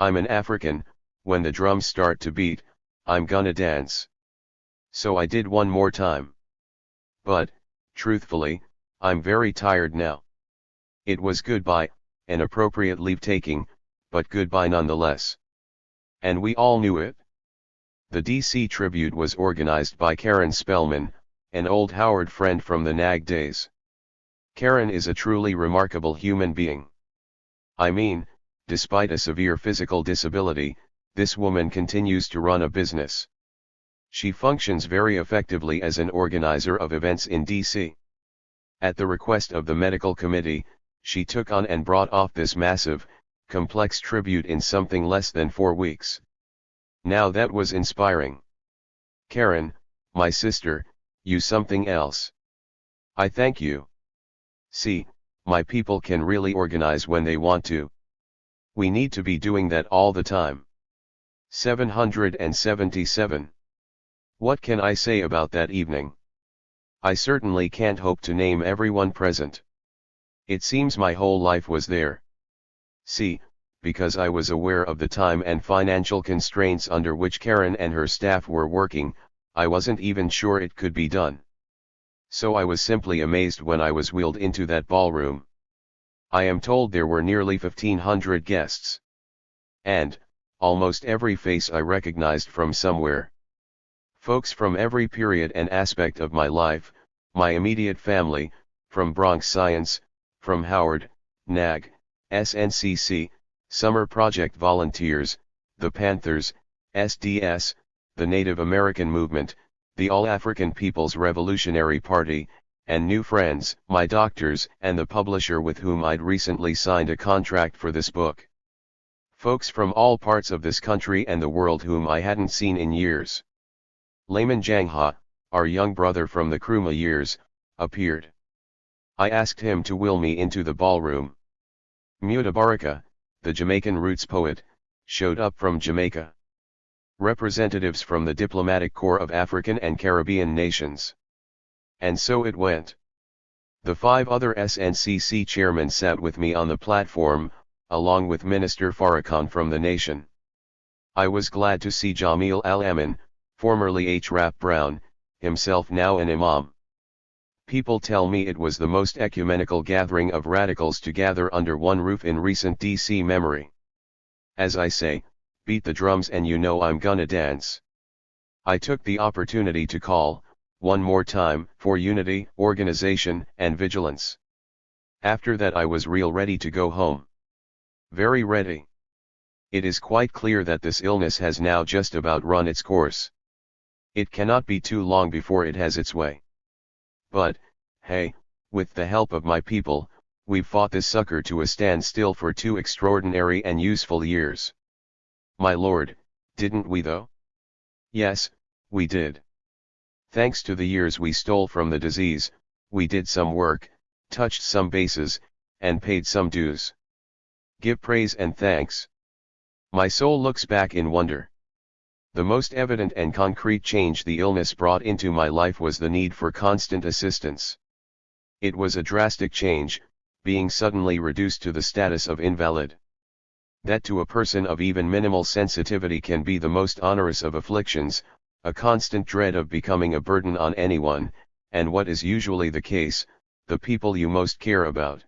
I'm an African, when the drums start to beat, I'm gonna dance. So I did one more time. But, truthfully, I'm very tired now. It was goodbye, an appropriate leave-taking, but goodbye nonetheless. And we all knew it. The DC tribute was organized by Karen Spellman, an old Howard friend from the NAG days. Karen is a truly remarkable human being. I mean, despite a severe physical disability, this woman continues to run a business. She functions very effectively as an organizer of events in DC. At the request of the medical committee, she took on and brought off this massive, complex tribute in something less than 4 weeks. Now that was inspiring. Karen, my sister, you something else. I thank you. See, my people can really organize when they want to. We need to be doing that all the time. 777. What can I say about that evening? I certainly can't hope to name everyone present. It seems my whole life was there. See, because I was aware of the time and financial constraints under which Karen and her staff were working, I wasn't even sure it could be done. So I was simply amazed when I was wheeled into that ballroom. I am told there were nearly 1,500 guests. And, almost every face I recognized from somewhere. Folks from every period and aspect of my life, my immediate family, from Bronx Science, from Howard, NAG, SNCC, Summer Project volunteers, the Panthers, SDS, the Native American Movement, the All-African People's Revolutionary Party, and new friends, my doctors, and the publisher with whom I'd recently signed a contract for this book. Folks from all parts of this country and the world whom I hadn't seen in years. Layman Jangha, our young brother from the Krumah years, appeared. I asked him to wheel me into the ballroom. Muta Baraka, the Jamaican roots poet, showed up from Jamaica. Representatives from the diplomatic corps of African and Caribbean nations. And so it went. The 5 other SNCC chairmen sat with me on the platform, along with Minister Farrakhan from the nation. I was glad to see Jamil Al-Amin, formerly H. Rap Brown, himself now an imam. People tell me it was the most ecumenical gathering of radicals to gather under one roof in recent DC memory. As I say, beat the drums and you know I'm gonna dance. I took the opportunity to call, one more time, for unity, organization, and vigilance. After that I was real ready to go home. Very ready. It is quite clear that this illness has now just about run its course. It cannot be too long before it has its way. But, hey, with the help of my people, we've fought this sucker to a standstill for 2 extraordinary and useful years. My lord, didn't we though? Yes, we did. Thanks to the years we stole from the disease, we did some work, touched some bases, and paid some dues. Give praise and thanks. My soul looks back in wonder. The most evident and concrete change the illness brought into my life was the need for constant assistance. It was a drastic change, being suddenly reduced to the status of invalid. That to a person of even minimal sensitivity can be the most onerous of afflictions, a constant dread of becoming a burden on anyone, and what is usually the case, the people you most care about.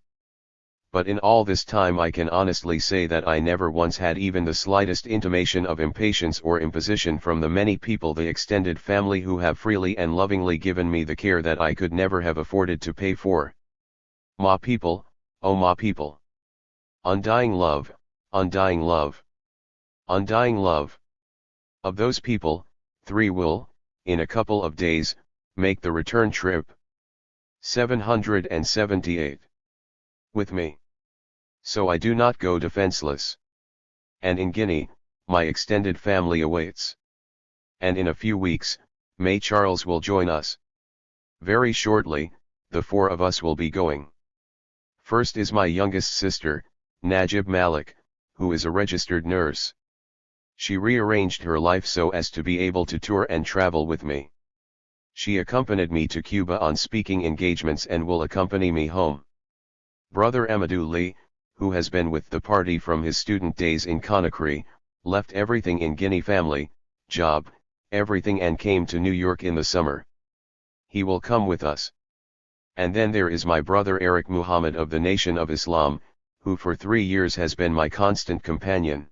But in all this time I can honestly say that I never once had even the slightest intimation of impatience or imposition from the many people, the extended family, who have freely and lovingly given me the care that I could never have afforded to pay for. Ma people, oh ma people. Undying love, undying love. Undying love. Of those people, 3 will, in a couple of days, make the return trip. 778. With me. So I do not go defenseless. And in Guinea, my extended family awaits. And in a few weeks, May Charles will join us. Very shortly, the four of us will be going. First is my youngest sister, Najib Malik, who is a registered nurse. She rearranged her life so as to be able to tour and travel with me. She accompanied me to Cuba on speaking engagements and will accompany me home. Brother Amadou Lee, who has been with the party from his student days in Conakry, left everything in Guinea, family, job, everything, and came to New York in the summer. He will come with us. And then there is my brother Eric Muhammad of the Nation of Islam, who for 3 years has been my constant companion.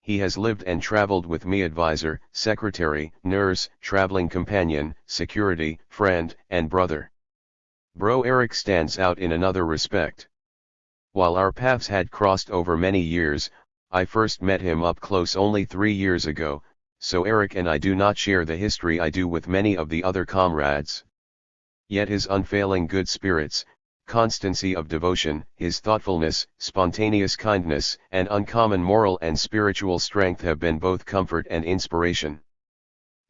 He has lived and traveled with me, advisor, secretary, nurse, traveling companion, security, friend, and brother. Bro Eric stands out in another respect. While our paths had crossed over many years, I first met him up close only 3 years ago, so Eric and I do not share the history I do with many of the other comrades. Yet his unfailing good spirits, constancy of devotion, his thoughtfulness, spontaneous kindness, and uncommon moral and spiritual strength have been both comfort and inspiration.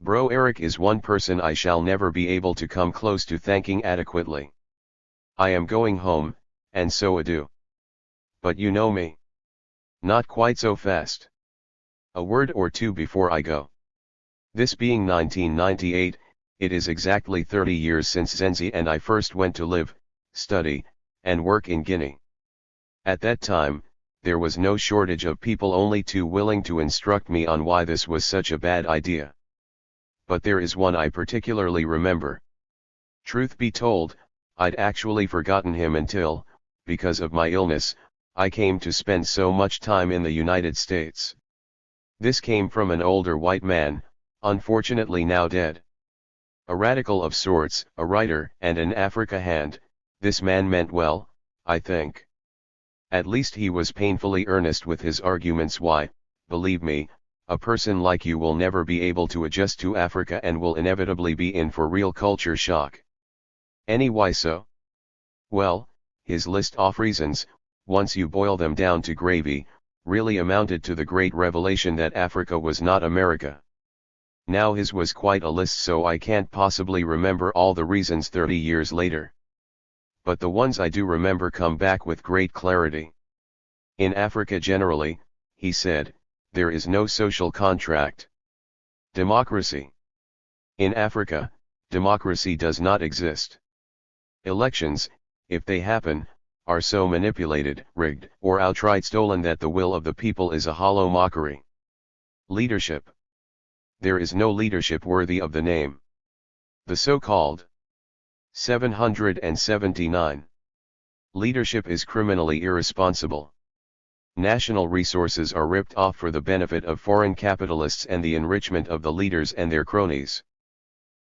Bro Eric is one person I shall never be able to come close to thanking adequately. I am going home, and so adieu. But you know me. Not quite so fast. A word or two before I go. This being 1998, it is exactly 30 years since Zenzi and I first went to live, study, and work in Guinea. At that time, there was no shortage of people only too willing to instruct me on why this was such a bad idea. But there is one I particularly remember. Truth be told, I'd actually forgotten him until, because of my illness, I came to spend so much time in the United States. This came from an older white man, unfortunately now dead. A radical of sorts, a writer, and an Africa hand. This man meant well, I think. At least he was painfully earnest with his arguments why, believe me, a person like you will never be able to adjust to Africa and will inevitably be in for real culture shock. Why so? Well, his list of reasons, once you boil them down to gravy, really amounted to the great revelation that Africa was not America. Now his was quite a list, so I can't possibly remember all the reasons 30 years later. But the ones I do remember come back with great clarity. In Africa generally, he said, there is no social contract. Democracy. In Africa, democracy does not exist. Elections, if they happen, are so manipulated, rigged, or outright stolen that the will of the people is a hollow mockery. Leadership. There is no leadership worthy of the name. The so-called 779. Leadership is criminally irresponsible. National resources are ripped off for the benefit of foreign capitalists and the enrichment of the leaders and their cronies.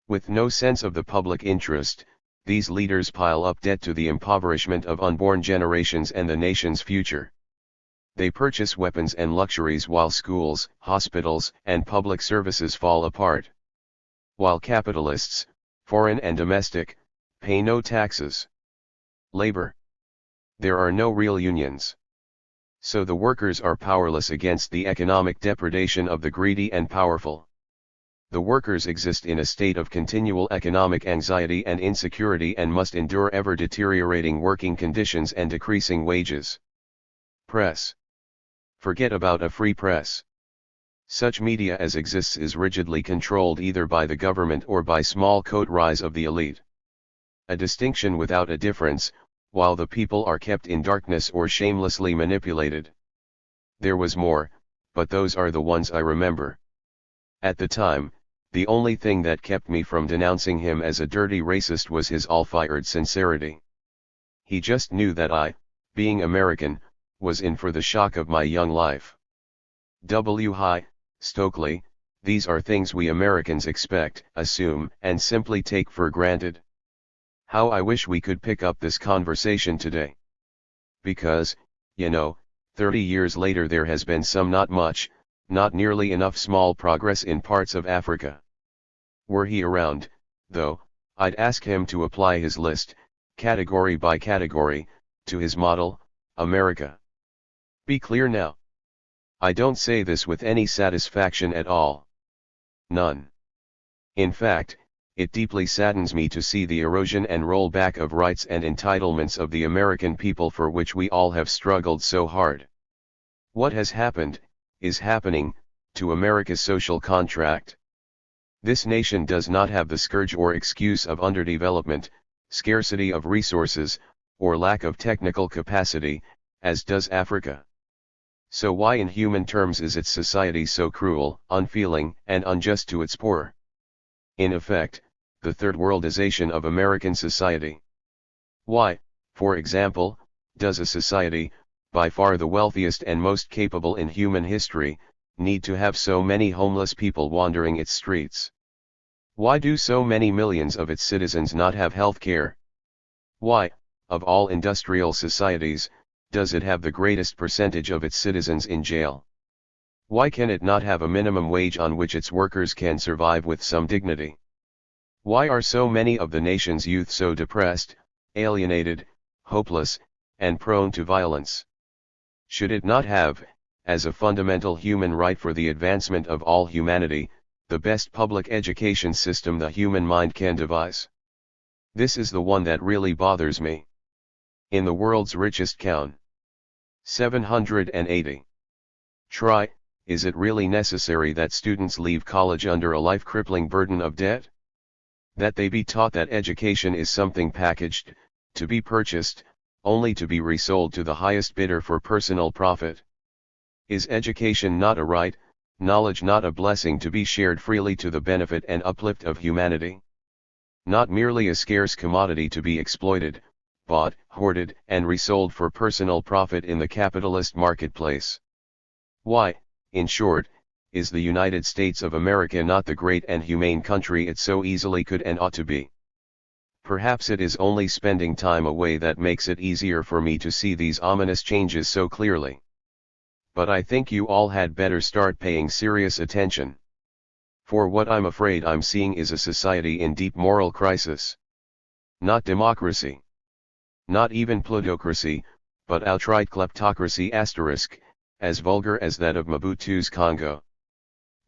With no sense of the public interest, these leaders pile up debt to the impoverishment of unborn generations and the nation's future. They purchase weapons and luxuries while schools, hospitals, and public services fall apart. While capitalists, foreign and domestic, pay no taxes. Labor. There are no real unions. So the workers are powerless against the economic depredation of the greedy and powerful. The workers exist in a state of continual economic anxiety and insecurity and must endure ever deteriorating working conditions and decreasing wages. Press. Forget about a free press. Such media as exists is rigidly controlled either by the government or by small coteries of the elite. A distinction without a difference, while the people are kept in darkness or shamelessly manipulated. There was more, but those are the ones I remember. At the time, the only thing that kept me from denouncing him as a dirty racist was his all-fired sincerity. He just knew that I, being American, was in for the shock of my young life. Hi, Stokely, these are things we Americans expect, assume, and simply take for granted. How I wish we could pick up this conversation today. Because, 30 years later there has been some not much, not nearly enough small progress in parts of Africa. Were he around, though, I'd ask him to apply his list, category by category, to his model, America. Be clear now. I don't say this with any satisfaction at all. None. In fact, it deeply saddens me to see the erosion and rollback of rights and entitlements of the American people for which we all have struggled so hard. What has happened, is happening, to America's social contract. This nation does not have the scourge or excuse of underdevelopment, scarcity of resources, or lack of technical capacity, as does Africa. So why in human terms is its society so cruel, unfeeling, and unjust to its poor? In effect, the third-worldization of American society. Why, for example, does a society, by far the wealthiest and most capable in human history, need to have so many homeless people wandering its streets? Why do so many millions of its citizens not have health care? Why, of all industrial societies, does it have the greatest percentage of its citizens in jail? Why can it not have a minimum wage on which its workers can survive with some dignity? Why are so many of the nation's youth so depressed, alienated, hopeless, and prone to violence? Should it not have, as a fundamental human right for the advancement of all humanity, the best public education system the human mind can devise? This is the one that really bothers me. In the world's richest town, 780. Try, is it really necessary that students leave college under a life-crippling burden of debt? That they be taught that education is something packaged, to be purchased, only to be resold to the highest bidder for personal profit? Is education not a right, knowledge not a blessing to be shared freely to the benefit and uplift of humanity? Not merely a scarce commodity to be exploited, bought, hoarded, and resold for personal profit in the capitalist marketplace? Why, in short, is the United States of America not the great and humane country it so easily could and ought to be? Perhaps it is only spending time away that makes it easier for me to see these ominous changes so clearly. But I think you all had better start paying serious attention. For what I'm afraid I'm seeing is a society in deep moral crisis. Not democracy. Not even plutocracy, but outright kleptocracy *, as vulgar as that of Mobutu's Congo.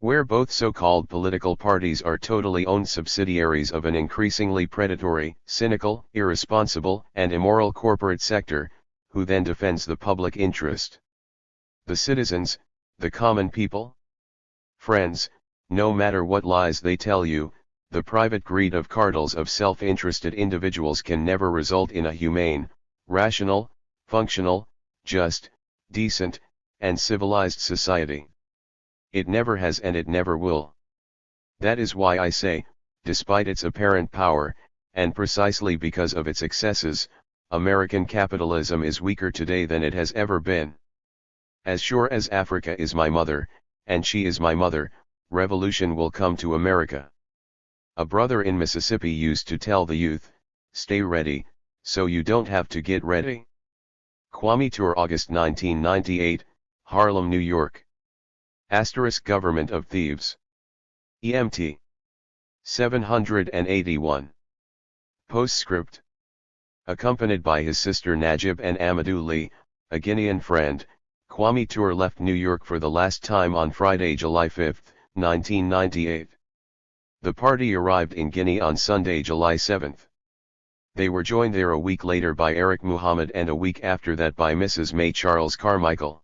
Where both so-called political parties are totally owned subsidiaries of an increasingly predatory, cynical, irresponsible, and immoral corporate sector, who then defends the public interest. The citizens, the common people? Friends, no matter what lies they tell you, the private greed of cartels of self-interested individuals can never result in a humane, rational, functional, just, decent, and civilized society. It never has and it never will. That is why I say, despite its apparent power, and precisely because of its excesses, American capitalism is weaker today than it has ever been. As sure as Africa is my mother, and she is my mother, revolution will come to America. A brother in Mississippi used to tell the youth, "Stay ready, so you don't have to get ready." Kwame Ture, August 1998, Harlem, New York. * Government of Thieves. EMT. 781. Postscript. Accompanied by his sister Najib and Amadou Ly, a Guinean friend, Kwame Ture left New York for the last time on Friday, July 5, 1998. The party arrived in Guinea on Sunday, July 7. They were joined there a week later by Eric Muhammad and a week after that by Mrs. May Charles Carmichael.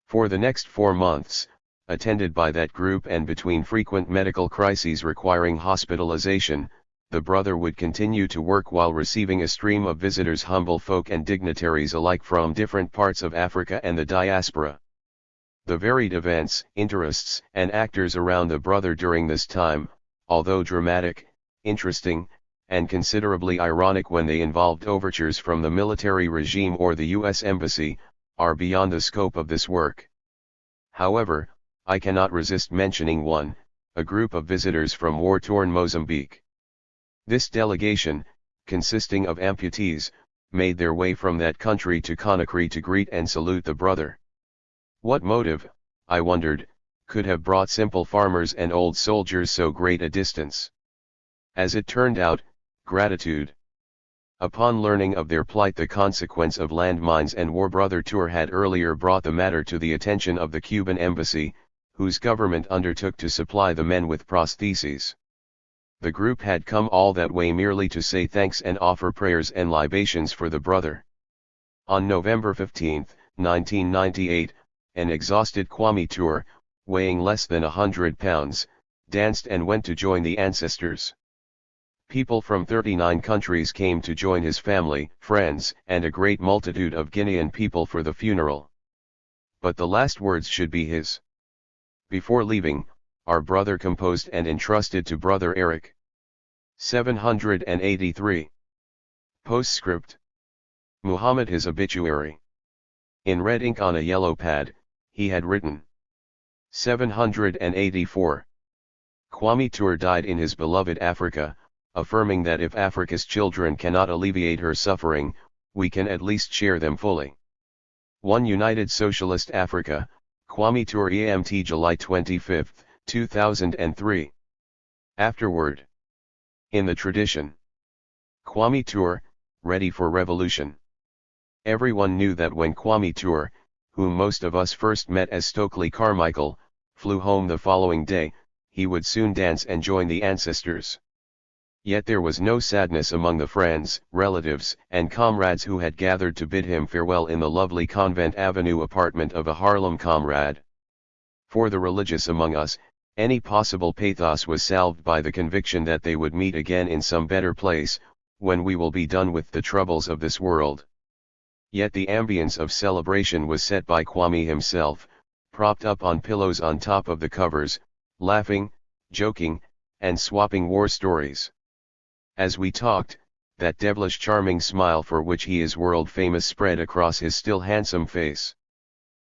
For the next 4 months, attended by that group and between frequent medical crises requiring hospitalization, the brother would continue to work while receiving a stream of visitors, humble folk and dignitaries alike from different parts of Africa and the diaspora. The varied events, interests, and actors around the brother during this time, although dramatic, interesting, and considerably ironic when they involved overtures from the military regime or the U.S. Embassy, are beyond the scope of this work. However, I cannot resist mentioning one, a group of visitors from war-torn Mozambique. This delegation, consisting of amputees, made their way from that country to Conakry to greet and salute the brother. What motive, I wondered, could have brought simple farmers and old soldiers so great a distance? As it turned out, Gratitude. Upon learning of their plight, the consequence of landmines and war, brother Ture had earlier brought the matter to the attention of the Cuban embassy, whose government undertook to supply the men with prostheses. The group had come all that way merely to say thanks and offer prayers and libations for the brother. On November 15, 1998, an exhausted Kwame Ture, weighing less than 100 pounds, danced and went to join the ancestors. People from 39 countries came to join his family, friends, and a great multitude of Guinean people for the funeral. But the last words should be his. Before leaving, our brother composed and entrusted to Brother Eric. 783. Postscript. Muhammad, his obituary. In red ink on a yellow pad, he had written. 784. Kwame Ture died in his beloved Africa, affirming that if Africa's children cannot alleviate her suffering, we can at least share them fully. One United Socialist Africa, Kwame Ture, EMT, July 25, 2003. Afterword. In the tradition. Kwame Ture, ready for revolution. Everyone knew that when Kwame Ture, whom most of us first met as Stokely Carmichael, flew home the following day, he would soon dance and join the ancestors. Yet there was no sadness among the friends, relatives, and comrades who had gathered to bid him farewell in the lovely Convent Avenue apartment of a Harlem comrade. For the religious among us, any possible pathos was salved by the conviction that they would meet again in some better place, when we will be done with the troubles of this world. Yet the ambience of celebration was set by Kwame himself, propped up on pillows on top of the covers, laughing, joking, and swapping war stories. As we talked, that devilish charming smile for which he is world famous spread across his still handsome face.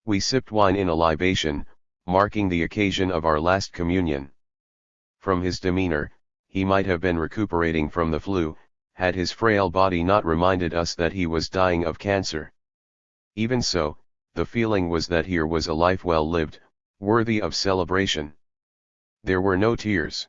We sipped wine in a libation, marking the occasion of our last communion. From his demeanor, he might have been recuperating from the flu, had his frail body not reminded us that he was dying of cancer. Even so, the feeling was that here was a life well lived, worthy of celebration. There were no tears.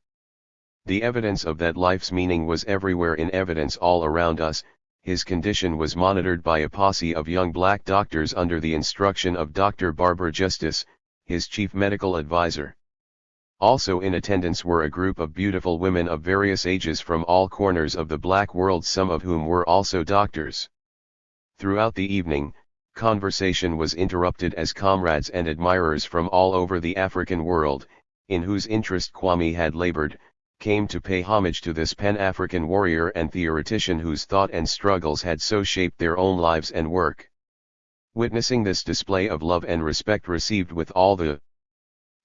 The evidence of that life's meaning was everywhere in evidence all around us. His condition was monitored by a posse of young black doctors under the instruction of Dr. Barbara Justice, his chief medical advisor. Also in attendance were a group of beautiful women of various ages from all corners of the black world, some of whom were also doctors. Throughout the evening, conversation was interrupted as comrades and admirers from all over the African world, in whose interest Kwame had labored, came to pay homage to this Pan-African warrior and theoretician whose thought and struggles had so shaped their own lives and work. Witnessing this display of love and respect received with all the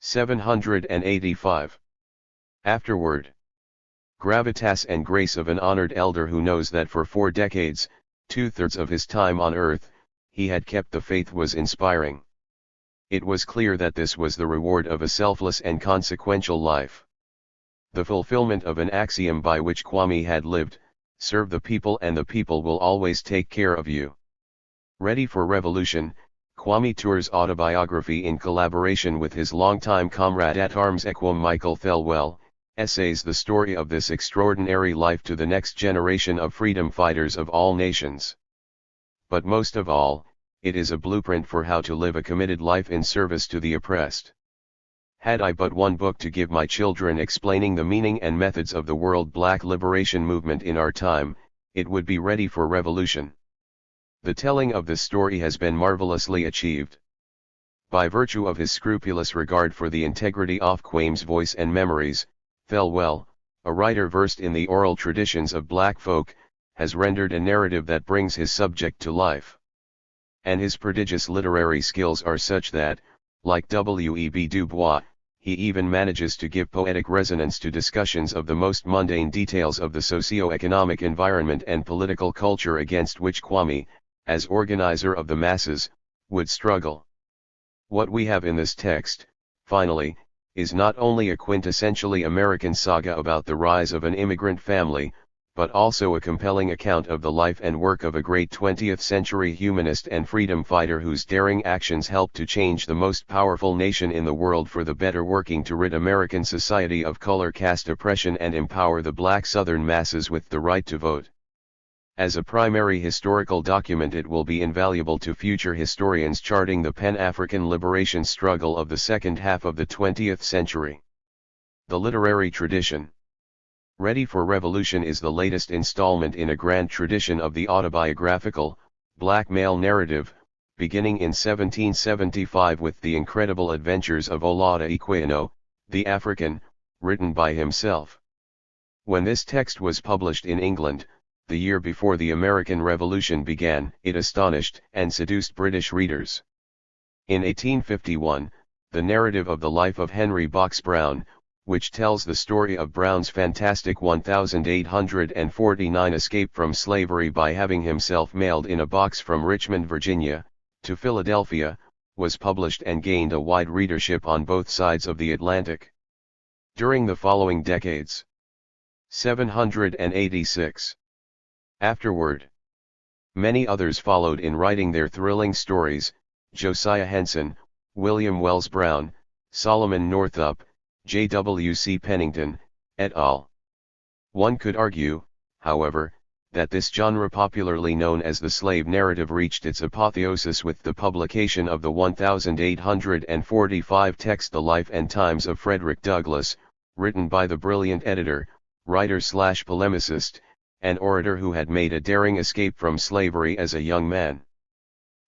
785. Afterward. Gravitas and grace of an honored elder who knows that for 4 decades, 2/3 of his time on earth, he had kept the faith was inspiring. It was clear that this was the reward of a selfless and consequential life. The fulfillment of an axiom by which Kwame had lived: serve the people and the people will always take care of you. Ready for revolution, Kwame Ture's autobiography in collaboration with his longtime comrade at arms kwame Thelwell, essays the story of this extraordinary life to the next generation of freedom fighters of all nations. But most of all, it is a blueprint for how to live a committed life in service to the oppressed. Had I but one book to give my children explaining the meaning and methods of the world black liberation movement in our time, it would be Ready for Revolution. The telling of this story has been marvelously achieved. By virtue of his scrupulous regard for the integrity of Kwame's voice and memories, Thelwell, a writer versed in the oral traditions of black folk, has rendered a narrative that brings his subject to life. And his prodigious literary skills are such that, like W.E.B. Du Bois, he even manages to give poetic resonance to discussions of the most mundane details of the socio-economic environment and political culture against which Kwame, as organizer of the masses, would struggle. What we have in this text, finally, is not only a quintessentially American saga about the rise of an immigrant family, but also a compelling account of the life and work of a great 20th-century humanist and freedom fighter whose daring actions helped to change the most powerful nation in the world for the better, working to rid American society of color caste oppression and empower the black Southern masses with the right to vote. As a primary historical document, it will be invaluable to future historians charting the Pan-African liberation struggle of the second half of the 20th century. The literary tradition. Ready for Revolution is the latest installment in a grand tradition of the autobiographical, black male narrative, beginning in 1775 with the incredible adventures of Olaudah Equiano, the African, written by himself. When this text was published in England, the year before the American Revolution began, it astonished and seduced British readers. In 1851, the narrative of the life of Henry Box Brown, which tells the story of Brown's fantastic 1849 escape from slavery by having himself mailed in a box from Richmond, Virginia, to Philadelphia, was published and gained a wide readership on both sides of the Atlantic. During the following decades. 786. Afterward, many others followed in writing their thrilling stories: Josiah Henson, William Wells Brown, Solomon Northup, J.W.C. Pennington, et al. One could argue, however, that this genre, popularly known as the slave narrative, reached its apotheosis with the publication of the 1845 text The Life and Times of Frederick Douglass, written by the brilliant editor, writer/polemicist, and orator who had made a daring escape from slavery as a young man.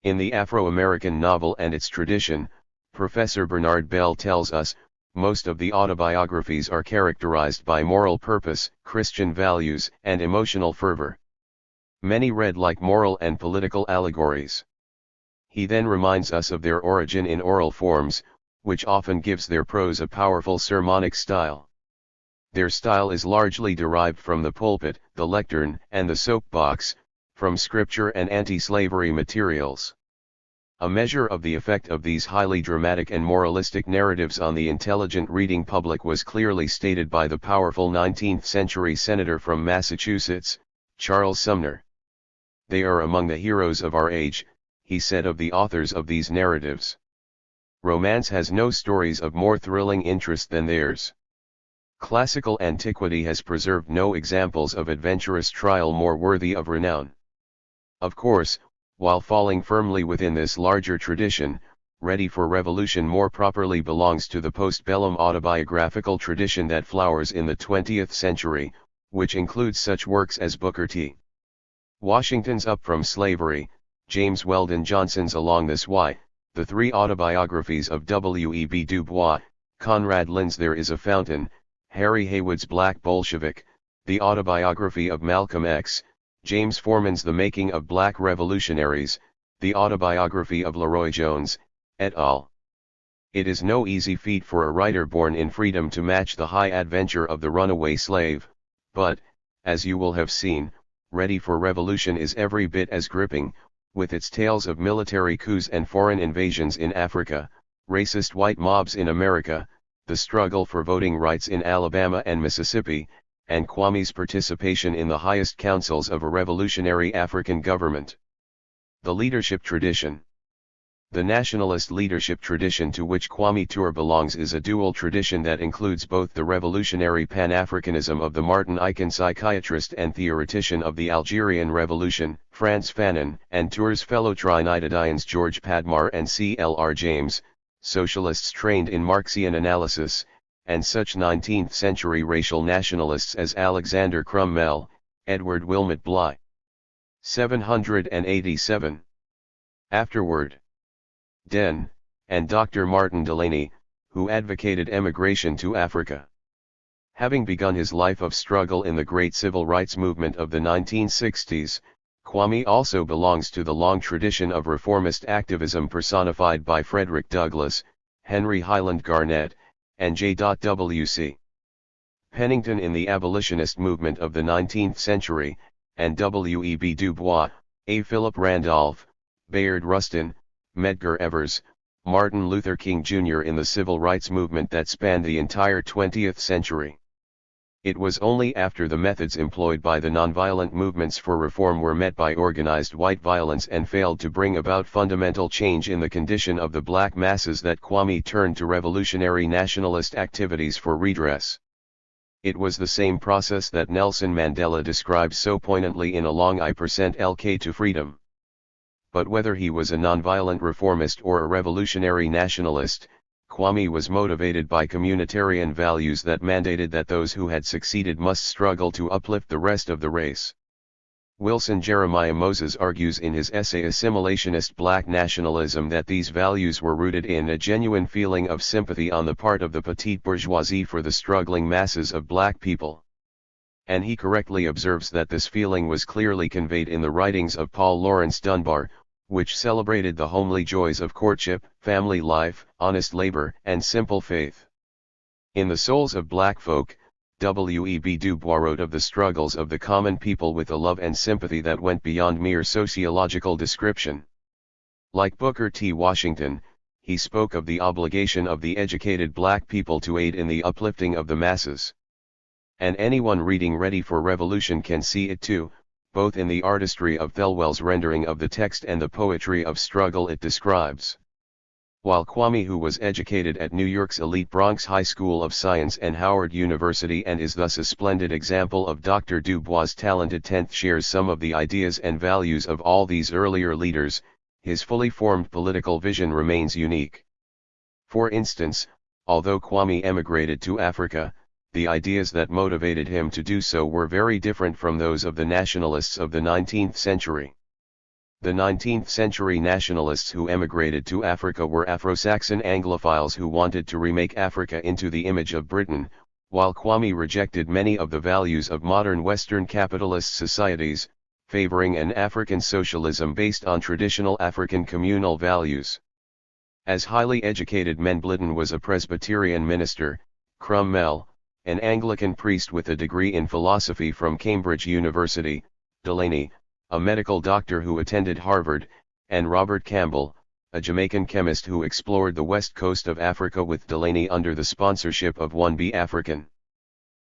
In the Afro-American novel and its tradition, Professor Bernard Bell tells us, most of the autobiographies are characterized by moral purpose, Christian values, and emotional fervor. Many read like moral and political allegories. He then reminds us of their origin in oral forms, which often gives their prose a powerful sermonic style. Their style is largely derived from the pulpit, the lectern, and the soapbox, from scripture and anti-slavery materials. A measure of the effect of these highly dramatic and moralistic narratives on the intelligent reading public was clearly stated by the powerful 19th-century senator from Massachusetts, Charles Sumner. "They are among the heroes of our age," he said of the authors of these narratives. "Romance has no stories of more thrilling interest than theirs. Classical antiquity has preserved no examples of adventurous trial more worthy of renown." Of course, while falling firmly within this larger tradition, Ready for Revolution more properly belongs to the postbellum autobiographical tradition that flowers in the 20th century, which includes such works as Booker T. Washington's Up from Slavery, James Weldon Johnson's Along This Way, the three autobiographies of W.E.B. Du Bois, Conrad Lynn's There Is a Fountain, Harry Haywood's Black Bolshevik, the autobiography of Malcolm X, James Forman's The Making of Black Revolutionaries, the autobiography of Leroy Jones, et al. It is no easy feat for a writer born in freedom to match the high adventure of the runaway slave, but, as you will have seen, Ready for Revolution is every bit as gripping, with its tales of military coups and foreign invasions in Africa, racist white mobs in America, the struggle for voting rights in Alabama and Mississippi, and Kwame's participation in the highest councils of a revolutionary African government. The leadership tradition. The nationalist leadership tradition to which Kwame Ture belongs is a dual tradition that includes both the revolutionary Pan-Africanism of the Martin Icahn, psychiatrist and theoretician of the Algerian Revolution, Frantz Fanon, and Ture's fellow Trinidadians George Padmar and C.L.R. James, socialists trained in Marxian analysis, and such 19th-century racial nationalists as Alexander Crummell, Edward Wilmot Bligh. 787. Afterward, Den, and Dr. Martin Delany, who advocated emigration to Africa. Having begun his life of struggle in the great civil rights movement of the 1960s, Kwame also belongs to the long tradition of reformist activism personified by Frederick Douglass, Henry Highland Garnet, and J.W.C. Pennington in the abolitionist movement of the 19th century, and W.E.B. Du Bois, A. Philip Randolph, Bayard Rustin, Medgar Evers, Martin Luther King Jr. in the civil rights movement that spanned the entire 20th century. It was only after the methods employed by the nonviolent movements for reform were met by organized white violence and failed to bring about fundamental change in the condition of the black masses that Kwame turned to revolutionary nationalist activities for redress. It was the same process that Nelson Mandela describes so poignantly in A Long I% to Freedom. But whether he was a nonviolent reformist or a revolutionary nationalist, Kwame was motivated by communitarian values that mandated that those who had succeeded must struggle to uplift the rest of the race. Wilson Jeremiah Moses argues in his essay Assimilationist Black Nationalism that these values were rooted in a genuine feeling of sympathy on the part of the petite bourgeoisie for the struggling masses of black people. And he correctly observes that this feeling was clearly conveyed in the writings of Paul Laurence Dunbar, which celebrated the homely joys of courtship, family life, honest labor, and simple faith. In The Souls of Black Folk, W.E.B. Du Bois wrote of the struggles of the common people with a love and sympathy that went beyond mere sociological description. Like Booker T. Washington, he spoke of the obligation of the educated black people to aid in the uplifting of the masses. And anyone reading Ready for Revolution can see it too, both in the artistry of Thelwell's rendering of the text and the poetry of struggle it describes. While Kwame, who was educated at New York's elite Bronx High School of Science and Howard University and is thus a splendid example of Dr. Du Bois' talented tenth, shares some of the ideas and values of all these earlier leaders, his fully formed political vision remains unique. For instance, although Kwame emigrated to Africa, the ideas that motivated him to do so were very different from those of the nationalists of the 19th century. The 19th century nationalists who emigrated to Africa were Afro-Saxon Anglophiles who wanted to remake Africa into the image of Britain, while Kwame rejected many of the values of modern Western capitalist societies, favoring an African socialism based on traditional African communal values. As highly educated men, Blitten was a Presbyterian minister, Cromwell, an Anglican priest with a degree in philosophy from Cambridge University, Delaney, a medical doctor who attended Harvard, and Robert Campbell, a Jamaican chemist who explored the west coast of Africa with Delaney under the sponsorship of 1B African.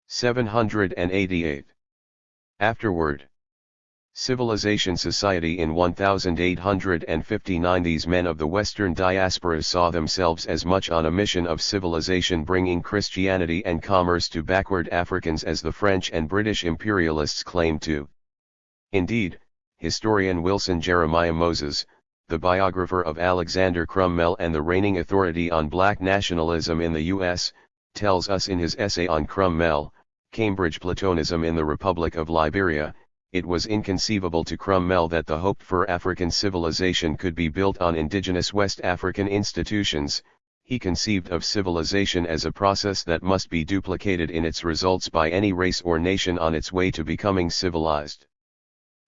788. Afterward. Civilization Society in 1859. These men of the Western diaspora saw themselves as much on a mission of civilization bringing Christianity and commerce to backward Africans as the French and British imperialists claimed to. Indeed, historian Wilson Jeremiah Moses, the biographer of Alexander Cromwell and the reigning authority on black nationalism in the U.S., tells us in his essay on Cromwell, Cambridge Platonism in the Republic of Liberia, it was inconceivable to Cromwell that the hoped-for African civilization could be built on indigenous West African institutions. He conceived of civilization as a process that must be duplicated in its results by any race or nation on its way to becoming civilized.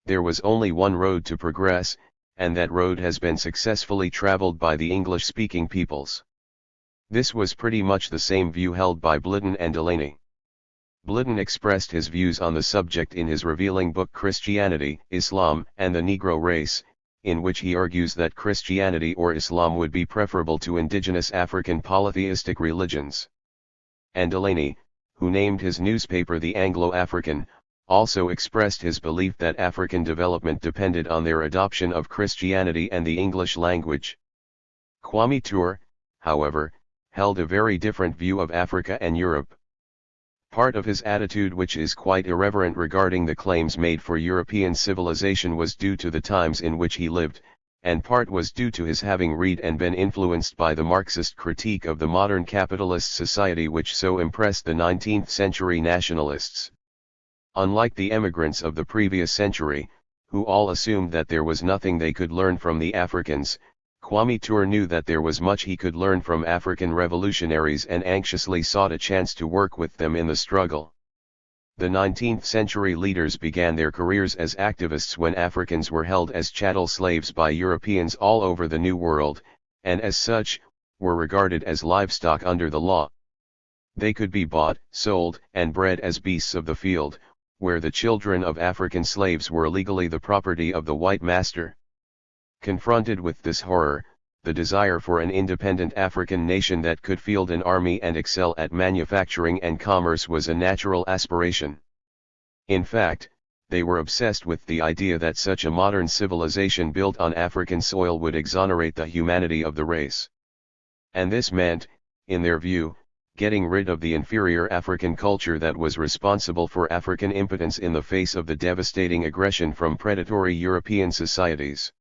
There was only one road to progress, and that road has been successfully traveled by the English-speaking peoples. This was pretty much the same view held by Blitten and Delaney. Blitten expressed his views on the subject in his revealing book Christianity, Islam, and the Negro Race, in which he argues that Christianity or Islam would be preferable to indigenous African polytheistic religions. And Delaney, who named his newspaper the Anglo-African, also expressed his belief that African development depended on their adoption of Christianity and the English language. Kwame Ture, however, held a very different view of Africa and Europe. Part of his attitude, which is quite irreverent regarding the claims made for European civilization, was due to the times in which he lived, and part was due to his having read and been influenced by the Marxist critique of the modern capitalist society which so impressed the 19th century nationalists. Unlike the emigrants of the previous century, who all assumed that there was nothing they could learn from the Africans, Kwame Ture knew that there was much he could learn from African revolutionaries and anxiously sought a chance to work with them in the struggle. The 19th century leaders began their careers as activists when Africans were held as chattel slaves by Europeans all over the New World, and as such, were regarded as livestock under the law. They could be bought, sold, and bred as beasts of the field, where the children of African slaves were legally the property of the white master. Confronted with this horror, the desire for an independent African nation that could field an army and excel at manufacturing and commerce was a natural aspiration. In fact, they were obsessed with the idea that such a modern civilization built on African soil would exonerate the humanity of the race. And this meant, in their view, getting rid of the inferior African culture that was responsible for African impotence in the face of the devastating aggression from predatory European societies.